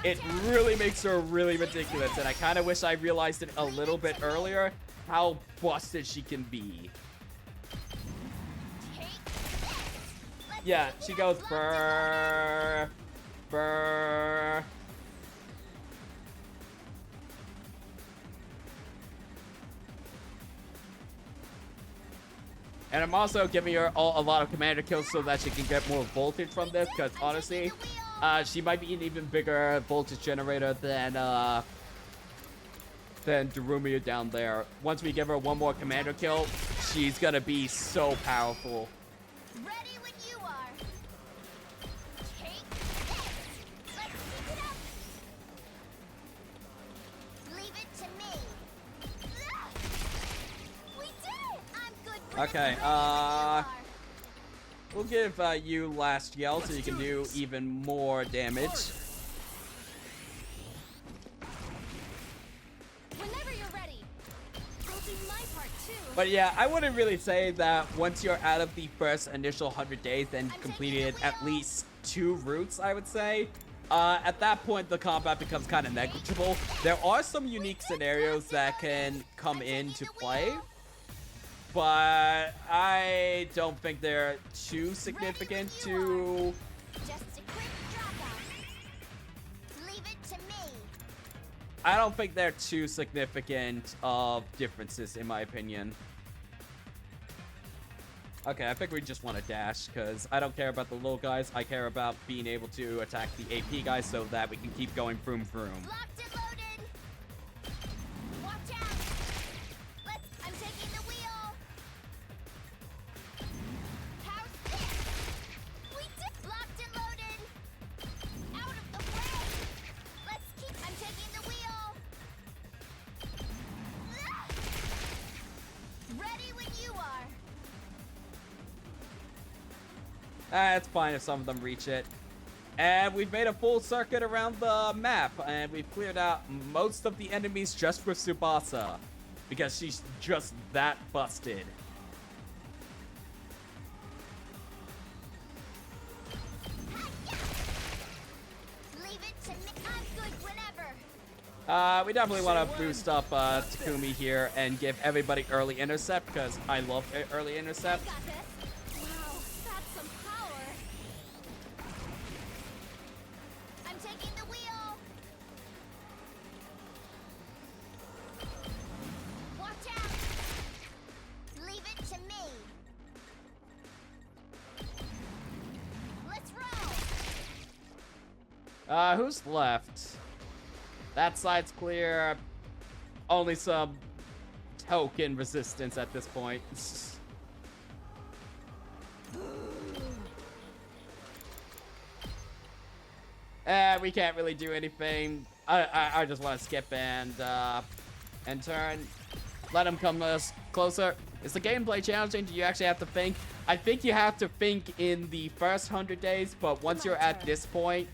It really makes her really ridiculous, and I kind of wish I realized it a little bit earlier how busted she can be. Yeah, she goes brr, brr. And I'm also giving her a lot of commander kills so that she can get more voltage from this, because honestly, she might be an even bigger voltage generator than Darumia down there. Once we give her one more commander kill, she's gonna be so powerful. Ready when you are. Take this. Let's keep it up. Leave it to me. We did it. I'm good for Okay, we'll give you last yell so you can do even more damage. Whenever you're ready. I'll do my part too. But yeah, I wouldn't really say that once you're out of the first initial 100 days and completed at least 2 routes, I would say. At that point, the combat becomes kind of negligible. There are some unique scenarios that can come into play, but I don't think they're too significant to... Just a quick drop out. Leave it to me. I don't think they're too significant of differences, in my opinion. Okay, I think we just want to dash, because I don't care about the little guys. I care about being able to attack the AP guys so that we can keep going vroom vroom. Locked and loaded. Watch out. I'm taking the wheel. How's this? We did. Locked and loaded. Out of the way. I'm taking the wheel. It's fine if some of them reach it. And we've made a full circuit around the map, and we've cleared out most of the enemies just for Tsubasa, because she's just that busted. Leave it to me. I'm good whenever. We definitely want to boost up Takumi here and give everybody early intercept, because I love early intercept. Got this. Wow, that's some power. I'm taking the wheel. Watch out. Leave it to me. Let's roll. Who's left? That side's clear. Only some token resistance at this point. We can't really do anything. I just want to skip and turn. Let him come closer. Is the gameplay challenging? Do you actually have to think? I think you have to think in the first 100 days, but once you're at this point,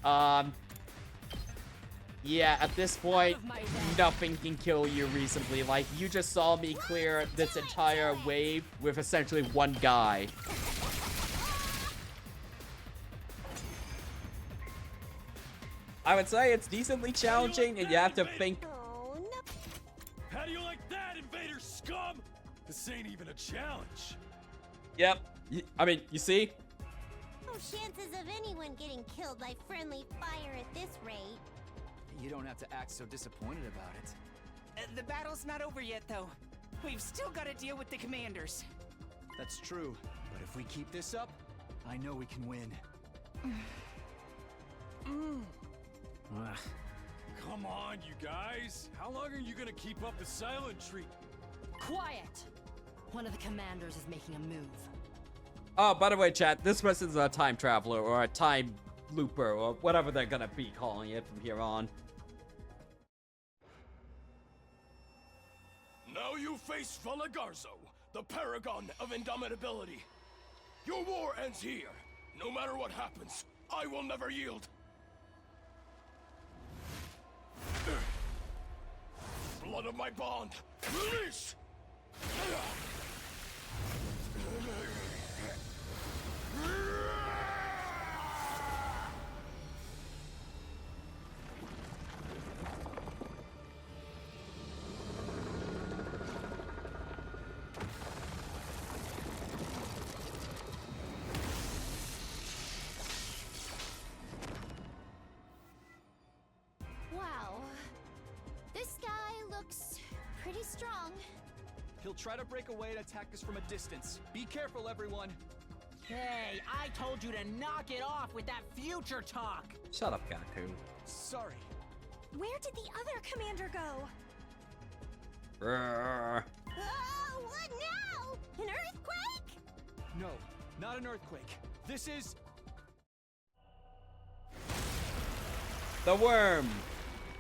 yeah, at this point, nothing can kill you reasonably. Like, you just saw me clear this entire wave with essentially one guy. I would say it's decently challenging, and you have to think. Oh, no. How do you like that, invader scum? This ain't even a challenge. Yep. I mean, you see? No chances of anyone getting killed by friendly fire at this rate. You don't have to act so disappointed about it. The battle's not over yet, though. We've still got to deal with the commanders. That's true, but if we keep this up, I know we can win. Ugh. Come on, you guys. How long are you gonna keep up the silent treat? Quiet! One of the commanders is making a move. Oh, by the way, chat, this person's a time traveler or a time looper or whatever they're gonna be calling it from here on. Now you face Valagarzo, the paragon of indomitability. Your war ends here. No matter what happens, I will never yield. Blood of my bond, release! Wow. This guy looks pretty strong. He'll try to break away and attack us from a distance. Be careful, everyone. Hey, I told you to knock it off with that future talk. Shut up, Gaku. Sorry. Where did the other commander go? Brrr. Oh, what now? An earthquake? No, not an earthquake. This is... The worm.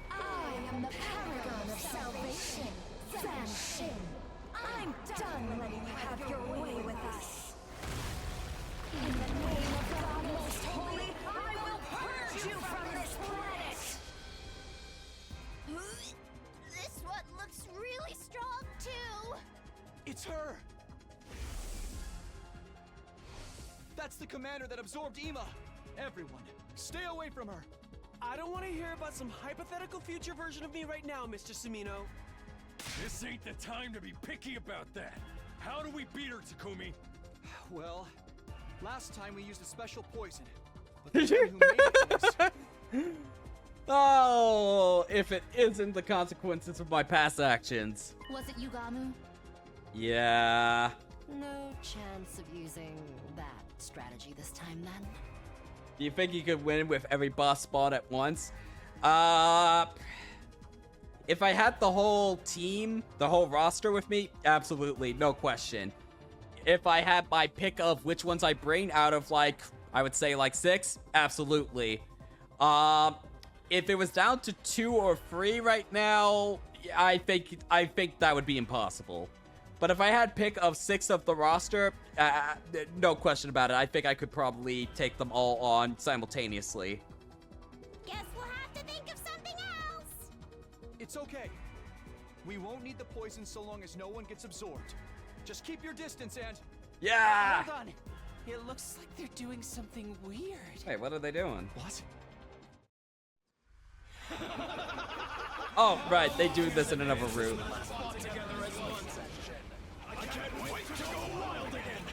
I am the paragon of salvation, San Shin. I'm done letting you have your way with us. In the name of God most holy, I will purge you from this planet. This one looks really strong too. It's her! That's the commander that absorbed Ima! Everyone, stay away from her! I don't want to hear about some hypothetical future version of me right now, Mr. Sumino. This ain't the time to be picky about that. How do we beat her, Takumi? Well, last time we used a special poison. But the one who made it was... Oh, if it isn't the consequences of my past actions. Was it Yugamu? Yeah. No chance of using that strategy this time, then. Do you think you could win with every boss spawn at once? If I had the whole team, the whole roster with me, absolutely, no question. If I had my pick of which ones I bring out of, like, I would say like 6, absolutely. If it was down to 2 or 3 right now, I think that would be impossible. But if I had pick of 6 of the roster, no question about it. I think I could probably take them all on simultaneously. Guess we'll have to think of something else. It's okay. We won't need the poison so long as no one gets absorbed. Just keep your distance and... Yeah! Hold on. It looks like they're doing something weird. Wait, what are they doing? What? Oh, right, they do this in another route. I can't wait to go wild again.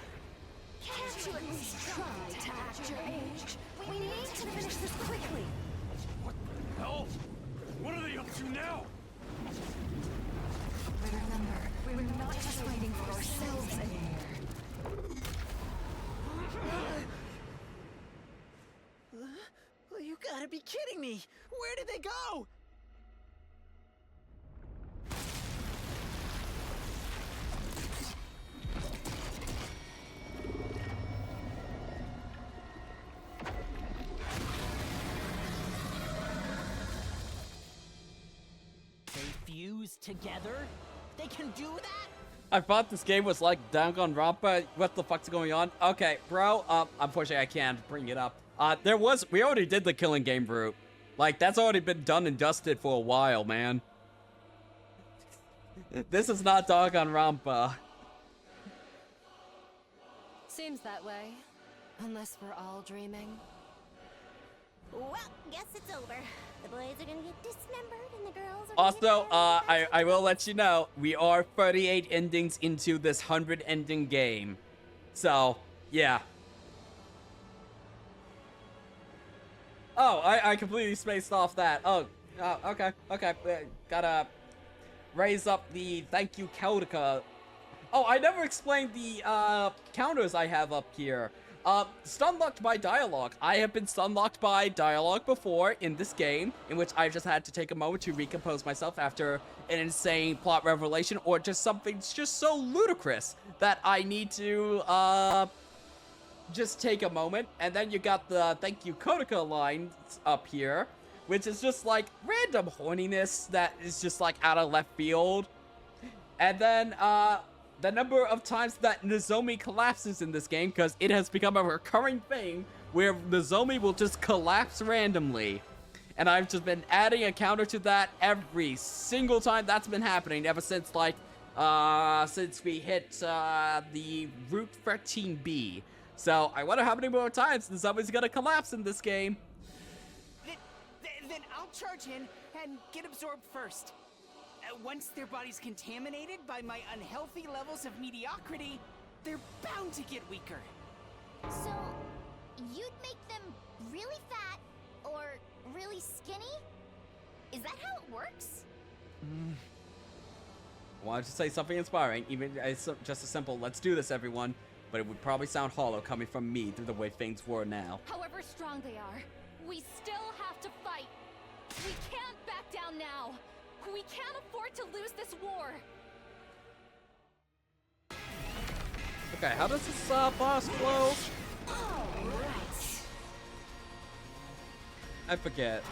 Can't you at least try to act your age? We need to finish this quickly. Hell? What are they up to now? Remember, we're not just fighting for ourselves anymore. You gotta be kidding me! Where did they go? They fuse together? They can do that? I thought this game was like Danganronpa. What the fuck's going on? Okay, bro, unfortunately I can't bring it up. We already did the killing game route. Like, that's already been done and dusted for a while, man. This is not Danganronpa. Seems that way. Unless we're all dreaming. Well, guess it's over. The boys are gonna get dismembered and the girls are Also, I will let you know, we are 38 endings into this 100 ending game. So, yeah. Oh, I completely spaced off that. Oh, okay. Gotta raise up the thank you Celtica. Oh, I never explained the counters I have up here. Stun locked by dialogue. I have been stun locked by dialogue before in this game, in which I just had to take a moment to recompose myself after an insane plot revelation or just something just so ludicrous that I need to just take a moment. And then you got the thank you Kotica lines up here, which is just like random horniness that is just like out of left field. And then the number of times that Nozomi collapses in this game, because it has become a recurring thing where Nozomi will just collapse randomly. And I've just been adding a counter to that every single time that's been happening ever since, like, since we hit the Route 13B. So I wonder how many more times Nozomi's gonna collapse in this game. Then I'll charge in and get absorbed first. Once their body's contaminated by my unhealthy levels of mediocrity, they're bound to get weaker. So, you'd make them really fat or really skinny? Is that how it works? I wanted to say something inspiring, even it's just a simple, let's do this, everyone. But it would probably sound hollow coming from me through the way things were now. However strong they are, we still have to fight. We can't back down now. We can't afford to lose this war. Okay, how does this boss flow? Alright. I forget.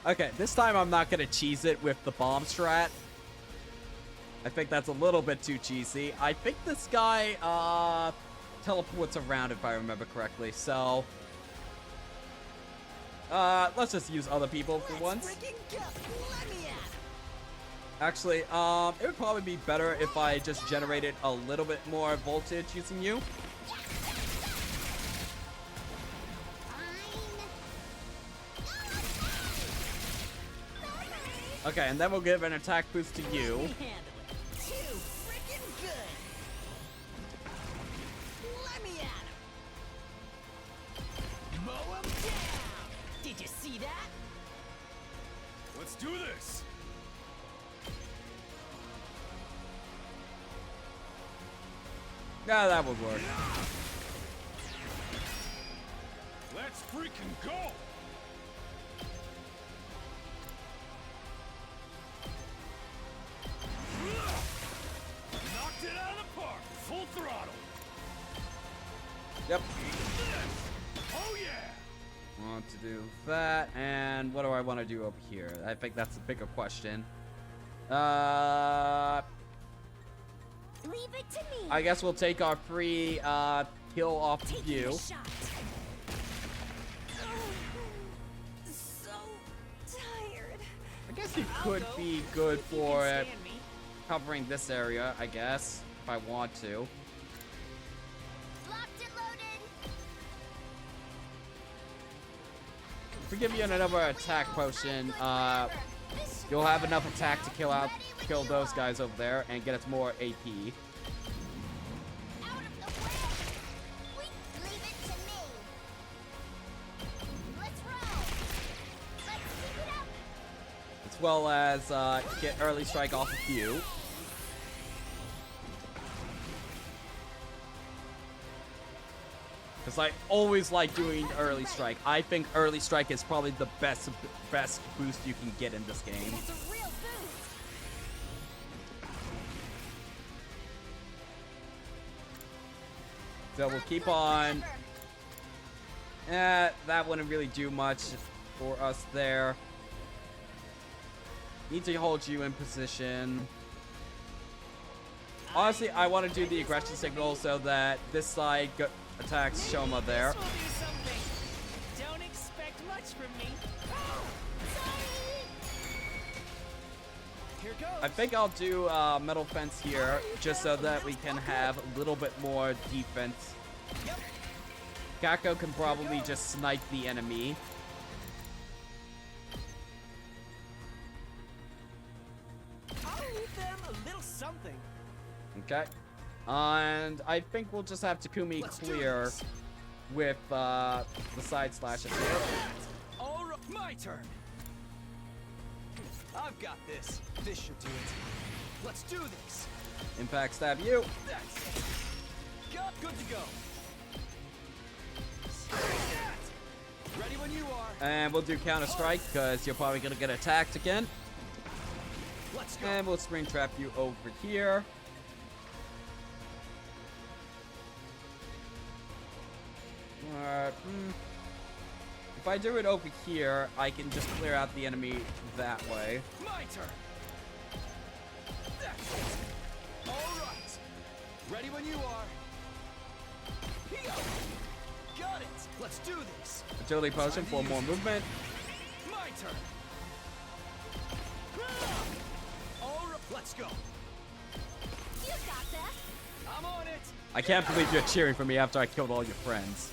Okay, this time I'm not gonna cheese it with the bomb strat. I think that's a little bit too cheesy. I think this guy teleports around if I remember correctly, so let's just use other people for once. Actually, it would probably be better if I just generated a little bit more voltage using you. Okay, and then we'll give an attack boost to you. Did you see that? Let's do this! Yeah, that would work. Let's freaking go! Knocked it out of the park! Full throttle! Yep. want to do that. And what do I want to do over here? I think that's a bigger question. Leave it to me. I guess we'll take our free kill off of Taking you. a shot. So tired. I guess you could be good for covering this area, I guess, if I want to. Locked and loaded. If we give you another attack potion, you'll have enough attack to kill those guys over there and get us more AP. Out of the way. Leave it to me. Let's roll. Let's keep it up. As well as get early strike off of you. Because I always like doing early strike. I think early strike is probably the best boost you can get in this game. It's a real boost. So we'll keep on. That wouldn't really do much for us there. Need to hold you in position. Honestly, I want to do the aggression signal so that this side attacks Shoma there. This will do something. Don't expect much from me. Here goes. I think I'll do metal fence here just so that we can have a little bit more defense. Yep. Kako can probably just snipe the enemy. I'll leave them a little something. Okay. And I think we'll just have Takumi clear with the side slashes here. All right, my turn. I've got this. This should do it. Let's do this. Impact stab you. That's it. Good to go. Ready when you are. And we'll do counter strike because you're probably gonna get attacked again. Let's go. And we'll spring trap you over here. If I do it over here, I can just clear out the enemy that way. My turn. That's it. All right. Ready when you are. Here. Got it. Let's do this. Agility potion for more movement. My turn. All right. Let's go. You got this. I'm on it. I can't believe you're cheering for me after I killed all your friends.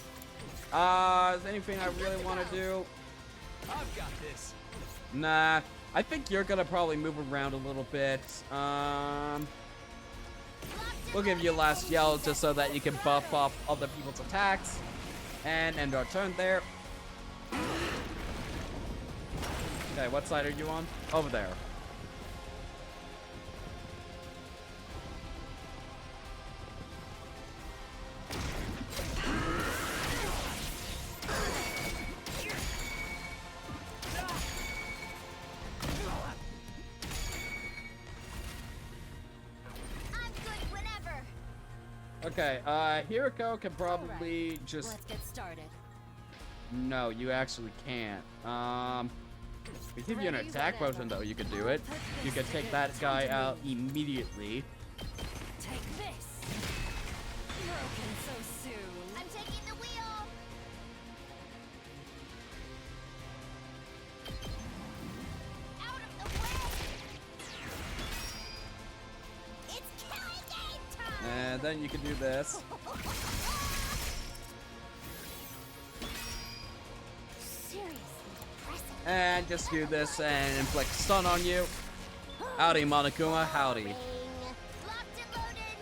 Is there anything I really want to do? I've got this. Nah, I think you're gonna probably move around a little bit. We'll give you a last yell just so that you can buff off other people's attacks. And end our turn there. Okay, what side are you on? Over there. Okay, Hiriko can probably just... Let's get started. No, you actually can't. We give you an attack potion though, you could do it. You could take that guy out immediately. Take this. Broken so soon. I'm taking the wheel. Out of the way. It's killing game time. And then you can do this. Seriously depressing. And just do this and inflict stun on you. Howdy, Monokuma, howdy. Locked and loaded.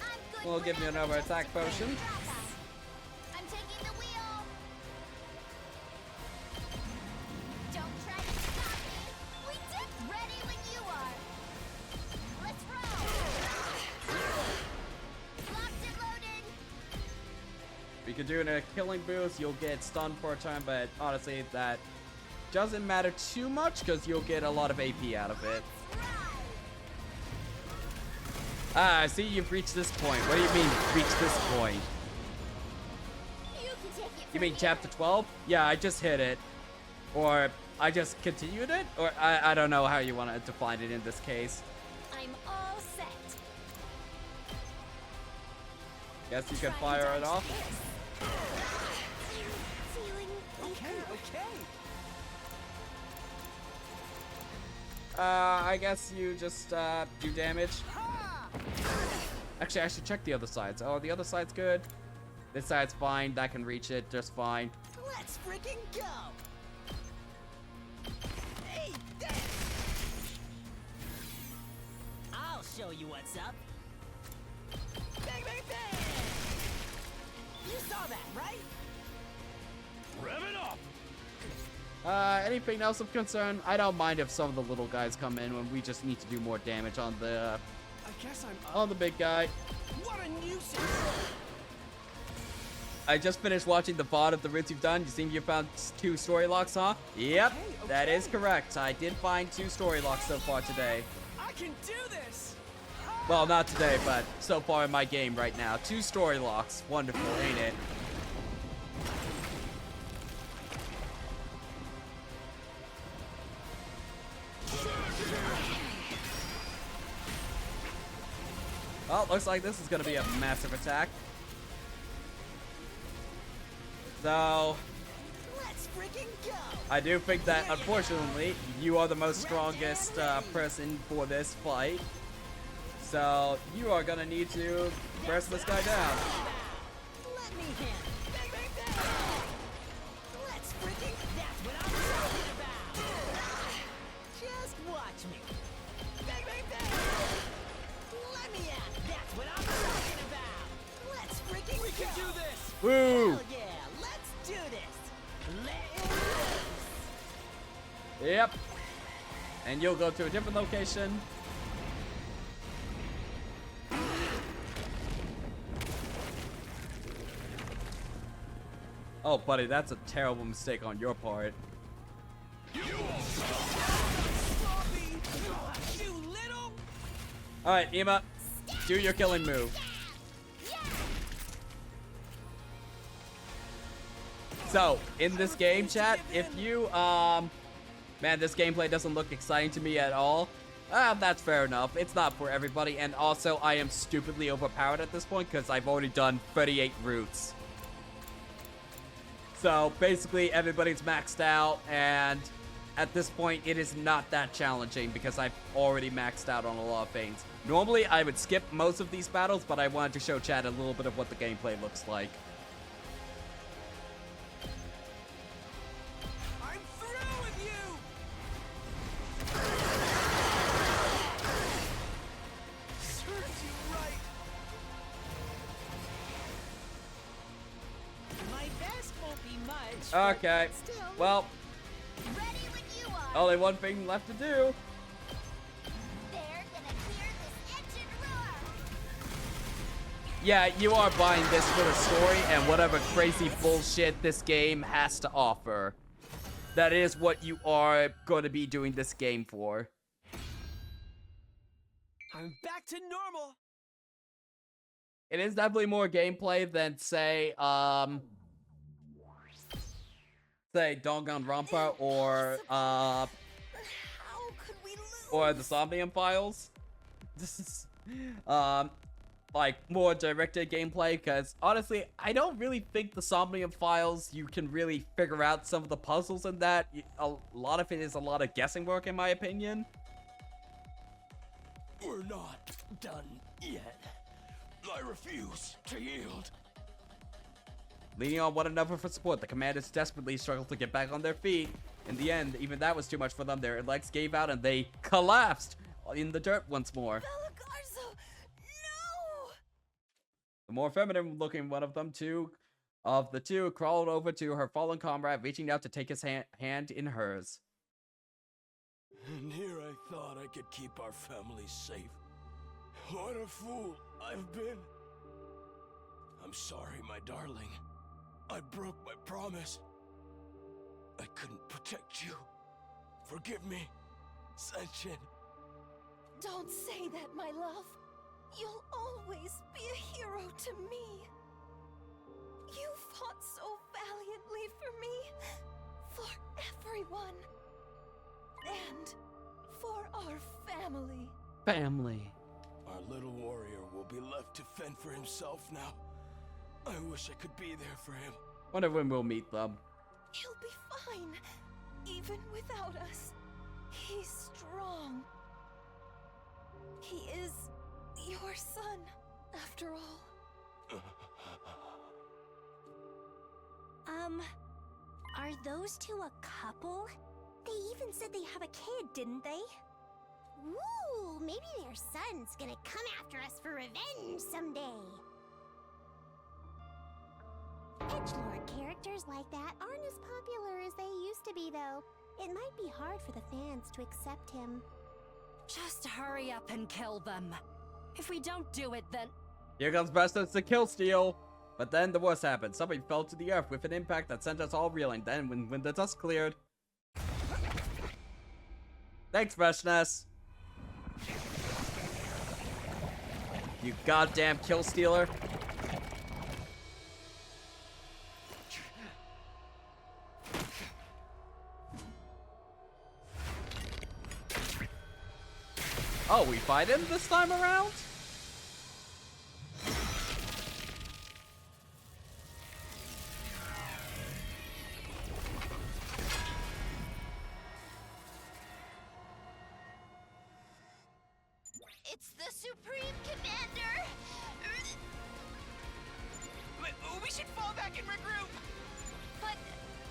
I'm good. We'll give you another attack potion. I'm taking the wheel. Don't try to stop me. We did. Ready when you are. Let's roll. Locked and loaded. We could do a killing boost, you'll get stunned for a time, but honestly, that doesn't matter too much because you'll get a lot of AP out of it. I see you've reached this point. What do you mean, reach this point? You can take You mean chapter 12? Yeah, I just hit it. Or I just continued it? Or I don't know how you want to define it in this case. I'm all set. Guess you can fire it off. Okay. I guess you just do damage. Actually, I should check the other sides. Oh, the other side's good. This side's fine. That can reach it just fine. Let's freaking go! Hey, I'll show you what's up. Bang, bang, bang! You saw that, right? Rev it up! Anything else of concern? I don't mind if some of the little guys come in when we just need to do more damage on the I guess I'm on the big guy. What a nuisance! I just finished watching the VOD of the roots you've done. You seem you found 2 story locks, huh? Yep, that is correct. I did find 2 story locks so far today. I can do this! Well, not today, but so far in my game right now. 2 story locks. Wonderful, ain't it? Well, looks like this is gonna be a massive attack. So, Let's freaking go! I do think that, unfortunately, you are the most strongest person for this fight. So, you are gonna need to press this guy down. Let me handle it. Bang, bang, bang! Let's freaking... That's what I'm talking about! Just watch me. Bang, bang, bang! Let me at it. That's what I'm talking about! Let's freaking We can do this! Woo! Hell yeah! Let's do this! Let it loose! Yep. And you'll go to a different location. Oh, buddy, that's a terrible mistake on your part. You little... Alright, Ema, do your killing move. So, in this game, chat, if you, man, this gameplay doesn't look exciting to me at all. That's fair enough. It's not for everybody, and also, I am stupidly overpowered at this point, because I've already done 38 routes. So, basically, everybody's maxed out, and at this point, it is not that challenging, because I've already maxed out on a lot of things. Normally, I would skip most of these battles, but I wanted to show chat a little bit of what the gameplay looks like. I'm through with you! Serves you right! My best won't be much. Okay, Still, well, Ready when you are. only one thing left to do. They're gonna hear this engine roar. Yeah, you are buying this for the story and whatever crazy bullshit this game has to offer. That is what you are going to be doing this game for. I'm back to normal! It is definitely more gameplay than, say Danganronpa or, how could we lose? or the Somnium Files. This is, like, more directed gameplay, because, honestly, I don't really think the Somnium Files, you can really figure out some of the puzzles in that. A lot of it is a lot of guessing work, in my opinion. We're not done yet. I refuse to yield. Leaning on one another for support, the commanders desperately struggled to get back on their feet. In the end, even that was too much for them. Their legs gave out and they collapsed in the dirt once more. Garzo, no! The more feminine looking one of the two crawled over to her fallen comrade, reaching out to take his hand in hers. And here I thought I could keep our family safe. What a fool I've been. I'm sorry, my darling. I broke my promise. I couldn't protect you. Forgive me, Senshin. Don't say that, my love. You'll always be a hero to me. You fought so valiantly. family. Family. Our little warrior will be left to fend for himself now. I wish I could be there for him. Wonder when we'll meet them. He'll be fine, even without us. He's strong. He is your son, after all. Are those two a couple? They even said they have a kid, didn't they? Ooh, maybe their son's gonna come after us for revenge someday. Edgelord characters like that aren't as popular as they used to be, though. It might be hard for the fans to accept him. Just hurry up and kill them. If we don't do it, then... Here comes Preston's to kill Steel. But then the worst happened. Somebody fell to the earth with an impact that sent us all reeling. Then when the dust cleared... Thanks, Freshness. You goddamn kill stealer. Oh, we fight him this time around? It's the Supreme Commander! We should fall back and regroup! But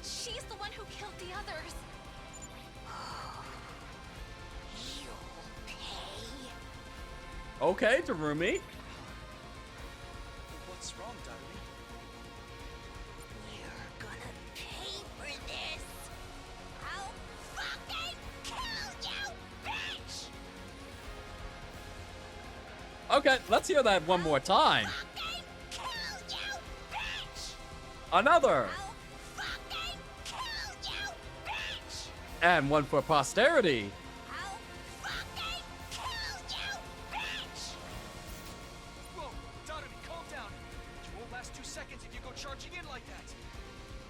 she's the one who killed the others. You'll pay. Okay, Darumi. What's wrong, Darumi? You're gonna pay for this! I'll fucking kill you, bitch! Okay, let's hear that one more time. Fucking kill you, bitch! Another. I'll fucking kill you, bitch! And one for posterity. I'll fucking kill you, bitch! Whoa, Darumi, calm down. You won't last 2 seconds if you go charging in like that.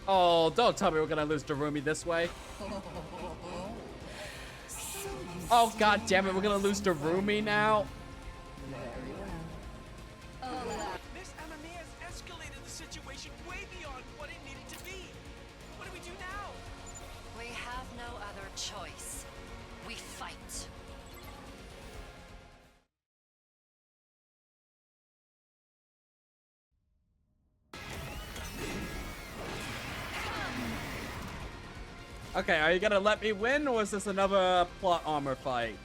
Oh, don't tell me we're gonna lose Darumi this way. Oh, god damn it, we're gonna lose Darumi now. Miss Amamiya has escalated the situation way beyond what it needed to be. What do we do now? We have no other choice. We fight. Okay, are you gonna let me win, or is this another plot armor fight?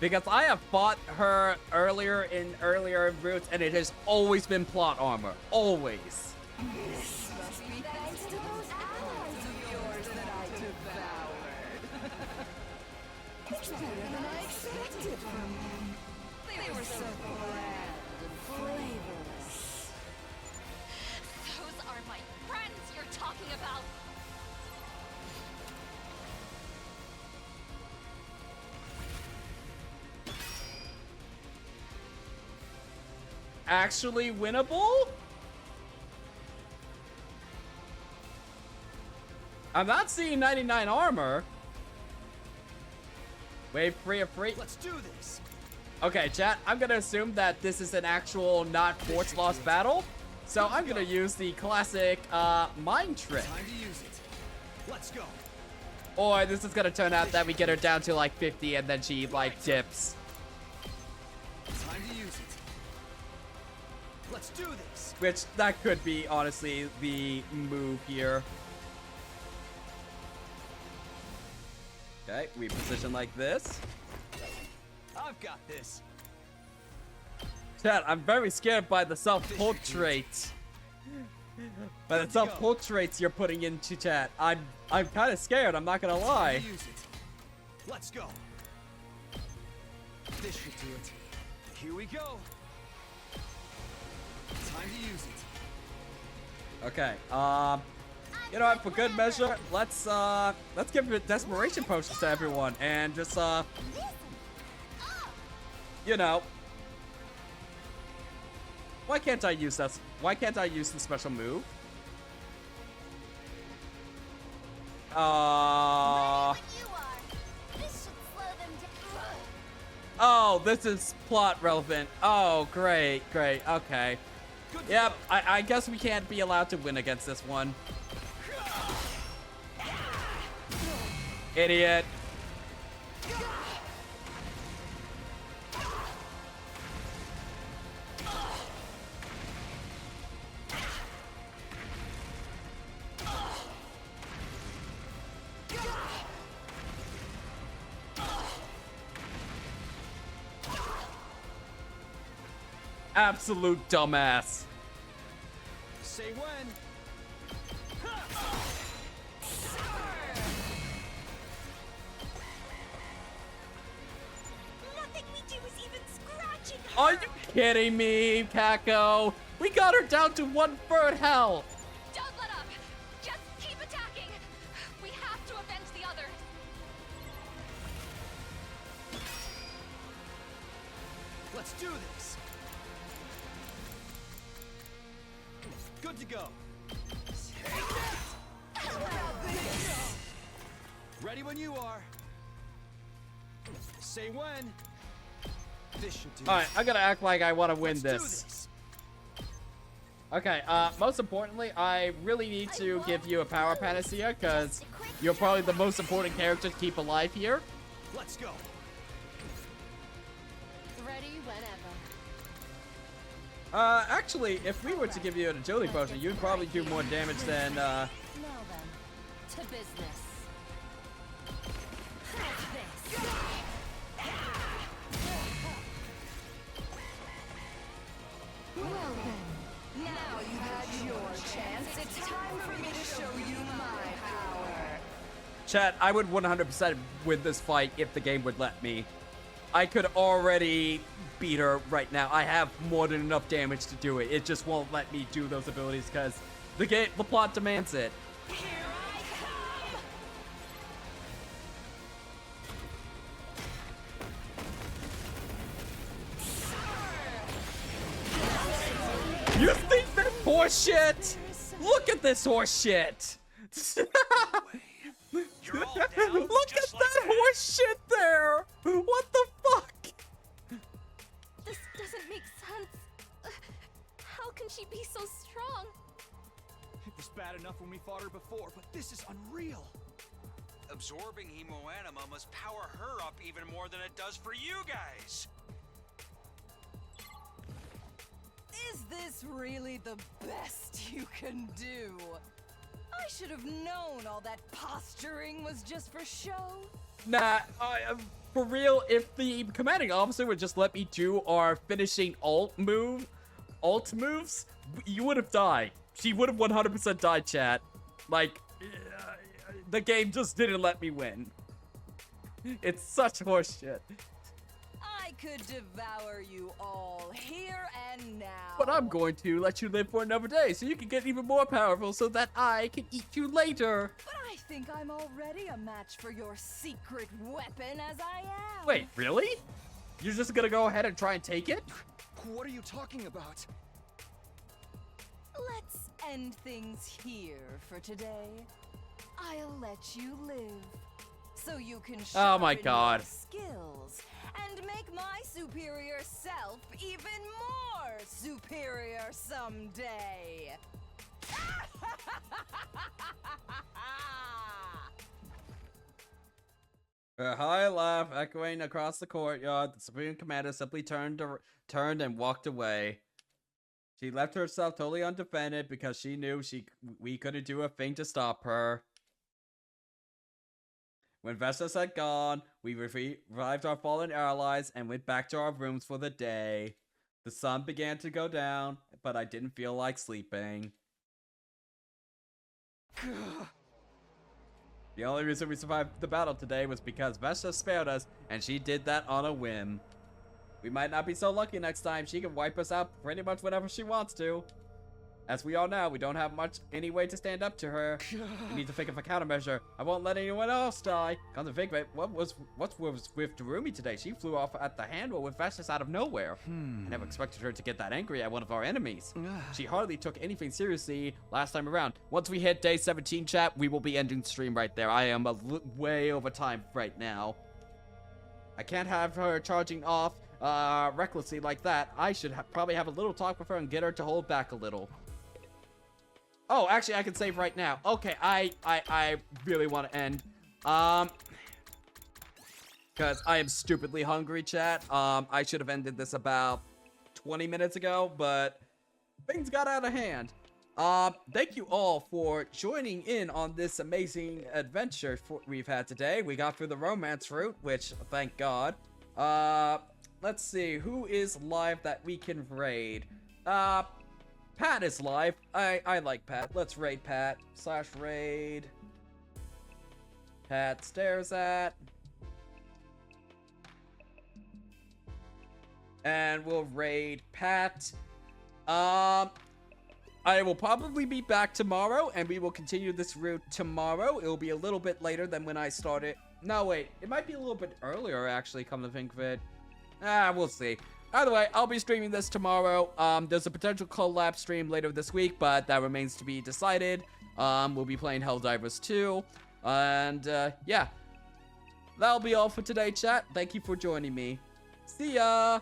Because I have fought her earlier in routes, and it has always been plot armor. Always. Must be thanks to those allies of yours that I devoured. It's better than I expected from them. They were so bland and flavorless. Those are my friends you're talking about. Actually winnable? I'm not seeing 99 armor. Wave free of free. Let's do this. Okay, chat, I'm gonna assume that this is an actual not Force Lost battle. So I'm gonna use the classic mind trick. Time to use it. Let's go. Or this is gonna turn out that we get her down to like 50 and then she like dips. Time to use it. Let's do this. Which that could be honestly the move here. Okay, we position like this. I've got this. Chat, I'm very scared by the self-portrait. By the self-portraits you're putting into chat. I'm kind of scared, I'm not gonna lie. Use it. Let's go. This should do it. Here we go. Time to use it. Okay, you know what, for good measure, let's give it desperation potions to everyone and just you know, Why can't I use this? Why can't I use the special move? Oh, this is plot relevant. Oh, great, great, okay. Yep, I guess we can't be allowed to win against this one. Idiot. Absolute dumbass. Say when. Nothing we do is even scratching her. Are you kidding me, Kako? We got her down to 1/3 health. Don't let up! Just keep attacking! We have to avenge the others! Let's do this. Good to go. Ready when you are. Say when. This should do. All right, I gotta act like I want to win Let's do this. Okay, most importantly, I really need to give you a power panacea because you're probably the most important character to keep alive here. Let's go. Ready whenever. Actually, if we were to give you an agility potion, you'd probably do more damage than, Now then, to business. How's this? Well then, now you've had your chance. It's time for me to show you my power. Chat, I would 100% win this fight if the game would let me. I could already beat her right now. I have more than enough damage to do it. It just won't let me do those abilities because the plot demands it. Here I come. You think that's horseshit? Look at this horseshit. You're all down Look at just like that horseshit there. What the fuck? This doesn't make sense. How can she be so strong? It was bad enough when we fought her before, but this is unreal. Absorbing hemoanima must power her up even more than it does for you guys. Is this really the best you can do? I should have known all that posturing was just for show. Nah, for real, if the commanding officer would just let me do our finishing alt moves, you would have died. She would have 100% died, chat. Like, the game just didn't let me win. It's such horseshit. I could devour you all here and now. But I'm going to let you live for another day so you can get even more powerful so that I can eat you later. But I think I'm already a match for your secret weapon as I am. Wait, really? You're just gonna go ahead and try and take it? What are you talking about? Let's end things here for today. I'll let you live so you can Oh my sharpen God. your skills and make my superior self even more superior someday. A high laugh echoing across the courtyard. The Supreme Commander simply turned and walked away. She left herself totally undefended because she knew we couldn't do a thing to stop her. When Vestas had gone, we revived our fallen allies and went back to our rooms for the day. The sun began to go down, but I didn't feel like sleeping. The only reason we survived the battle today was because Vestas spared us, and she did that on a whim. We might not be so lucky next time. She can wipe us out pretty much whenever she wants to. As we all know, we don't have much any way to stand up to her. We need to think of a countermeasure. I won't let anyone else die. Come to think of it, what's with Darumi today? She flew off at the handle with Festus out of nowhere. I never expected her to get that angry at one of our enemies. She hardly took anything seriously last time around. Once we hit day 17, chat, we will be ending stream right there. I am way over time right now. I can't have her charging off recklessly like that. I should probably have a little talk with her and get her to hold back a little. Oh, actually, I can save right now. Okay, I really want to end. Because I am stupidly hungry, chat. I should have ended this about 20 minutes ago, but things got out of hand. Thank you all for joining in on this amazing adventure we've had today. We got through the romance route, which, thank God. Let's see, who is live that we can raid? Pat is live. I like Pat. Let's raid Pat. /raid. Pat stares at. And we'll raid Pat. I will probably be back tomorrow, and we will continue this route tomorrow. It will be a little bit later than when I started. No, wait. It might be a little bit earlier, actually, come to think of it. We'll see. Either way, I'll be streaming this tomorrow. There's a potential collab stream later this week, but that remains to be decided. We'll be playing Helldivers 2. And, yeah. That'll be all for today, chat. Thank you for joining me. See ya!